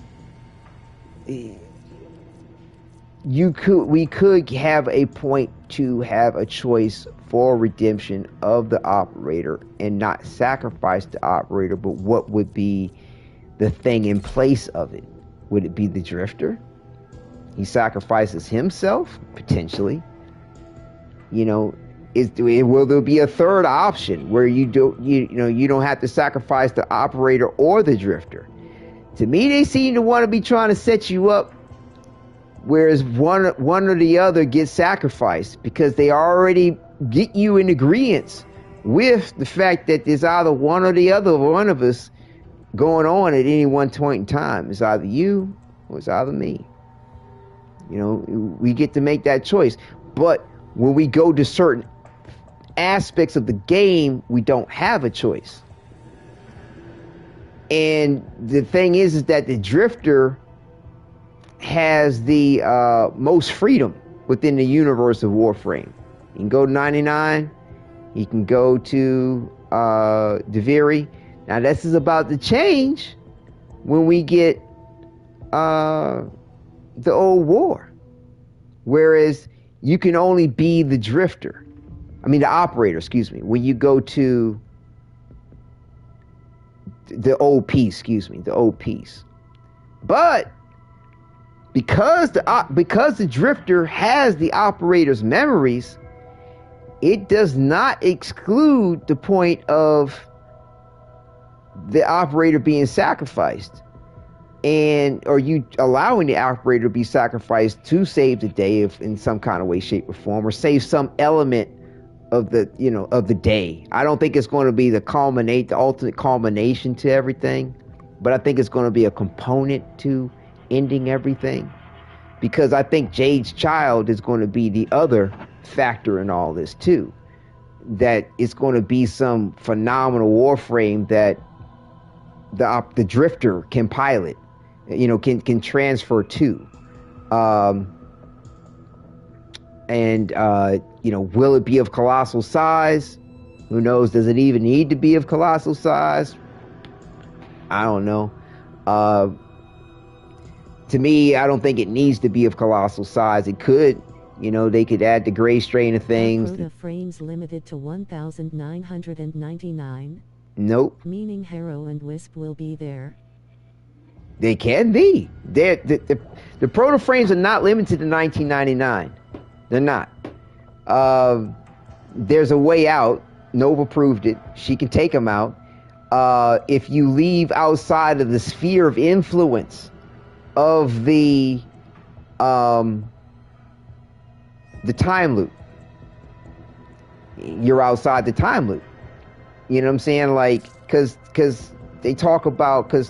A: we could have a point to have a choice for redemption of the operator and not sacrifice the operator, but what would be the thing in place of it? Would it be the drifter? He sacrifices himself, potentially. You know, will there be a third option where you don't have to sacrifice the operator or the drifter? To me, they seem to want to be trying to set you up, whereas one or the other gets sacrificed, because they already get you in agreement with the fact that there's either one or the other one of us going on at any one point in time. It's either you or it's either me. You know, we get to make that choice. But when we go to certain aspects of the game, we don't have a choice. And the thing is that the drifter has the most freedom within the universe of Warframe. You can go to 99. You can go to Deviri. Now this is about to change when we get the old war, whereas you can only be the drifter. I mean the operator, excuse me. When you go to the old piece, the old piece. But because the drifter has the operator's memories, it does not exclude the point of the operator being sacrificed, or you allowing the operator to be sacrificed to save the day in some kind of way, shape, or form, or save some element of the day. I don't think it's going to be the ultimate culmination to everything, but I think it's going to be a component to ending everything, because I think Jade's child is going to be the other factor in all this too. That it's going to be some phenomenal Warframe that the drifter can pilot, can transfer to. Will it be of colossal size? Who knows? Does it even need to be of colossal size? I don't know. To me, I don't think it needs to be of colossal size. It could, they could add the gray strain of things.
C: Quota frames limited to 1,999.
A: Nope.
C: Meaning Harrow and Wisp will be there.
A: They can be. The proto frames are not limited to 1999. They're not. There's a way out. Nova proved it. She can take them out. If you leave outside of the sphere of influence of the time loop, you're outside the time loop. You know what I'm saying? Like, because they talk about, Flare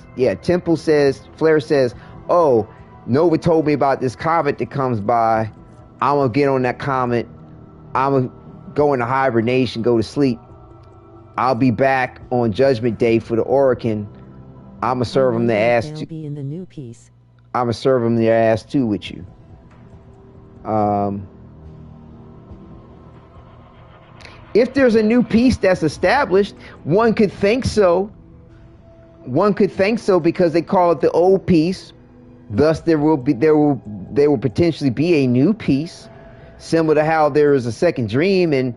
A: says, oh, Nova told me about this comet that comes by. I'm going to get on that comet. I'm going to go into hibernation, go to sleep. I'll be back on Judgment Day for the Oracle. I'm going to serve them their ass too.
C: Be in the new piece.
A: I'm going to serve them their ass too with you. If there's a new piece that's established, one could think so. One could think so because they call it the old piece. Thus, there will potentially be a new piece, similar to how there is a second dream, and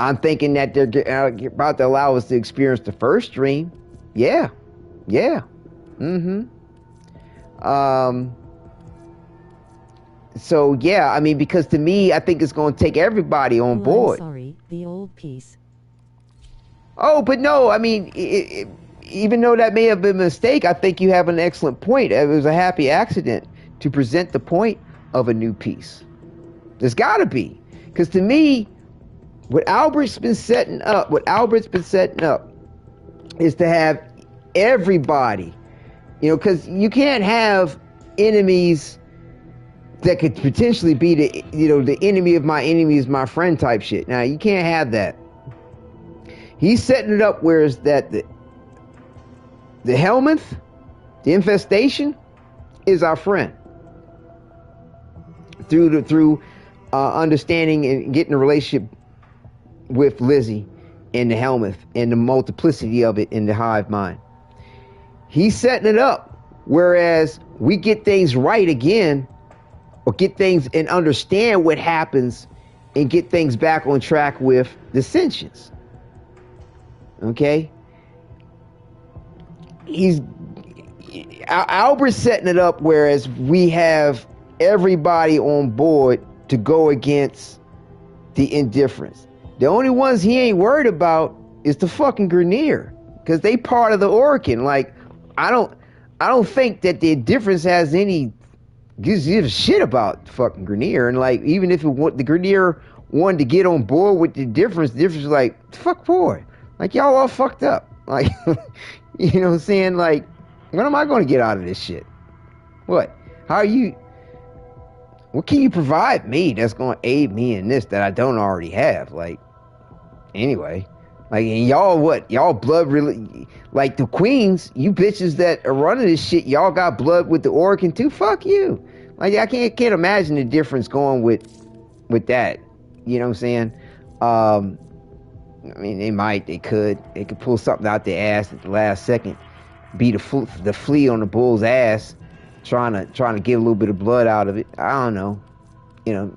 A: I'm thinking that they're about to allow us to experience the first dream. Yeah. So yeah, I mean, because to me, I think it's going to take everybody on board.
C: I'm sorry, the old piece.
A: Oh, but no, I mean, even though that may have been a mistake, I think you have an excellent point. It was a happy accident to present the point of a new piece. There's got to be, because to me, what Albert's been setting up is to have everybody, because you can't have enemies that could potentially be the enemy of my enemy is my friend type shit. Now, you can't have that. He's setting it up where is that the Helminth, the infestation, is our friend. Through understanding and getting a relationship with Lizzie and the Helminth and the multiplicity of it in the hive mind. He's setting it up, whereas we get things right again, or get things and understand what happens and get things back on track with the sentience. Okay? Albert's setting it up, whereas we have everybody on board to go against the Indifference. The only ones he ain't worried about is the fucking Grineer, because they part of the Orkin. Like, I don't think that the Indifference has any gives a shit about fucking Grineer. And like, even if the Grineer wanted to get on board with the Indifference is like, fuck boy, like y'all all fucked up. Like, you know what I'm saying? Like, what am I going to get out of this shit? What? What can you provide me that's going to aid me in this that I don't already have? Like, anyway. Like, and y'all what? Y'all blood really... Like, the queens, you bitches that are running this shit, y'all got blood with the Orkin too? Fuck you. Like, I can't imagine the difference going with that. You know what I'm saying? I mean, they could pull something out their ass at the last second. Be the flea on the bull's ass, trying to get a little bit of blood out of it. I don't know. You know,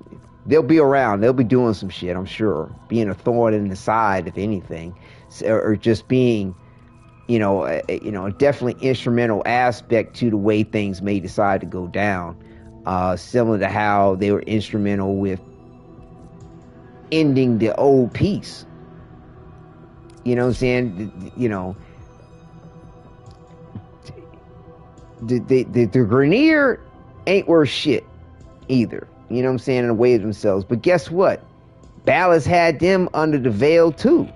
A: they'll be around. They'll be doing some shit, I'm sure. Being a thorn in the side, if anything, or just being, a definitely instrumental aspect to the way things may decide to go down. Similar to how they were instrumental with ending the old peace. You know what I'm saying? The Grineer ain't worth shit either. You know what I'm saying? In a way of themselves. But guess what? Ballas had them under the veil too.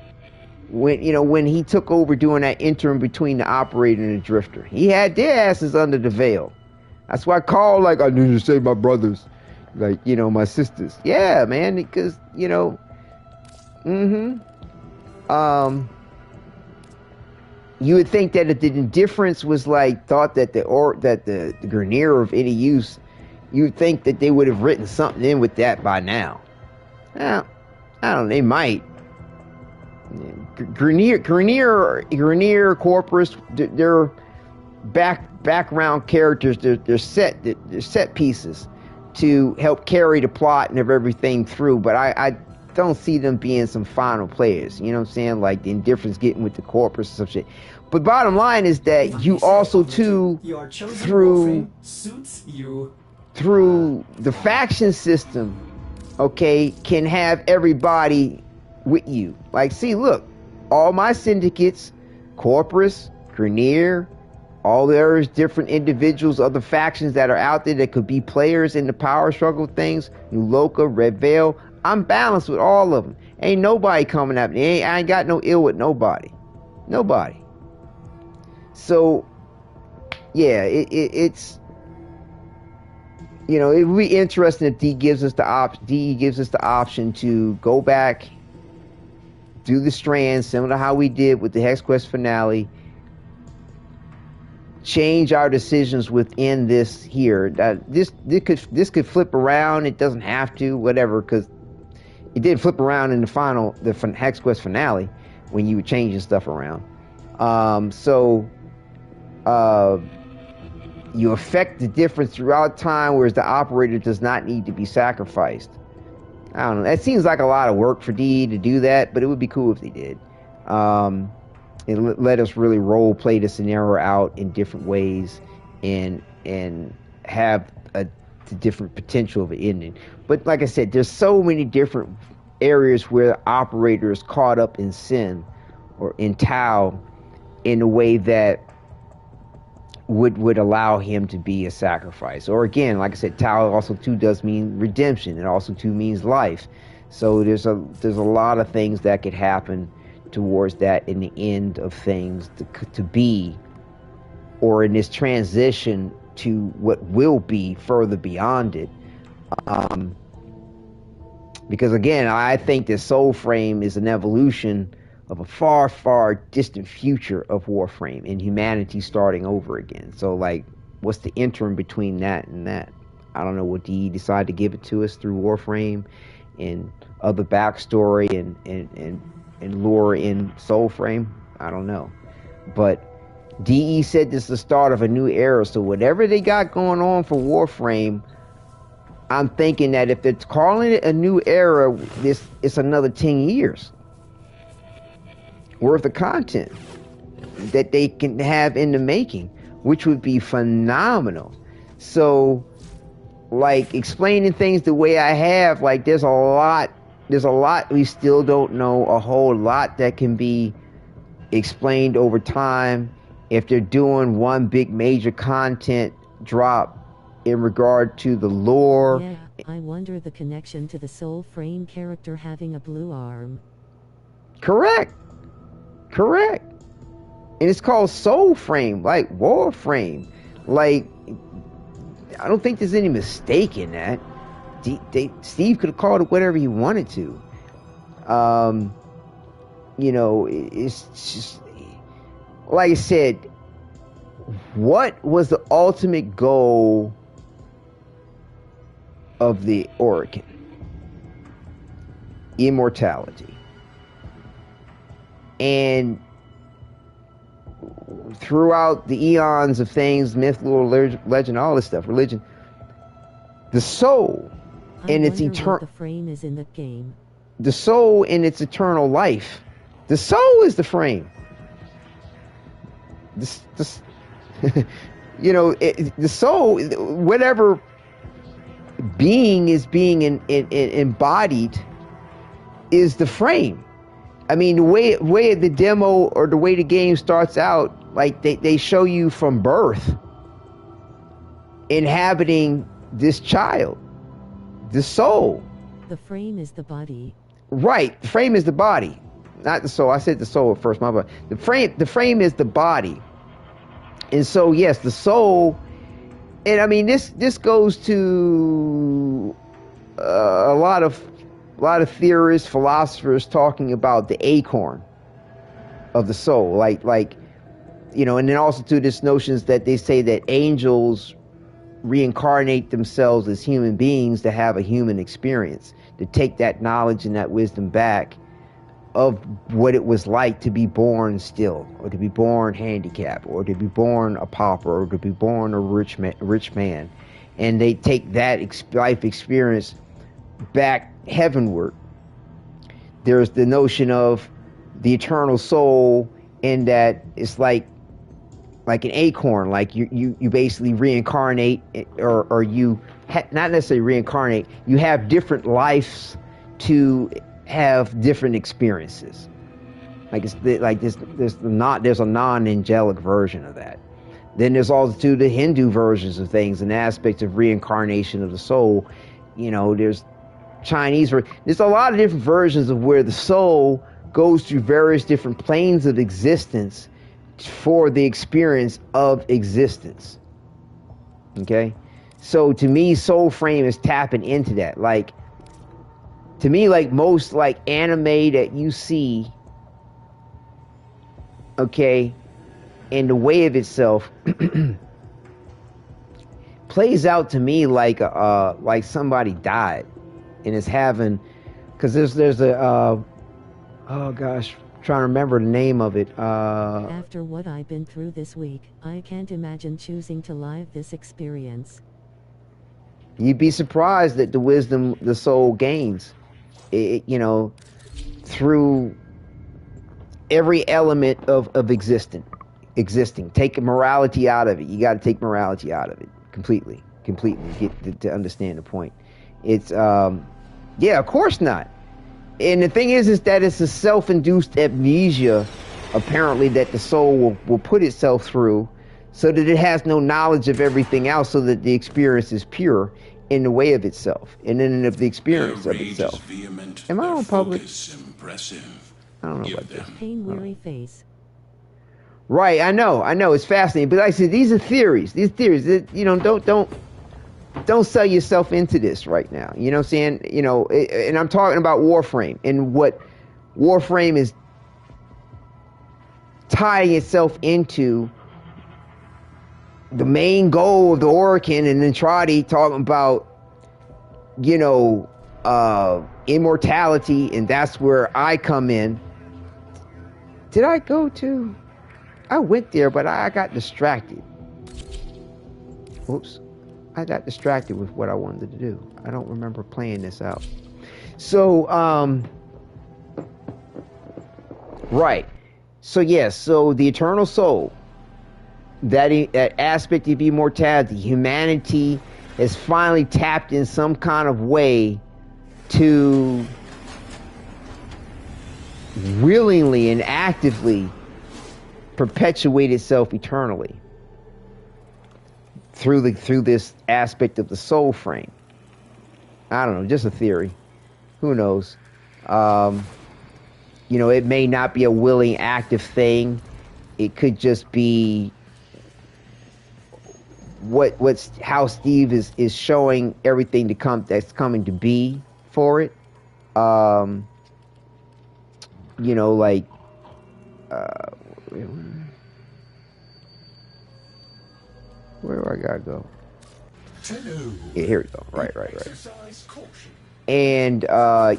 A: When he took over doing that interim between the Operator and the Drifter, he had their asses under the veil. That's why I call, like, I need to save my brothers, like, my sisters. Yeah, man, because you would think that if the Indifference was like thought that the Grineer of any use, you would think that they would have written something in with that by now. Well, I don't know, they might. Grineer, Corpus, they're background characters. They're set pieces to help carry the plot and of everything through. But I don't see them being some final players. You know what I'm saying? Like the Indifference getting with the Corpus or some shit. But bottom line is that you also too through the faction system, okay, can have everybody with you. Like, see, look, all my syndicates, Corpus, Grineer, all there's different individuals, other factions that are out there that could be players in the power struggle things, New Loka, Red Veil. I'm balanced with all of them. Ain't nobody coming at me. I ain't got no ill with nobody. Nobody. So, yeah, it's it would be interesting if DE gives us the option to go back, do the strands similar to how we did with the Hex Quest finale, change our decisions within this here. This could flip around. It doesn't have to, whatever, because it did flip around in the Hex Quest finale when you were changing stuff around. You affect the difference throughout time, whereas the Operator does not need to be sacrificed. I don't know. That seems like a lot of work for DE to do that, but it would be cool if they did. And let us really role play the scenario out in different ways and have the different potential of an ending. But like I said, there's so many different areas where the Operator is caught up in sin or in Tau in a way that would allow him to be a sacrifice. Or again, like I said, Tau also too does mean redemption. It also too means life. So there's a lot of things that could happen towards that in the end of things to be, or in this transition to what will be further beyond it. Because again, I think that Soulframe is an evolution of a far, far distant future of Warframe and humanity starting over again. So, like, what's the interim between that and that? I don't know what DE decided to give it to us through Warframe and other backstory and lore in Soulframe. I don't know. But DE said this is the start of a new era. So whatever they got going on for Warframe, I'm thinking that if they're calling it a new era, it's another 10 years worth of content that they can have in the making. which would be phenomenal. So, like, explaining things the way I have, like, there's a lot we still don't know, a whole lot that can be explained over time if they're doing one big major content drop in regard to the lore.
C: Yeah, I wonder the connection to the Soul Frame character having a blue arm.
A: Correct. And it's called Soul Frame, like Warframe. Like, I don't think there's any mistake in that. Steve could have called it whatever he wanted to. You know, it's just, like I said, what was the ultimate goal of the Oricon? Immortality. And throughout the eons of things, myth, lore, legend, all this stuff, religion, the soul in its eternal,
C: the frame is in the game.
A: The soul in its eternal life. The soul is the frame. You know, the soul, whatever being is being embodied, is the frame. I mean, the way the demo or the way the game starts out, like they show you from birth inhabiting this child, the soul.
C: The frame is the body.
A: Right, the frame is the body, not the soul. I said the soul at first, my bad. The frame is the body, and so yes, the soul. And I mean, this goes to a lot of theorists, philosophers talking about the acorn of the soul, like you know, and then also to this notions that they say that angels reincarnate themselves as human beings to have a human experience, to take that knowledge and that wisdom back of what it was like to be born still, or to be born handicapped, or to be born a pauper, or to be born a rich man, and they take that life experience back heavenward. There's the notion of the eternal soul, in that it's like an acorn, like you basically reincarnate, or you not necessarily reincarnate, you have different lives to have different experiences. Like there's a non-angelic version of that. Then there's also the Hindu versions of things and aspects of reincarnation of the soul. You know, there's Chinese, there's a lot of different versions of where the soul goes through various different planes of existence for the experience of existence. Okay, so to me, Soul Frame is tapping into that. Like, to me, like most like anime that you see, okay, in the way of itself, plays out to me like somebody died and is having, because there's a oh gosh, trying to remember the name of it.
C: After what I've been through this week, I can't imagine choosing to live this experience.
A: You'd be surprised at the wisdom the soul gains, you know, through every element of existing. Take morality out of it. You got to take morality out of it completely. Get to understand the point. It's yeah, of course not. And the thing is that it's a self-induced amnesia, apparently, that the soul will put itself through, so that it has no knowledge of everything else, so that the experience is pure in the way of itself, and in the experience of itself. Am I on public? I don't know about this.
C: Pain-weary face.
A: Right, I know, it's fascinating. But like I said, these are theories. These theories, you know, don't sell yourself into this right now. You know what I'm saying? You know, and I'm talking about Warframe, and what Warframe is tying itself into the main goal of the Oricon, and then Trotty talking about, you know, immortality, and that's where I come in. Did I go to? I went there, but I got distracted. Oops. I got distracted with what I wanted to do. I don't remember playing this out. So, right. So, yes. So, the Eternal Soul that aspect of immortality, humanity has finally tapped in some kind of way to willingly and actively perpetuate itself eternally through this aspect of the soul frame. I don't know, just a theory. Who knows? You know, it may not be a willing, active thing. It could just be what's how Steve is showing everything to come that's coming to be for it. You know, like where do I gotta go? Yeah, here we go. Right. And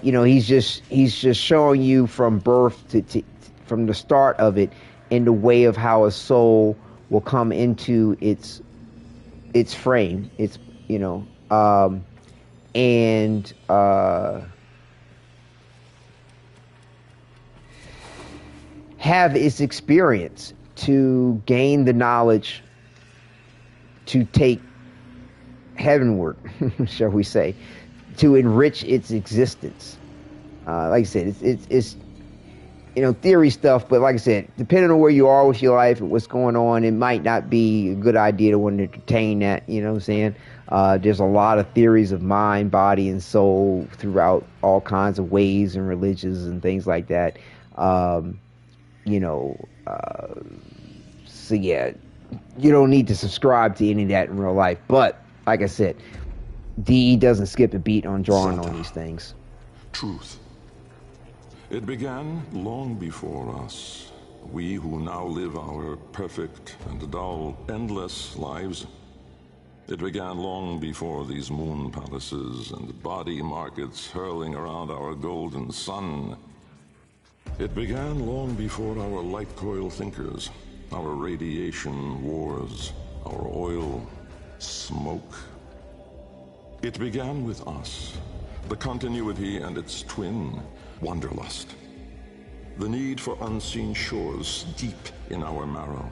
A: you know, he's just showing you from birth to from the start of it in the way of how a soul will come into its frame. It's, you know, and have its experience to gain the knowledge to take heavenward, shall we say, to enrich its existence. Like I said, it's you know, theory stuff, but like I said, depending on where you are with your life and what's going on, it might not be a good idea to want to entertain that, you know what I'm saying? There's a lot of theories of mind, body, and soul throughout all kinds of ways and religions and things like that. You know, so yeah, you don't need to subscribe to any of that in real life. But, like I said, DE doesn't skip a beat on drawing on these things.
N: Truth. It began long before us. We who now live our perfect and dull, endless lives. It began long before these moon palaces and body markets hurling around our golden sun. It began long before our light coil thinkers, our radiation wars, our oil, smoke. It began with us, the continuity and its twin, wanderlust. The need for unseen shores deep in our marrow.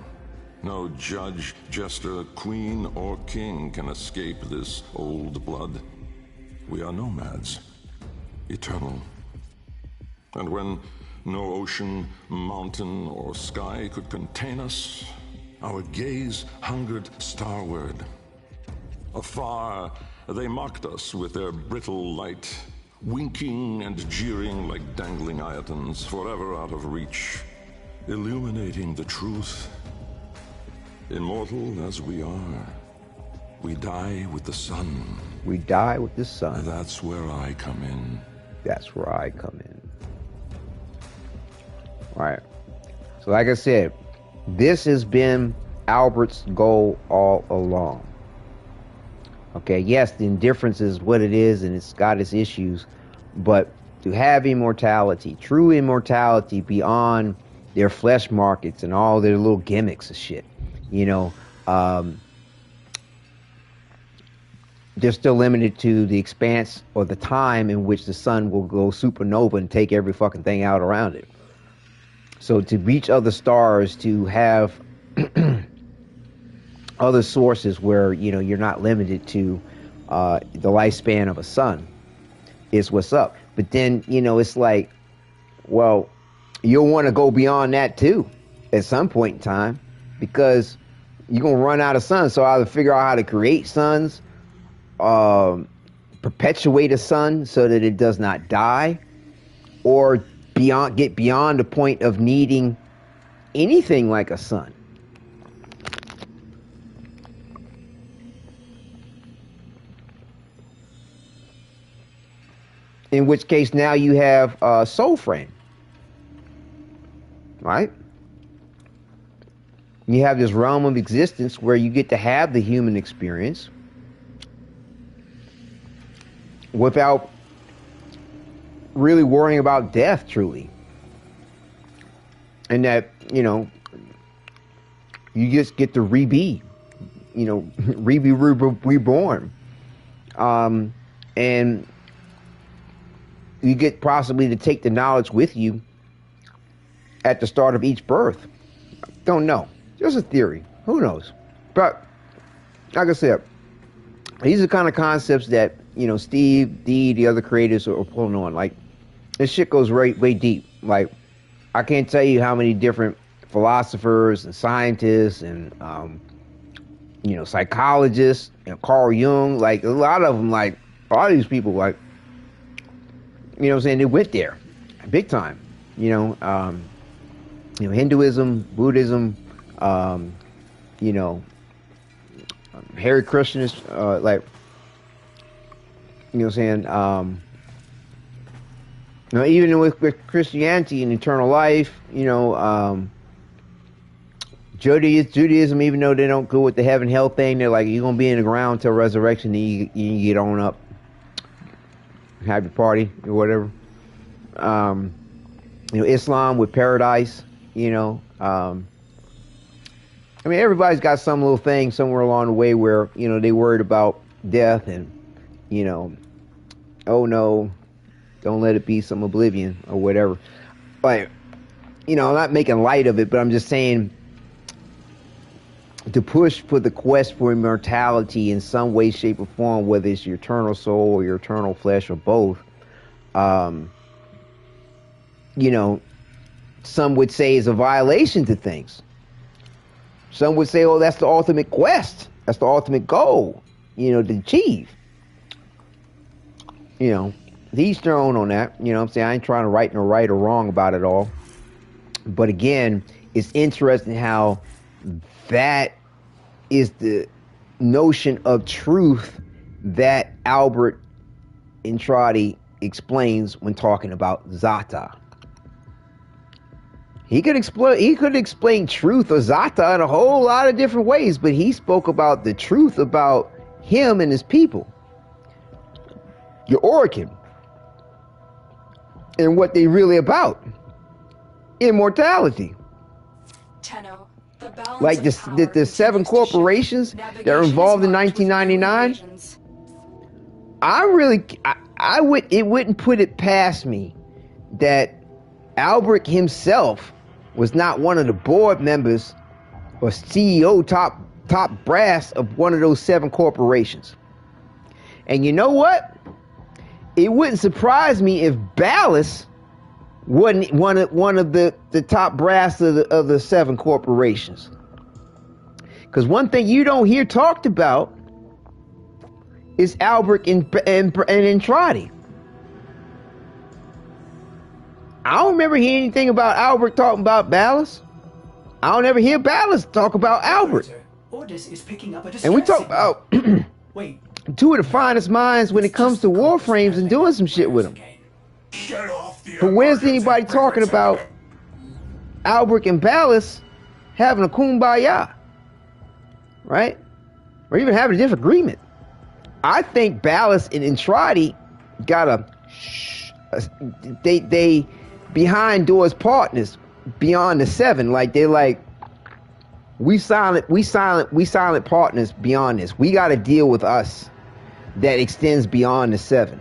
N: No judge, jester, queen, or king can escape this old blood. We are nomads, eternal. And when no ocean, mountain, or sky could contain us, our gaze hungered starward. Afar, they mocked us with their brittle light, winking and jeering like dangling iotons, forever out of reach, illuminating the truth. Immortal as we are, we die with the sun.
A: We die with the sun.
N: That's where I come in.
A: That's where I come in. All right. So like I said, this has been Albert's goal all along. Okay, yes, the indifference is what it is, and it's got its issues, but to have immortality, true immortality beyond their flesh markets and all their little gimmicks of shit, you know, they're still limited to the expanse or the time in which the sun will go supernova and take every fucking thing out around it. So to reach other stars, to have other sources where, you know, you're not limited to the lifespan of a sun is what's up. But then, you know, it's like, well, you'll want to go beyond that too at some point in time, because you're going to run out of suns. So either figure out how to create suns, perpetuate a sun so that it does not die, or get beyond the point of needing anything like a sun. In which case now you have a soul frame, right? You have this realm of existence where you get to have the human experience without really worrying about death, truly. And that, you know, you just get to reborn. And you get possibly to take the knowledge with you at the start of each birth. Don't know. Just a theory. Who knows? But like I said, these are the kind of concepts that, you know, Steve, D, the other creators are pulling on. Like, this shit goes way deep. Like, I can't tell you how many different philosophers and scientists and you know, psychologists, you know, Carl Jung, like a lot of them, like a lot of these people, like, you know what I'm saying, they went there big time. You know, Hinduism, Buddhism, you know, Hare Krishnas, like, you know what I'm saying, you know, even with Christianity and eternal life, you know, Judaism, even though they don't go with the heaven hell thing, they're like, you're gonna be in the ground till resurrection, and you get on up, have your party or whatever. You know, Islam with paradise, you know. I mean, everybody's got some little thing somewhere along the way where, you know, they worried about death and, you know, oh no, don't let it be some oblivion or whatever. Like, you know, I'm not making light of it, but I'm just saying, to push for the quest for immortality in some way, shape, or form, whether it's your eternal soul or your eternal flesh or both, you know, some would say is a violation to things. Some would say, oh, that's the ultimate quest. That's the ultimate goal, you know, to achieve. You know, he's thrown on that. You know what I'm saying? I ain't trying to write no right or wrong about it all. But again, it's interesting how that is the notion of truth that Albert Intrati explains when talking about Zata. He could explain truth or Zata in a whole lot of different ways, but he spoke about the truth about him and his people, your origin, and what they really about. Immortality.
B: Tenno, the balance
A: like the 7 corporations that are involved in 1999. It wouldn't put it past me that Albert himself was not one of the board members or CEO top brass of one of those 7 corporations. And you know what? It wouldn't surprise me if Ballas wasn't one of the top brass of the 7 corporations. Because one thing you don't hear talked about is Albert and Intrati. I don't remember hearing anything about Albert talking about Ballas. I don't ever hear Ballas talk about Albert.
E: Ordis is picking up a
A: And we talk about
E: Wait.
A: 2 of the finest minds when it comes to Warframes and doing some shit with them. But where's anybody talking about Albert and Ballas having a kumbaya? Right? Or even having a different agreement. I think Ballas and Intrati got they behind doors partners beyond the 7. Like they're like, we silent partners beyond this. We got to deal with us that extends beyond the 7.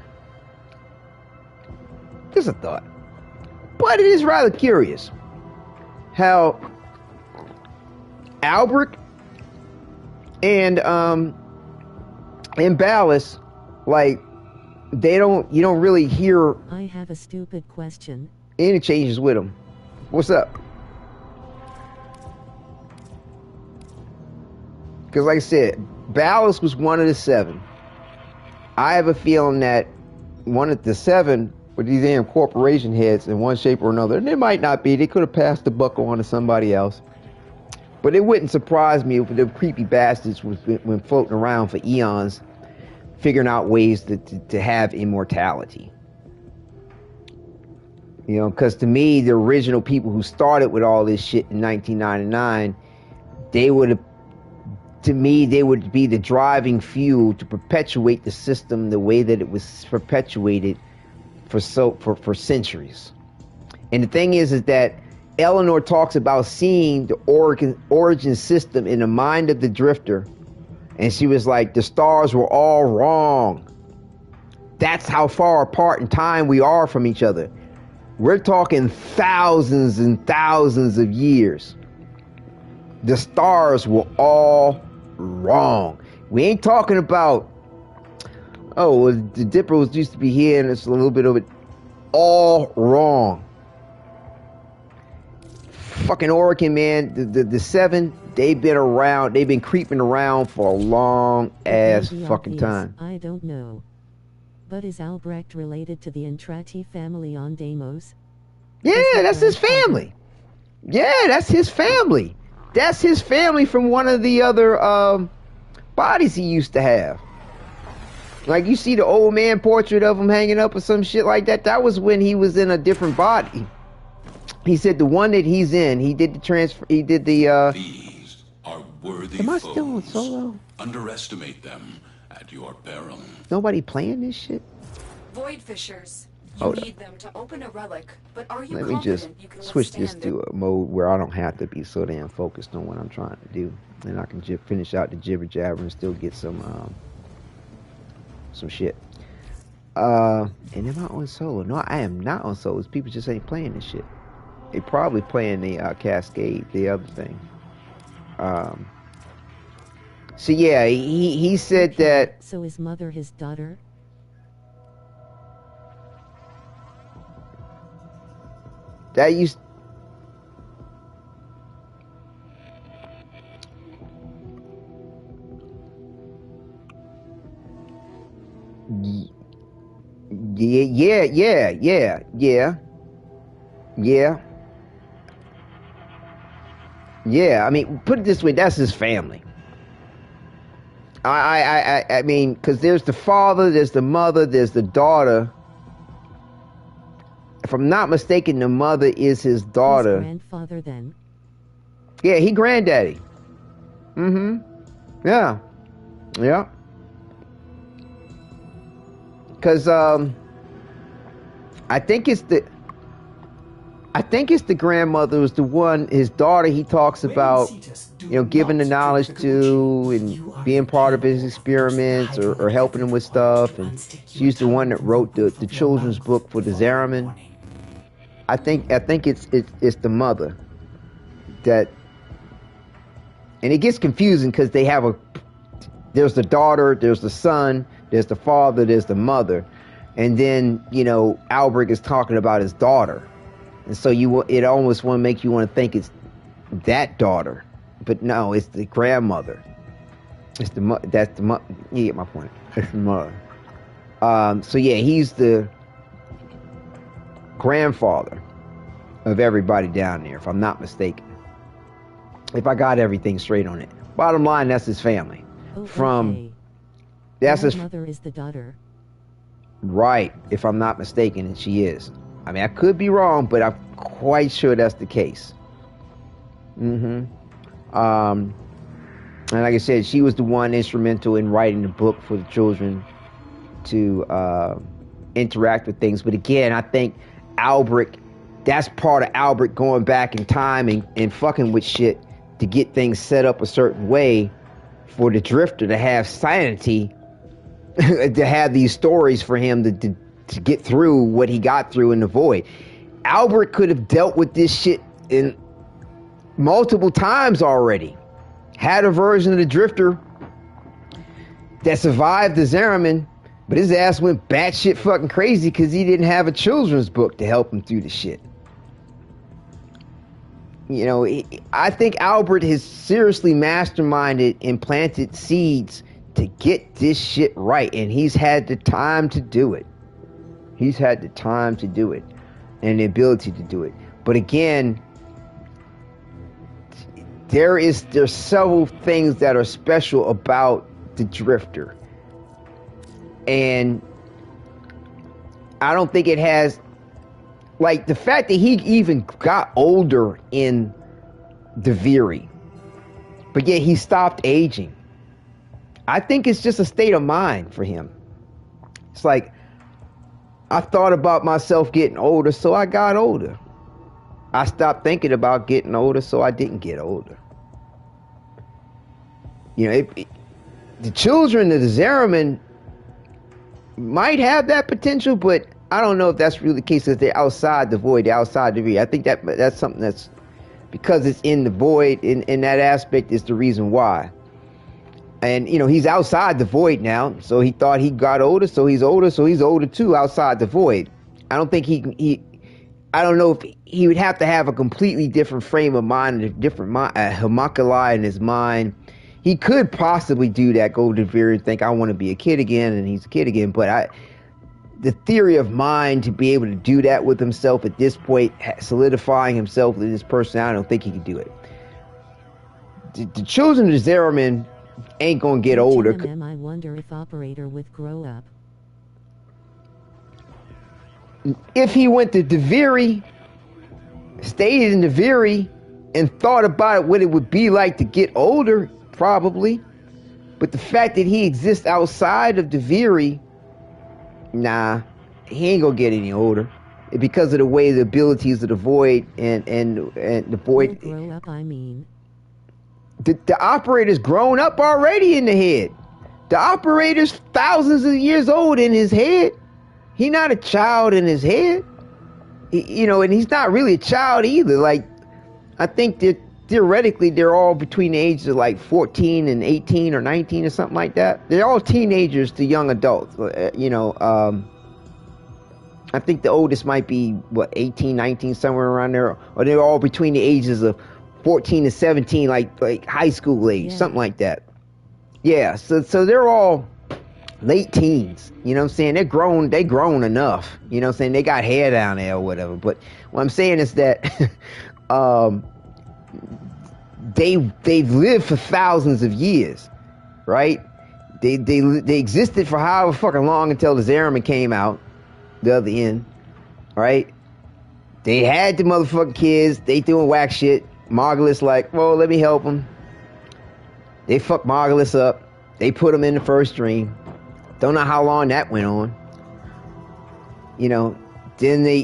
A: Just a thought. But it is rather curious how Albert and Ballas, like, you don't really hear
C: I have a stupid question.
A: interchanges with them. What's up? Because like I said, Ballas was one of the 7. I have a feeling that one of the 7 with these damn corporation heads in one shape or another, and they might not be, they could have passed the buck on to somebody else. But it wouldn't surprise me if the creepy bastards were floating around for eons, figuring out ways to have immortality. You know, because to me, the original people who started with all this shit in 1999, they would be the driving fuel to perpetuate the system the way that it was perpetuated for centuries. And the thing is that Eleanor talks about seeing the origin system in the mind of the drifter, and she was like, the stars were all wrong. That's how far apart in time we are from each other. We're talking thousands and thousands of years. The stars were all wrong. We ain't talking about, oh, well, the Dipper was used to be here and it's a little bit of it. All wrong. Fucking Oregon, man. The seven, they've been around. They've been creeping around for a long ass fucking time.
C: I don't know. But is Albrecht related to the Entrati family on Deimos?
A: Yeah, that's his family. Yeah, that's his family. That's his family from one of the other bodies he used to have. Like, you see the old man portrait of him hanging up or some shit like that. That was when he was in a different body. He said the one that he's in, he did the transfer. He did the.
G: These are worthy
A: Am I
G: foes.
A: still on solo?
G: Underestimate them at your peril.
A: Nobody playing this shit?
B: Void fishers. You need them to open a relic, but are you
A: Let me just switch this to a mode where I don't have to be so damn focused on what I'm trying to do, and I can finish out the jibber jabber and still get some shit. And am I on solo? No, I am not on solo. People just ain't playing this shit. They probably playing the Cascade, the other thing. So yeah, he said that.
C: So is Mother his daughter?
A: That used. Yeah. I mean, put it this way: that's his family. I mean, because there's the father, there's the mother, there's the daughter. If I'm not mistaken, the mother is his daughter.
C: His grandfather, then.
A: Yeah, he granddaddy. Yeah. Because I think it's the grandmother was the one, his daughter he talks about, giving the knowledge to and being part of his experiments or helping him with stuff. And she's the one that wrote the children's book for the Zariman. I think it's the mother that, and it gets confusing because they have there's the daughter, there's the son, there's the father, there's the mother, and then Albrecht is talking about his daughter, and so it almost want to make you want to think it's that daughter, but no, it's the grandmother. It's the that's the mother. You get my point. It's the mother. So yeah, he's the grandfather of everybody down there, if I'm not mistaken. If I got everything straight on it. Bottom line, that's his family. That's his
C: mother is the daughter.
A: Right, if I'm not mistaken, and she is. I mean, I could be wrong, but I'm quite sure that's the case. And like I said, she was the one instrumental in writing the book for the children to interact with things. But again, I think Albrecht, that's part of Albrecht going back in time and fucking with shit to get things set up a certain way for the Drifter to have sanity, to have these stories for him to get through what he got through in the Void. Albrecht could have dealt with this shit in multiple times already. Had a version of the Drifter that survived the Zariman, but his ass went batshit fucking crazy because he didn't have a children's book to help him through the shit. I think Albert has seriously masterminded and planted seeds to get this shit right, and he's had the time to do it. He's had the time to do it and the ability to do it. But again, there's several things that are special about the Drifter, and I don't think it has, like, the fact that he even got older in the Viri, but yet he stopped aging. I think it's just a state of mind for him. It's like, I thought about myself getting older, so I got older. I stopped thinking about getting older, so I didn't get older. The children of the Zariman might have that potential, but I don't know if that's really the case, because they're outside the Void, they're outside the Viri. I think that's something that's because it's in the void. In that aspect is the reason why. And you know, he's outside the void now, so he thought he got older, so he's older too outside the void. I don't think I don't know if he would have to have a completely different frame of mind, a different homunculi in his mind. He could possibly do that, go to Devere and think, I want to be a kid again, and he's a kid again. But the theory of mind to be able to do that with himself at this point, solidifying himself with his personality, I don't think he could do it. The children of Zeramin ain't gonna get older.
C: I wonder if Operator would grow up.
A: If he went to Devere, stayed in Devere, and thought about what it would be like to get older, probably. But the fact that he exists outside of Devere, nah, he ain't gonna get any older. Because of the way the abilities of the void and the void
C: grow up, I mean.
A: The operator's grown up already in the head. The operator's thousands of years old in his head. He's not a child in his head. You know, and he's not really a child either. Like, I think that theoretically they're all between the ages of like 14 and 18 or 19 or something like that. They're all teenagers to young adults. You know, I think the oldest might be, 18, 19, somewhere around there. Or they're all between the ages of 14 to 17, like high school age, something like that. Yeah, so they're all late teens. You know what I'm saying? They grown enough. You know what I'm saying? They got hair down there or whatever. But what I'm saying is that they've lived for thousands of years, right? They existed for however fucking long until the Zeramin came out, the other end, right? They had the motherfucking kids. They doing whack shit. Margulis like, well, let me help them. They fucked Margulis up. They put him in the first dream. Don't know how long that went on. You know, then they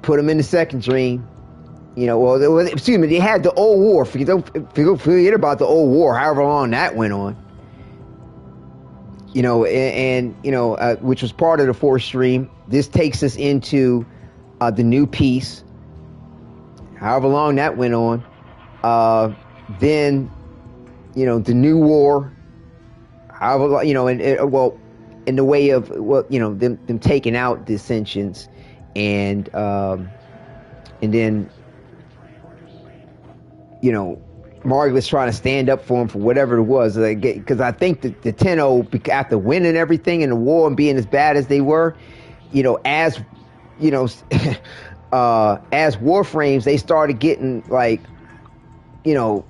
A: put him in the second dream. You know, they had the old war. Forget about the old war, however long that went on. You know, and which was part of the fourth stream. This takes us into the new peace. However long that went on. Then, you know, the new war. However, you know, in the way of, them taking out dissensions, and then, you know, Margulis trying to stand up for him for whatever it was, because I think that the Tenno, after winning everything in the war and being as bad as they were, you know, as Warframes, they started getting, like, you know,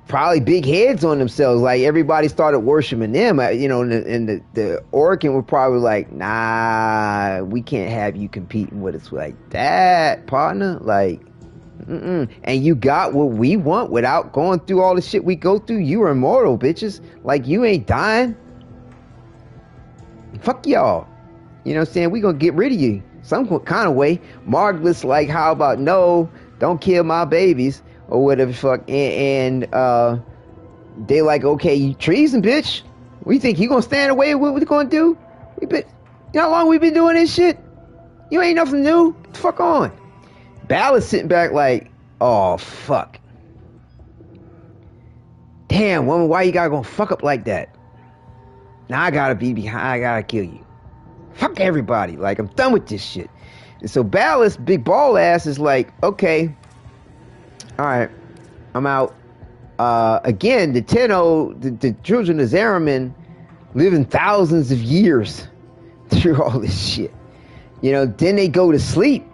A: probably big heads on themselves. Like, everybody started worshiping them, you know, and the Orkin were probably like, nah, we can't have you competing with us like that, partner. Like, and you got what we want without going through all the shit we go through. You are immortal, bitches. Like, you ain't dying. Fuck y'all. You know what I'm saying? We gonna get rid of you some kind of way. Margulis like, how about no, don't kill my babies or whatever the fuck. And they like, okay, you treason, bitch. We think you gonna stand away with what we gonna do? You know how long we been doing this shit? You ain't nothing new. Get the fuck on. Ballard's sitting back like, oh fuck. Damn, woman, why you gotta go fuck up like that? Now I gotta be behind, I gotta kill you. Fuck everybody. Like, I'm done with this shit. And so Ballard's big ball ass is like, okay, all right, I'm out. Again, the Tenno, the children of Zeramin, living thousands of years through all this shit. You know, then they go to sleep.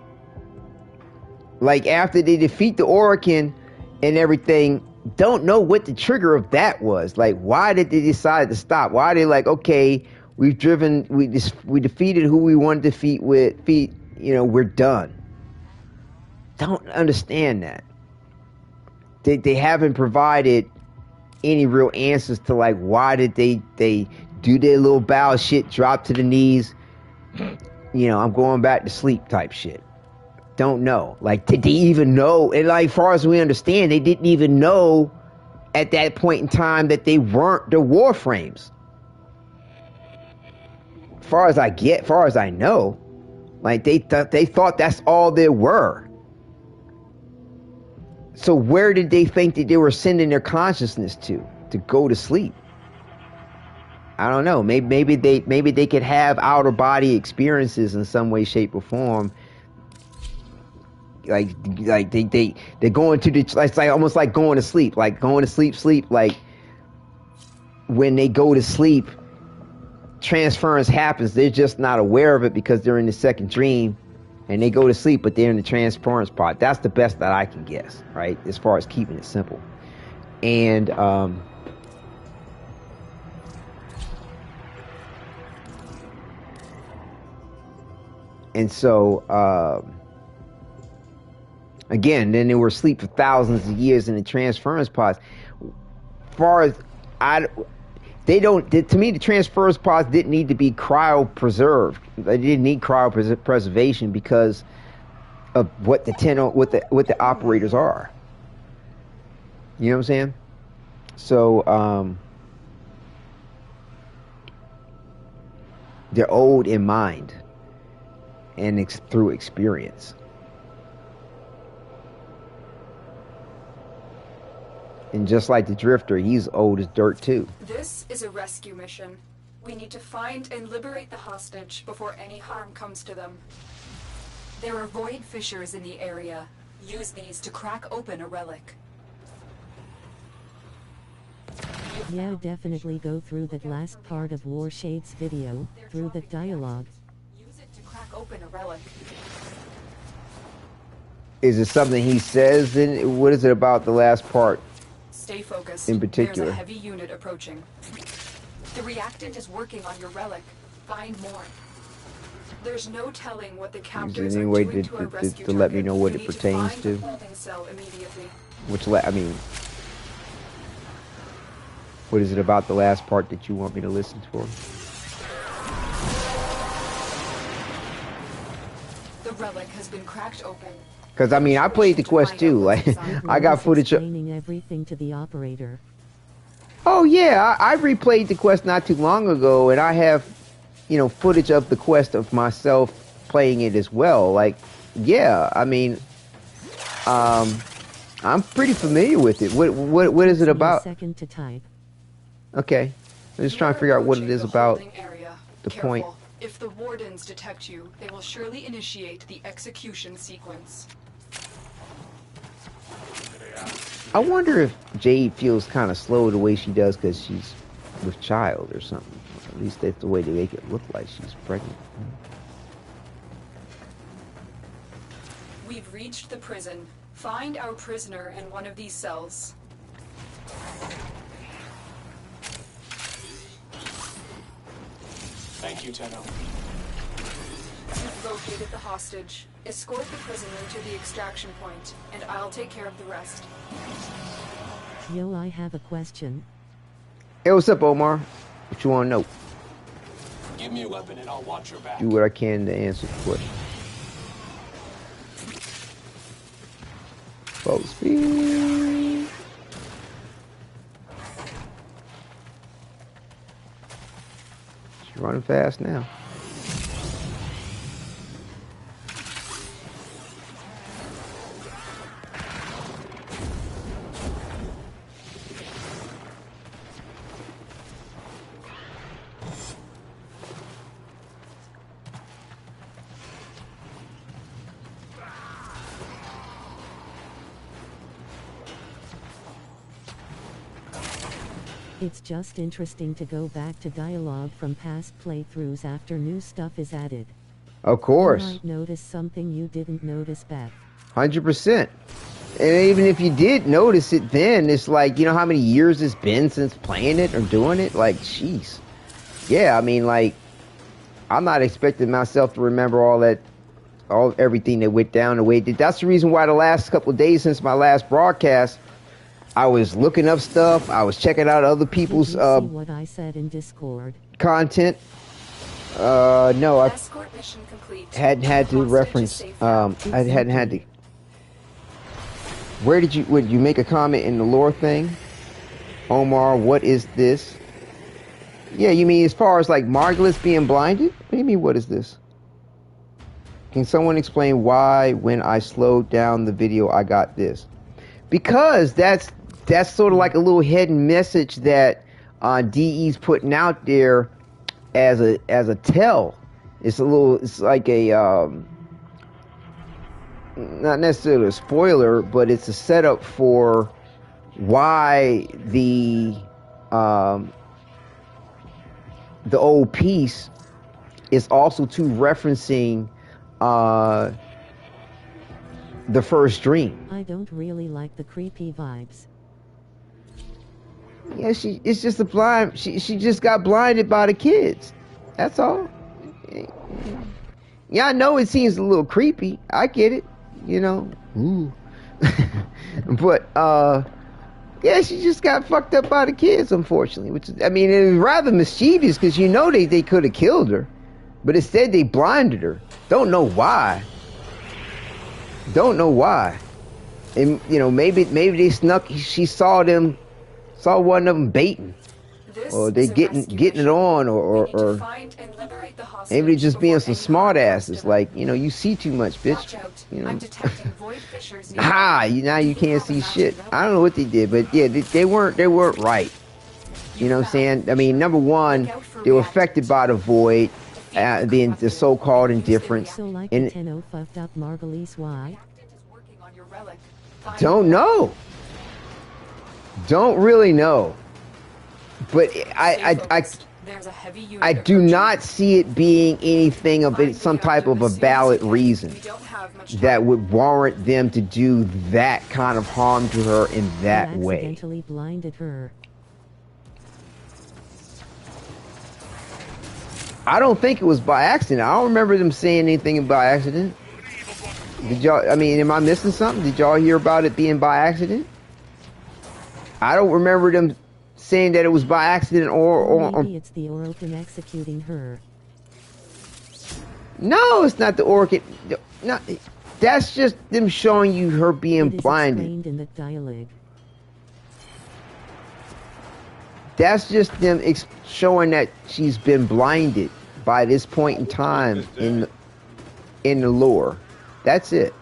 A: Like, after they defeat the Orkin and everything, don't know what the trigger of that was. Like, why did they decide to stop? Why are they like, okay, we defeated who we wanted to defeat, you know, we're done. Don't understand that. They haven't provided any real answers to, like, why did they do their little bow shit, drop to the knees, you know, I'm going back to sleep type shit. Don't know. Like, did they even know? And, like, far as we understand, they didn't even know at that point in time that they weren't the Warframes. Far as I know, like, they thought that's all there were. So where did they think that they were sending their consciousness to go to sleep? I don't know. Maybe they could have outer body experiences in some way, shape, or form. Like they're going to the, it's like almost like going to sleep, sleep. Like when they go to sleep, transference happens. They're just not aware of it because they're in the second dream, and they go to sleep, but they're in the transference part. That's the best that I can guess, right? As far as keeping it simple. And so again, then they were asleep for thousands of years in the transference pods. Far as to me, the transference pods didn't need to be cryopreserved. They didn't need cryopreservation because of what the operators are. You know what I'm saying? So they're old in mind and through experience. And just like the Drifter, he's old as dirt too.
B: This is a rescue mission. We need to find and liberate the hostage before any harm comes to them. There are void fissures in the area. Use these to crack open a relic.
C: Yeah, definitely go through that last part of Warshade's video, through the dialogue.
B: Use it to crack open a relic.
A: Is it something he says? Then what is it about the last part?
B: Stay focused.
A: In particular.
B: There's a heavy unit approaching. The reactant is working on your relic. Find more. There's no telling what the captors are doing to our rescue
A: to let me know what
B: target.
A: it pertains to?
B: Holding cell immediately.
A: What is it about the last part that you want me to listen for?
B: The relic has been cracked open.
A: Because I played the quest too. Like I got footage of
C: explaining everything to the operator.
A: Oh yeah, I replayed the quest not too long ago, and I have, footage of the quest of myself playing it as well. Like, yeah, I'm pretty familiar with it. What is it about?
C: Second to type.
A: Okay, I'm just trying to figure out what it is about. The point.
B: If the wardens detect you, they will surely initiate the execution sequence.
A: I wonder if Jade feels kind of slow the way she does because she's with child or something. At least that's the way they make it look like she's pregnant.
B: We've reached the prison. Find our prisoner in one of these cells.
O: Thank you, Tenno.
B: You've located the hostage. Escort the prisoner to the extraction point, and I'll take care of the rest.
C: Yo, I have a question.
A: Hey, what's up, Omar? What you want to know?
O: Give me a weapon and I'll watch your back.
A: Do what I can to answer the question. Full speed. She's running fast now.
C: It's just interesting to go back to dialogue from past playthroughs after new stuff is added.
A: Of course.
C: You might notice something you didn't notice back.
A: 100%. And even if you did notice it then, it's like, you know how many years it's been since playing it or doing it? Like, jeez. Yeah, I'm not expecting myself to remember everything that went down the way it did. That's the reason why the last couple of days since my last broadcast, I was looking up stuff. I was checking out other people's
C: what I said in Discord.
A: Content. No, I hadn't had to reference. I hadn't had to. Would you make a comment in the lore thing? Omar, what is this? Yeah, you mean as far as like Margulis being blinded? What do you mean, what is this? Can someone explain why when I slowed down the video I got this? because that's sort of like a little hidden message that DE's putting out there as a tell. It's like a not necessarily a spoiler, but it's a setup for why the old piece is also too referencing the first dream.
C: I don't really like the creepy vibes.
A: Yeah, it's just a blind. She just got blinded by the kids. That's all. Yeah, I know it seems a little creepy. I get it. Ooh. But yeah, she just got fucked up by the kids, unfortunately. Which I mean, it was rather mischievous because they could have killed her, but instead they blinded her. Don't know why. And maybe they snuck. She saw one of them baiting, or they getting it on, or maybe they're just being some smart asses. Like you see too much, bitch. Now you can't see shit. I don't know what they did, but yeah, they weren't right. You know what I'm saying? I mean, number one, they were affected by the void, the so-called indifference.
C: So like
A: And
C: Tenno fucked up Margulies, why?
A: don't know. Don't really know. But I do not see it being anything of some type of a valid reason that would warrant them to do that kind of harm to her in that way.
C: Accidentally blinded her.
A: I don't think it was by accident. I don't remember them saying anything by accident. Did y'all? I mean, am I missing something? Did y'all hear about it being by accident? I don't remember them saying that it was by accident or
C: maybe it's the Orokin executing her.
A: No, it's not the Orokin. No, that's just them showing you her being blinded.
C: Explained in the dialogue.
A: That's just them showing that she's been blinded by this point in time in the lore. That's it.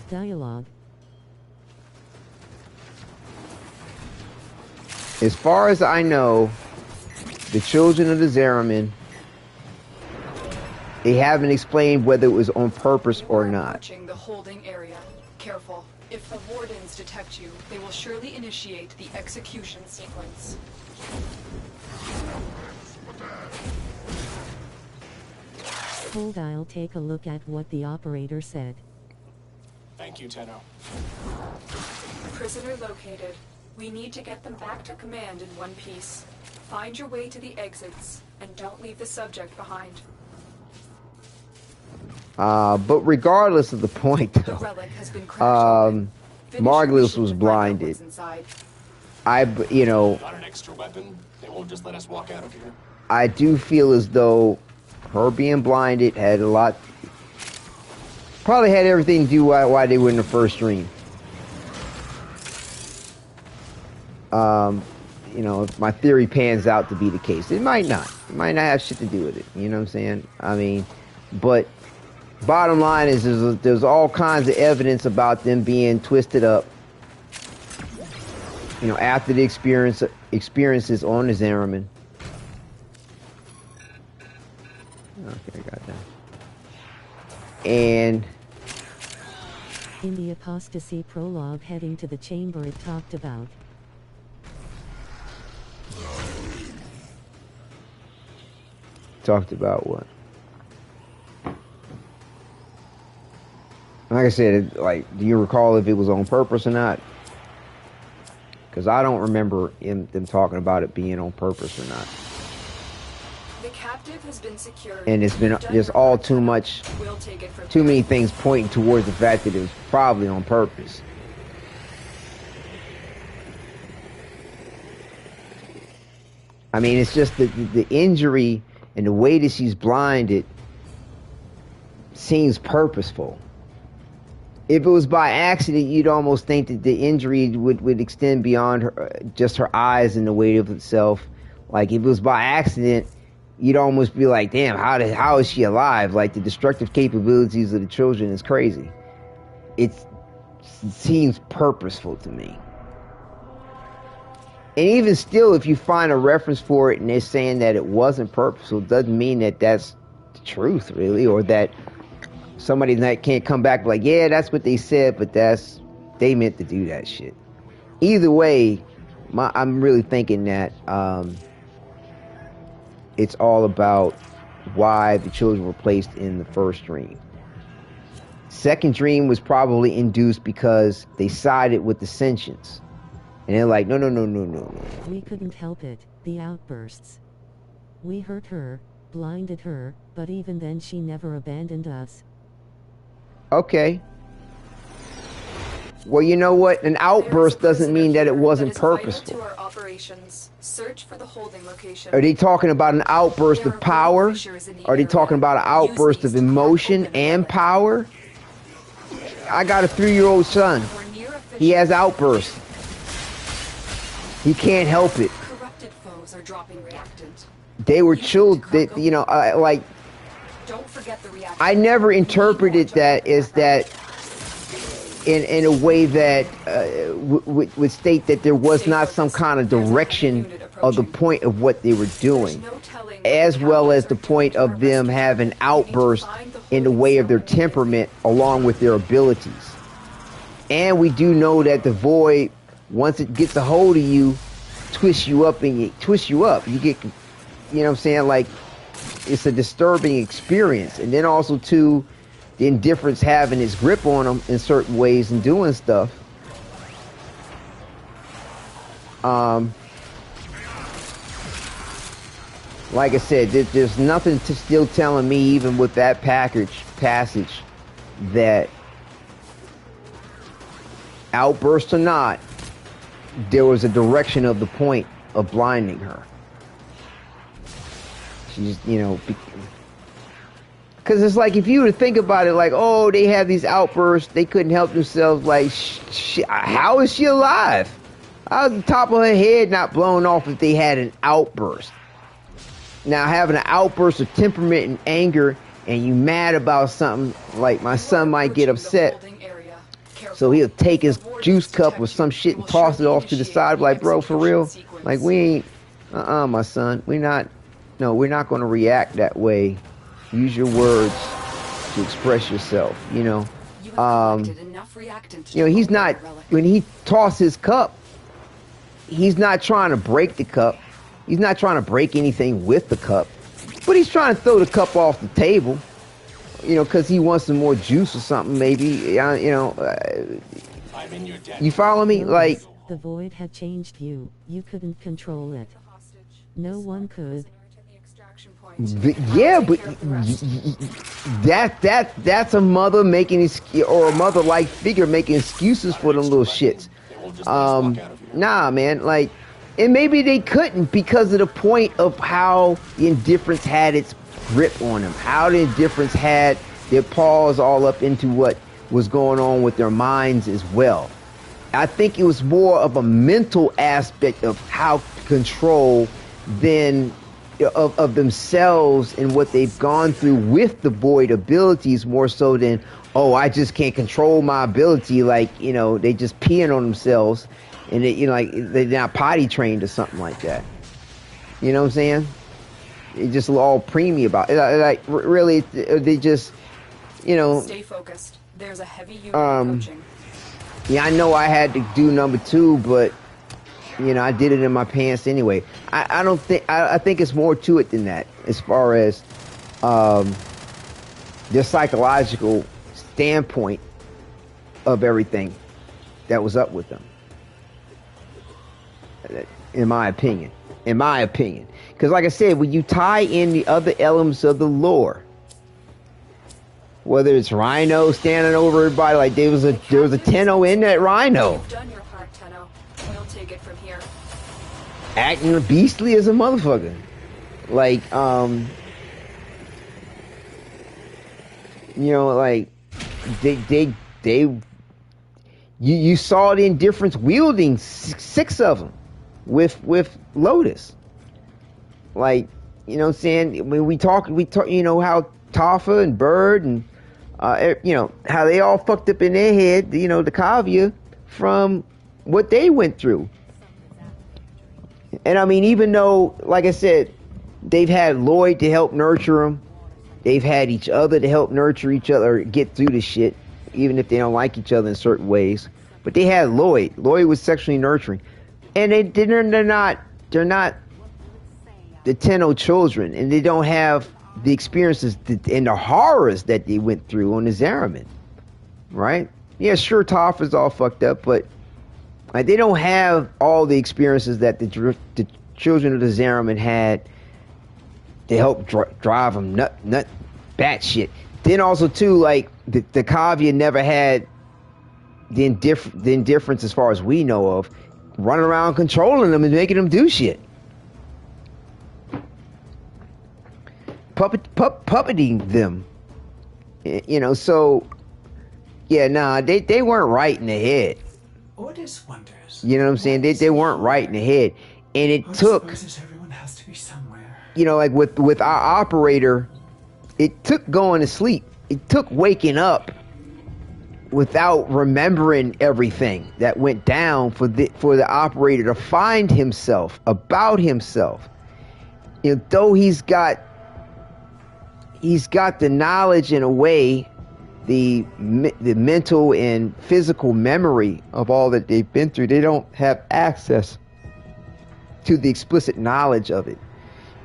C: Dialogue.
A: As far as I know, the children of the Zeramin, they haven't explained whether it was on purpose or not.
B: The holding area. Careful. If the wardens detect you, they will surely initiate the execution sequence.
C: Hold, I'll take a look at what the operator said.
O: Thank you, Tenno.
B: Prisoner located. We need to get them back to command in one piece. Find your way to the exits, and don't leave the subject behind.
A: But regardless of the point, though, Margulies was blinded.
O: Got an extra weapon? They won't just let us walk out of here.
A: I do feel as though her being blinded had probably had everything to do why they were in the first dream. If my theory pans out to be the case, it might not. It might not have shit to do with it. You know what I'm saying? I mean, but bottom line is there's all kinds of evidence about them being twisted up. After the experiences on the Zeramin. Okay, I got that. And
C: in the apostasy prologue heading to the chamber it talked about.
A: Talked about what? Like I said, do you recall if it was on purpose or not? Because I don't remember them talking about it being on purpose or not.
B: The captive has been secured.
A: And there's all too many things pointing towards the fact that it was probably on purpose. I mean, it's just the injury and the way that she's blinded seems purposeful. If it was by accident, you'd almost think that the injury would extend beyond just her eyes and the weight of itself. Like, if it was by accident, you'd almost be like, damn, how is she alive? Like, the destructive capabilities of the children is crazy. It seems purposeful to me. And even still, if you find a reference for it and they're saying that it wasn't purposeful, doesn't mean that that's the truth, really, or that somebody that can't come back like, yeah, that's what they said, but they meant to do that shit. Either way, I'm really thinking that it's all about why the children were placed in the first dream. Second dream was probably induced because they sided with the sentients. And they're like, no.
C: We couldn't help it, the outbursts. We hurt her, blinded her, but even then she never abandoned us.
A: Okay. Well, you know what? An outburst doesn't mean that it wasn't purposeful.
B: To our operations. Search for the holding location.
A: Are they talking about an outburst of power? Are they talking about an outburst of emotion and power? I got a 3-year-old son. He has outbursts. He can't help it.
B: Corrupted foes are dropping reactant.
A: They were chilled. You know, like.
B: Don't forget the reaction.
A: I never interpreted that as that in a way that would state that there was not some kind of direction of the point of what they were doing, as well as the point of them having outbursts in the way of their temperament along with their abilities. And we do know that the void, once it gets a hold of you, twists you up. You get, you know what I'm saying? Like, it's a disturbing experience. And then also, too, the indifference having its grip on them in certain ways and doing stuff. Like I said, there's nothing to still telling me, even with that passage, that outburst or not, there was a direction of the point of blinding her. She's, you know, because it's like, if you were to think about it, like, oh, they have these outbursts, they couldn't help themselves, like, how is she alive? How's the top of her head not blown off if they had an outburst? Now, having an outburst of temperament and anger, and you mad about something, like, my son might get upset, so he'll take his juice cup or some shit and toss it off to the side, like, bro, for real? Like, we ain't, my son, we're not going to react that way. Use your words to express yourself, you know. You know, he's not, when he tosses his cup, he's not trying to break the cup. He's not trying to break anything with the cup, but he's trying to throw the cup off the table, you know, because he wants some more juice or something, maybe, you know. You follow me? Like,
C: the void had changed you. You couldn't control it. No one could.
A: Yeah, but that's a mother making, or a mother-like figure making excuses for them little shits. Nah, man, like, and maybe they couldn't because of the point of how the indifference had its grip on them, how the indifference had their paws all up into what was going on with their minds as well. I think it was more of a mental aspect of how to control than of themselves and what they've gone through with the void abilities, more so than, oh, I just can't control my ability, like, you know, they just peeing on themselves and they, you know, like, they're not potty trained or something like that. You know what I'm saying? They just all preemie about it. Like, really, they just, you know.
B: Stay focused. There's a heavy unit approaching.
A: Yeah, I know I had to do number 2, but, you know, I did it in my pants anyway. I don't think, I think it's more to it than that, as far as their psychological standpoint of everything that was up with them. In my opinion. Because like I said, when you tie in the other elements of the lore, whether it's Rhino standing over everybody, like there was a Tenno in that Rhino.
B: You've done your part, Tenno. We'll take it from here.
A: Acting beastly as a motherfucker. Like, you know, like, you saw the indifference wielding 6 of them with Lotus. Like, You know what I'm saying? When we talk, you know, how Topher and Bird and, you know, how they all fucked up in their head, you know, the Kavya, from what they went through. And I mean, even though, like I said, they've had Lloyd to help nurture them, they've had each other to help nurture each other, get through this shit, even if they don't like each other in certain ways. But they had Lloyd. Lloyd was sexually nurturing. And they're not the Tenno children, and they don't have the experiences and the horrors that they went through on the Zariman, right? Yeah, sure, Toph is all fucked up, but like, they don't have all the experiences that the children of the Zariman had to help drive them nut batshit. Then also too, like the Kavya never had the indifference, as far as we know of, running around controlling them and making them do shit. Puppeting them, you know. So yeah, nah, they weren't right in the head.
E: Orders wonders.
A: You know what I'm saying? They weren't right in the head, and it took.
E: Everyone has to be somewhere.
A: You know, like with our operator, it took going to sleep. It took waking up without remembering everything that went down for the operator to find himself, about himself. You know, though he's got the knowledge in a way, the mental and physical memory of all that they've been through, they don't have access to the explicit knowledge of it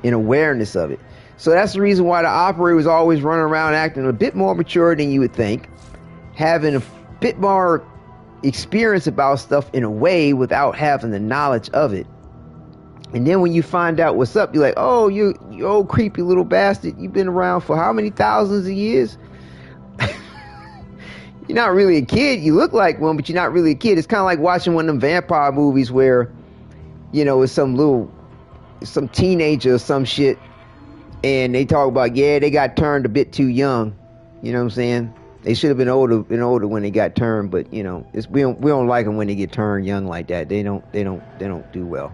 A: and awareness of it. So that's the reason why the operator was always running around acting a bit more mature than you would think, having a bit more experience about stuff in a way without having the knowledge of it. And then when you find out what's up, you're like, oh, you old creepy little bastard, you've been around for how many thousands of years? You're not really a kid. You look like one, but you're not really a kid. It's kind of like watching one of them vampire movies where, you know, it's some teenager or some shit, and they talk about, yeah, they got turned a bit too young. You know what I'm saying? They should have been older when they got turned, but you know, we don't like them when they get turned young like that. They don't do well.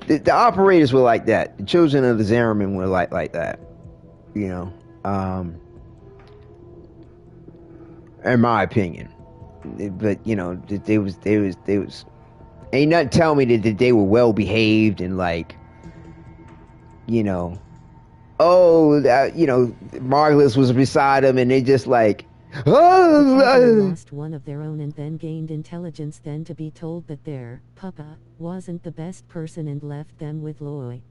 A: The operators were like that. The children of the Zariman were like that. You know, in my opinion. But you know, they was ain't nothing tell me that they were well behaved and like, you know, you know, Margulis was beside them and they just like,
C: They lost one of their own and then gained intelligence, then to be told that their papa wasn't the best person and left them with Loy.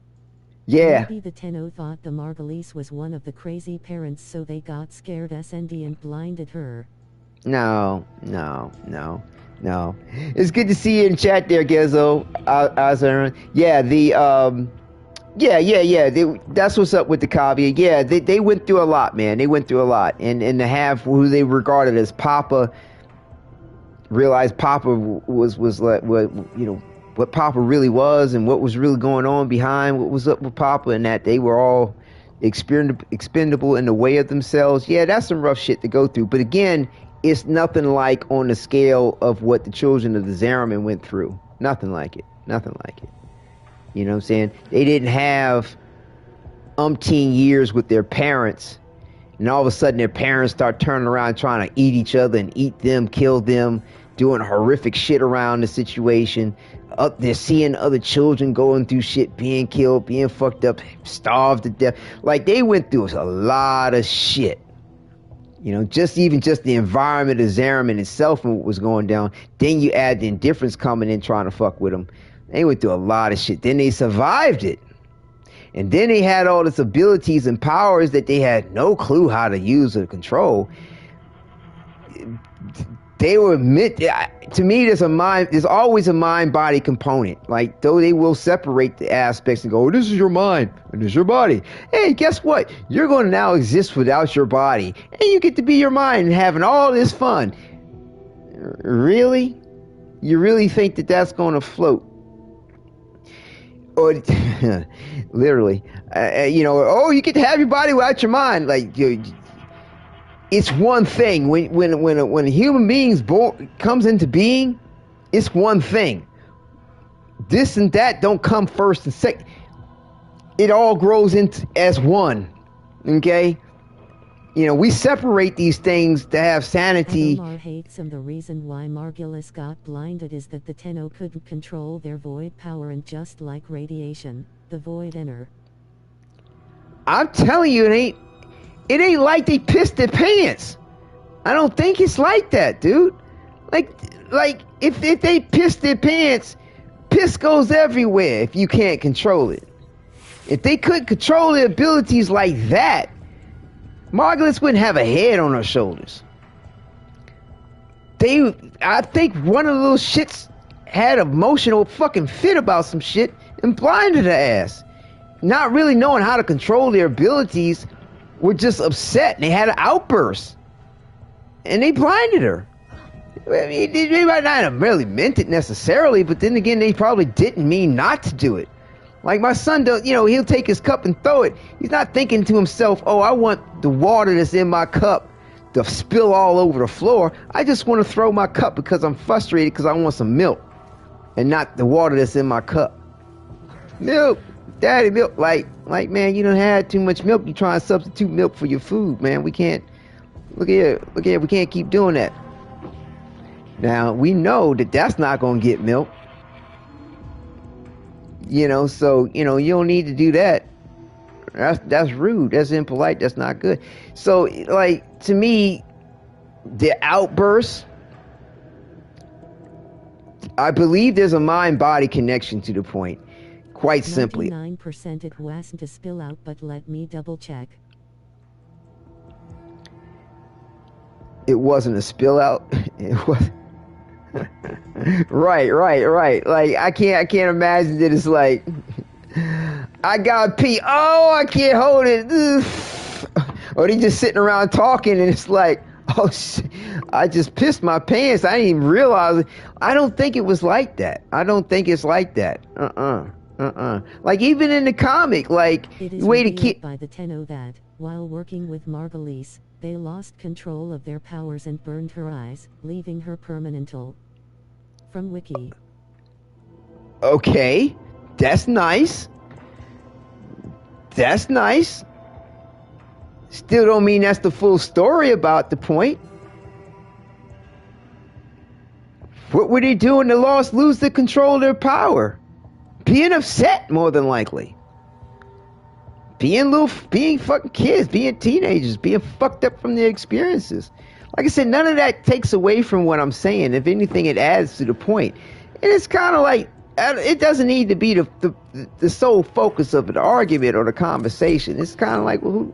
A: Yeah.
C: Maybe the Tenno thought the Margulis was one of the crazy parents, so they got scared SND and blinded her. No.
A: It's good to see you in chat there, Gezo. Yeah, that's what's up with the Kavya. Yeah, they went through a lot, man. They went through a lot. And to have who they regarded as Papa, realized Papa was like, what, you know, what Papa really was and what was really going on behind what was up with Papa, and that they were all expendable in the way of themselves. Yeah, that's some rough shit to go through. But again, it's nothing like on the scale of what the children of the Zariman went through. Nothing like it. You know what I'm saying? They didn't have umpteen years with their parents, and all of a sudden their parents start turning around trying to eat each other and eat them, kill them, doing horrific shit around the situation. They're seeing other children going through shit, being killed, being fucked up, starved to death. Like, they went through a lot of shit. You know, just the environment of Zariman itself and what was going down. Then you add the indifference coming in trying to fuck with them. They went through a lot of shit. Then they survived it. And then they had all these abilities and powers that they had no clue how to use or control. They were to me, there's always a mind-body component. Like, though they will separate the aspects and go, oh, this is your mind and this is your body. Hey, guess what? You're going to now exist without your body. And you get to be your mind and having all this fun. Really? You really think that that's going to float? Or literally, you know, oh, you get to have your body without your mind. Like, it's one thing when a human being's comes into being, it's one thing. This and that don't come first and second. it all grows into as one. Okay? You know, we separate these things to have sanity.
C: Adomar hates him. The reason why Margulis got blinded is that the Tenno couldn't control their void power, and just like radiation, the void enter.
A: I'm telling you, it ain't like they pissed their pants. I don't think it's like that, dude. Like if they piss their pants, piss goes everywhere if you can't control it. If they couldn't control their abilities like that, Margulis wouldn't have a head on her shoulders. I think one of those shits had an emotional fucking fit about some shit and blinded her ass. Not really knowing how to control their abilities, were just upset and they had an outburst. And they blinded her. I mean, they might not have really meant it necessarily, but then again, they probably didn't mean not to do it. Like my son, he'll take his cup and throw it. He's not thinking to himself, oh, I want the water that's in my cup to spill all over the floor. I just want to throw my cup because I'm frustrated because I want some milk and not the water that's in my cup. Milk, daddy, milk. Like, man, you done had too much milk. You trying to substitute milk for your food, man. We can't, look here, we can't keep doing that. Now, we know that that's not going to get milk. So, you don't need to do that. That's rude. That's impolite. That's not good. So, like, to me, the outbursts, I believe there's a mind-body connection to the point. Quite simply.
C: 99% it wasn't to spill out, but let me double check.
A: It wasn't a spill out. It was. Right. Like I can't imagine that it's like I gotta pee. Oh, I can't hold it. Or they just sitting around talking and it's like, oh shit, I just pissed my pants. I didn't even realize it. I don't think it was like that. I don't think it's like that. Like even in the comic, like
C: it is
A: way to keep
C: by the Tenno that while working with Margulis, they lost control of their powers and burned her eyes, leaving her permanently. From Wiki.
A: Okay, that's nice. That's nice. Still don't mean that's the full story about the point. What were they doing to lose the control of their power? Being upset, more than likely. Being fucking kids, being teenagers, being fucked up from their experiences. Like I said, none of that takes away from what I'm saying. If anything, it adds to the point. And it's kind of like, it doesn't need to be the sole focus of the argument or the conversation. It's kind of like, well,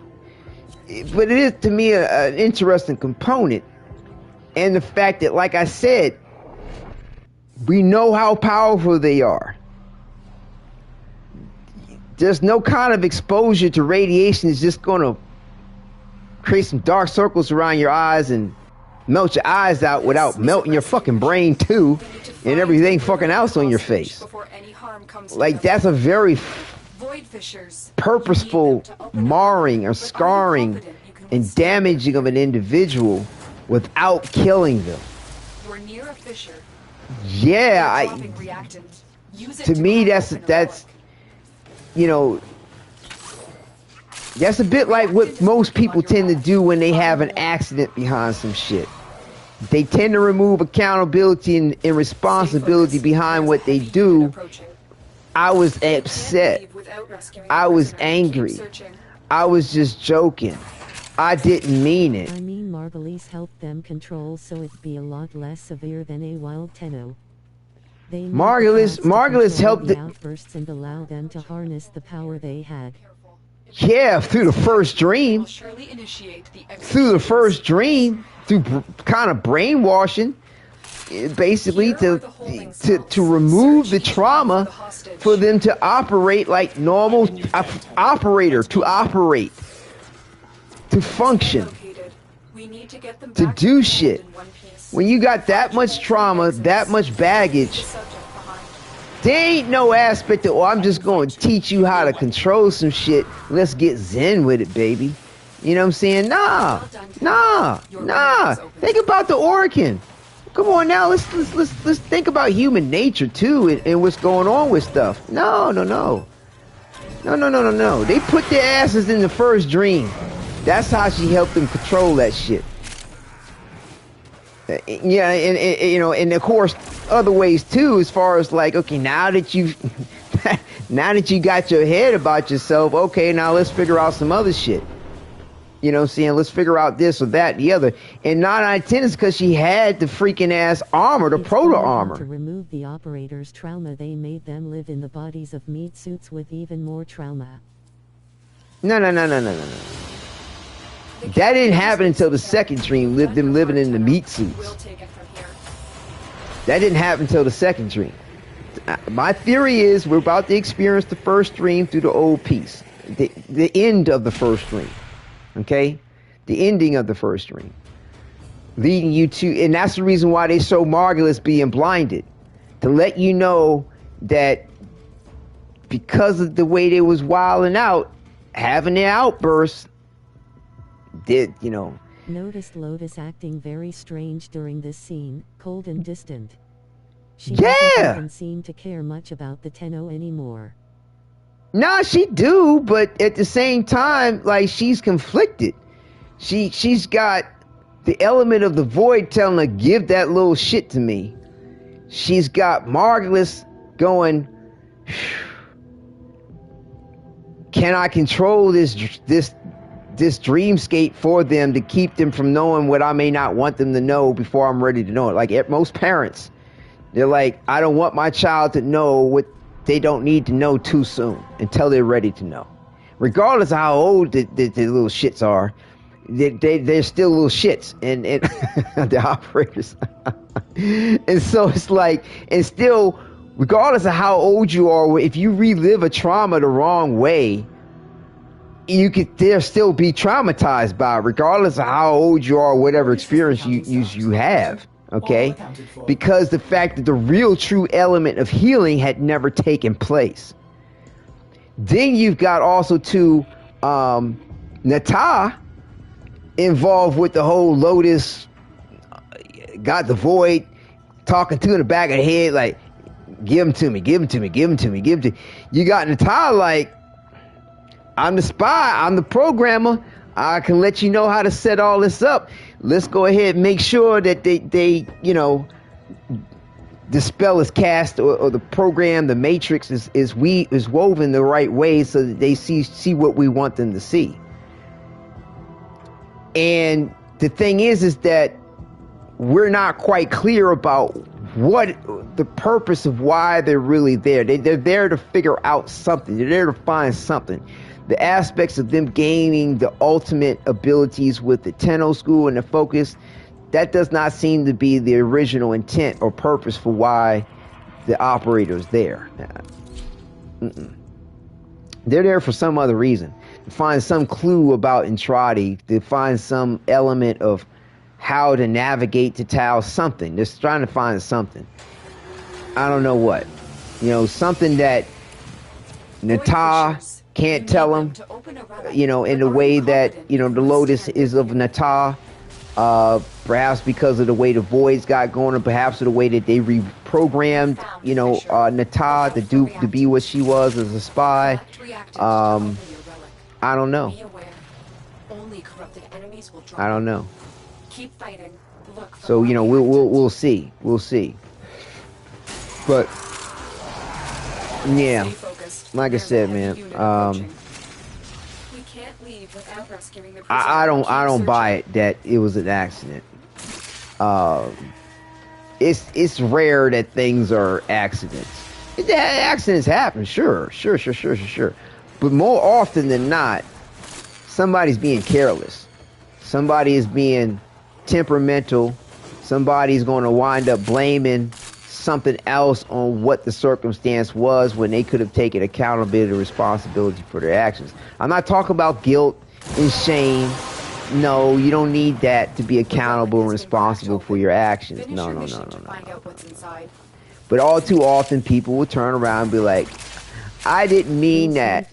A: but it is to me an interesting component. And the fact that, like I said, we know how powerful they are. There's no kind of exposure to radiation is just going to create some dark circles around your eyes and melt your eyes out without melting your fucking brain too and everything fucking else on your face. Like that's a very purposeful marring or scarring and damaging of an individual without killing them. Yeah, to me that's that's a bit like what most people tend to do when they have an accident behind some shit. They tend to remove accountability and responsibility behind what they do. I was upset. I was angry. I was just joking. I didn't mean it.
C: I mean, Margulis helped them control so it'd be a lot less severe than a wild Tenno.
A: Margulis helped
C: the outbursts and allow them to harness the power they had.
A: Yeah, through the first dream. Through the first dream, through kind of brainwashing, basically to remove the trauma for them to operate like normal operator, to operate, to function, to do shit. When you got that much trauma, that much baggage, there ain't no aspect of, oh, I'm just going to teach you how to control some shit. Let's get zen with it, baby. You know what I'm saying? Nah. Think about the Orkin. Come on now, let's think about human nature too and what's going on with stuff. No. No. They put their asses in the first dream. That's how she helped them control that shit. Yeah, and you know, and of course, other ways too, as far as like, okay, now that you got your head about yourself, okay, now let's figure out some other shit. You know what I'm saying? Let's figure out this or that, the other. And 9 out of 10 is because she had the freaking ass armor, the proto armor.
C: To remove the operator's trauma, they made them live in the bodies of meat suits with even more trauma.
A: No. That didn't happen until the second dream, them living in the meat suits. That didn't happen until the second dream. My theory is we're about to experience the first dream through the old piece. The end of the first dream. Okay? The ending of the first dream. Leading you to, and that's the reason why they show Margulis being blinded. To let you know that because of the way they was wilding out, having their outbursts, did, you know.
C: Noticed Lotus acting very strange during this scene, cold and distant. She
A: doesn't
C: even seem to care much about the Tenno anymore.
A: Nah, she do, but at the same time, like, she's conflicted. She's got the element of the void telling her, give that little shit to me. She's got Margulis going, can I control this dreamscape for them to keep them from knowing what I may not want them to know before I'm ready to know it? Like most parents, they're like, I don't want my child to know what they don't need to know too soon until they're ready to know. Regardless of how old the little shits are, they're still little shits and the operators. And so it's like, and still, regardless of how old you are, if you relive a trauma the wrong way, they'll still be traumatized by it, regardless of how old you are, whatever experience you have. Okay? Because the fact that the real true element of healing had never taken place. Then you've got also Nata involved with the whole Lotus, got the void talking to in the back of the head, like, give him to me. You got Nata like, I'm the spy, I'm the programmer, I can let you know how to set all this up. Let's go ahead and make sure that they you know, the spell is cast, or the program, the matrix is woven the right way so that they see what we want them to see. And the thing is that we're not quite clear about what the purpose of why they're really there. They're there to figure out something. They're there to find something. The aspects of them gaining the ultimate abilities with the Tenno school and the focus, that does not seem to be the original intent or purpose for why the operator's there. They're there for some other reason. To find some clue about Entradi, to find some element of how to navigate to Tau, something. They're trying to find something. I don't know what. You know, something that Nata can't tell them, you know, in the way that, you know, the Lotus is of Nata. Perhaps because of the way the voids got going, or perhaps of the way that they reprogrammed, you know, Nata to be what she was as a spy. I don't know. I don't know.
B: Keep fighting.
A: So, you know, we'll see. We'll see. But yeah, like I said, man, I don't buy it that it was an accident. It's rare that things are accidents. Accidents happen, sure. But more often than not, somebody's being careless. Somebody is being temperamental. Somebody's going to wind up blaming something else on what the circumstance was when they could have taken accountability and responsibility for their actions. I'm not talking about guilt and shame. No, you don't need that to be accountable and responsible for your actions. No. But all too often, people will turn around and be like, I didn't mean that.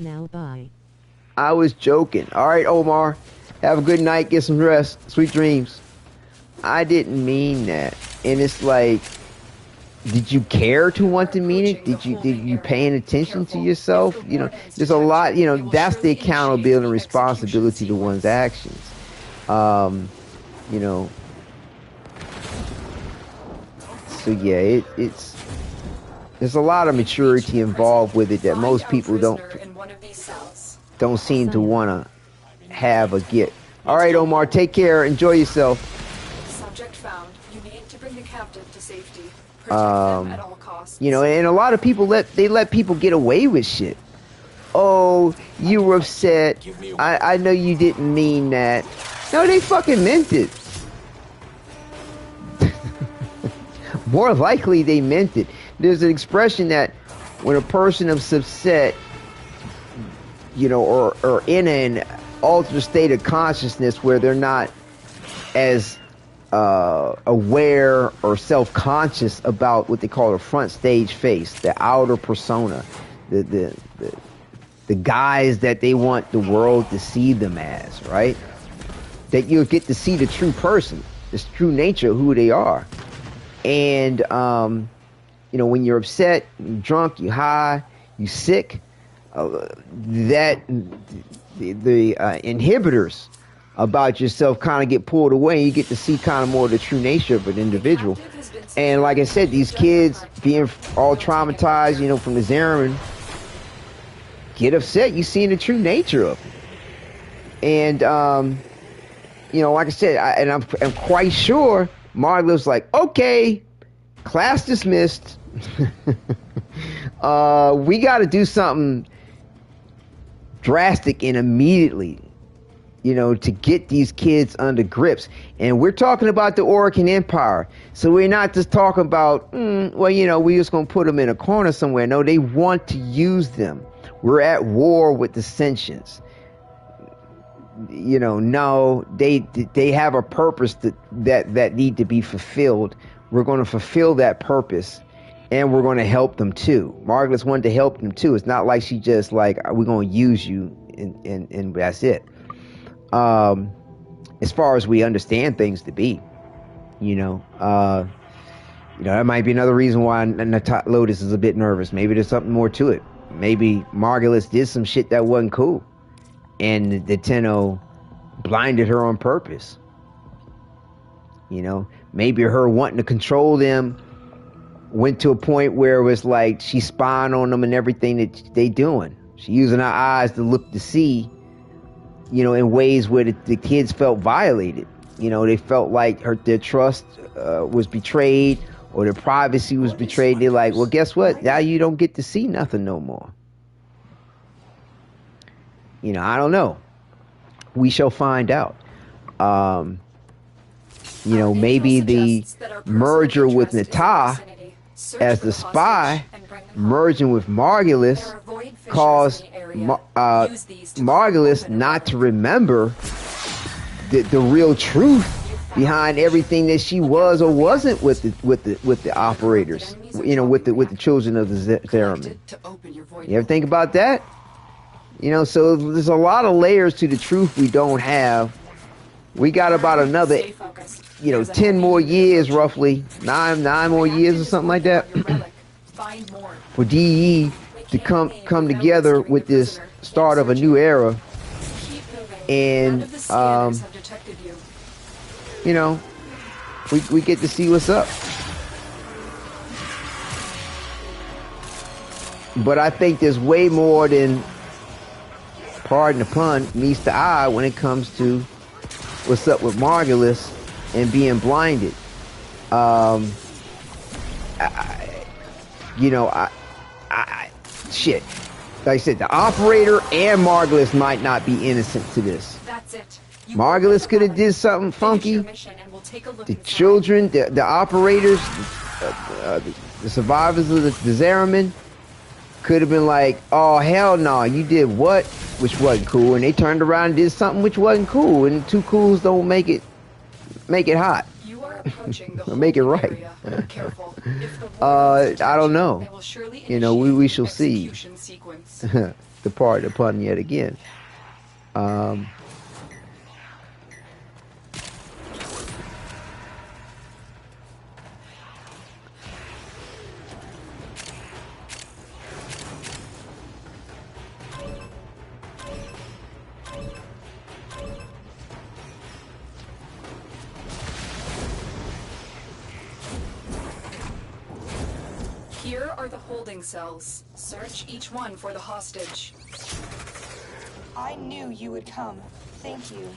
A: I was joking. All right, Omar. Have a good night. Get some rest. Sweet dreams. I didn't mean that. And it's like, did you care to want to mean it? Did you paying attention to yourself? You know, there's a lot. You know, that's the accountability and responsibility to one's actions. You know. So yeah, it's there's a lot of maturity involved with it that most people don't seem to want to have or get. All right, Omar, take care. Enjoy yourself.
B: Subject found. You need to bring the captive to safety. Protect them at all costs.
A: You know, and a lot of people let people get away with shit. Oh, you were upset. I know you didn't mean that. No, they fucking meant it. More likely they meant it. There's an expression that when a person is upset, you know, or in an altered state of consciousness where they're not as aware or self-conscious about what they call the front stage face, the outer persona, the guys that they want the world to see them as, right? That you'll get to see the true person, the true nature of who they are. And, you know, when you're upset, you're drunk, you're high, you're sick, that the inhibitors about yourself kind of get pulled away, and you get to see kind of more of the true nature of an individual. And like I said, these kids being all traumatized, you know, from the Zariman, get upset. You see the true nature of them. And, you know, like I said, I'm quite sure Margaret's like, okay, class dismissed. We got to do something drastic and immediately, you know, to get these kids under grips. And we're talking about the Orokin Empire. So we're not just talking about, well, you know, we're just going to put them in a corner somewhere. No, they want to use them. We're at war with the sentients. You know, no, they have a purpose that need to be fulfilled. We're going to fulfill that purpose, and we're going to help them too. Margaret's wanted to help them too. It's not like she just like, we're going to use you and that's it. As far as we understand things to be, you know, that might be another reason why Lotus is a bit nervous. Maybe there's something more to it. Maybe Margulis did some shit that wasn't cool, and the Tenno blinded her on purpose. You know, maybe her wanting to control them went to a point where it was like she's spying on them and everything that they doing. She using her eyes to look to see, you know, in ways where the kids felt violated. You know, they felt like their trust was betrayed, or their privacy was betrayed. They're like, well, guess what? Now you don't get to see nothing no more. You know, I don't know. We shall find out. You know, maybe the merger with Nata as the spy, merging with Margulis, caused Margulis not to remember the real truth behind everything that she was or wasn't with the operators. You know, with the children of the Zariman. You ever think about that? You know, so there's a lot of layers to the truth we don't have. We got about another, 10 more years, roughly, nine more years or something like that, for DE to come together with this start of a new era. And, we get to see what's up. But I think there's way more than, pardon the pun, meets the eye when it comes to what's up with Margulis and being blinded. Shit. Like I said, the operator and Margulis might not be innocent to this.
B: That's it.
A: Margulis could have did something funky. The children, the operators, the survivors of the Zariman could have been like, oh, hell no, you did what? Which wasn't cool. And they turned around and did something which wasn't cool. And two cools don't make it hot.
B: You are approaching the
A: or make it right.
B: Careful.
A: I don't know. We shall see. The part, the pun yet again.
B: are the holding cells. Search each one for the hostage.
P: I knew you would come. Thank you.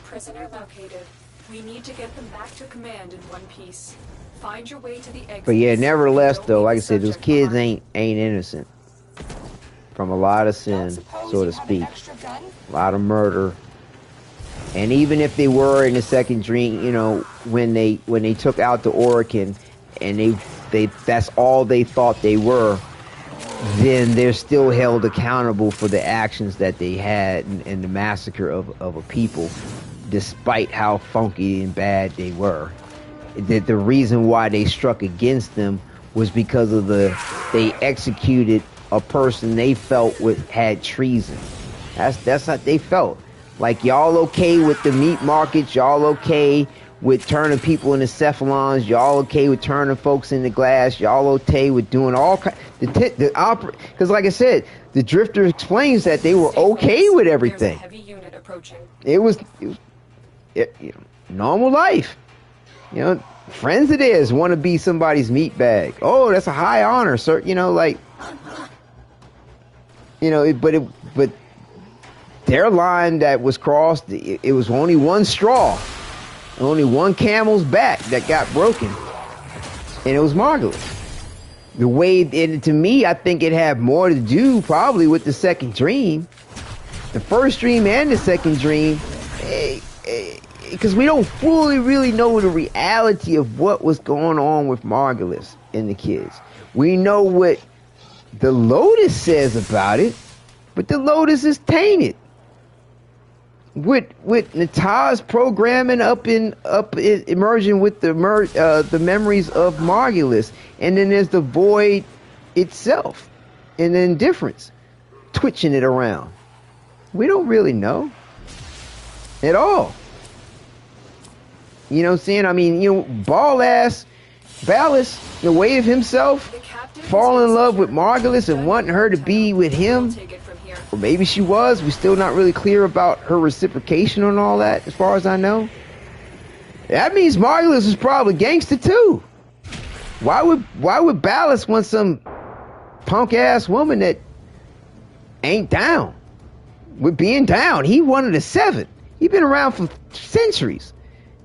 B: Prisoner located. We need to get them back to command in one piece. Find your way to the exit.
A: But yeah, nevertheless, though, like I said, those kids ain't innocent from a lot of sin, so to speak. A lot of murder. And even if they were in the second dream, you know, when they took out the Orokin, and they that's all they thought they were, then they're still held accountable for the actions that they had and the massacre of a people, despite how funky and bad they were. That the reason why they struck against them was because of they executed a person they felt had treason. That's how they felt. Like, y'all okay with the meat markets, y'all okay with turning people into cephalons, y'all okay with turning folks into glass, y'all okay with doing all kinds because like I said, the Drifter explains that they were okay with everything. It was normal life. You know, friends of theirs want to be somebody's meat bag. Oh, that's a high honor, sir. You know, like, you know, but their line that was crossed, it was only one straw, only one camel's back that got broken, and it was Margulis. The way, and to me, I think it had more to do probably with the second dream, the first dream and the second dream, because we don't fully really know the reality of what was going on with Margulis and the kids. We know what the Lotus says about it, but the Lotus is tainted. With Natah's programming up emerging with the memories of Margulis, and then there's the void itself, and the indifference, twitching it around. We don't really know at all. You know what I'm saying? I mean, you know, ball-ass Valis, the way of himself, fall in love with Margulis and wanting her to be with him. Or maybe she was. We're still not really clear about her reciprocation on all that, as far as I know. That means Margulis is probably gangster too. Why would Ballas want some punk ass woman that ain't down with being down? He wanted a 7. He been around for centuries.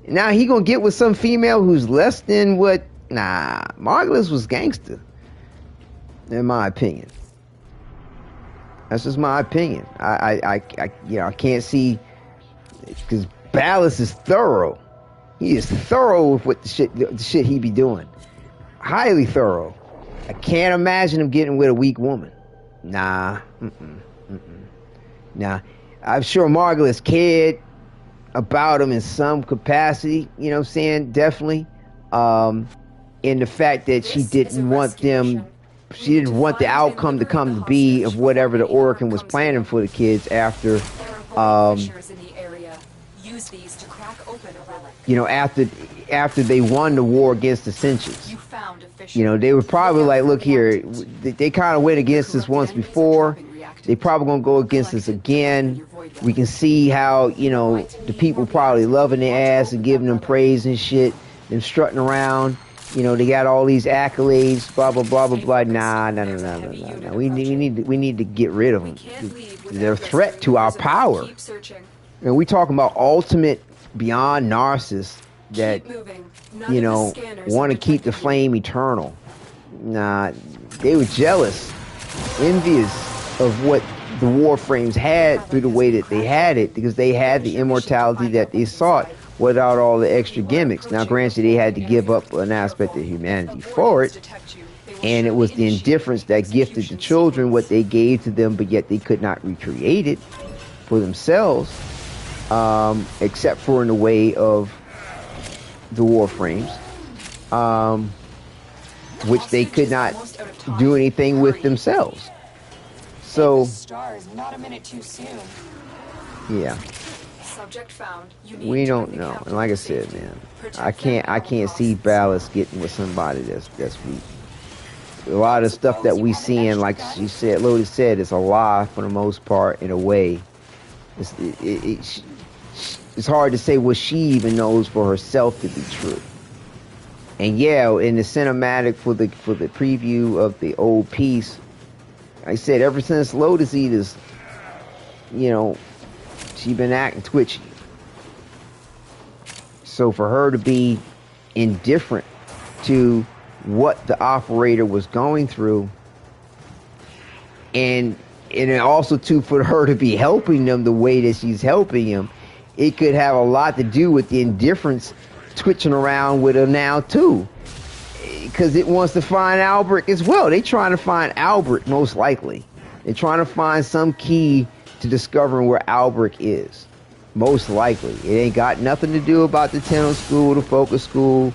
A: Now he gonna get with some female who's less than what? Nah, Margulis was gangster, in my opinion. That's just my opinion. I can't see, because Ballas is thorough. He is thorough with what the shit he be doing. Highly thorough. I can't imagine him getting with a weak woman. Nah. Nah. I'm sure Margulis cared about him in some capacity. You know what I'm saying? Definitely. In the fact that she didn't want them. She didn't want the outcome to come to be of whatever the Orokin was planning for the kids after, you know, after they won the war against the Sentients. You know, they were probably like, look here, they kind of went against us once before. They probably gonna go against us again. We can see how, you know, the people probably loving their ass and giving them praise and shit, and strutting around. You know, they got all these accolades, blah blah blah blah blah. Nah. We need to get rid of them. They're a threat to our power. And we talking about ultimate beyond narcissists that, you know, want to keep the flame eternal. Nah, they were jealous, envious of what the Warframes had through the way that they had it, because they had the immortality that they sought without all the extra gimmicks. Now, granted, they had to give up an aspect of humanity for it, and it was the indifference that gifted the children what they gave to them, but yet they could not recreate it for themselves, except for in the way of the Warframes, which they could not do anything with themselves. So, yeah. We don't know, and like I said, man, I can't see Ballas getting with somebody that's weak. A lot of stuff that we seeing, like she said, Lotus said, is a lie for the most part. In a way, it's hard to say what she even knows for herself to be true. And yeah, in the cinematic for the preview of the old piece, I said ever since Lotus Eaters, you know, she been acting twitchy. So for her to be indifferent to what the operator was going through, and also too for her to be helping them the way that she's helping him, it could have a lot to do with the indifference twitching around with her now too, because it wants to find Albert as well. They trying to find Albert, most likely. They're trying to find some key to discovering where Albert is, most likely. It ain't got nothing to do about the Tenno School, the Focus School,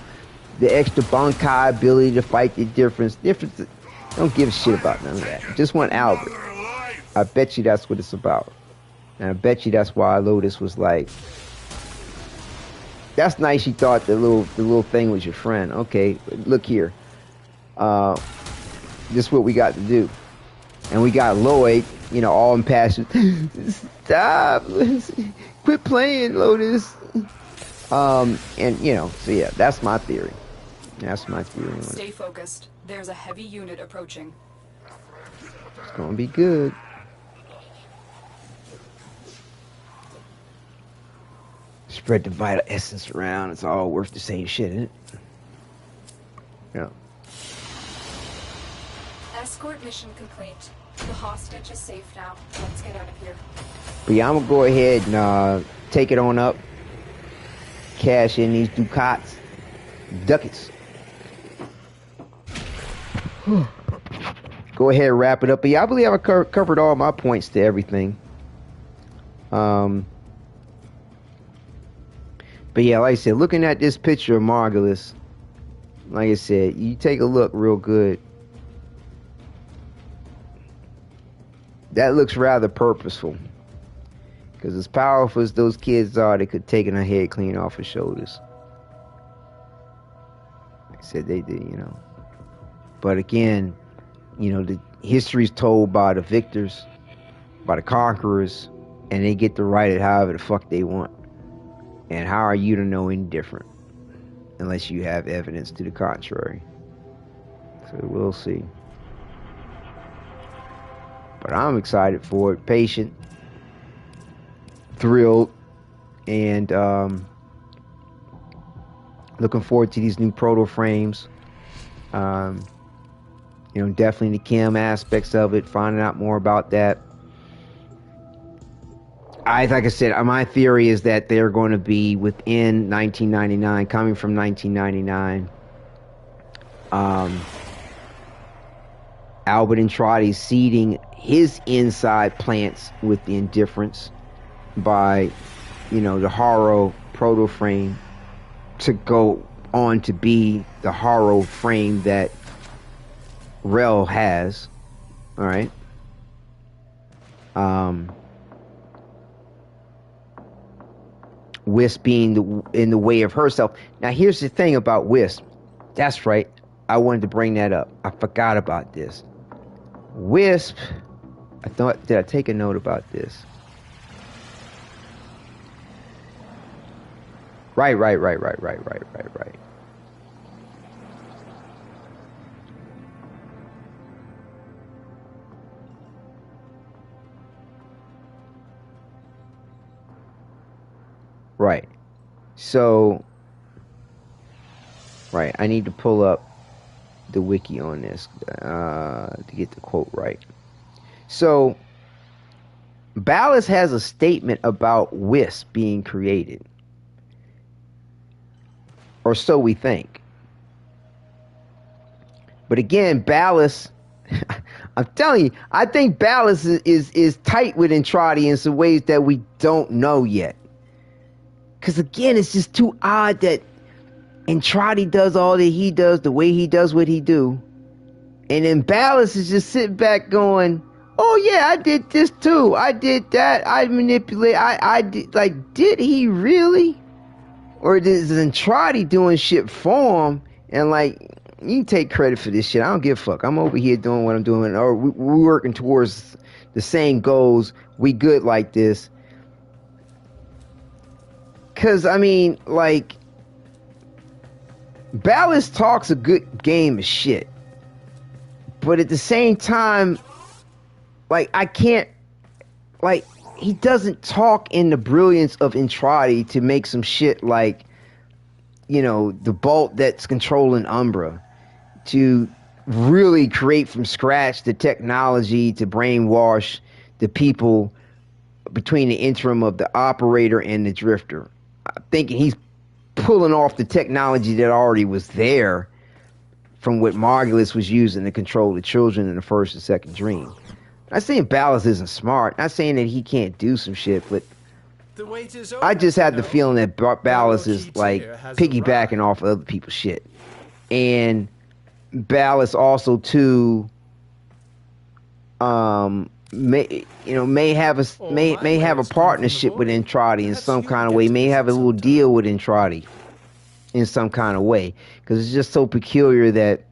A: the extra Bankai ability to fight the difference. Don't give a shit about none of that. Just want Albert. I bet you that's what it's about. And I bet you that's why Lotus was like, that's nice you thought the little thing was your friend. Okay, look here. This is what we got to do. And we got Lloyd, you know, all impassioned. Stop. Quit playing, Lotus. And, you know, so yeah, that's my theory. That's my theory.
B: Stay focused. There's a heavy unit approaching.
A: It's gonna be good. Spread the vital essence around. It's all worth the same shit, isn't it? Yeah.
B: Escort mission complete. The hostage is safe now. Let's get out of here.
A: But yeah, I'm gonna go ahead and take it on up. Cash in these Ducats. Ducats. Go ahead and wrap it up. But yeah, I believe I covered all my points to everything. But yeah, like I said, looking at this picture of Margulis, like I said, you take a look real good. That looks rather purposeful. Because as powerful as those kids are, they could take her head clean off her shoulders. Like I said, they did, you know. But again, you know, the history's told by the victors, by the conquerors, and they get to write it however the fuck they want. And how are you to know any different? Unless you have evidence to the contrary. So we'll see. But I'm excited for it, patient, thrilled, and looking forward to these new proto frames. You know, definitely the chem aspects of it, finding out more about that. Like I said, my theory is that they're going to be within 1999, coming from 1999. Albert Entrati seeding his inside plants with the indifference by, you know, the Haro proto frame to go on to be the Haro frame that Rel has. All right. Wisp being in the way of herself. Now, here's the thing about Wisp. That's right. I wanted to bring that up. I forgot about this. Wisp. Did I take a note about this? Right. Right. So, right, I need to pull up the wiki on this to get the quote right. So, Ballas has a statement about Wisp being created. Or so we think. But again, Ballas, I'm telling you, I think Ballas is tight with Entrati in some ways that we don't know yet. Because again, it's just too odd that Entrati does all that he does, the way he does what he do. And then Ballas is just sitting back going, oh yeah, I did this too. I did that. I manipulate. I did, like, did he really? Or is Entrati doing shit for him? And like, you can take credit for this shit. I don't give a fuck. I'm over here doing what I'm doing. Or we're working towards the same goals. We good like this. Because, I mean, like, Ballast talks a good game of shit. But at the same time, like, I can't, like, he doesn't talk in the brilliance of Entrati to make some shit like, you know, the bolt that's controlling Umbra, to really create from scratch the technology to brainwash the people between the interim of the operator and the drifter. I'm thinking he's pulling off the technology that already was there from what Margulis was using to control the children in the first and second dream. I'm not saying Ballast isn't smart. Not saying that he can't do some shit, but I just had the feeling that Ballast is like piggybacking off of other people's shit. And Ballast also too may have a partnership with Entrati in some kind of way, may have a little deal with Entrati in some kind of way, because it's just so peculiar that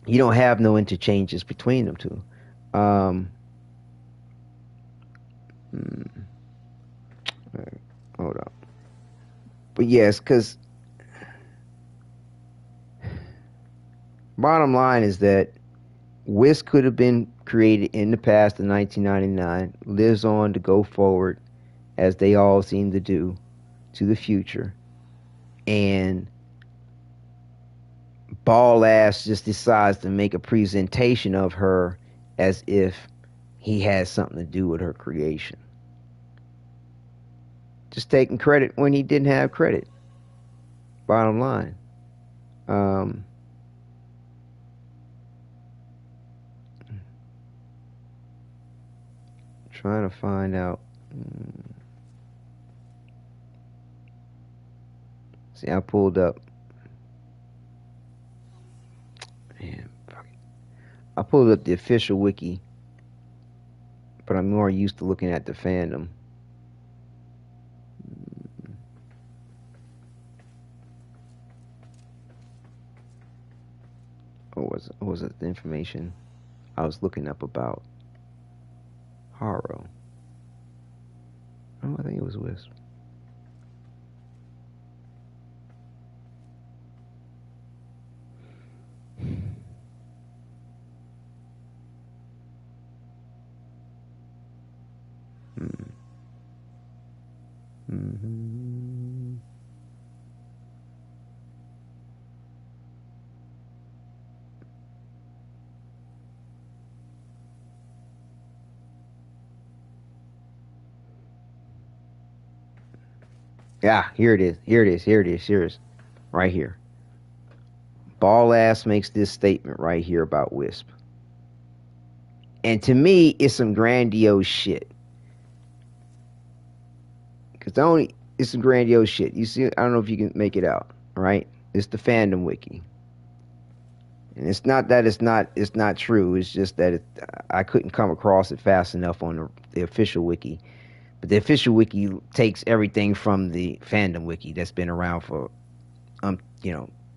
A: you don't have no interchanges between them two. Hold up. But yes, because bottom line is that Wisp could have been created in the past in 1999, lives on to go forward, as they all seem to do, to the future. And Ball Ass just decides to make a presentation of her as if he has something to do with her creation. Just taking credit when he didn't have credit. Bottom line. Trying to find out. See, I pulled up. Man, fuck it. I pulled up the official wiki, but I'm more used to looking at the fandom. What was it the information I was looking up about Haro? Oh, I think it was Wisp. Yeah, here it is. Right here. Ball Ass makes this statement right here about Wisp. And to me, it's some grandiose shit. It's some grandiose shit. You see, I don't know if you can make it out, right? It's the fandom wiki. And it's not that it's not true. It's just that I couldn't come across it fast enough on the official wiki. But the official wiki takes everything from the fandom wiki that's been around for,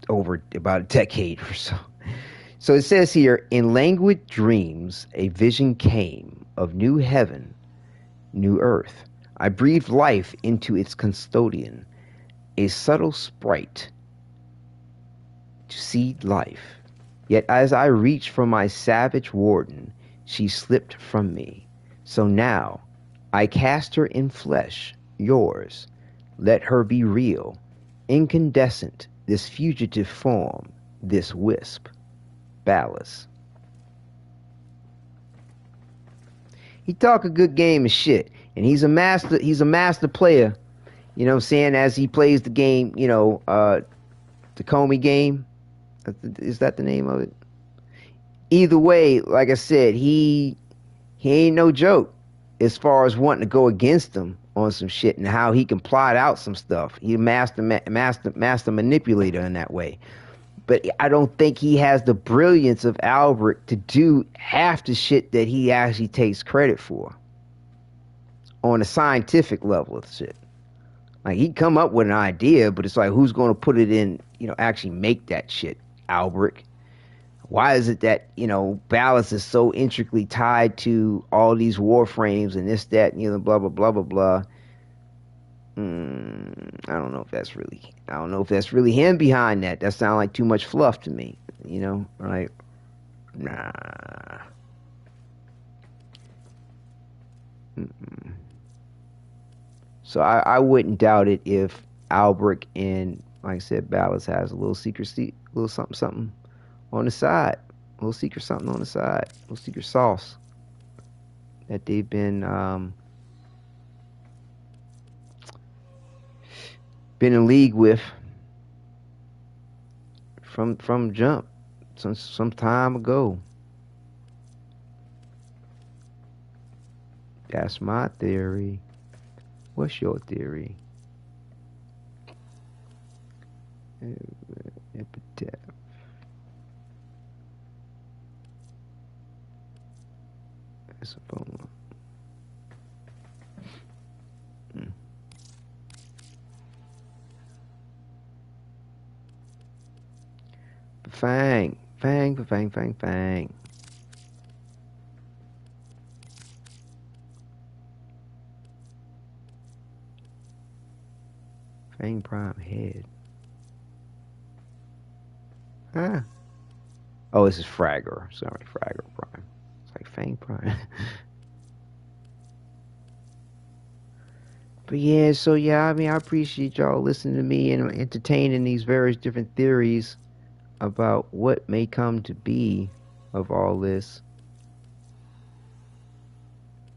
A: over about a decade or so. So it says here, in languid dreams, a vision came of new heaven, new earth. I breathed life into its custodian, a subtle sprite to seed life. Yet as I reached for my savage warden, she slipped from me. So now, I cast her in flesh, yours. Let her be real, incandescent, this fugitive form, this wisp. Ballast. He talk a good game of shit, and he's a master player, you know what I'm saying, as he plays the game, the Comey game. Is that the name of it? Either way, like I said, he ain't no joke as far as wanting to go against him on some shit and how he can plot out some stuff. He's a master manipulator in that way. But I don't think he has the brilliance of Albert to do half the shit that he actually takes credit for on a scientific level of shit. Like, he'd come up with an idea, but it's like, who's going to put it in, actually make that shit, Albert? Why is it that, Ballast is so intricately tied to all these Warframes and this, that, blah, blah, blah, blah, blah. I don't know if that's really him behind that. That sounds like too much fluff to me. You know, like, nah. Mm-mm. So I wouldn't doubt it if Albrecht and, like I said, Ballas has a little little something on the side, a little secret something on the side, a little secret sauce that they've been in league with from jump, some time ago. That's my theory. What's your theory? Epitaph. That's a phone. Fang. Fang. Fang Prime head. Huh? Oh, this is Fragger. Sorry, Fragger Prime. It's like Fang Prime. But yeah, so yeah, I mean, I appreciate y'all listening to me and entertaining these various different theories about what may come to be of all this.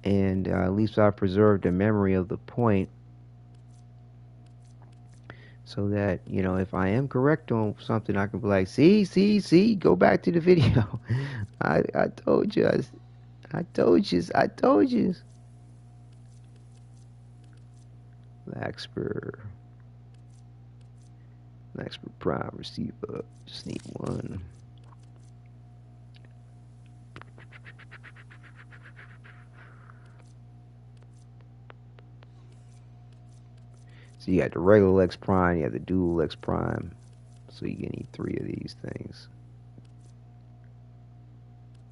A: And at least I preserved a memory of the point, so that, you know, if I am correct on something, I can be like, see, go back to the video. I told you. I told you. Laxper Prime receiver. Just need one. So you got the regular X Prime, you have the dual X Prime. So you need 3 of these things.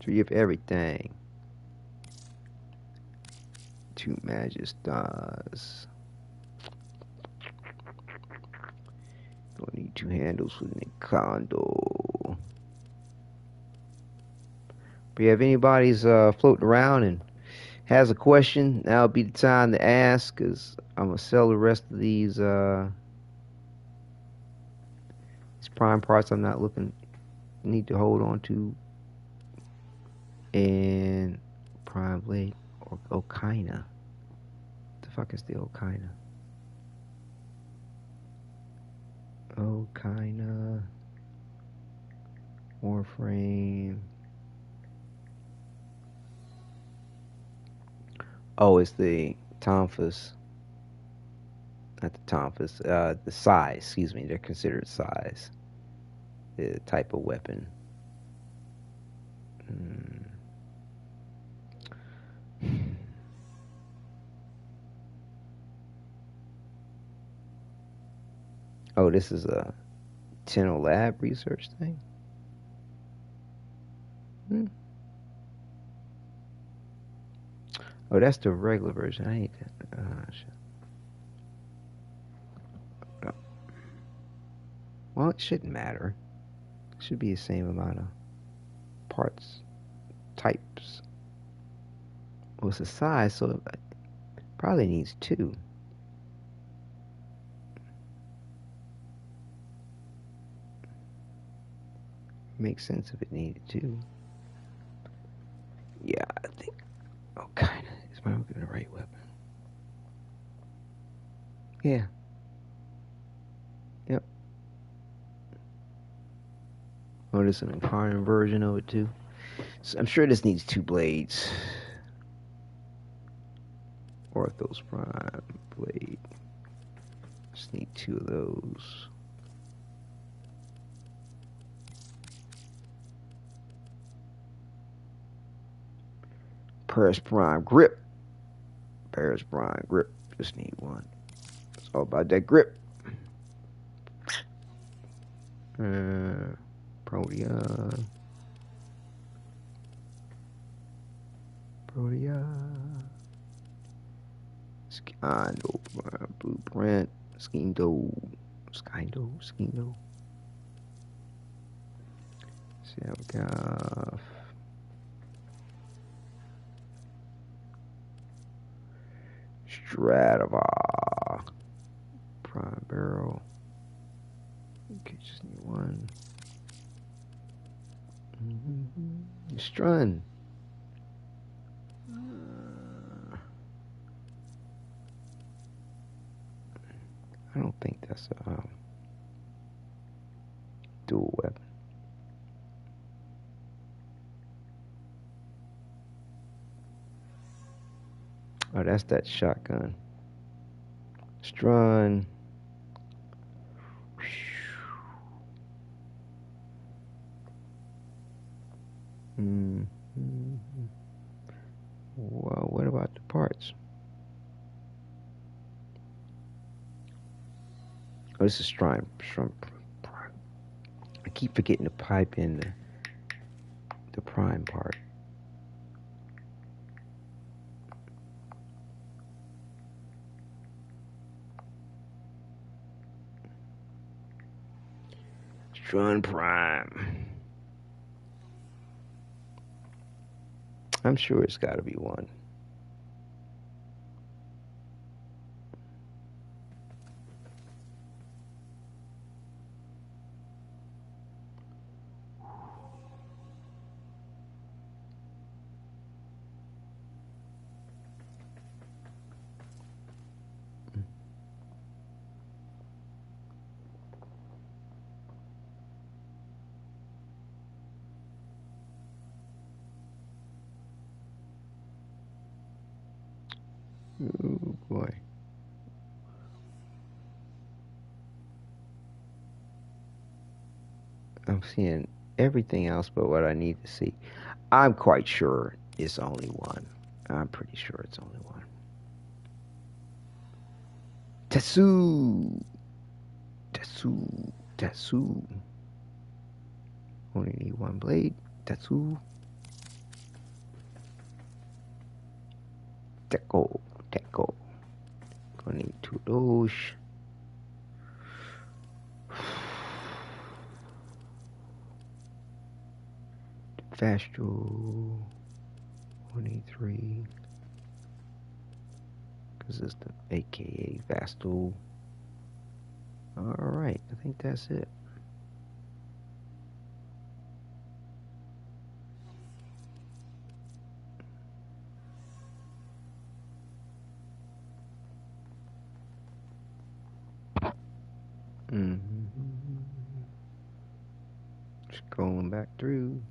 A: 3 of everything. 2 Magistars. Don't need 2 handles with Nikondo. But yeah, if anybody's floating around and has a question, now would be the time to ask, because I'm going to sell the rest of these prime parts I'm not need to hold on to. And Prime Blade or Okaina. What the fuck is the Okaina? Okaina. Warframe. Oh, it's the Tonfas. Not the Tonfas. The size, excuse me. They're considered size. The type of weapon. Oh, this is a Tenno Lab research thing? Oh, that's the regular version. I hate that. Shit. Oh. Well, it shouldn't matter. It should be the same amount of parts, types. Well, it's a size, so it probably needs 2. Makes sense if it needed 2. Yeah, I think. Oh, kinda. Is my looking at the right weapon? Yeah. Yep. Oh, there's an incarnate version of it too. So I'm sure this needs 2 blades. Orthos Prime blade. Just need 2 of those. Paris Prime grip. Paris Prime grip. Just need 1. It's all about that grip. Protea. Scandal Blueprint. Skindo. Skindo. See how we got Stradivar. Prime Baro. Okay, just need one. Strun. I don't think that's a dual weapon. Oh, that's that shotgun. Strun. Well, what about the parts? Oh, this is Strun. I keep forgetting to pipe in the prime part. Strun Prime. I'm sure it's got to be one. Oh boy. I'm seeing everything else but what I need to see. I'm quite sure it's only one. I'm pretty sure it's only one. Tetsu. Only need one blade. Tetsu. Tekko. Gonna need 2 of those. Fastro. 183. Because it's the AKA Vastal. Alright, I think that's it. Scrolling back through.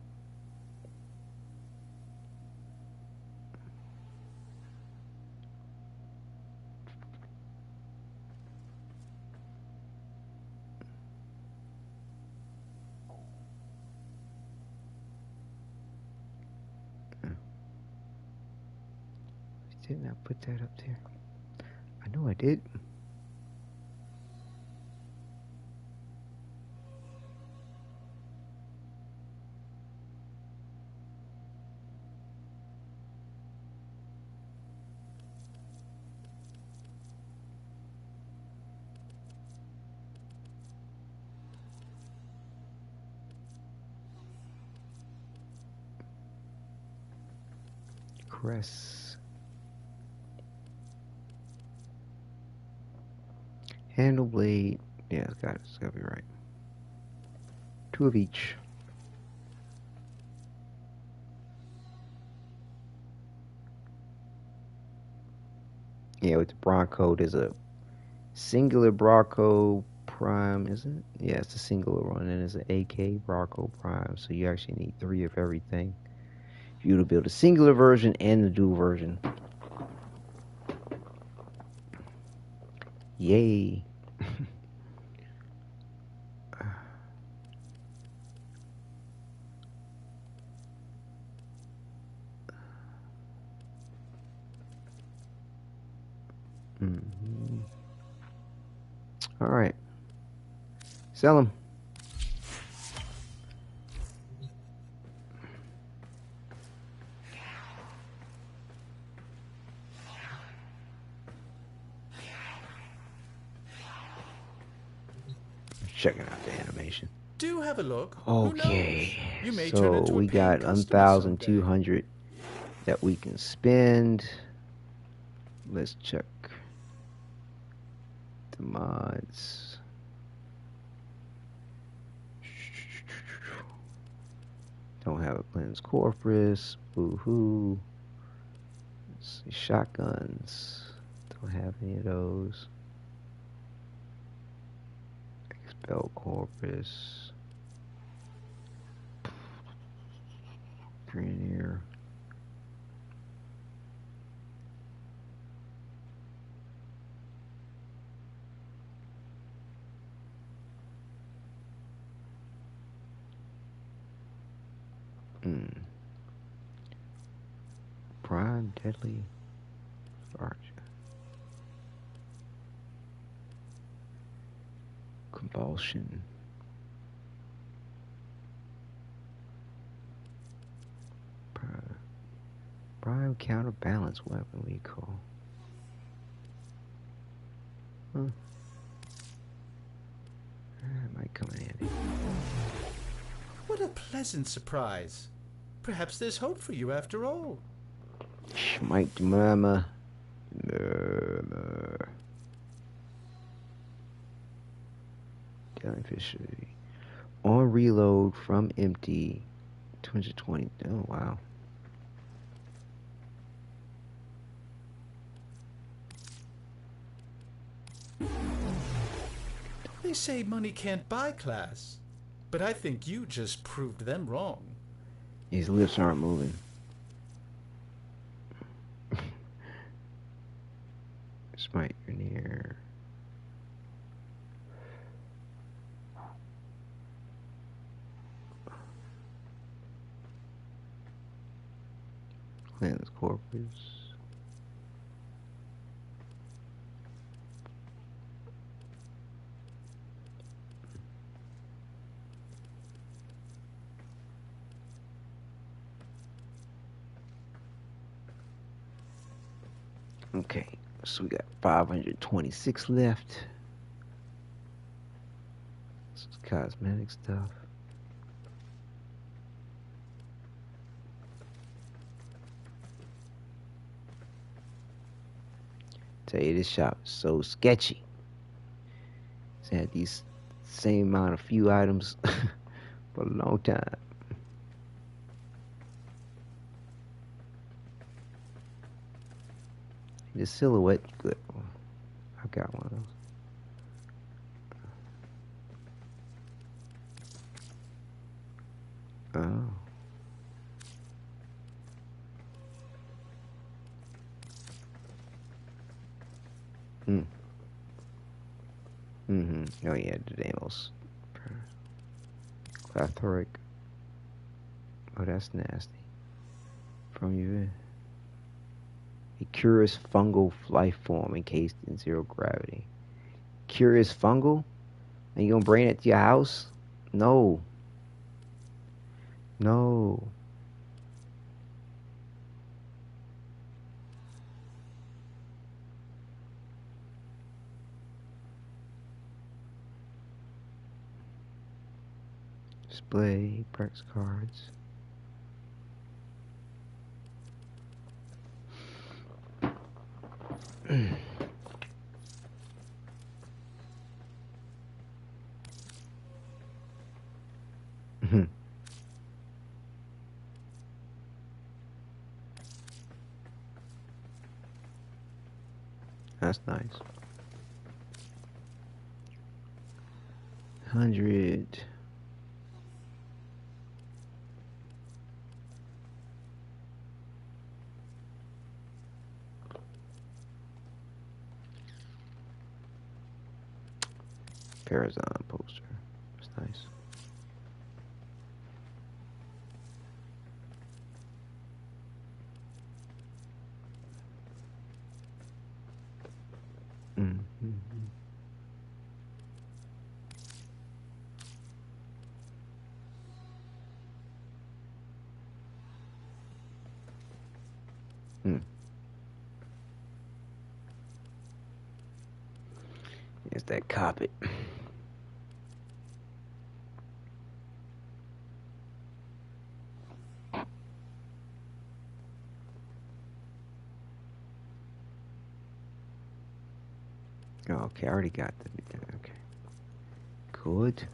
A: Didn't I put that up there? I know I did. Crest. Handle blade. Yeah, it's got to be right. 2 of each. Yeah, with the Bronco, there's a singular Bronco Prime, isn't it? Yeah, it's a singular one, and it's an AK Bronco Prime, so you actually need 3 of everything. For you to build a singular version and the dual version. Yay. All right. Sell them. checking out the animation.
F: Do have a look.
A: Okay,
F: Who knows? You may turn
A: so
F: into a
A: we
F: paying
A: got
F: customer someday.
A: 1,200 that we can spend. Let's check the mods. Don't have a Cleanse Corpus. Boo-hoo. Let's see, shotguns. Don't have any of those. Expel Corpus. Grenier. Prime Deadly Archer. Compulsion. Prime Counterbalance Weapon we call. That might come in handy.
F: What a pleasant surprise. Perhaps there's hope for you after all.
A: Smite Murmur. Murmur. Fishery. On reload from empty. 220. Oh, wow.
F: They say money can't buy class, but I think you just proved them wrong.
A: His lips aren't moving. Smite Grenier. Cleanse Corpus. Okay, so we got 526 left. This is cosmetic stuff. Tell you, this shop is so sketchy. It's had these same amount of few items for a long time. The silhouette, good. I've got one of those. Oh. Oh yeah, the Damos. Clathoric. Oh, that's nasty. From you. A curious fungal life form encased in zero gravity. Curious fungal? And you gonna bring it to your house? No. No. Display perks cards. That's nice. 100. Parazon poster. That's nice. It's that carpet. Oh, okay, I already got the. Okay. Good.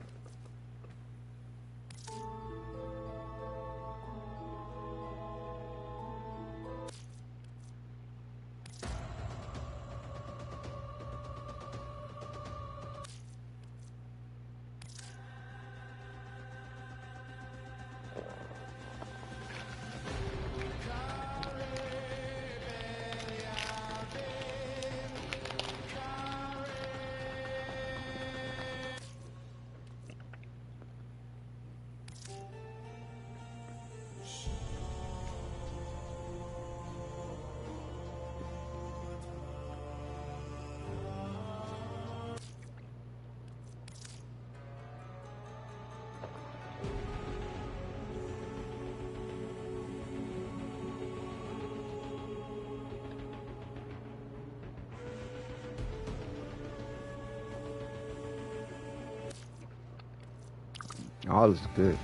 A: All is good.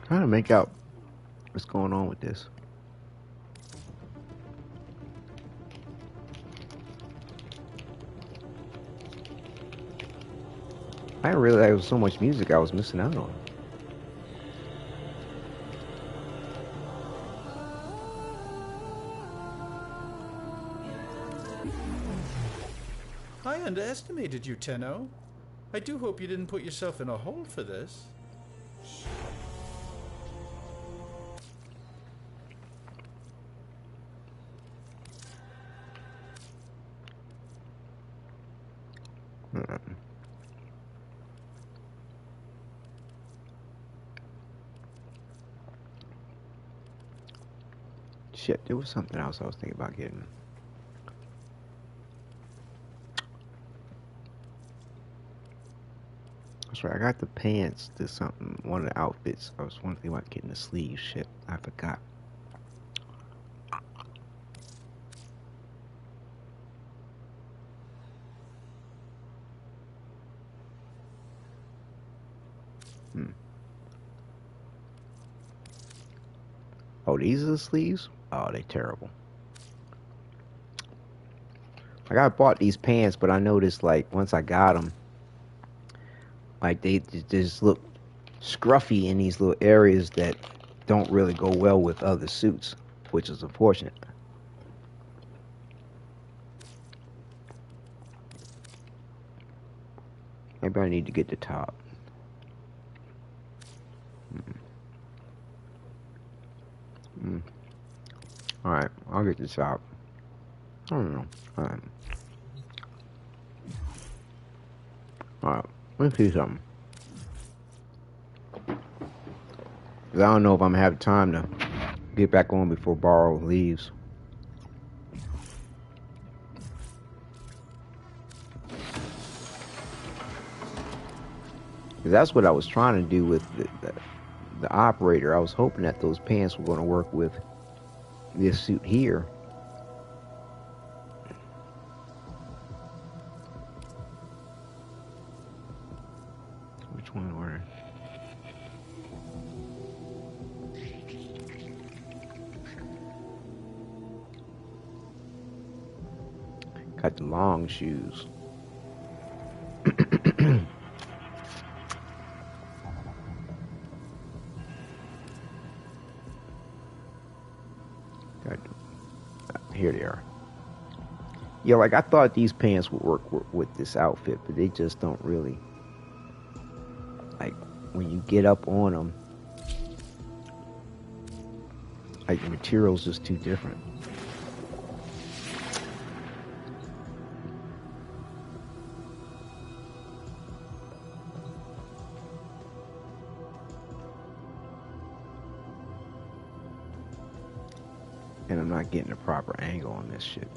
A: Trying to make out what's going on with this. I didn't realize there was so much music I was missing out on.
F: I underestimated you, Tenno. I do hope you didn't put yourself in a hole for this.
A: Shit, there was something else I was thinking about getting. That's right, I got the pants to something, one of the outfits. I was wondering about getting the sleeves. Shit, I forgot. Oh, these are the sleeves? Oh, they're terrible. Like, I bought these pants, but I noticed, like, once I got them, like, they just look scruffy in these little areas that don't really go well with other suits, which is unfortunate. Maybe I need to get the top. Alright, I'll get the top. I don't know. Alright, let me see something. Because I don't know if I'm going to have time to get back on before Baro leaves. Because that's what I was trying to do with the operator. I was hoping that those pants were going to work with this suit here. Which one were? Got the long shoes. Here they are. Yeah, like I thought these pants would work with this outfit, but they just don't really. Like when you get up on them, like the material's just too different. And I'm not getting a proper angle on this shit.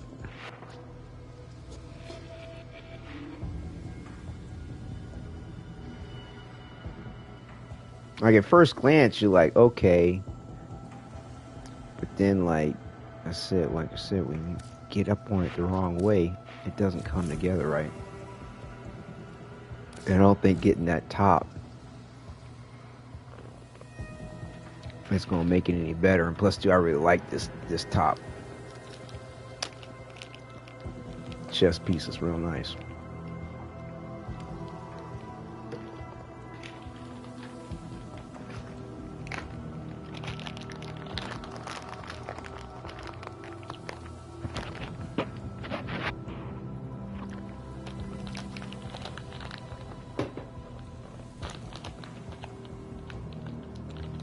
A: Like at first glance, you're like, okay. But then, like I said, when you get up on it the wrong way, it doesn't come together right. And I don't think getting that top it's gonna make it any better. And plus, too, I really like this top. Chest piece is real nice.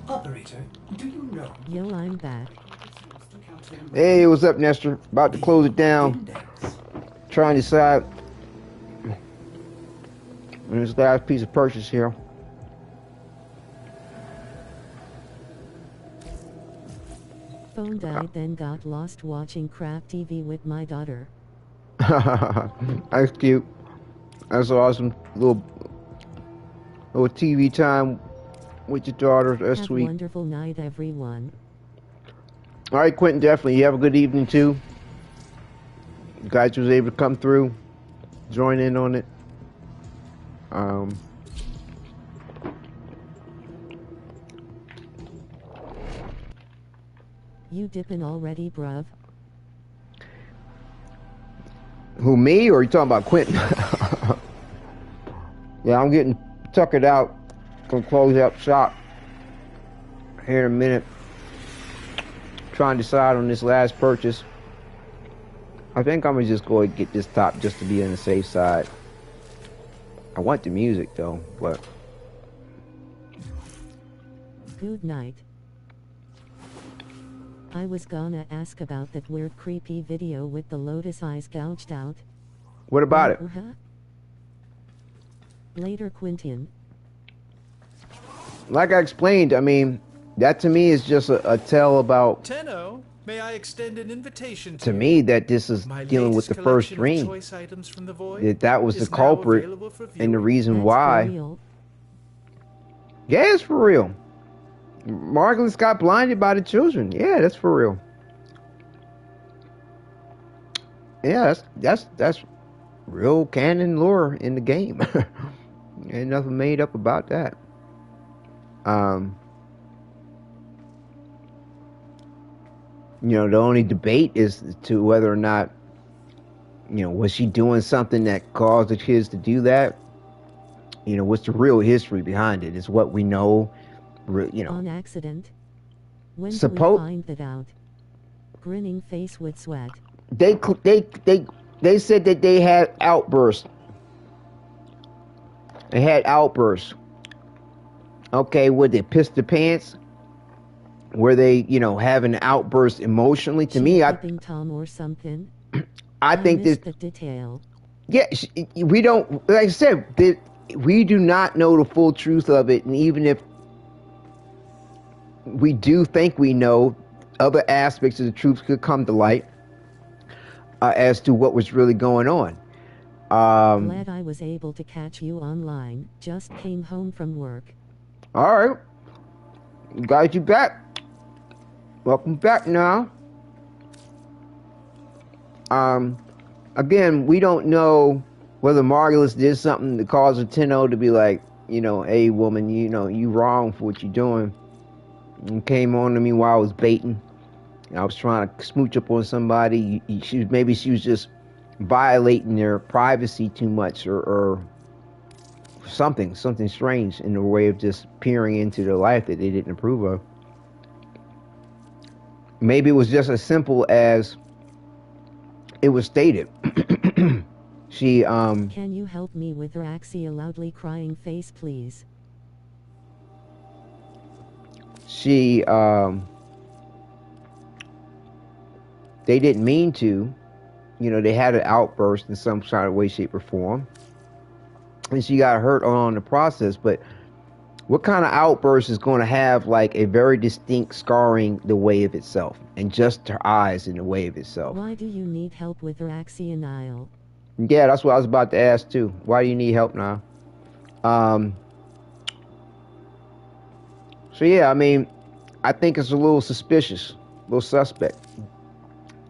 E: Operator, do you know?
C: Yo, I'm back.
A: Hey, what's up, Nestor? About to close it down. Trying to decide on this last piece of purchase here.
C: Phone died, then got lost watching crap TV with my daughter.
A: That's cute. That's awesome. Little TV time with your daughter. That's
C: Have
A: sweet.
C: a wonderful night, everyone.
A: All right, Quentin, definitely. You have a good evening, too. You guys was able to come through, join in on it.
C: You dipping already, bruv?
A: Who, me, or are you talking about Quentin? Yeah, I'm getting tuckered out. Gonna close up shop here in a minute. Trying to decide on this last purchase. I think I'm gonna just go and get this top just to be on the safe side. I want the music though, but
C: Good night. I was gonna ask about that weird creepy video with the lotus eyes gouged out.
A: what about it?
C: Later, Quentin.
A: Like I explained, I mean, that to me is just a tell about.
F: Tenno, may I extend an invitation
A: To me, that this is dealing with the first dream. That was the culprit and the reason why. Yeah, it's for real. Margulis got blinded by the children. Yeah, that's for real. Yeah, that's real canon lore in the game. Ain't nothing made up about that. You know, the only debate is to whether or not, you know, was she doing something that caused the kids to do that? You know, what's the real history behind it? Is what we know, you know.
C: On accident. When do we find that out? Grinning face with sweat.
A: They said that they had outbursts. They had outbursts. Okay, would they piss their pants? Were they, you know, having an outburst emotionally? To me, I
C: think Tom or something.
A: I think this
C: the detail.
A: Yeah, we don't. Like I said, we do not know the full truth of it, and even if we do think we know, other aspects of the truth could come to light as to what was really going on.
C: Glad I was able to catch you online. Just came home from work.
A: All right, guys, you back? Welcome back now. Again, we don't know whether Margulis did something to cause a Tenno to be like, you know, hey woman, you know, you wrong for what you're doing. And came on to me while I was baiting. I was trying to smooch up on somebody. Maybe she was just violating their privacy too much, or something strange in the way of just peering into their life that they didn't approve of. Maybe it was just as simple as it was stated. She
C: Can you help me with Raxi, a loudly crying face, please?
A: She they didn't mean to, you know, they had an outburst in some sort of way, shape, or form, and she got hurt on the process. But what kind of outburst is going to have like a very distinct scarring the way of itself, and just her eyes in the way of itself?
C: Why do you need help with Raxi and Nile?
A: Yeah, that's what I was about to ask too. Why do you need help now? So yeah, I mean, I think it's a little suspicious, a little suspect.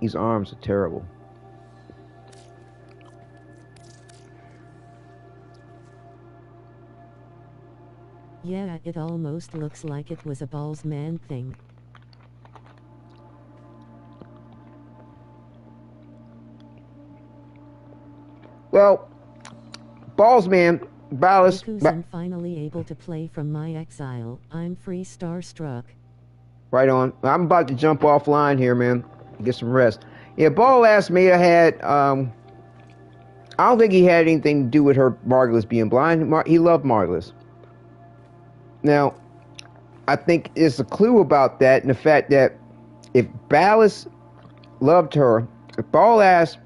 A: These arms are terrible.
C: Yeah, it almost looks like it was a balls man thing.
A: Well, balls man, Ballas.
C: I'm finally able to play from my exile. I'm free, starstruck.
A: Right on. I'm about to jump offline here, man. Get some rest. Yeah, Ball asked me. I had. I don't think he had anything to do with her Margulis being blind. He loved Margulis. Now, I think there's a clue about that in the fact that if Ballas loved her, if Ball asked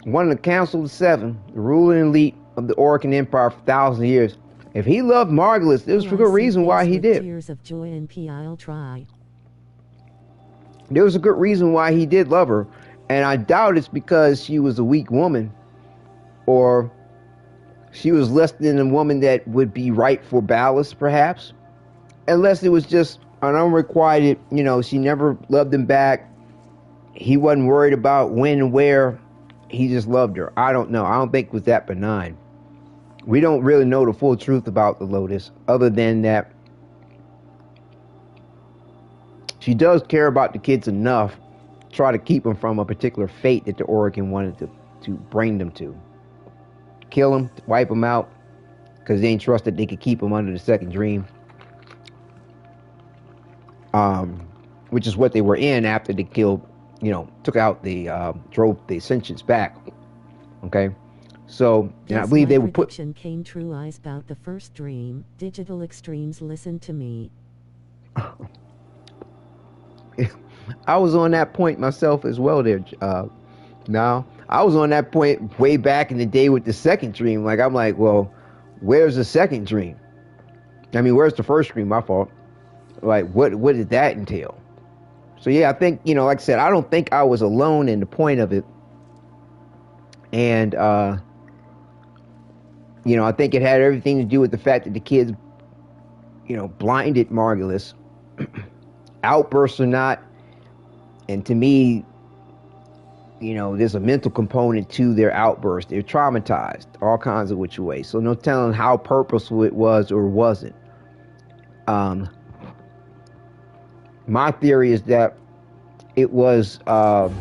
A: one of the Council of Seven, the ruling elite of the Orcan Empire for thousands of years, if he loved Margulis, there's a good reason why he did.
C: Tears of joy and I'll try.
A: There was a good reason why he did love her, and I doubt it's because she was a weak woman, or she was less than a woman that would be right for Ballas, perhaps. Unless it was just an unrequited, you know, she never loved him back. He wasn't worried about when and where. He just loved her. I don't know. I don't think it was that benign. We don't really know the full truth about the Lotus, other than that she does care about the kids enough to try to keep them from a particular fate that the Orcan wanted to bring them to. Kill them, wipe them out, because they ain't trusted they could keep them under the second dream. Which is what they were in after they killed, you know, took out the, drove the Ascensions back. Okay? So, and I believe they were put...
C: prediction came true. I spout the first dream. Digitsl Extremes, listen to me.
A: I was on that point myself as well there, now. I was on that point way back in the day with the second dream. Like, I'm like, well, where's the second dream? I mean, where's the first dream? My fault. Like, what did that entail? So, yeah, I think, you know, like I said, I don't think I was alone in the point of it. And, you know, I think it had everything to do with the fact that the kids, you know, blinded Margulis, outbursts or not. And to me, you know, there's a mental component to their outburst. They're traumatized all kinds of which ways. So no telling how purposeful it was or wasn't. My theory is that it was...
F: what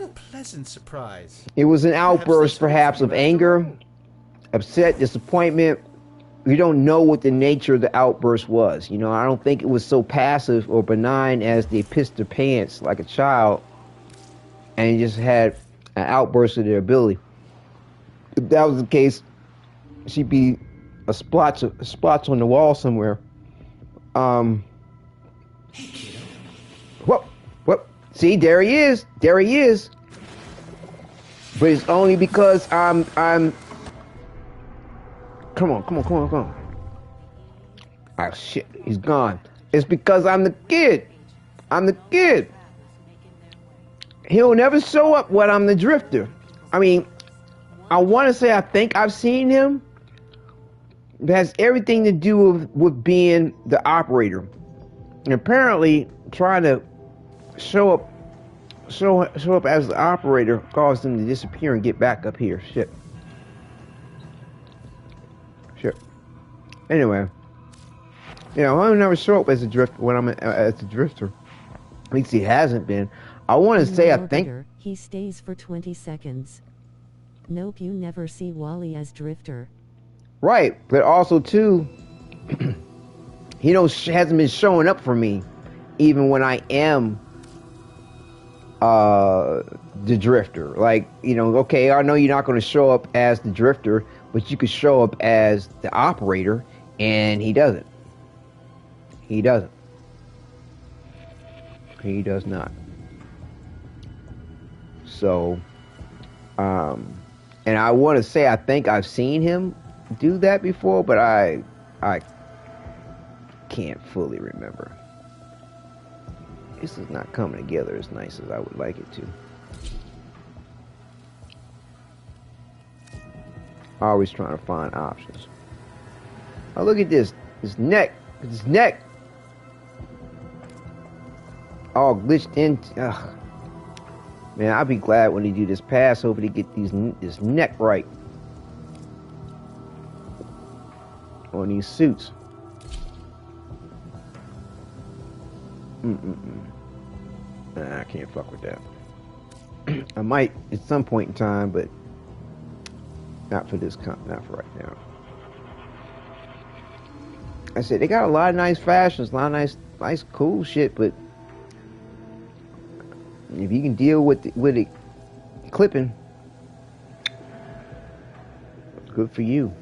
F: a pleasant surprise.
A: It was an outburst, perhaps, of anger, upset, disappointment. We don't know what the nature of the outburst was. You know, I don't think it was so passive or benign as they pissed their pants like a child and just had an outburst of their ability. If that was the case, she'd be a splotch on the wall somewhere. What? See, there he is. There he is. But it's only because I'm. Come on. Ah, shit, he's gone. It's because I'm the kid. He'll never show up when I'm the drifter. I mean, I want to say I think I've seen him. It has everything to do with being the operator. And apparently, trying to show up as the operator caused him to disappear and get back up here. Shit. Anyway, you know, I'll never show up as a drifter when I'm as a drifter. At least he hasn't been. I want to say, I think...
C: He stays for 20 seconds. Nope, you never see Wally as Drifter.
A: Right, but also, too, he hasn't been showing up for me, even when I am the Drifter. Like, okay, I know you're not going to show up as the Drifter, but you could show up as the operator, and he doesn't. He doesn't. He does not. So, and I want to say I think I've seen him do that before, but I can't fully remember. This is not coming together as nice as I would like it to. Always trying to find options. Oh, look at this. His neck. His neck. All glitched in. Ugh. Man, I'll be glad when they do this pass over to get this neck right on these suits. Nah, I can't fuck with that. I might at some point in time, but not for this not for right now. I said they got a lot of nice fashions, a lot of nice cool shit, but if you can deal with it clipping, good for you.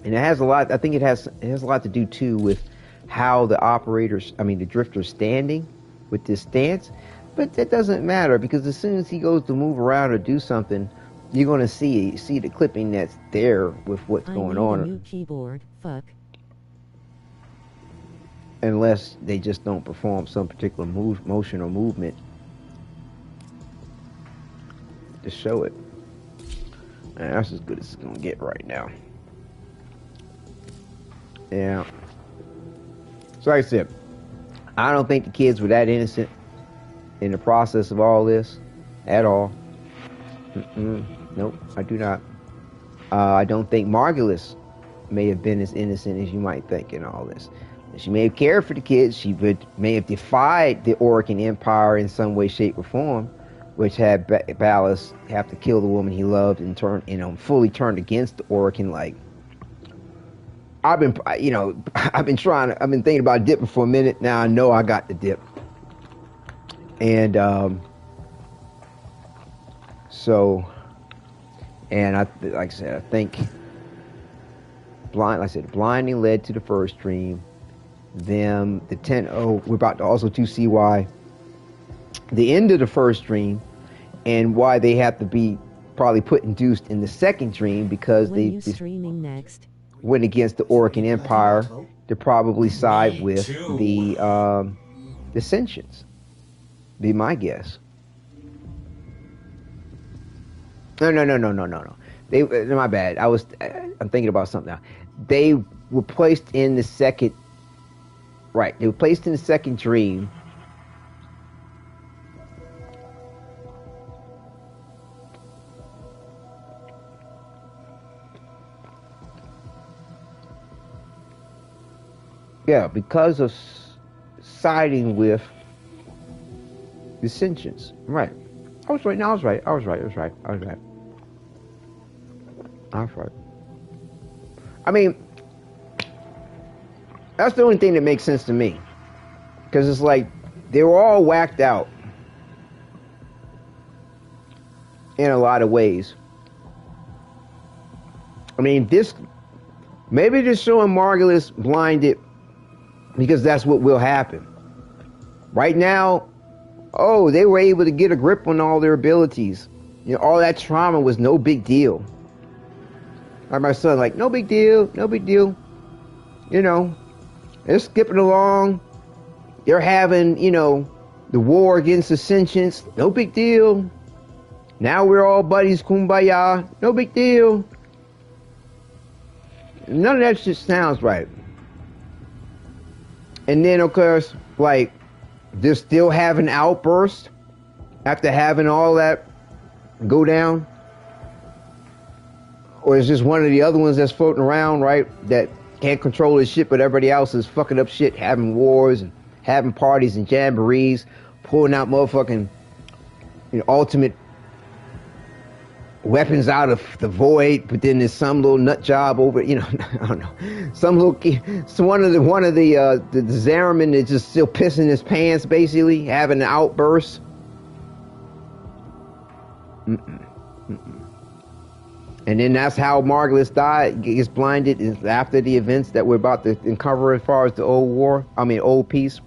A: And it has a lot. I think it has a lot to do too with how the the Drifter's standing with this stance. But that doesn't matter, because as soon as he goes to move around or do something, you're going to see the clipping that's there with what's going on.
C: A new keyboard. Fuck.
A: Unless they just don't perform some particular motion or movement to show it. And that's as good as it's going to get right now. Yeah. So like I said, I don't think the kids were that innocent in the process of all this at all. Nope, I do not. I don't think Margulis may have been as innocent as you might think in all this. She may have cared for the kids. She may have defied the Orokin Empire in some way, shape, or form, which had Ballas have to kill the woman he loved and fully turned against the Orokin. Like, I've been thinking about dipping for a minute. Now I know I got the dip, and like I said, I think blinding led to the first dream. Them, the 10-0, we're about to also to see why the end of the first dream and why they have to be probably put induced in the second dream, because they
C: streaming next
A: went against the Orokin Empire to probably side with the Sentients. Be my guess. No. My bad. I'm thinking about something now. They were placed in the second. Right, they were placed in the second dream. Yeah, because of siding with the Sentients. Right. I was right. I mean, that's the only thing that makes sense to me. Because it's like, they were all whacked out in a lot of ways. I mean, maybe just showing Margulis blinded because that's what will happen. Right now, they were able to get a grip on all their abilities. All that trauma was no big deal. Like my son, no big deal. They're skipping along. They're having, the war against the Sentients. No big deal. Now we're all buddies, kumbaya. No big deal. None of that shit sounds right. And then, of course, they're still having outbursts after having all that go down. Or it's just one of the other ones that's floating around, right? That can't control his shit, but everybody else is fucking up shit, having wars and having parties and jamborees. pulling out motherfucking, ultimate weapons out of the void, but then there's some little nut job over, I don't know, some little, so one of the Zariman is just still pissing his pants, basically having an outburst. And then that's how Margulis died, gets blinded, is after the events that we're about to uncover as far as the old peace.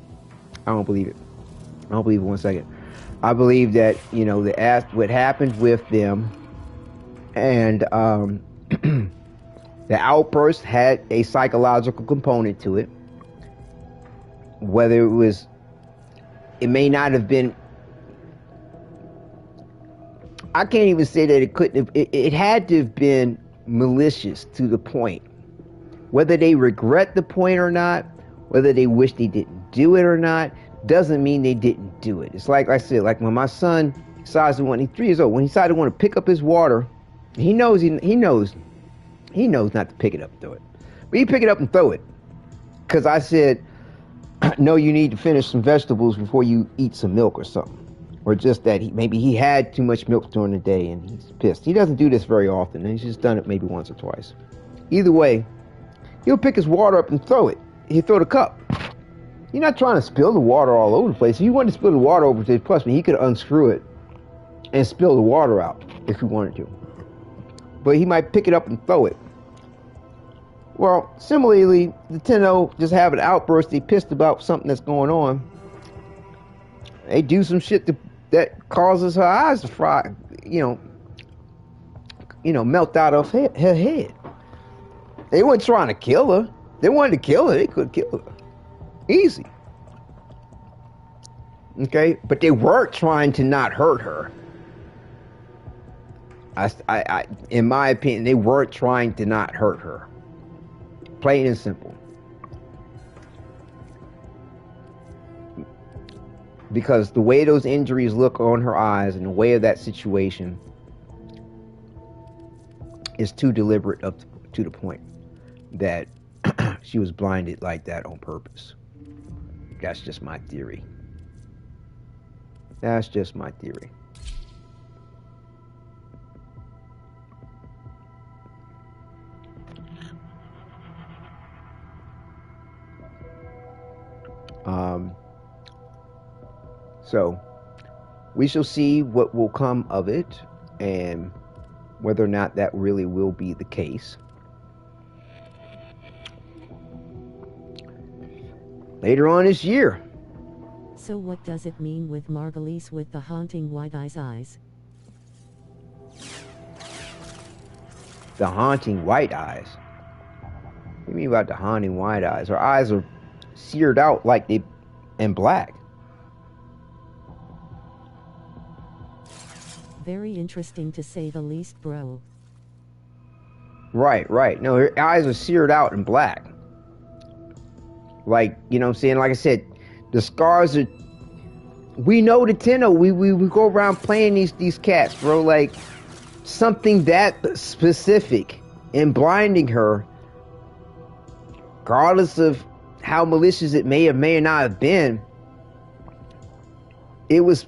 A: I don't believe it. I don't believe it 1 second. I believe that, what happened with them, and the outburst had a psychological component to it. Whether it may not have been, I can't even say that it couldn't have, it had to have been malicious to the point. Whether they regret the point or not, whether they wish they didn't do it or not, doesn't mean they didn't do it. It's like I said, like when my son decides he's 3 years old, when he decided to want to pick up his water, he knows not to pick it up and throw it. But he pick it up and throw it. Because I said, no, you need to finish some vegetables before you eat some milk or something. Or just that maybe he had too much milk during the day and he's pissed. He doesn't do this very often, and he's just done it maybe once or twice. Either way, he'll pick his water up and throw it. He'll throw the cup. You're not trying to spill the water all over the place. If you wanted to spill the water over the place, plus he could unscrew it and spill the water out if he wanted to. But he might pick it up and throw it. Well, similarly, the Tenno just have an outburst. They pissed about something that's going on. They do some shit that causes her eyes to fry, melt out of her head. They weren't trying to kill her. They wanted to kill her. They could kill her. Easy. Okay? But they weren't trying to not hurt her. I in my opinion, they weren't trying to not hurt her. Plain and simple. Because the way those injuries look on her eyes and the way of that situation is too deliberate up to the point that she was blinded like that on purpose. That's just my theory. That's just my theory. So we shall see what will come of it and whether or not that really will be the case. Later on this year.
C: So what does it mean with Margulis with the haunting white eyes?
A: The haunting white eyes? What do you mean about the haunting white eyes? Her eyes are seared out like they and black.
C: Very interesting to say the least, bro.
A: Right. No, her eyes are seared out and black. Like, you know what I'm saying? Like I said, the scars are... We know the Tenno. We go around playing these cats, bro. Like, something that specific in blinding her, regardless of how malicious it may or may not have been, it was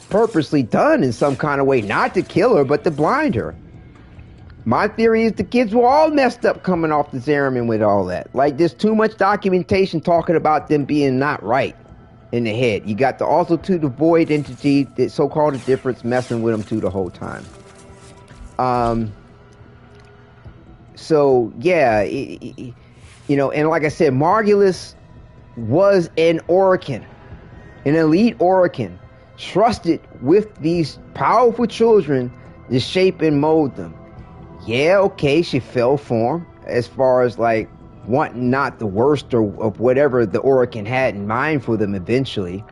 A: purposely done in some kind of way, not to kill her, but to blind her. My theory is the kids were all messed up coming off the Zariman with all that. Like, there's too much documentation talking about them being not right in the head. You got the also to the void entity, the so-called difference, messing with them too the whole time. So yeah, and like I said, Margulis was an Orokin, an elite Orokin, trusted with these powerful children to shape and mold them. Yeah, okay, she fell for him as far as like wanting not the worst of whatever the Orokin had in mind for them eventually.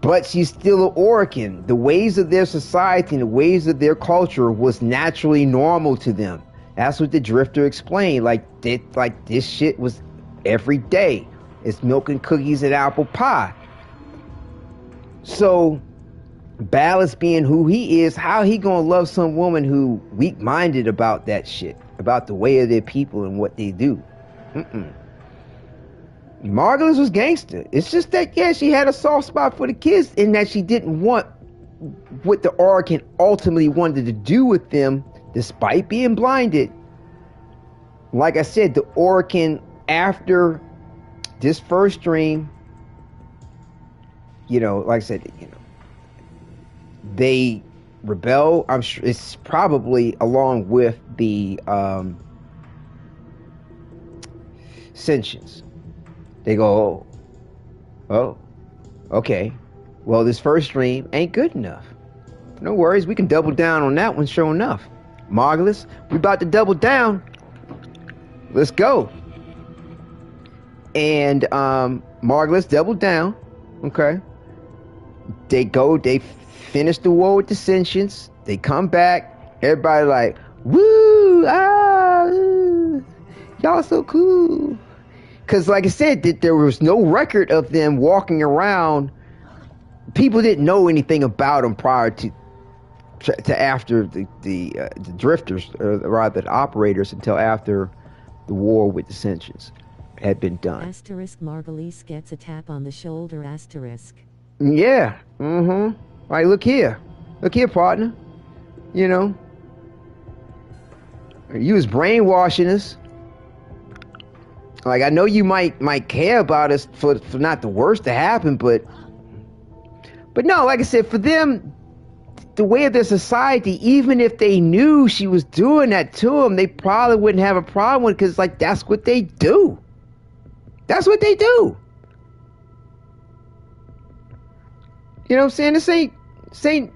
A: But she's still an Orokin. The ways of their society and the ways of their culture was naturally normal to them. That's what the Drifter explained. Like this shit was every day. It's milk and cookies and apple pie. So, Ballas being who he is, how he gonna love some woman who weak-minded about that shit, about the way of their people and what they do? Margulis was gangster. It's just that, yeah, she had a soft spot for the kids in that she didn't want what the Orokin ultimately wanted to do with them, despite being blinded. Like I said, the Orokin, after this first dream, you know, like I said, you know, they rebel. I'm sure it's probably along with the sentience. They go, oh, okay. Well, this first dream ain't good enough. No worries, we can double down on that one, sure enough. Margulis, we about to double down. Let's go. And Margulis doubled down. Okay. They finish the war with the sentience. They come back. Everybody like, woo, y'all so cool. Because like I said, there was no record of them walking around. People didn't know anything about them prior to after the drifters, or rather the operators, until after the war with the sentients had been done.
C: Asterisk Margulis gets a tap on the shoulder. Asterisk.
A: Yeah. Like, look here, partner. You know, you was brainwashing us. Like, I know you might care about us for not the worst to happen, but no, like I said, for them, the way of their society, even if they knew she was doing that to them, they probably wouldn't have a problem with it, because, like, that's what they do. That's what they do. You know what I'm saying? This ain't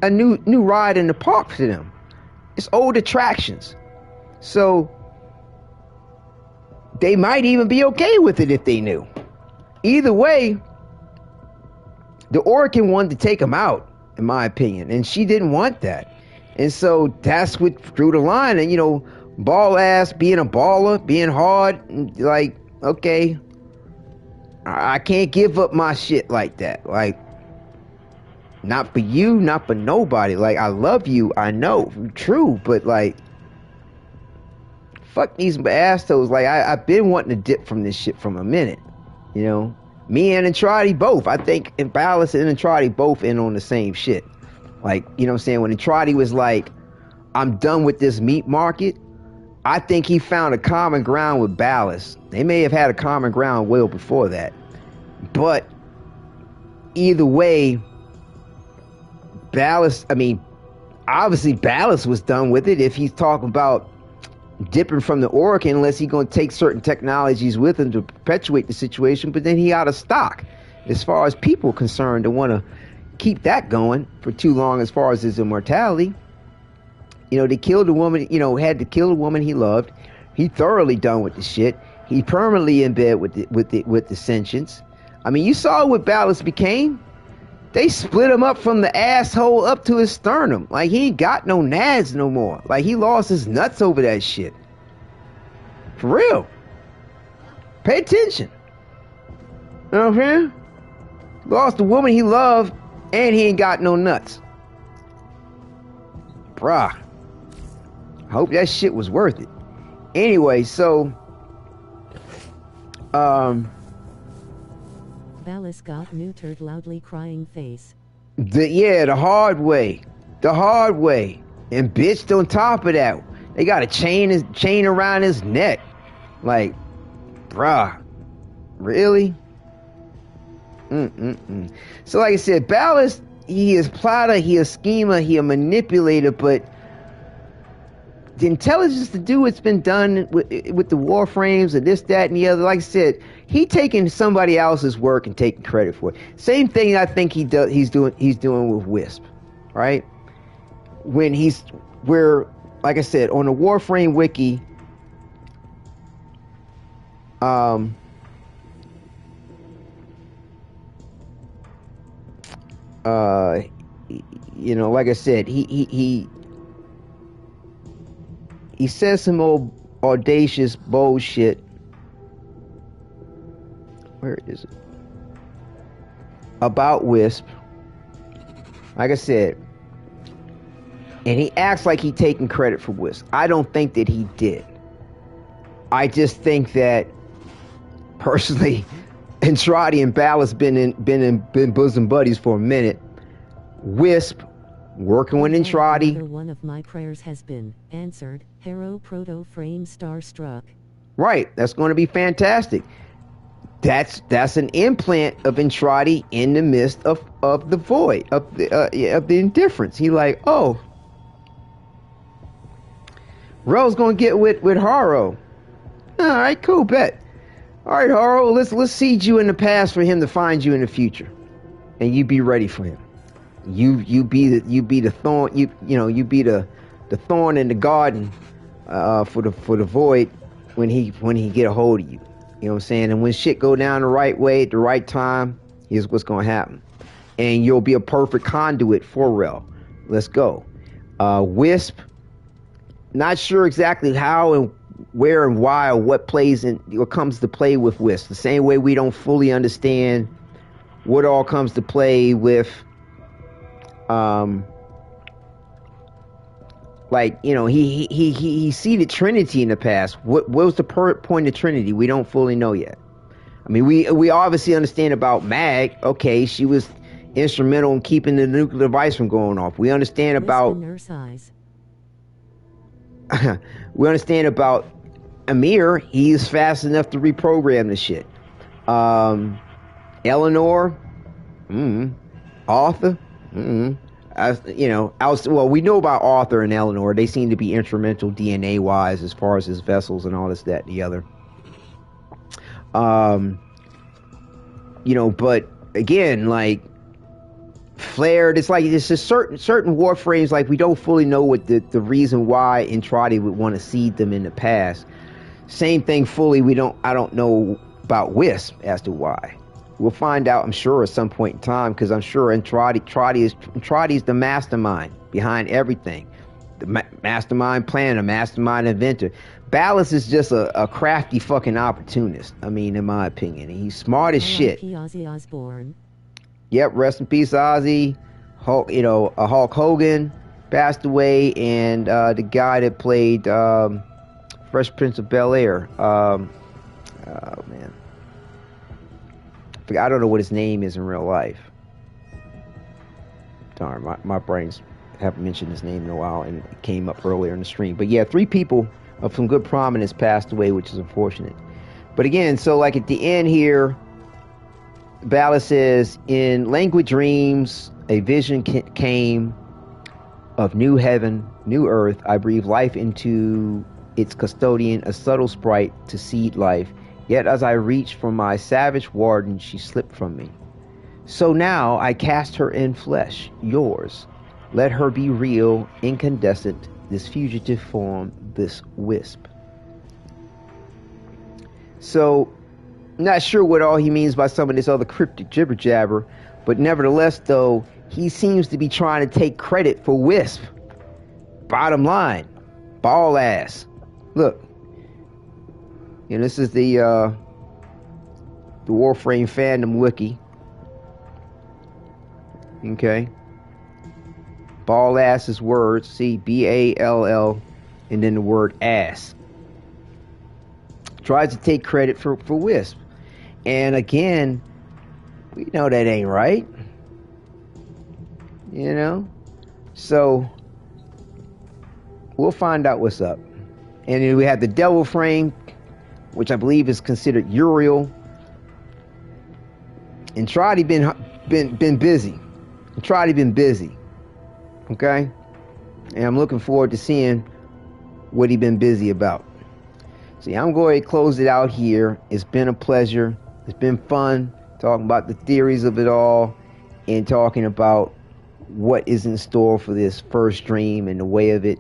A: a new ride in the park for them. It's old attractions. So they might even be okay with it if they knew. Either way, the Orokin wanted to take him out, in my opinion, and she didn't want that. And so that's what drew the line. And, you know, ball ass, being a baller, being hard, like, okay, I can't give up my shit like that. Like, not for you, not for nobody. Like, I love you, I know, true, but like, fuck these assholes. Like, I've been wanting to dip from this shit from a minute, you know. Me and Andrade both. I think Ballas and Andrade both in on the same shit. Like, you know what I'm saying? When Andrade was like, I'm done with this meat market, I think he found a common ground with Ballas. They may have had a common ground well before that. But either way, Ballas, I mean, obviously Ballas was done with it if he's talking about dipping from the Orokin, unless he's going to take certain technologies with him to perpetuate the situation. But then he out of stock as far as people concerned to want to keep that going for too long as far as his immortality. You know, they killed a woman, you know, had to kill a woman he loved. He thoroughly done with the shit. He permanently in bed with the sentience. I mean, you saw what Ballas became. They split him up from the asshole up to his sternum. Like, he ain't got no nads no more. Like, he lost his nuts over that shit. For real. Pay attention. You know what I'm saying? Lost the woman he loved, and he ain't got no nuts. Bruh. I hope that shit was worth it. Anyway, so
C: Ballas got neutered. Loudly crying face.
A: The hard way. The hard way. And bitched on top of that. They got a chain around his neck. Like, bruh. Really? So like I said, Ballas, he is plotter, he is schemer, he a manipulator, but the intelligence to do what's been done with the Warframes and this, that, and the other, like I said, he taking somebody else's work and taking credit for it. Same thing I think he's doing with Wisp, right? When like I said, on the Warframe wiki, you know, like I said, he says some old audacious bullshit. Where is it? About Wisp. Like I said, and he acts like he taking credit for Wisp. I don't think that he did. I just think that personally, Entradi and Ballast been bosom buddies for a minute. Wisp working with Entradi.
C: Another one of my prayers has been answered. Hero Proto Frame Starstruck.
A: Right, that's going to be fantastic. That's an implant of Entradi in the midst of the void, of the indifference. He like, oh, Rel's gonna get with Haro. All right, cool, bet. All right, Haro, let's seed you in the past for him to find you in the future, and you be ready for him. You be the thorn. You be the thorn in the garden for the void when he get a hold of you. You know what I'm saying? And when shit go down the right way at the right time, here's what's gonna happen. And you'll be a perfect conduit for Rel. Let's go. Wisp, not sure exactly how and where and why or what comes to play with Wisp. The same way we don't fully understand what all comes to play with like, you know, he seeded Trinity in the past. What was the point of Trinity? We don't fully know yet. I mean, we obviously understand about Mag. Okay, she was instrumental in keeping the nuclear device from going off. We understand about we understand about Amir. He's fast enough to reprogram the shit. Eleanor, Arthur, we know about Arthur and Eleanor. They seem to be instrumental DNA wise as far as his vessels and all this, that, and the other. But again, like Flared, it's like it's just certain Warframes, like we don't fully know what the reason why Entradi would want to seed them in the past. Same thing fully, I don't know about Wisp as to why. We'll find out, I'm sure, at some point in time, because I'm sure Entradi is the mastermind behind everything. The mastermind planner, mastermind inventor. Ballast is just a crafty fucking opportunist, I mean, in my opinion. He's smart as shit.
C: Ozzy Osbourne.
A: Yep, rest in peace, Ozzy. Hulk Hogan passed away, and the guy that played Fresh Prince of Bel-Air. Oh, man. I don't know what his name is in real life. Darn, my brains haven't mentioned his name in a while, and it came up earlier in the stream. But yeah, 3 people of some good prominence passed away, which is unfortunate. But again, so like at the end here, Ballast says, in languid dreams, a vision came of new heaven, new earth. I breathe life into its custodian, a subtle sprite to seed life. Yet as I reached for my savage warden, she slipped from me. So now I cast her in flesh, yours. Let her be real, incandescent, this fugitive form, this wisp. So, not sure what all he means by some of this other cryptic jibber jabber, but nevertheless, though, he seems to be trying to take credit for Wisp. Bottom line, ball ass. Look, this is the Warframe fandom wiki. Okay. Ball ass is words. See, BALL, and then the word ass. Tries to take credit for Wisp. And again, we know that ain't right. So we'll find out what's up. And then we have the Devil Frame, which I believe is considered Uriel. And Trotty been busy. Trotty been busy. Okay? And I'm looking forward to seeing what he been busy about. See, I'm going to close it out here. It's been a pleasure. It's been fun talking about the theories of it all and talking about what is in store for this first stream and the way of it.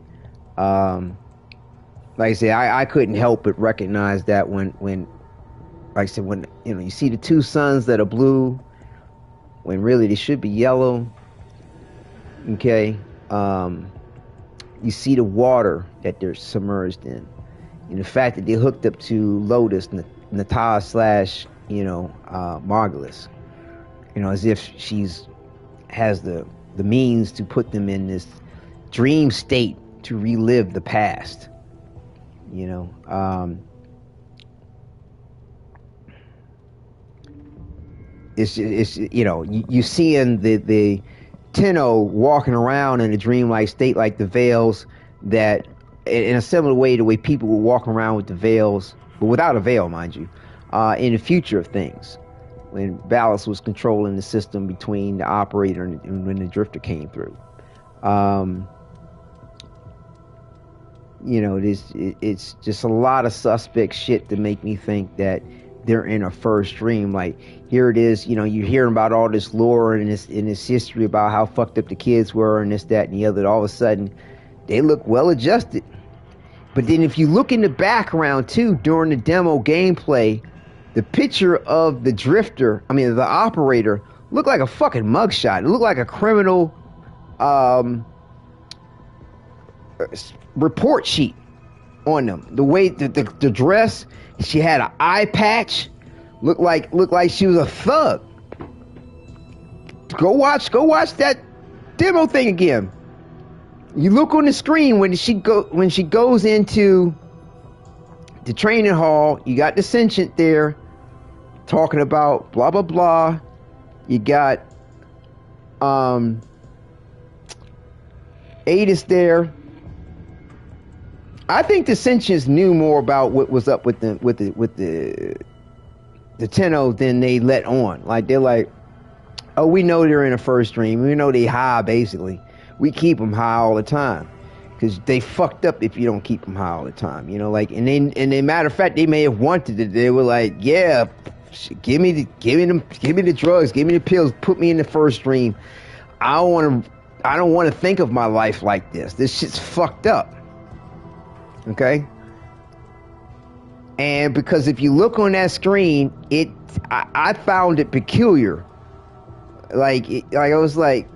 A: Like I said, I couldn't help but recognize that when like I said, when you see the 2 suns that are blue, when really they should be yellow. Okay, you see the water that they're submerged in, and the fact that they hooked up to Lotus, Natah / Margulis, as if she's has the means to put them in this dream state to relive the past. it's you know, you seeing the Tenno walking around in a dreamlike state like the Veils, that in a similar way the way people were walking around with the Veils, but without a veil, mind you, in the future of things, when Ballas was controlling the system between the operator and when the Drifter came through. You know, it's just a lot of suspect shit to make me think that they're in a first dream. Like, here it is, you know, you're hearing about all this lore and this history about how fucked up the kids were and this, that, and the other. All of a sudden, they look well adjusted. But then if you look in the background too, during the demo gameplay, the picture of the Drifter, I mean the operator, looked like a fucking mugshot. It looked like a criminal report sheet on them. The way the dress, she had an eye patch, looked like she was a thug. Go watch that demo thing again. You look on the screen when she goes into the training hall. You got the Sentient there talking about blah blah blah. You got Adis there. I think the Sentients knew more about what was up with the Tenno than they let on. Like, they're like, oh, we know they're in a first dream. We know they high, basically. We keep them high all the time, because they fucked up if you don't keep them high all the time. You know, like, and a matter of fact, they may have wanted it. They were like, yeah, give me the drugs, give me the pills, put me in the first dream. I don't want to think of my life like this. This shit's fucked up. Okay? And because if you look on that screen, I found it peculiar. Like I was like,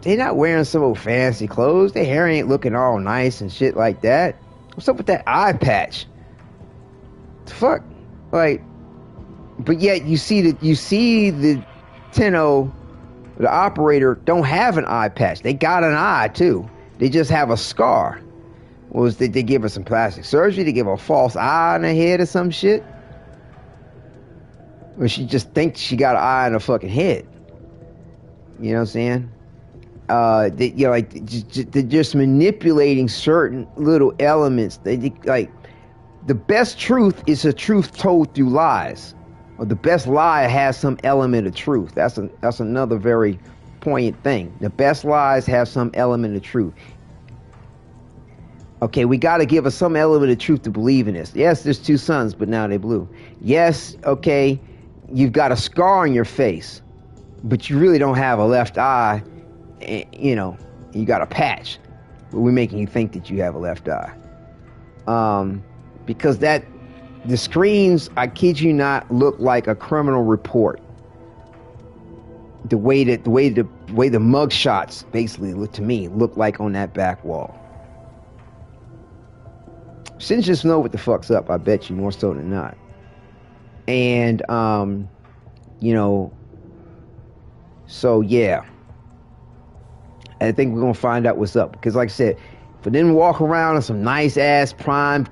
A: they not wearing some old fancy clothes. Their hair ain't looking all nice and shit like that. What's up with that eye patch? The fuck? Like, but yet you see the Tenno, the operator, don't have an eye patch. They got an eye too. They just have a scar. Did they give her some plastic surgery? They give her a false eye on her head or some shit? Or she just thinks she got an eye on her fucking head? You know what I'm saying? They're just manipulating certain little elements. Like, the best truth is a truth told through lies, or the best lie has some element of truth. That's another very poignant thing. The best lies have some element of truth. Okay, we got to give us some element of truth to believe in this. Yes, there's two suns, but now they're blue. Yes, okay, you've got a scar on your face, but you really don't have a left eye. You know, you got a patch, but we're making you think that you have a left eye. Because the screens, I kid you not, look like a criminal report. The way the mug shots basically look like on that back wall. Since just know what the fuck's up, I bet you, more so than not. And you know, so yeah, I think we're gonna find out what's up, because like I said, for them to walk around in some nice ass prime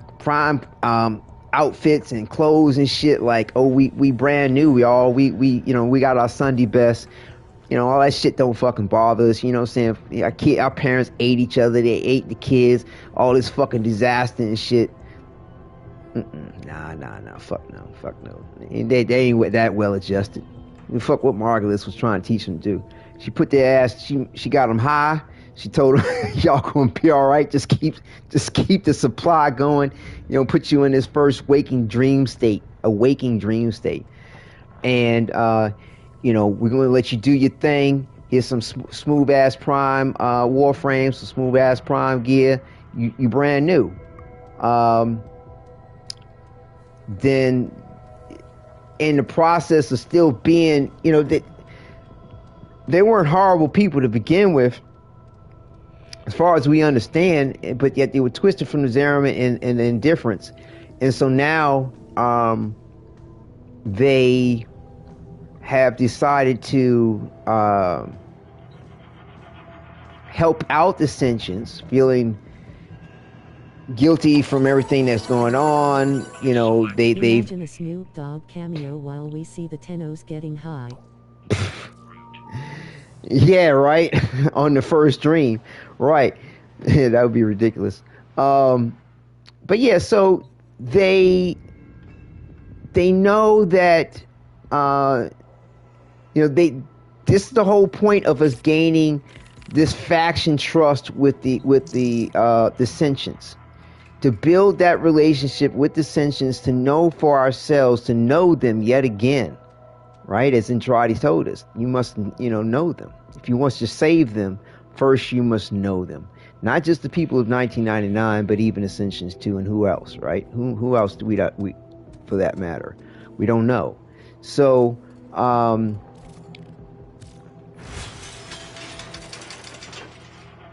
A: outfits and clothes and shit, like, oh, we brand new, we you know, we got our Sunday best, you know, all that shit don't fucking bother us. You know what I'm saying? Our parents ate each other, they ate the kids, all this fucking disaster and shit. Nah, fuck no. They ain't that well adjusted. Fuck what Margulis was trying to teach them to do. She put their ass, she got them high. She told them, y'all gonna be all right. Just keep the supply going. You know, put you in this first waking dream state. And you know, we're gonna let you do your thing. Here's some smooth ass prime Warframe, some smooth ass prime gear. You brand new. Then in the process of still being, you know, that they weren't horrible people to begin with, as far as we understand, but yet they were twisted from the Zeraman and the indifference. And so now they have decided to help out the Sentients, feeling guilty from everything that's going on. You know, they
C: Imagine a Snoop Dogg cameo while we see the Tennos getting high.
A: Yeah, right. On the first dream, right? That would be ridiculous. But yeah, so they know that you know, this is the whole point of us gaining this faction trust with the sentients, to build that relationship with the sentients, to know for ourselves, to know them yet again, right? As Andrade told us, you must, you know them. If you want to save them, first you must know them. Not just the people of 1999, but even Ascensions too, and who else, right? Who else do we for that matter? We don't know. So,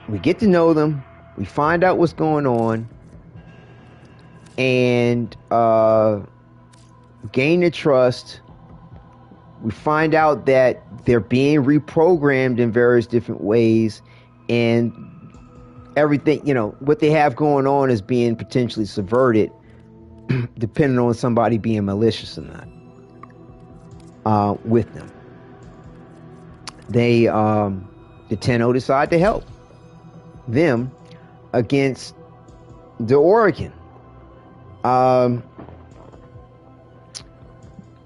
A: we get to know them. We find out what's going on, and gain their trust. We find out that they're being reprogrammed in various different ways, and everything, you know, what they have going on is being potentially subverted, depending on somebody being malicious or not with them. They, the Tenno decide to help them against the Oregon.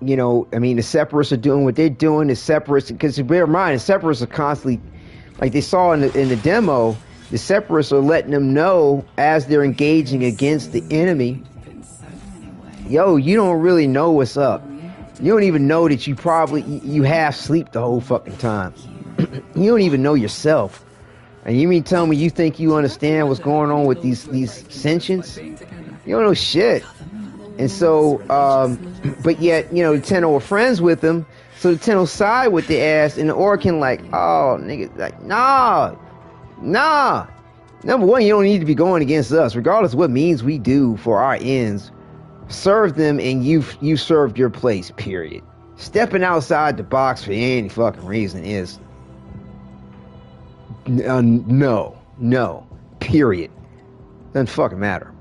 A: You know, I mean, the Separatists are doing what they're doing. The Separatists, because bear in mind, the Separatists are constantly, like they saw in the demo, the Separatists are letting them know as they're engaging against the enemy, yo, you don't really know what's up. You don't even know that you half sleep the whole fucking time. You don't even know yourself. And you mean tell me you think you understand what's going on with these sentients? You don't know shit. And so, but yet, you know, the Tenno are friends with them, so the Tenno side with the ass, and the Orkin like, oh, nigga, like, nah. Number one, you don't need to be going against us, regardless of what means we do for our ends. Serve them, and you served your place, period. Stepping outside the box for any fucking reason is no, period. Doesn't fucking matter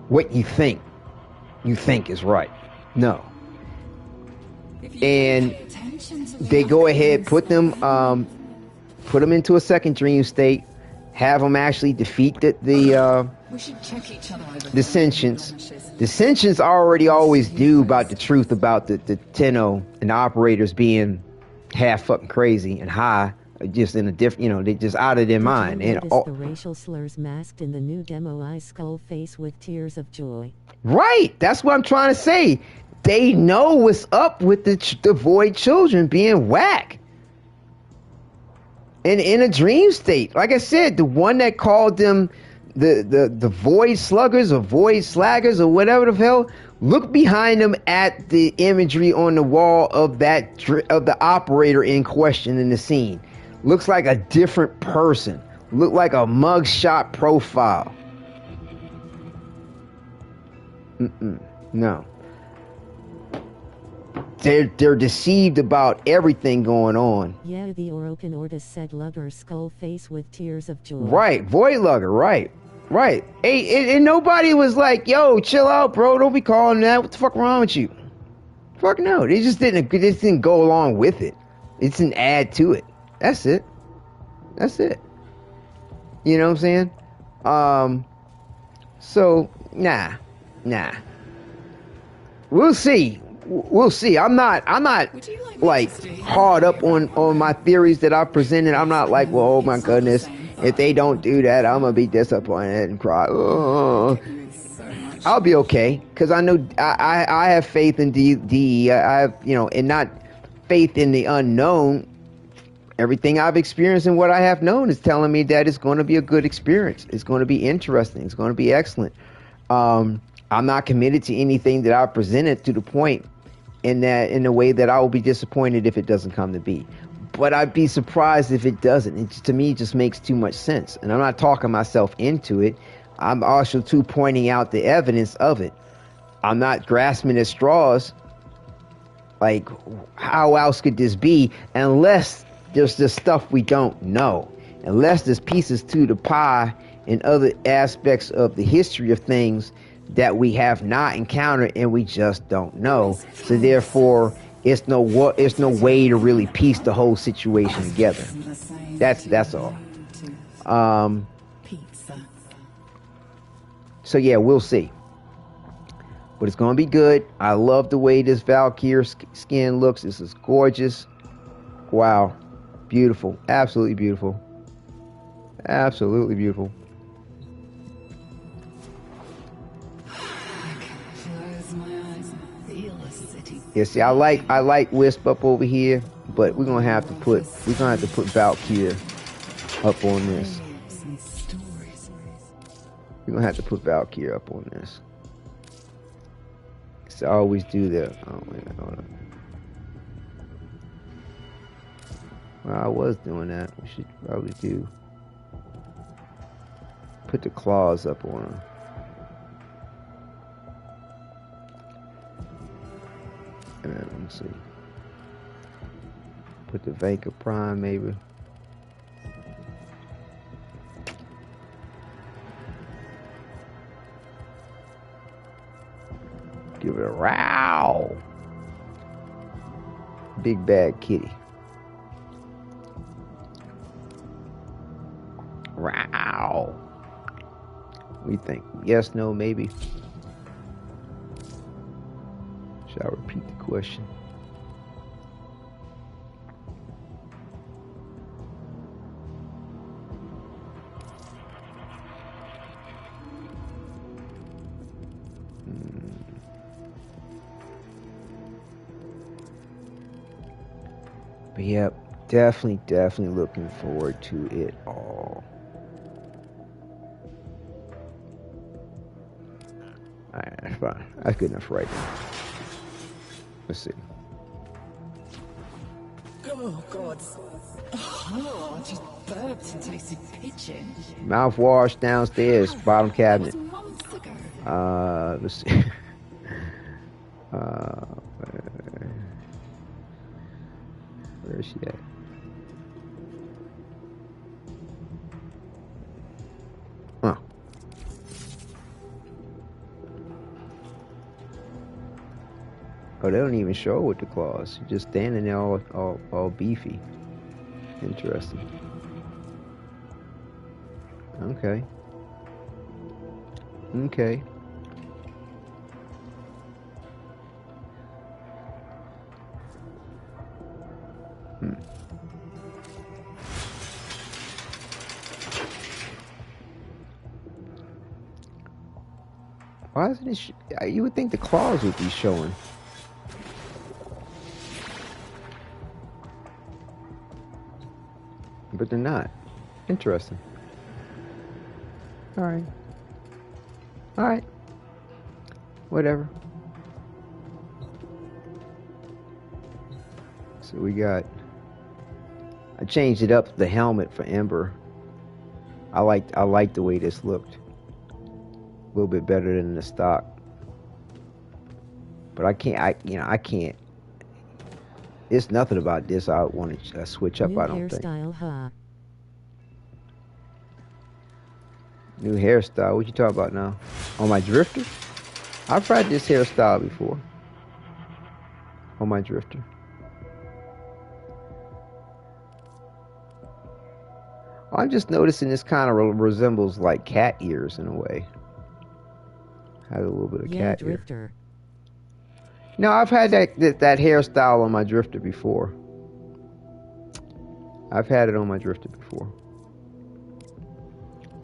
A: what you think is right. No. And they go ahead, put them into a second dream state, have them actually defeat the sentients. The sentients already always do about the truth about the Tenno and the operators being half fucking crazy and high, just in a different, you know, they just out of their mind. And
C: the racial slurs masked in the new demo, I skull face with tears of joy.
A: Right, that's what I'm trying to say. They know what's up with the Void children being whack and in a dream state. Like I said, the one that called them the Void Sluggers or Void Slaggers or whatever the hell, look behind them at the imagery on the wall of the operator in question in the scene. Looks like a different person. Look like a mugshot profile. No. They're deceived about everything going on.
C: Yeah, the Orokin Ortis said Lugger skull face with tears of joy.
A: Right, Void Lugger, right. Hey, and nobody was like, yo, chill out, bro, don't be calling that. What the fuck wrong with you? Fuck no. They just didn't go along with it. It didn't add to it. That's it. You know what I'm saying? So nah. We'll see. I'm not like hard up on my theories that I presented. I'm not like, well, oh my goodness, if they don't do that, I'm gonna be disappointed and cry. I'll be okay, because I know I have faith in DE. I have, you know, and not faith in the unknown. Everything I've experienced and what I have known is telling me that it's going to be a good experience. It's going to be interesting. It's going to be excellent. I'm not committed to anything that I presented to the point in a way that I will be disappointed if it doesn't come to be. But I'd be surprised if it doesn't. To me, it just makes too much sense. And I'm not talking myself into it. I'm also too pointing out the evidence of it. I'm not grasping at straws. Like, how else could this be? Unless there's just stuff we don't know. Unless there's pieces to the pie and other aspects of the history of things that we have not encountered and we just don't know. So therefore, it's no way to really piece the whole situation together. That's all. So yeah, we'll see. But it's going to be good. I love the way this Valkyr skin looks. This is gorgeous. Wow. Beautiful. Absolutely beautiful. Absolutely beautiful. Yeah, see, I like Wisp up over here, but we're gonna have to put Valkyr up on this. We're gonna have to put Valkyr up on this. I always do that. Oh wait, hold on. Well, I was doing that. We should probably put the claws up on him. And then, let me see. Put the Valkyr Prime maybe. Give it a row. Big bad kitty. Row. What do you think? Yes, no, maybe? Should I repeat the question? But yep, definitely looking forward to it all. Alright, that's fine. That's good enough right now. Let's see.
K: Oh, God. Oh, I just burped and tasted pigeon.
A: Mouthwash downstairs, bottom cabinet. Let's see. Where is she at? Huh. Oh, they don't even show her with the claws. She's just standing there all beefy. Interesting. Okay. Okay. Why isn't it? You would think the claws would be showing. But they're not. Interesting. Alright. Alright. Whatever. So we got... I changed it up, the helmet for Ember. I liked the way this looked. A little bit better than the stock. But I can't. There's nothing about this I want to switch up.
C: New
A: I don't
C: hairstyle,
A: think.
C: huh?
A: New hairstyle. What you talking about now? On my drifter? I've tried this hairstyle before. On my drifter. I'm just noticing this kind of resembles like cat ears in a way. Has a little bit of cat
C: drifter.
A: ear. No, I've had that hairstyle on my drifter before. I've had it on my drifter before.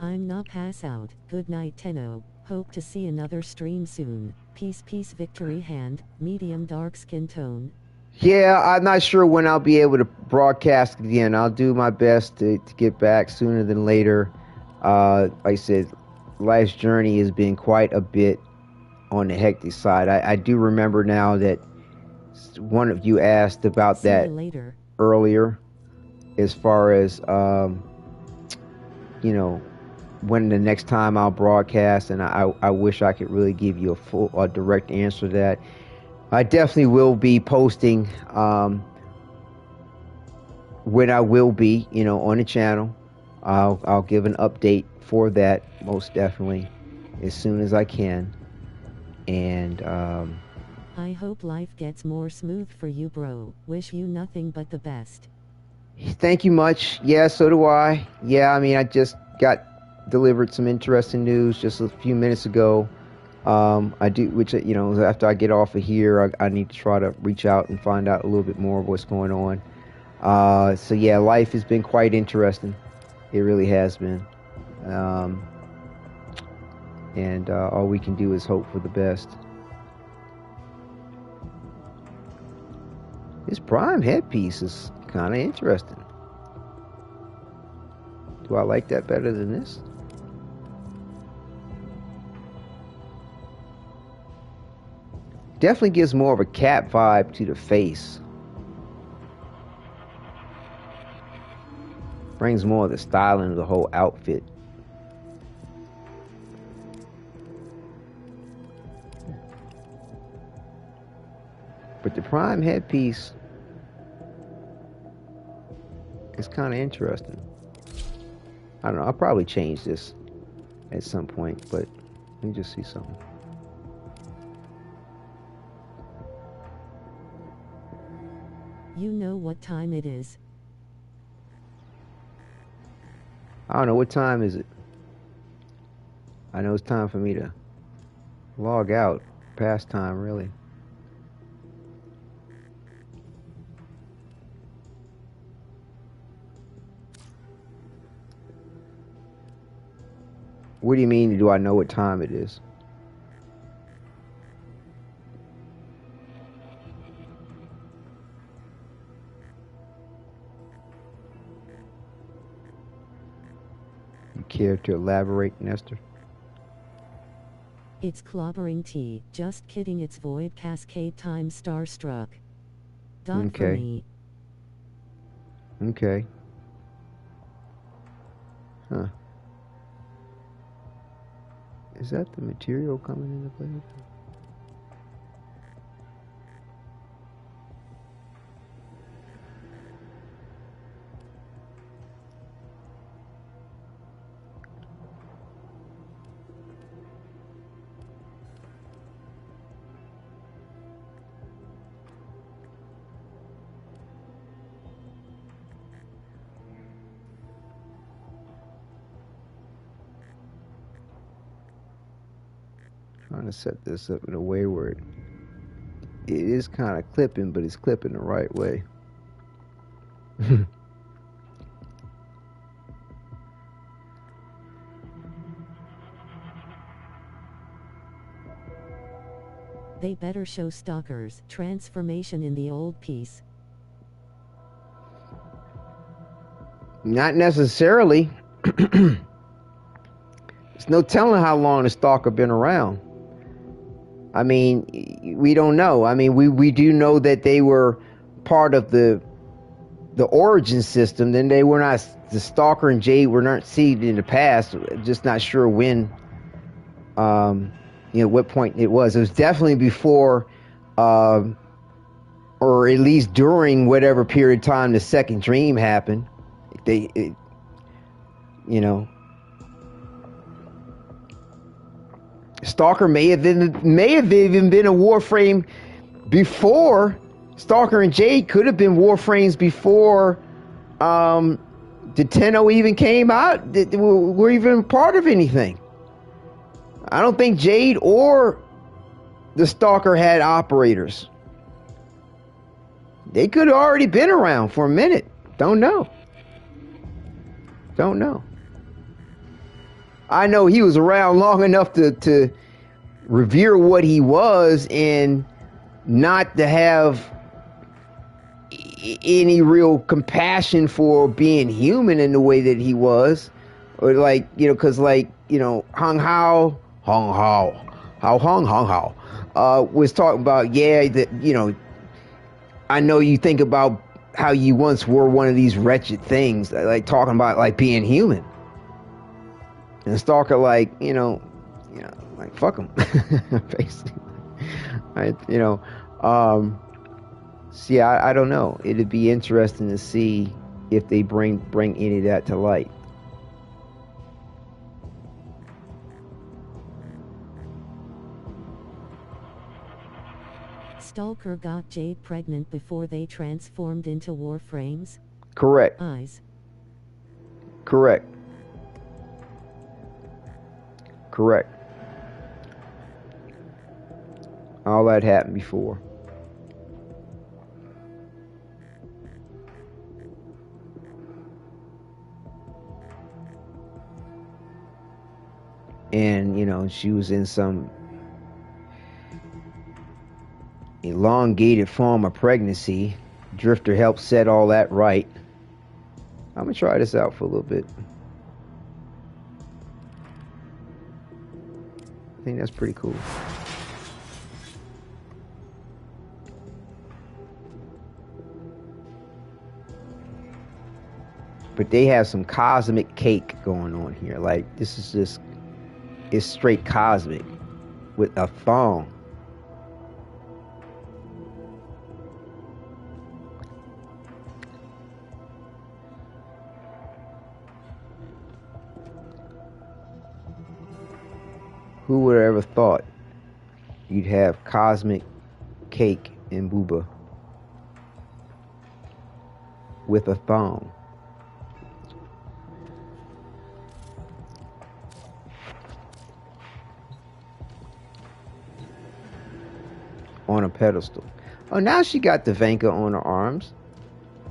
C: I'm not pass out. Good night, Tenno. Hope to see another stream soon. Peace, victory hand, medium dark skin tone.
A: Yeah, I'm not sure when I'll be able to broadcast again. I'll do my best to get back sooner than later. Like I said, life's journey has been quite a bit on the hectic side. I do remember now that one of you asked about that earlier, as far as you know, when the next time I'll broadcast, and I wish I could really give you a direct answer to that. I definitely will be posting when I will be, on the channel. I'll give an update for that most definitely as soon as I can. And
C: I hope life gets more smooth for you, bro. Wish you nothing but the best.
A: Thank you much. Yeah, so do I. Yeah, I mean, I just got delivered some interesting news just a few minutes ago. I do, which, you know, after I get off of here, I need to try to reach out and find out a little bit more of what's going on. So yeah, life has been quite interesting. It really has been. And all we can do is hope for the best. This Prime headpiece is kind of interesting. Do I like that better than this? Definitely gives more of a cat vibe to the face. Brings more of the styling of the whole outfit. But the Prime headpiece is kind of interesting. I don't know, I'll probably change this at some point, but let me just see something.
C: You know what time it is.
A: I don't know, what time is it? I know it's time for me to log out. Past time, really. What do you mean, do I know what time it is? You care to elaborate, Nestor?
C: It's clobbering tea. Just kidding, it's Void Cascade time starstruck. Dot for me.
A: Okay. Huh. Is that the material coming into play? Trying to set this up in a way where it is kind of clipping, but it's clipping the right way.
C: They better show stalkers transformation in the old piece.
A: Not necessarily. There's no telling how long the stalker been around. I mean, we don't know. I mean, we do know that they were part of the origin system. Then they were not, the Stalker and Jade were not seeded in the past. Just not sure when, you know, what point it was. It was definitely before, or at least during whatever period of time the second dream happened. You know. Stalker may have even been a Warframe before. Stalker and Jade could have been Warframes before the Tenno even came out. Were even part of anything. I don't think Jade or the Stalker had operators. They could have already been around for a minute. Don't know. Don't know. I know he was around long enough to revere what he was and not to have any real compassion for being human in the way that he was. Or like, you know, because like, you know, Hong Hao was talking about, yeah, that, you know, I know you think about how you once were one of these wretched things, like talking about like being human. And Stalker, like, you know, like, fuck him, basically. You know, see, I don't know. It'd be interesting to see if they bring any of that to light.
C: Stalker got Jade pregnant before they transformed into Warframes?
A: Correct.
C: Eyes.
A: Correct. Correct. All that happened before. And, you know, she was in some elongated form of pregnancy. Drifter helped set all that right. I'm gonna try this out for a little bit. I think that's pretty cool. But they have some cosmic cake going on here. Like, this is just, it's straight cosmic with a thong. Who would have ever thought you'd have cosmic cake in Booba with a thong? On a pedestal. Oh, now she got the Vanka on her arms.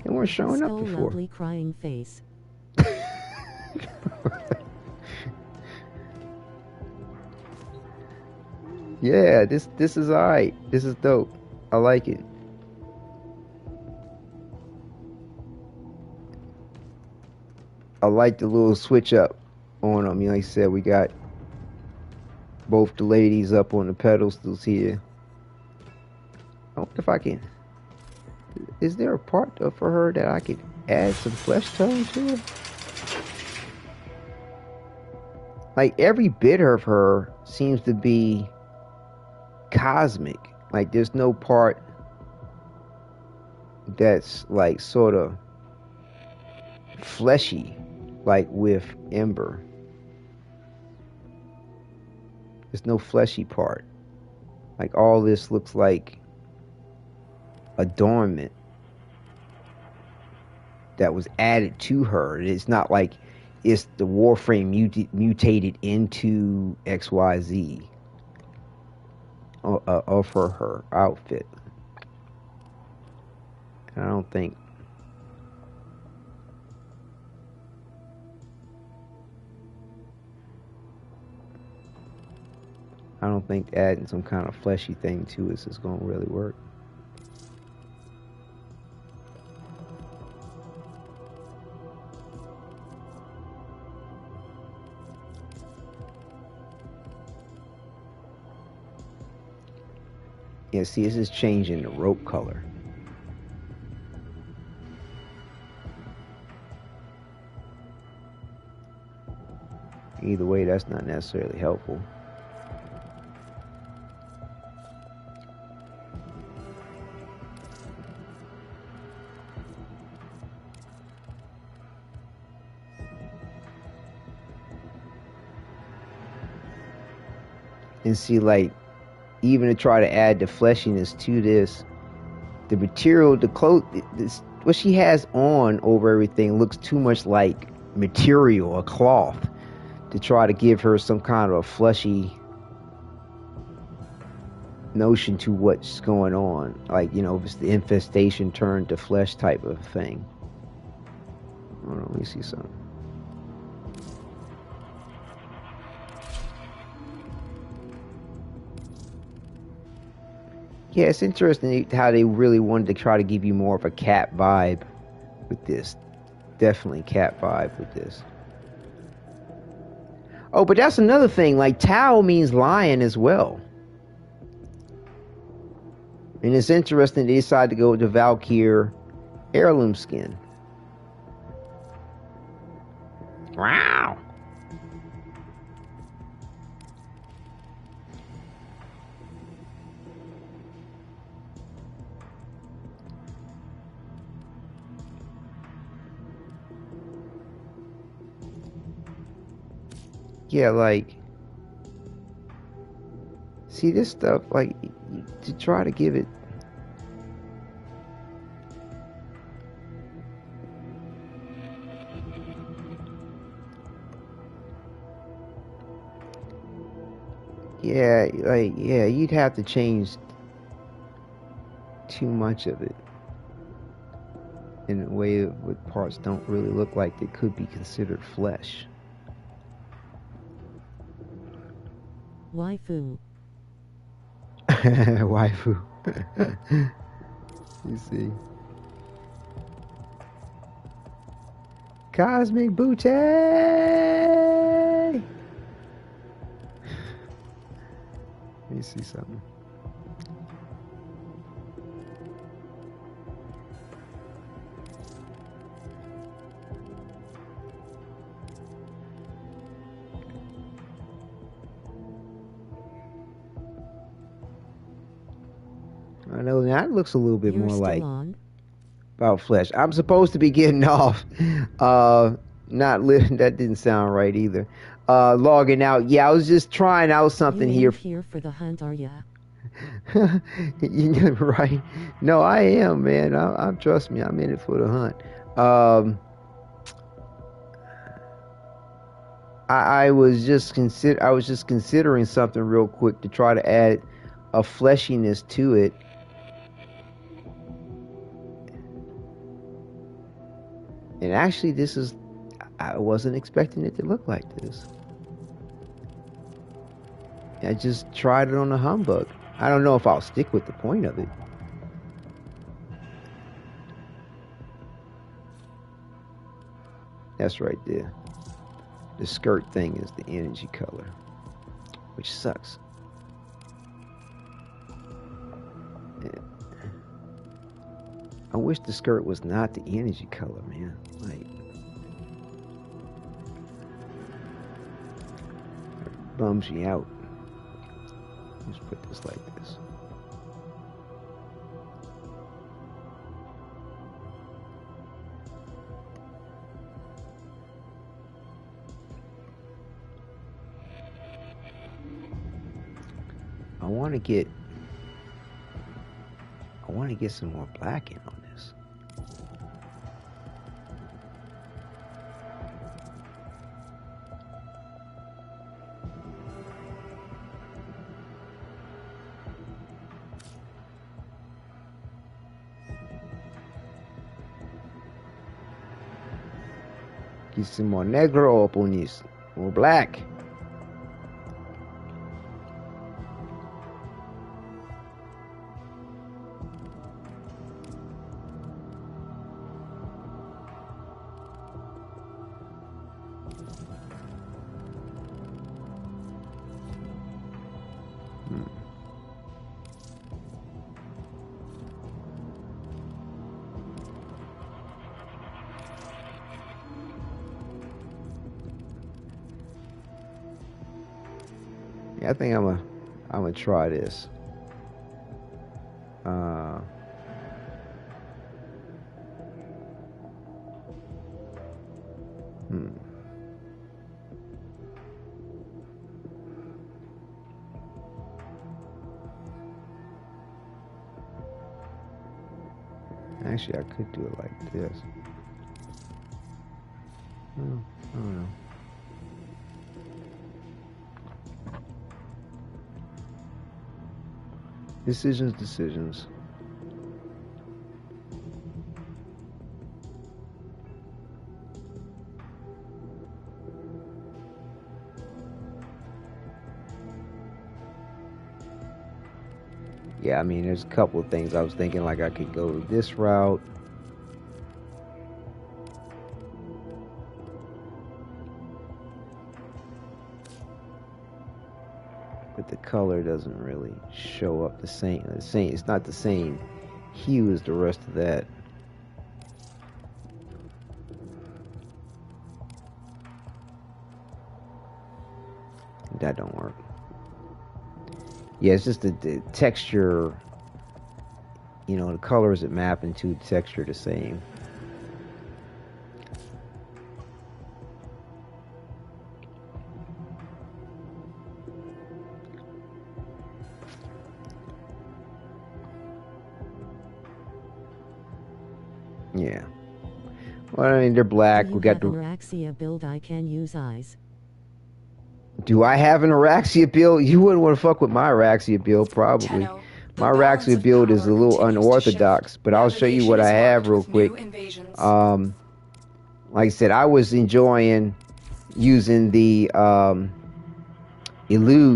A: They weren't showing up before.
C: Lovely crying face.
A: Yeah, this is alright. This is dope. I like it. I like the little switch up on them. Like I said, we got both the ladies up on the pedestals here. I wonder if I can. Is there a part for her that I could add some flesh tone to her? Like, every bit of her seems to be cosmic. Like, there's no part that's like sort of fleshy, like with Ember. There's no fleshy part. Like, all this looks like adornment that was added to her. It's not like it's the Warframe mutated into XYZ of her outfit. And I don't think adding some kind of fleshy thing to it is going to really work. Yeah, see, this is changing the rope color. Either way, that's not necessarily helpful. And see, like, even to try to add the fleshiness to this, the material, the clothes, what she has on over everything looks too much like material, a cloth, to try to give her some kind of a fleshy notion to what's going on. Like, you know, if it's the infestation turned to flesh type of thing. Hold on, let me see something. Yeah, it's interesting how they really wanted to try to give you more of a cat vibe with this. Definitely cat vibe with this. Oh, but that's another thing. Like, Tau means lion as well. And it's interesting they decided to go with the Valkyr Heirloom skin. Wow. Yeah, like, see this stuff, like, to try to give it, Yeah, like, yeah, you'd have to change too much of it in a way with parts don't really look like they could be considered flesh.
C: Waifu.
A: Waifu. You see. Cosmic Booty! Let me see something. I know that looks a little bit more like about flesh. I'm supposed to be getting off. Not living. That didn't sound right either. Logging out. Yeah, I was just trying out something
C: you
A: here.
C: Here for the hunt, are ya?
A: Right? No, I am, man. I trust me. I'm in it for the hunt. I was just considering something real quick to try to add a fleshiness to it. And actually, I wasn't expecting it to look like this. I just tried it on a humbug. I don't know if I'll stick with the point of it. That's right there. The skirt thing is the energy color, which sucks. I wish the skirt was not the energy color, man. Like, it bums me out. Let's put this like this. I want to get some more black in on this. Get some more negro up on this, more black. I think I'm gonna try this. Actually, I could do it like this. I don't know. Decisions. Yeah, I mean, there's a couple of things I was thinking, like I could go this route. But the color doesn't really show up the same. It's not the same hue as the rest of that. That don't work. Yeah, it's just the texture. You know, the colors that map into the texture the same. Yeah. Well, I mean, they're black. We got the
C: Araxia build. I can use eyes.
A: Do I have an Araxia build? You wouldn't want to fuck with my Araxia build, probably.
B: Tenno,
A: My Araxia build is a little unorthodox, but I'll show you what I have real quick. Like I said, I was enjoying using the evade.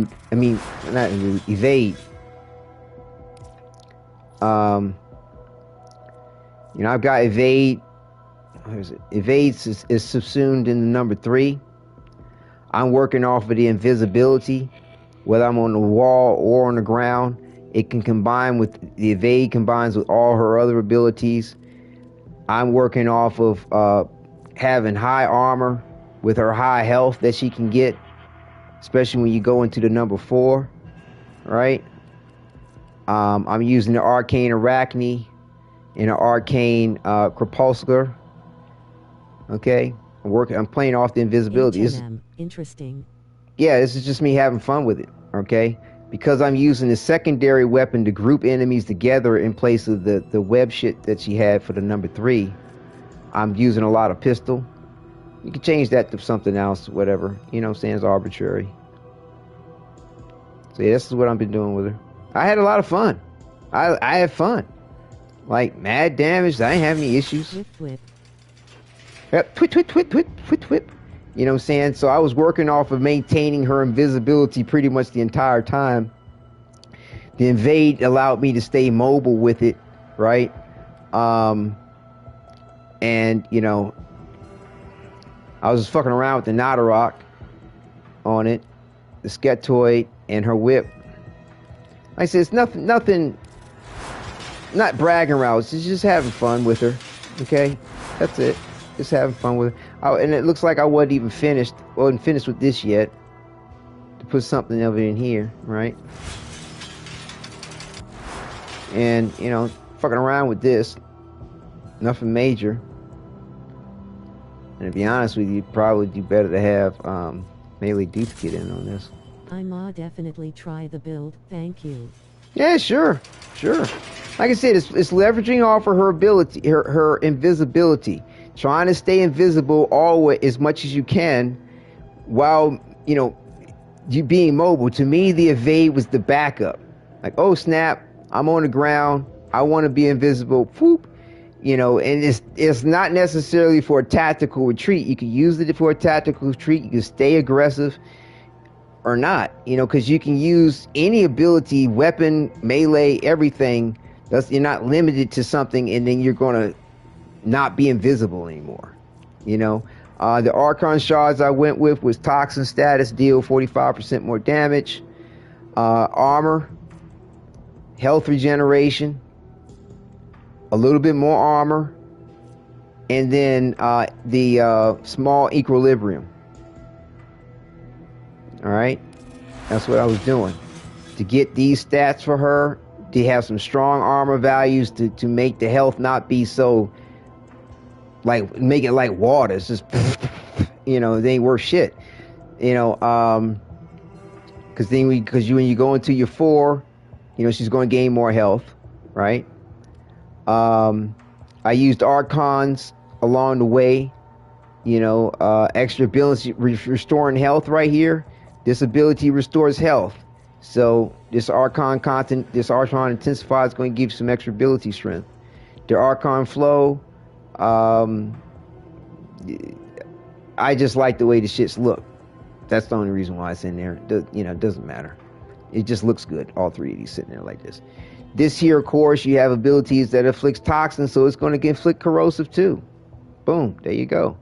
A: You know, I've got evade. Where is it? Evade is subsumed in the number 3. I'm working off of the invisibility, whether I'm on the wall or on the ground. It can combine with the evade, combines with all her other abilities. I'm working off of having high armor with her high health that she can get, especially when you go into the number 4, right? I'm using the arcane arachne and an arcane crepuscular. Okay, I'm playing off the invisibility.
C: Interesting.
A: Yeah, this is just me having fun with it. Okay, because I'm using the secondary weapon to group enemies together in place of the web shit that she had for the number 3. I'm using a lot of pistol. You can change that to something else, whatever. You know what I'm saying? It's arbitrary. So yeah, this is what I've been doing with her. I had a lot of fun. I had fun. Like, mad damage. I didn't have any issues.
C: Whip.
A: Yep, twit. You know what I'm saying? So I was working off of maintaining her invisibility pretty much the entire time. The invade allowed me to stay mobile with it, right? And, you know, I was just fucking around with the Nadarok on it, the Sketoid, and her whip. Like I said, it's nothing, not bragging around. It's just having fun with her, okay? That's it. Just having fun with her. And it looks like I wasn't finished with this yet. To put something of it in here, right? And, you know, fucking around with this. Nothing major. And to be honest with you, probably do better to have Melee Duplicate in on this.
C: I'ma definitely try the build. Thank you.
A: Yeah, sure. Like I said, it's leveraging off of her ability, her invisibility. Trying to stay invisible always as much as you can while, you know, you being mobile. To me, the evade was the backup. Like, oh snap, I'm on the ground. I want to be invisible. Whoop. You know, and it's not necessarily for a tactical retreat. You can use it for a tactical retreat. You can stay aggressive or not, you know, because you can use any ability, weapon, melee, everything. You're not limited to something, and then you're going to not be invisible anymore. You know, the Archon shards I went with was toxin status, deal 45% more damage, armor, health regeneration, a little bit more armor, and then the small equilibrium. All right, that's what I was doing to get these stats for her. To have some strong armor values to make the health not be so, like, make it like water. It's just, you know, they ain't worth shit. You know, because when you go into your 4, you know, she's going to gain more health, right? I used Archons along the way, you know, extra ability, restoring health right here. This ability restores health. So this Archon Intensify is going to give you some extra ability strength. The Archon Flow, I just like the way the shits look. That's the only reason why it's in there. You know, it doesn't matter. It just looks good. All 3 of these sitting there like this. This here, of course, you have abilities that inflicts toxins, so it's going to inflict corrosive too. Boom, there you go.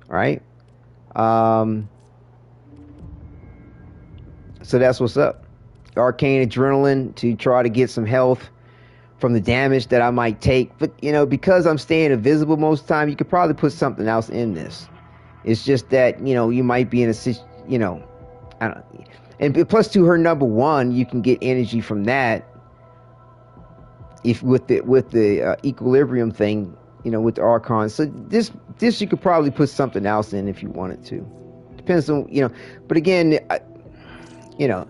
A: All right. So that's what's up. Arcane Adrenaline to try to get some health from the damage that I might take. But, you know, because I'm staying invisible most of the time, you could probably put something else in this. It's just that, you know, you might be in a, you know, I don't know. And plus to her number 1, you can get energy from that. If with the equilibrium thing, you know, with the Archon. So this you could probably put something else in if you wanted to. Depends on, you know. But again, you know,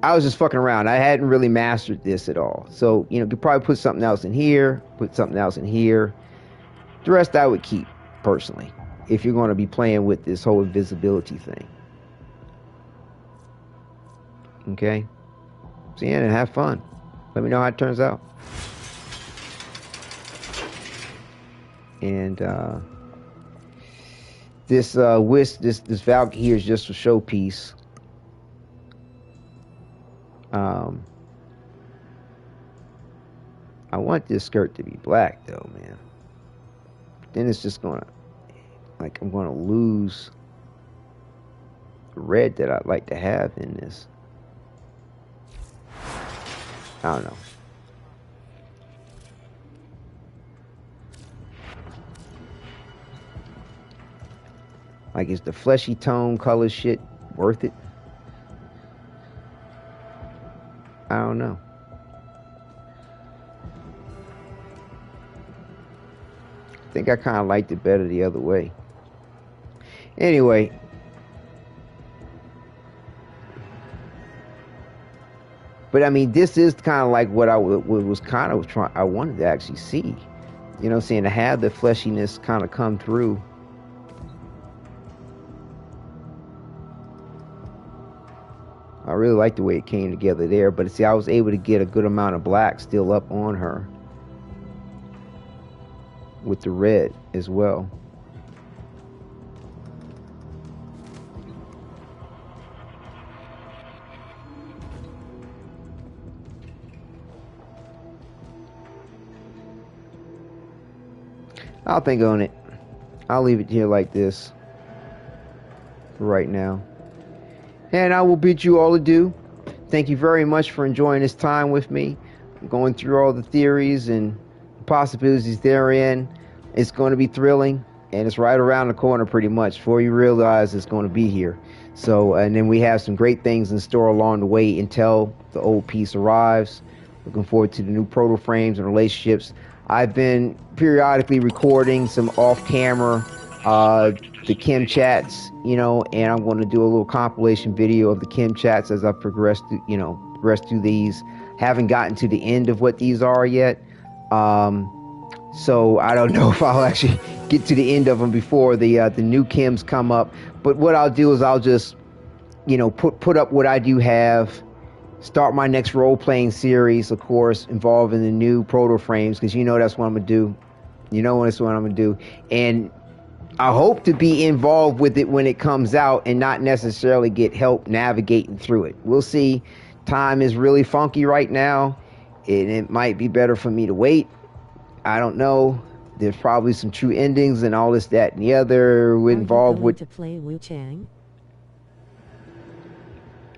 A: I was just fucking around. I hadn't really mastered this at all. So, you know, you could probably put something else in here, put something else in here. The rest I would keep, personally, if you're going to be playing with this whole invisibility thing. Okay? See you and have fun. Let me know how it turns out. And this this Valkyr here is just a showpiece. I want this skirt to be black though, man. Then it's just gonna, like, I'm gonna lose the red that I'd like to have in this. I don't know. Like, is the fleshy tone color shit worth it? I don't know. I think I kind of liked it better the other way. Anyway. But I mean, this is kind of like what I was kind of trying. I wanted to actually see. You know what I'm saying? To have the fleshiness kind of come through. I really like the way it came together there. But see, I was able to get a good amount of black still up on her. With the red as well. I'll think on it. I'll leave it here like this for right now. And I will bid you all adieu. Thank you very much for enjoying this time with me. Going through all the theories and possibilities therein. It's going to be thrilling, and it's right around the corner pretty much before you realize it's going to be here. So, and then we have some great things in store along the way until the old piece arrives. Looking forward to the new proto frames and relationships. I've been periodically recording some off-camera the Kim chats, you know, and I'm going to do a little compilation video of the Kim chats as I progress through, you know, progress through these. Haven't gotten to the end of what these are yet. So I don't know if I'll actually get to the end of them before the new Kims come up. But what I'll do is I'll just, you know, put up what I do have. Start my next role-playing series, of course, involving the new proto frames, because you know that's what I'm going to do. You know that's what I'm going to do. And I hope to be involved with it when it comes out and not necessarily get help navigating through it. We'll see. Time is really funky right now, and it might be better for me to wait. I don't know. There's probably some true endings and all this, that, and the other. We're involved with.
C: To play Wu Chang?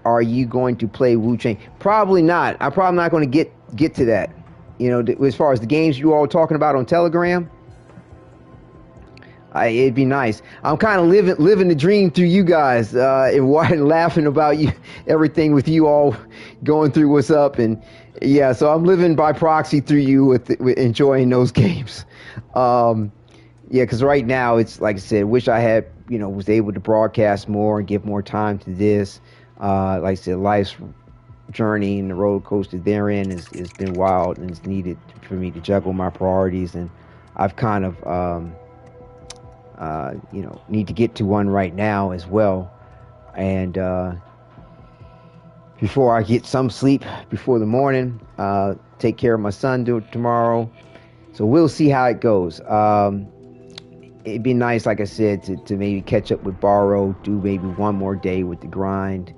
A: Are you going to play Wu Chang? Probably not. I'm probably not going to get to that. You know, as far as the games you all were talking about on Telegram, it'd be nice. I'm kind of living the dream through you guys, and laughing about you, everything with you all going through what's up, and yeah. So I'm living by proxy through you with enjoying those games. Yeah, because right now it's like I said, wish I had, you know, was able to broadcast more and give more time to this. Like I said, life's journey and the roller coaster therein has been wild, and it's needed for me to juggle my priorities, and I've kind of you know, need to get to one right now as well, and before I get some sleep before the morning, take care of my son tomorrow. So we'll see how it goes. It'd be nice, like I said, to maybe catch up with Baro, do maybe one more day with the grind.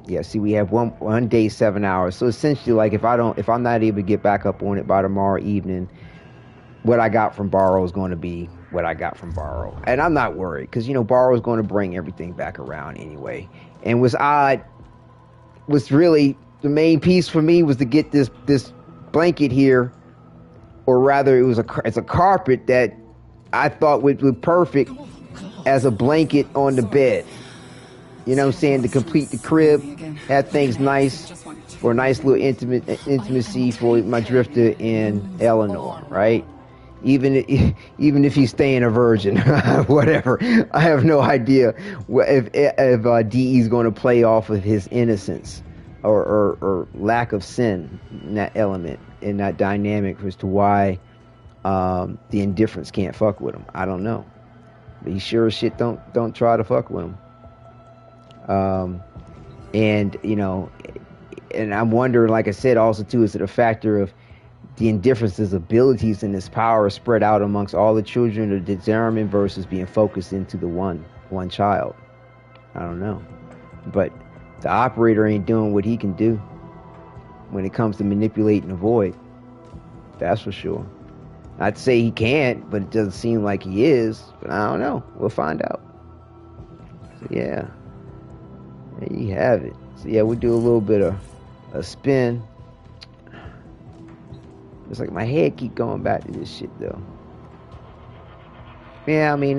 A: Yeah, see, we have one day, 7 hours. So essentially, like, if I'm not able to get back up on it by tomorrow evening, what I got from Baro is going to be what I got from Baro. And I'm not worried, because, you know, Baro is going to bring everything back around anyway. And what's really the main piece for me was to get this blanket here, or rather it's a carpet that I thought would be perfect as a blanket on the bed. You know what I'm saying? To complete the crib, have things nice, for a nice little intimacy for my drifter in Eleanor, right? Even if he's staying a virgin, whatever. I have no idea if DE's going to play off of his innocence or lack of sin in that element, in that dynamic, as to why the indifference can't fuck with him. I don't know, but he sure as shit don't try to fuck with him. And, you know, and I'm wondering, like I said, also too, is it a factor of the indifference's abilities and his power spread out amongst all the children of the Zeramin versus being focused into the one child? I don't know. But the operator ain't doing what he can do when it comes to manipulating the void. That's for sure. I'd say he can't, but it doesn't seem like he is. But I don't know. We'll find out. So yeah. There you have it. So yeah, we'll do a little bit of a spin. It's like my head keep going back to this shit though. Yeah, I mean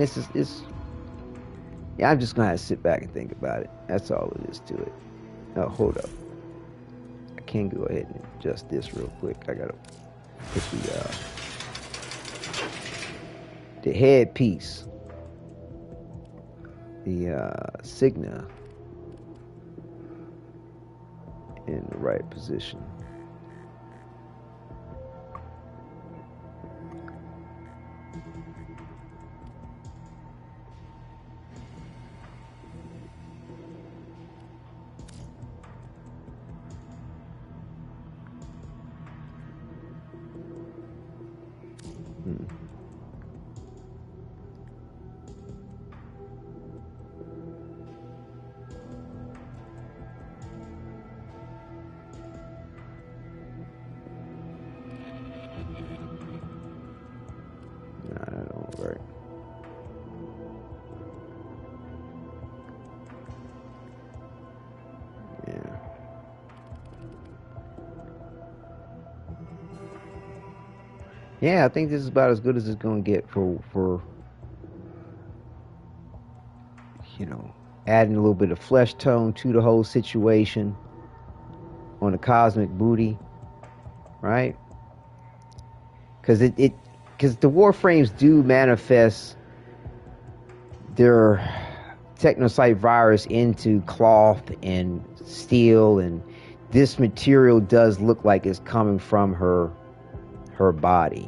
A: yeah, I'm just gonna have to sit back and think about it. That's all it is to it. Oh, hold up. I can go ahead and adjust this real quick. I gotta put the headpiece, the Signa in the right position. Yeah, I think this is about as good as it's gonna get for you know, adding a little bit of flesh tone to the whole situation on the cosmic booty, right? Because because the Warframes do manifest their technocyte virus into cloth and steel, and this material does look like it's coming from her body.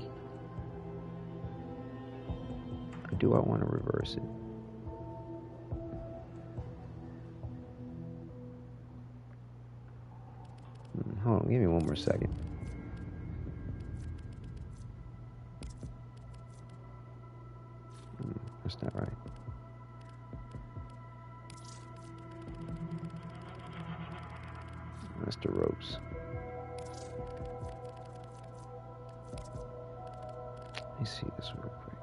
A: Or do I want to reverse it? Hold on, give me one more second. That's not right. That's the ropes. Let me see this real quick.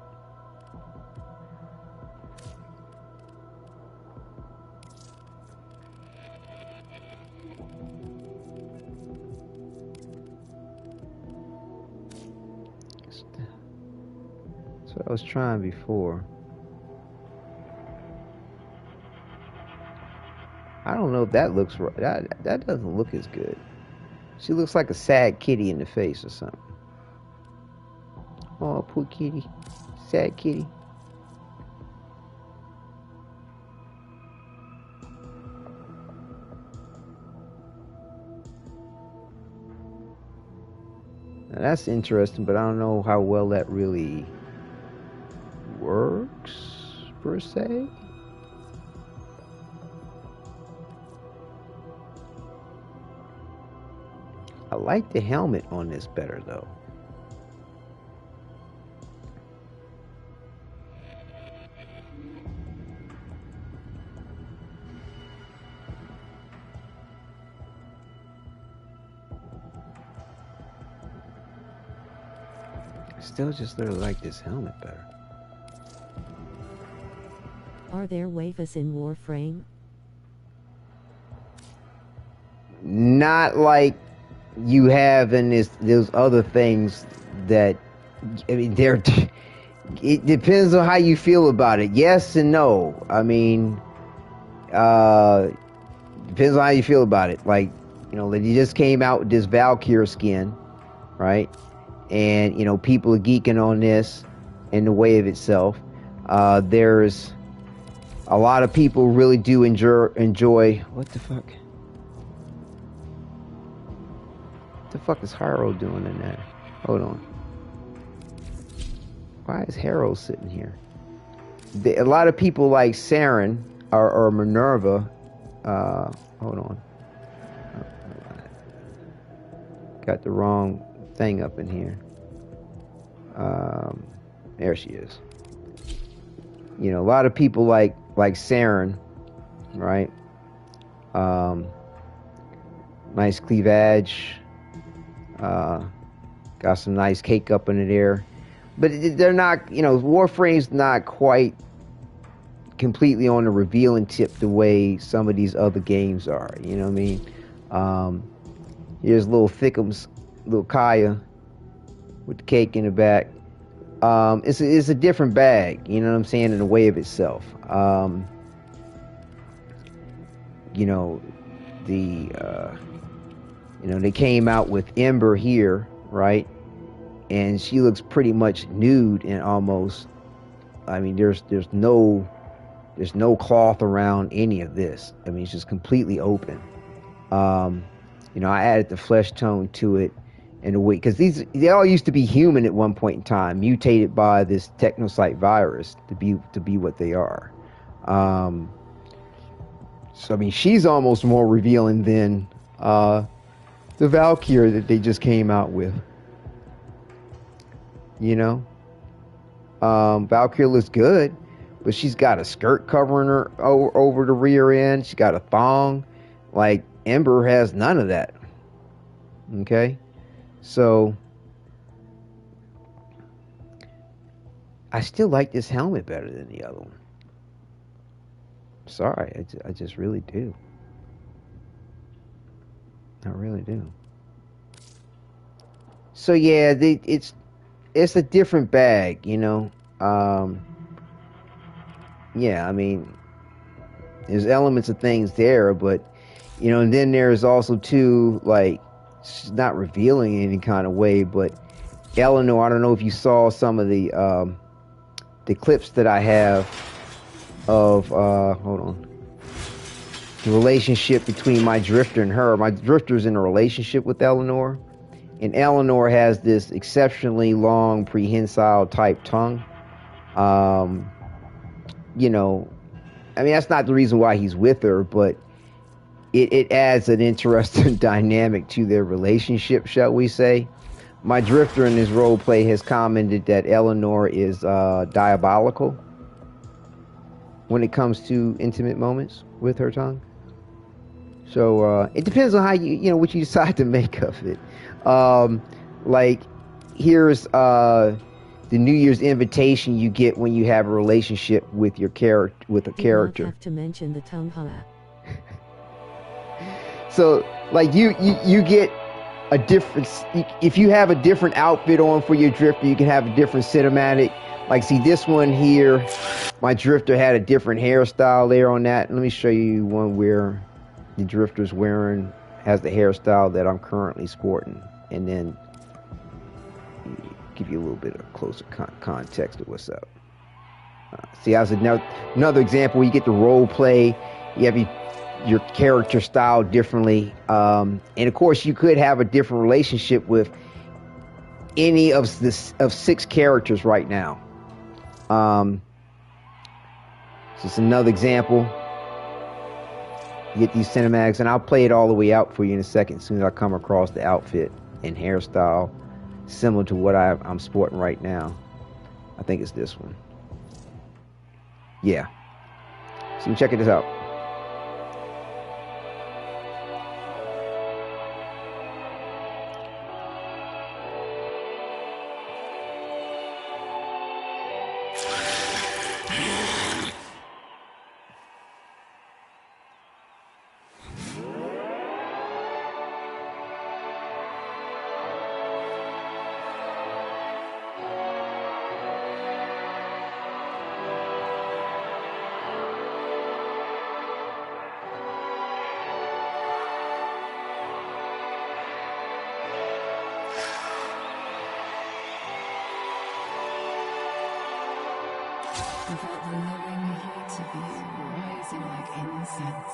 A: That's what I was trying before. I don't know if that looks right. That doesn't look as good. She looks like a sad kitty in the face or something. Oh, poor kitty. Sad kitty. Now that's interesting, but I don't know how well that really works, per se. I like the helmet on this better, though. Still just really like this helmet better.
C: Are there waifus in Warframe?
A: Not like you have in those other things that, I mean, it depends on how you feel about it. Yes and no. I mean, depends on how you feel about it. Like, you know, they just came out with this Valkyr skin, right? And, you know, people are geeking on this in the way of itself. There's a lot of people really do enjoy what the fuck? What the fuck is Harrow doing in there? Hold on. Why is Harrow sitting here? A lot of people like Saren or Minerva Hold on. Got the wrong thing up in here. There she is. You know, a lot of people like Saren, right? Nice cleavage. Got some nice cake up in there. But they're not, you know, Warframe's not quite completely on the revealing tip the way some of these other games are. You know what I mean? Here's little Thickums, little Kaya with the cake in the back. It's a different bag, you know what I'm saying, in the way of itself. You know, they came out with Ember here, right? And she looks pretty much nude and almost, I mean, there's no cloth around any of this. I mean, it's just completely open. You know, I added the flesh tone to it in a way, because they all used to be human at one point in time, mutated by this technocyte virus to be what they are. So I mean, she's almost more revealing than the Valkyr that they just came out with. You know, Valkyr looks good, but she's got a skirt covering her over the rear end. She's got a thong. Like, Ember has none of that. Okay, so I still like this helmet better than the other one. Sorry, I just really do. I really do. So yeah, it's a different bag, you know. Yeah, I mean, there's elements of things there, but you know, and then there's also too, like, she's not revealing in any kind of way, but Eleanor, I don't know if you saw some of the clips that I have of hold on, the relationship between my drifter and her. My drifter's in a relationship with Eleanor, and Eleanor has this exceptionally long prehensile type tongue. You know, I mean, that's not the reason why he's with her, but it adds an interesting dynamic to their relationship, shall we say. My drifter in this roleplay has commented that Eleanor is diabolical when it comes to intimate moments with her tongue. So it depends on how you know, what you decide to make of it. Like, here's the New Year's invitation you get when you have a relationship with your character, with a character.
C: You don't have to mention the tongue, huh?
A: So, like, you get a different, if you have a different outfit on for your drifter, you can have a different cinematic. Like, see this one here, my drifter had a different hairstyle there on that. Let me show you one where the drifter's has the hairstyle that I'm currently sporting, and then give you a little bit of closer context of what's up. See, as another example where you get the role play, you have your character style differently, and of course you could have a different relationship with any of 6 characters right now. So it's another example. You get these cinematics, and I'll play it all the way out for you in a second as soon as I come across the outfit and hairstyle similar to what I'm sporting right now. I think it's this one. Yeah. So check this out.
B: Felt the loving heat of you rising like incense,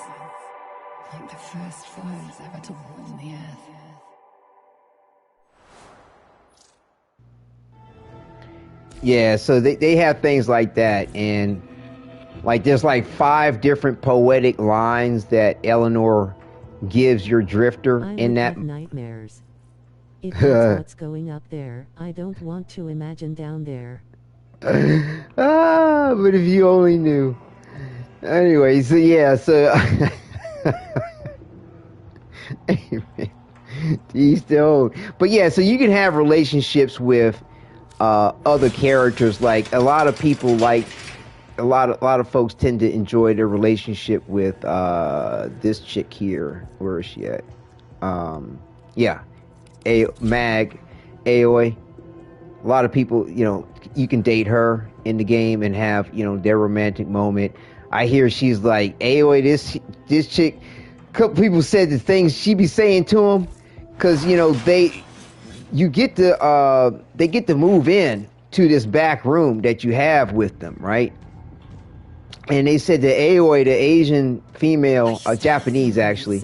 B: like the first fires ever to warm the earth. Yeah,
A: so they have things like that, and Like there's like 5 different poetic lines that Eleanor gives your drifter in that.
C: Have nightmares. If that's what's going up there, I don't want to imagine down there.
A: But if you only knew. Anyway, so yeah, so he's still. But yeah, so you can have relationships with other characters. Like a lot of people, like a lot of folks tend to enjoy their relationship with this chick here. Where is she at? Yeah, Aoi. A lot of people, you know, you can date her in the game and have, you know, their romantic moment. I hear she's like, Aoi, this chick. A couple people said the things she be saying to him, because you know they get to move in to this back room that you have with them, right? And they said that Aoi, the Asian female, Japanese actually,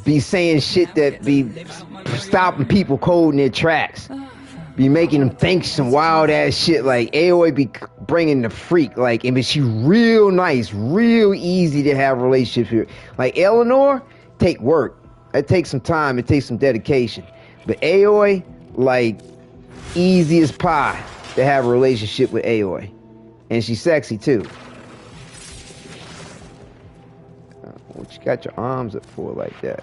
A: be saying shit that be stopping people cold in their tracks. Be making them think some wild ass shit. Like Aoi be bringing the freak. Like, and she real nice, real easy to have relationships with. Like Eleanor, take work. It takes some time. It takes some dedication. But Aoi, like easy as pie to have a relationship with Aoi, and she's sexy too. What you got your arms up for like that?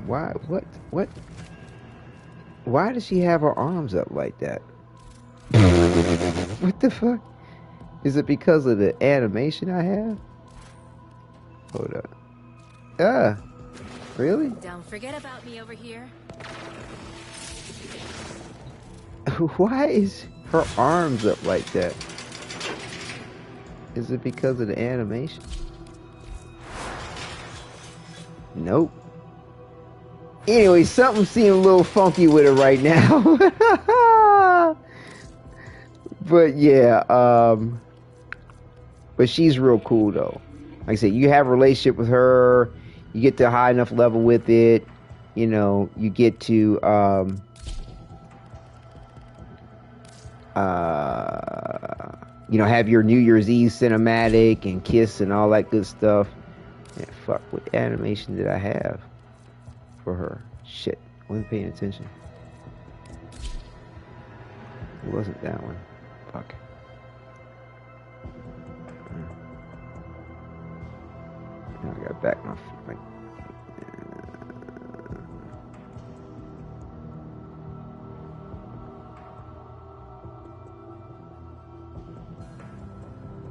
A: Why? What? Why does she have her arms up like that? What the fuck? Is it because of the animation I have? Hold up. Really?
Q: Don't forget about me over here.
A: Why is her arms up like that? Is it because of the animation? Nope. Anyway, something seems a little funky with her right now. But yeah, but she's real cool though. Like I said, you have a relationship with her, you get to a high enough level with it, you know, you get to you know, have your New Year's Eve cinematic and kiss and all that good stuff. Man, fuck, what animation did I have for her? Shit, I wasn't paying attention. It wasn't that one. Fuck. Now I got back my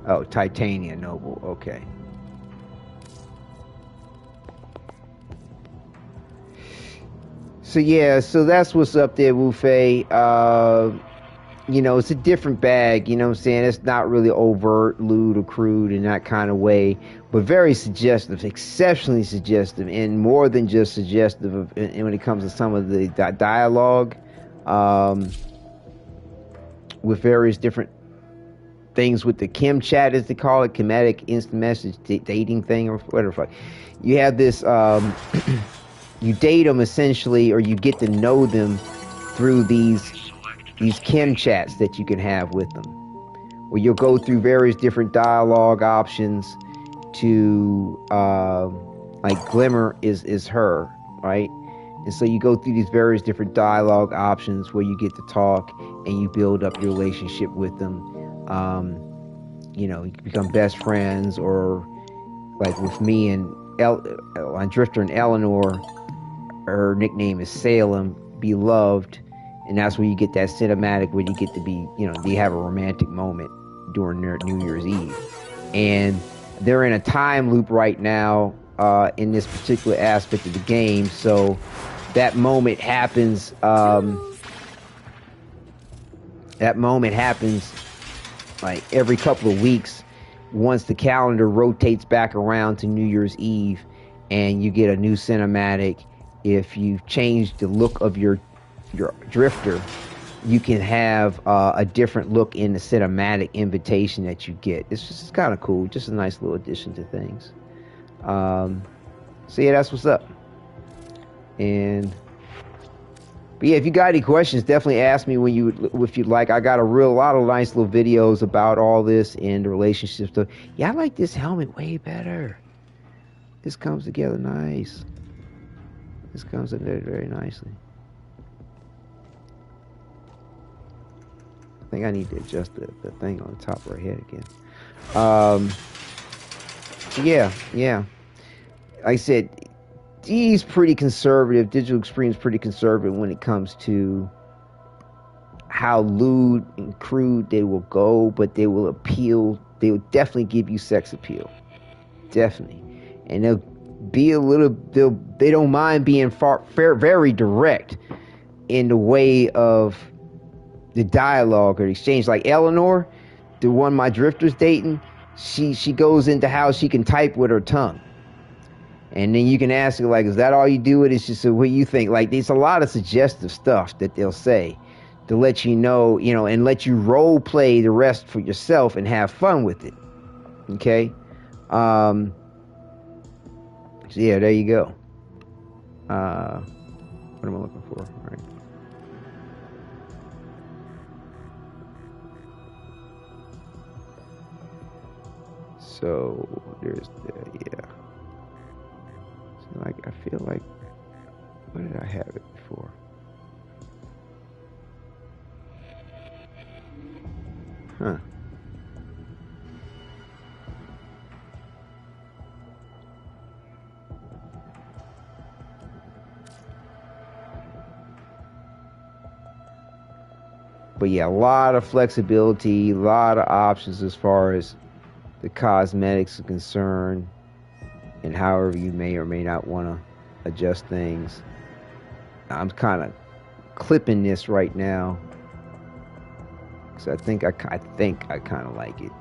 A: oh, Titania Noble, okay. So yeah, so that's what's up there, Wu Fei. You know, it's a different bag, you know what I'm saying? It's not really overt, lewd, or crude in that kind of way, but very suggestive, exceptionally suggestive, and more than just suggestive of, when it comes to some of the dialogue, with various different things with the Kim chat, as they call it, kinetic instant message dating thing, or whatever. You have this, you date them essentially, or you get to know them through these Kim chats that you can have with them, where you'll go through various different dialogue options to, like Glimmer is her, right? And so you go through these various different dialogue options where you get to talk and you build up your relationship with them. You know, you can become best friends, or like with me and on Drifter and Eleanor, her nickname is Salem, beloved, and that's where you get that cinematic where you get to be, you know, they have a romantic moment during their New Year's Eve. And they're in a time loop right now in this particular aspect of the game, so that moment happens like every couple of weeks once the calendar rotates back around to New Year's Eve, and you get a new cinematic. If you've changed the look of your drifter, you can have a different look in the cinematic invitation that you get. It's just kind of cool, just a nice little addition to things. So yeah, that's what's up. And But yeah, if you got any questions, definitely ask me if you'd like. I got a lot of nice little videos about all this and the relationship stuff. Yeah, I like this helmet way better. This comes together nice. This comes together very nicely. I think I need to adjust the thing on the top of her head again. Yeah. Like I said, D's pretty conservative. Digitsl Extremes pretty conservative when it comes to how lewd and crude they will go, but they will appeal. They will definitely give you sex appeal, definitely, and they'll be a little. They don't mind being very direct in the way of the dialogue or exchange. Like Eleanor, the one my drifter's dating, she goes into how she can type with her tongue. And then you can ask her, like, is that all you do? It's just what you think. Like, there's a lot of suggestive stuff that they'll say to let you know, and let you role play the rest for yourself and have fun with it. Okay? So yeah, there you go. What am I looking for? All right. So there's yeah. Like, I feel like, where did I have it before? Huh. But yeah, a lot of flexibility, a lot of options as far as the cosmetics are concerned. And however you may or may not want to adjust things. I'm kind of clipping this right now, so I think I kind of like it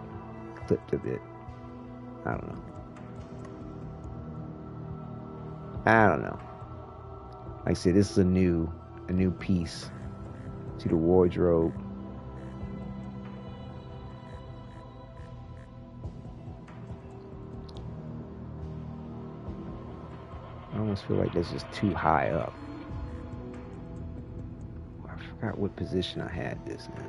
A: clipped a bit. I don't know. Like I said, this is a new piece to the wardrobe. I almost feel like this is too high up. I forgot what position I had this in.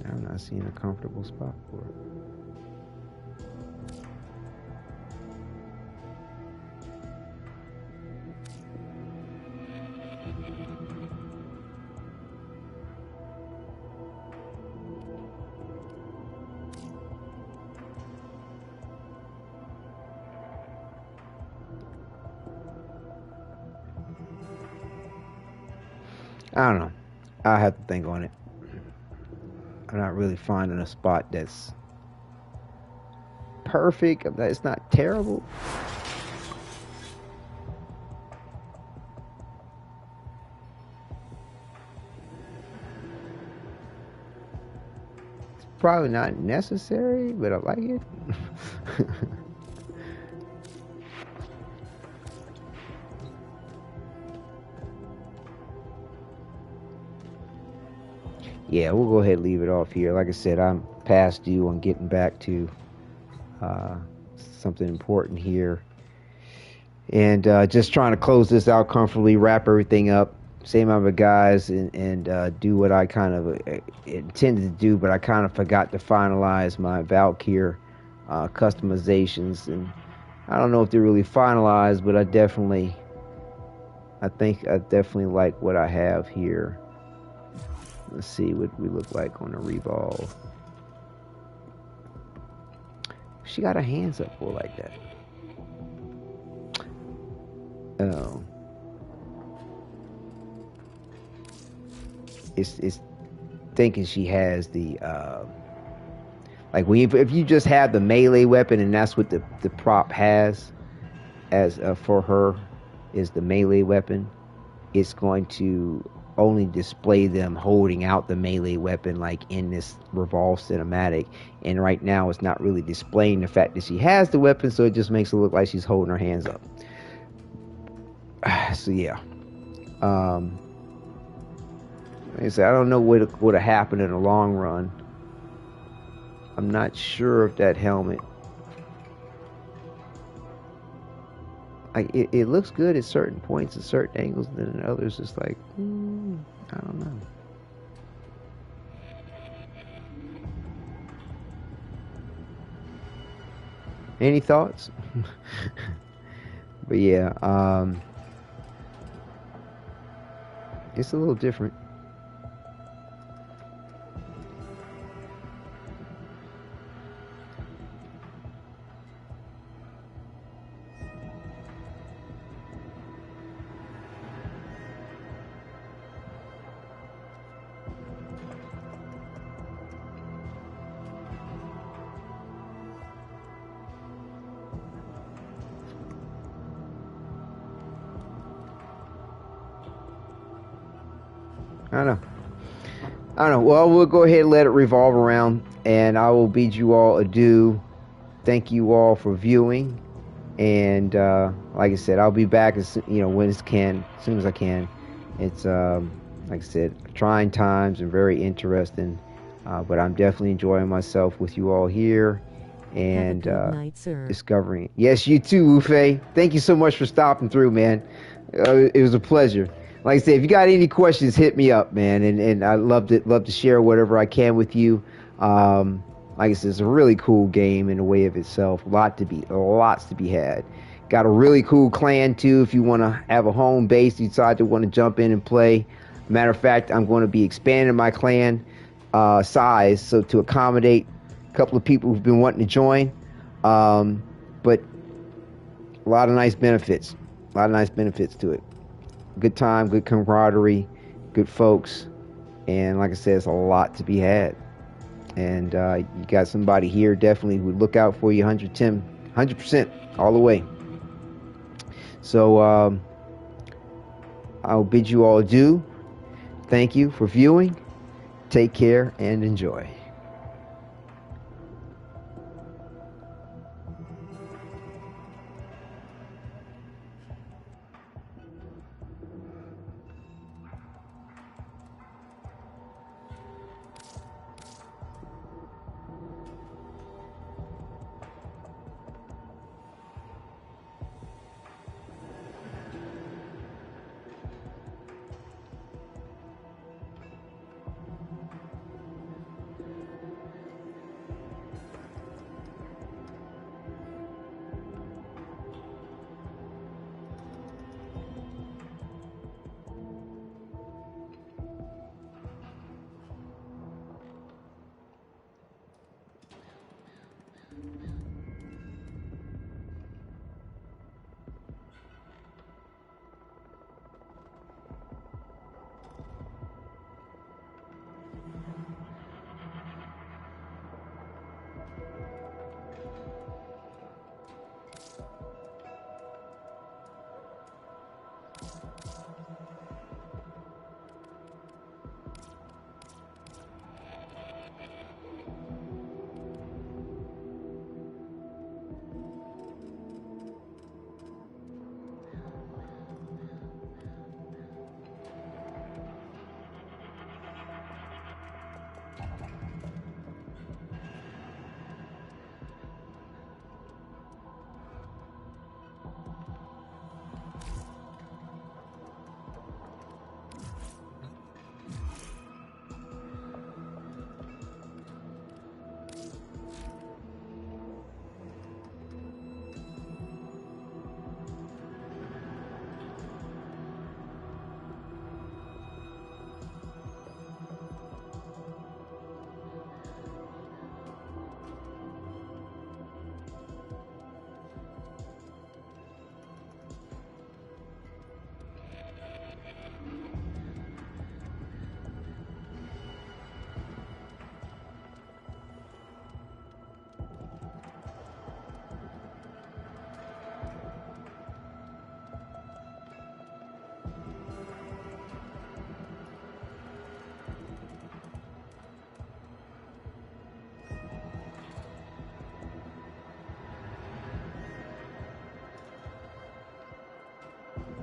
A: I'm not seeing a comfortable spot for it. I don't know. I'll have to think on it. I'm not really finding a spot that's perfect. It's not terrible. It's probably not necessary, but I like it. Yeah, we'll go ahead and leave it off here. Like I said, I'm past due on getting back to something important here. And just trying to close this out comfortably, wrap everything up, same amount of guys, and do what I kind of intended to do, but I kind of forgot to finalize my Valkyr customizations. And I don't know if they're really finalized, but I think I definitely like what I have here. Let's see what we look like on a revolve. She got her hands up for like that. Oh. It's thinking she has the Like if you just have the melee weapon and that's what the prop has as for her is the melee weapon, it's going to only display them holding out the melee weapon like in this Revolve cinematic. And right now it's not really displaying the fact that she has the weapon, so it just makes it look like she's holding her hands up. So yeah. Like I said, I don't know what would have happened in the long run. I'm not sure if that helmet, like it looks good at certain points, at certain angles, and then at others it's like, I don't know. Any thoughts? But yeah, it's a little different. I don't know. Well, we'll go ahead and let it revolve around, and I will bid you all adieu. Thank you all for viewing, and like I said, I'll be back as when as soon as I can. It's like I said, trying times and very interesting, but I'm definitely enjoying myself with you all here and
C: night, sir.
A: Discovering. Yes, you too, Ufei. Thank you so much for stopping through, man. It was a pleasure. Like I said, if you got any questions, hit me up, man, and I love to share whatever I can with you. Like I said, it's a really cool game in a way of itself. Lots to be had. Got a really cool clan too. If you want to have a home base, you decide to want to jump in and play. Matter of fact, I'm going to be expanding my clan size so to accommodate a couple of people who've been wanting to join. But a lot of nice benefits. A lot of nice benefits to it. Good time, good camaraderie, good folks, and like I said, it's a lot to be had. And you got somebody here definitely who would look out for you 100% all the way. So I'll bid you all adieu. Thank you for viewing. Take care and enjoy.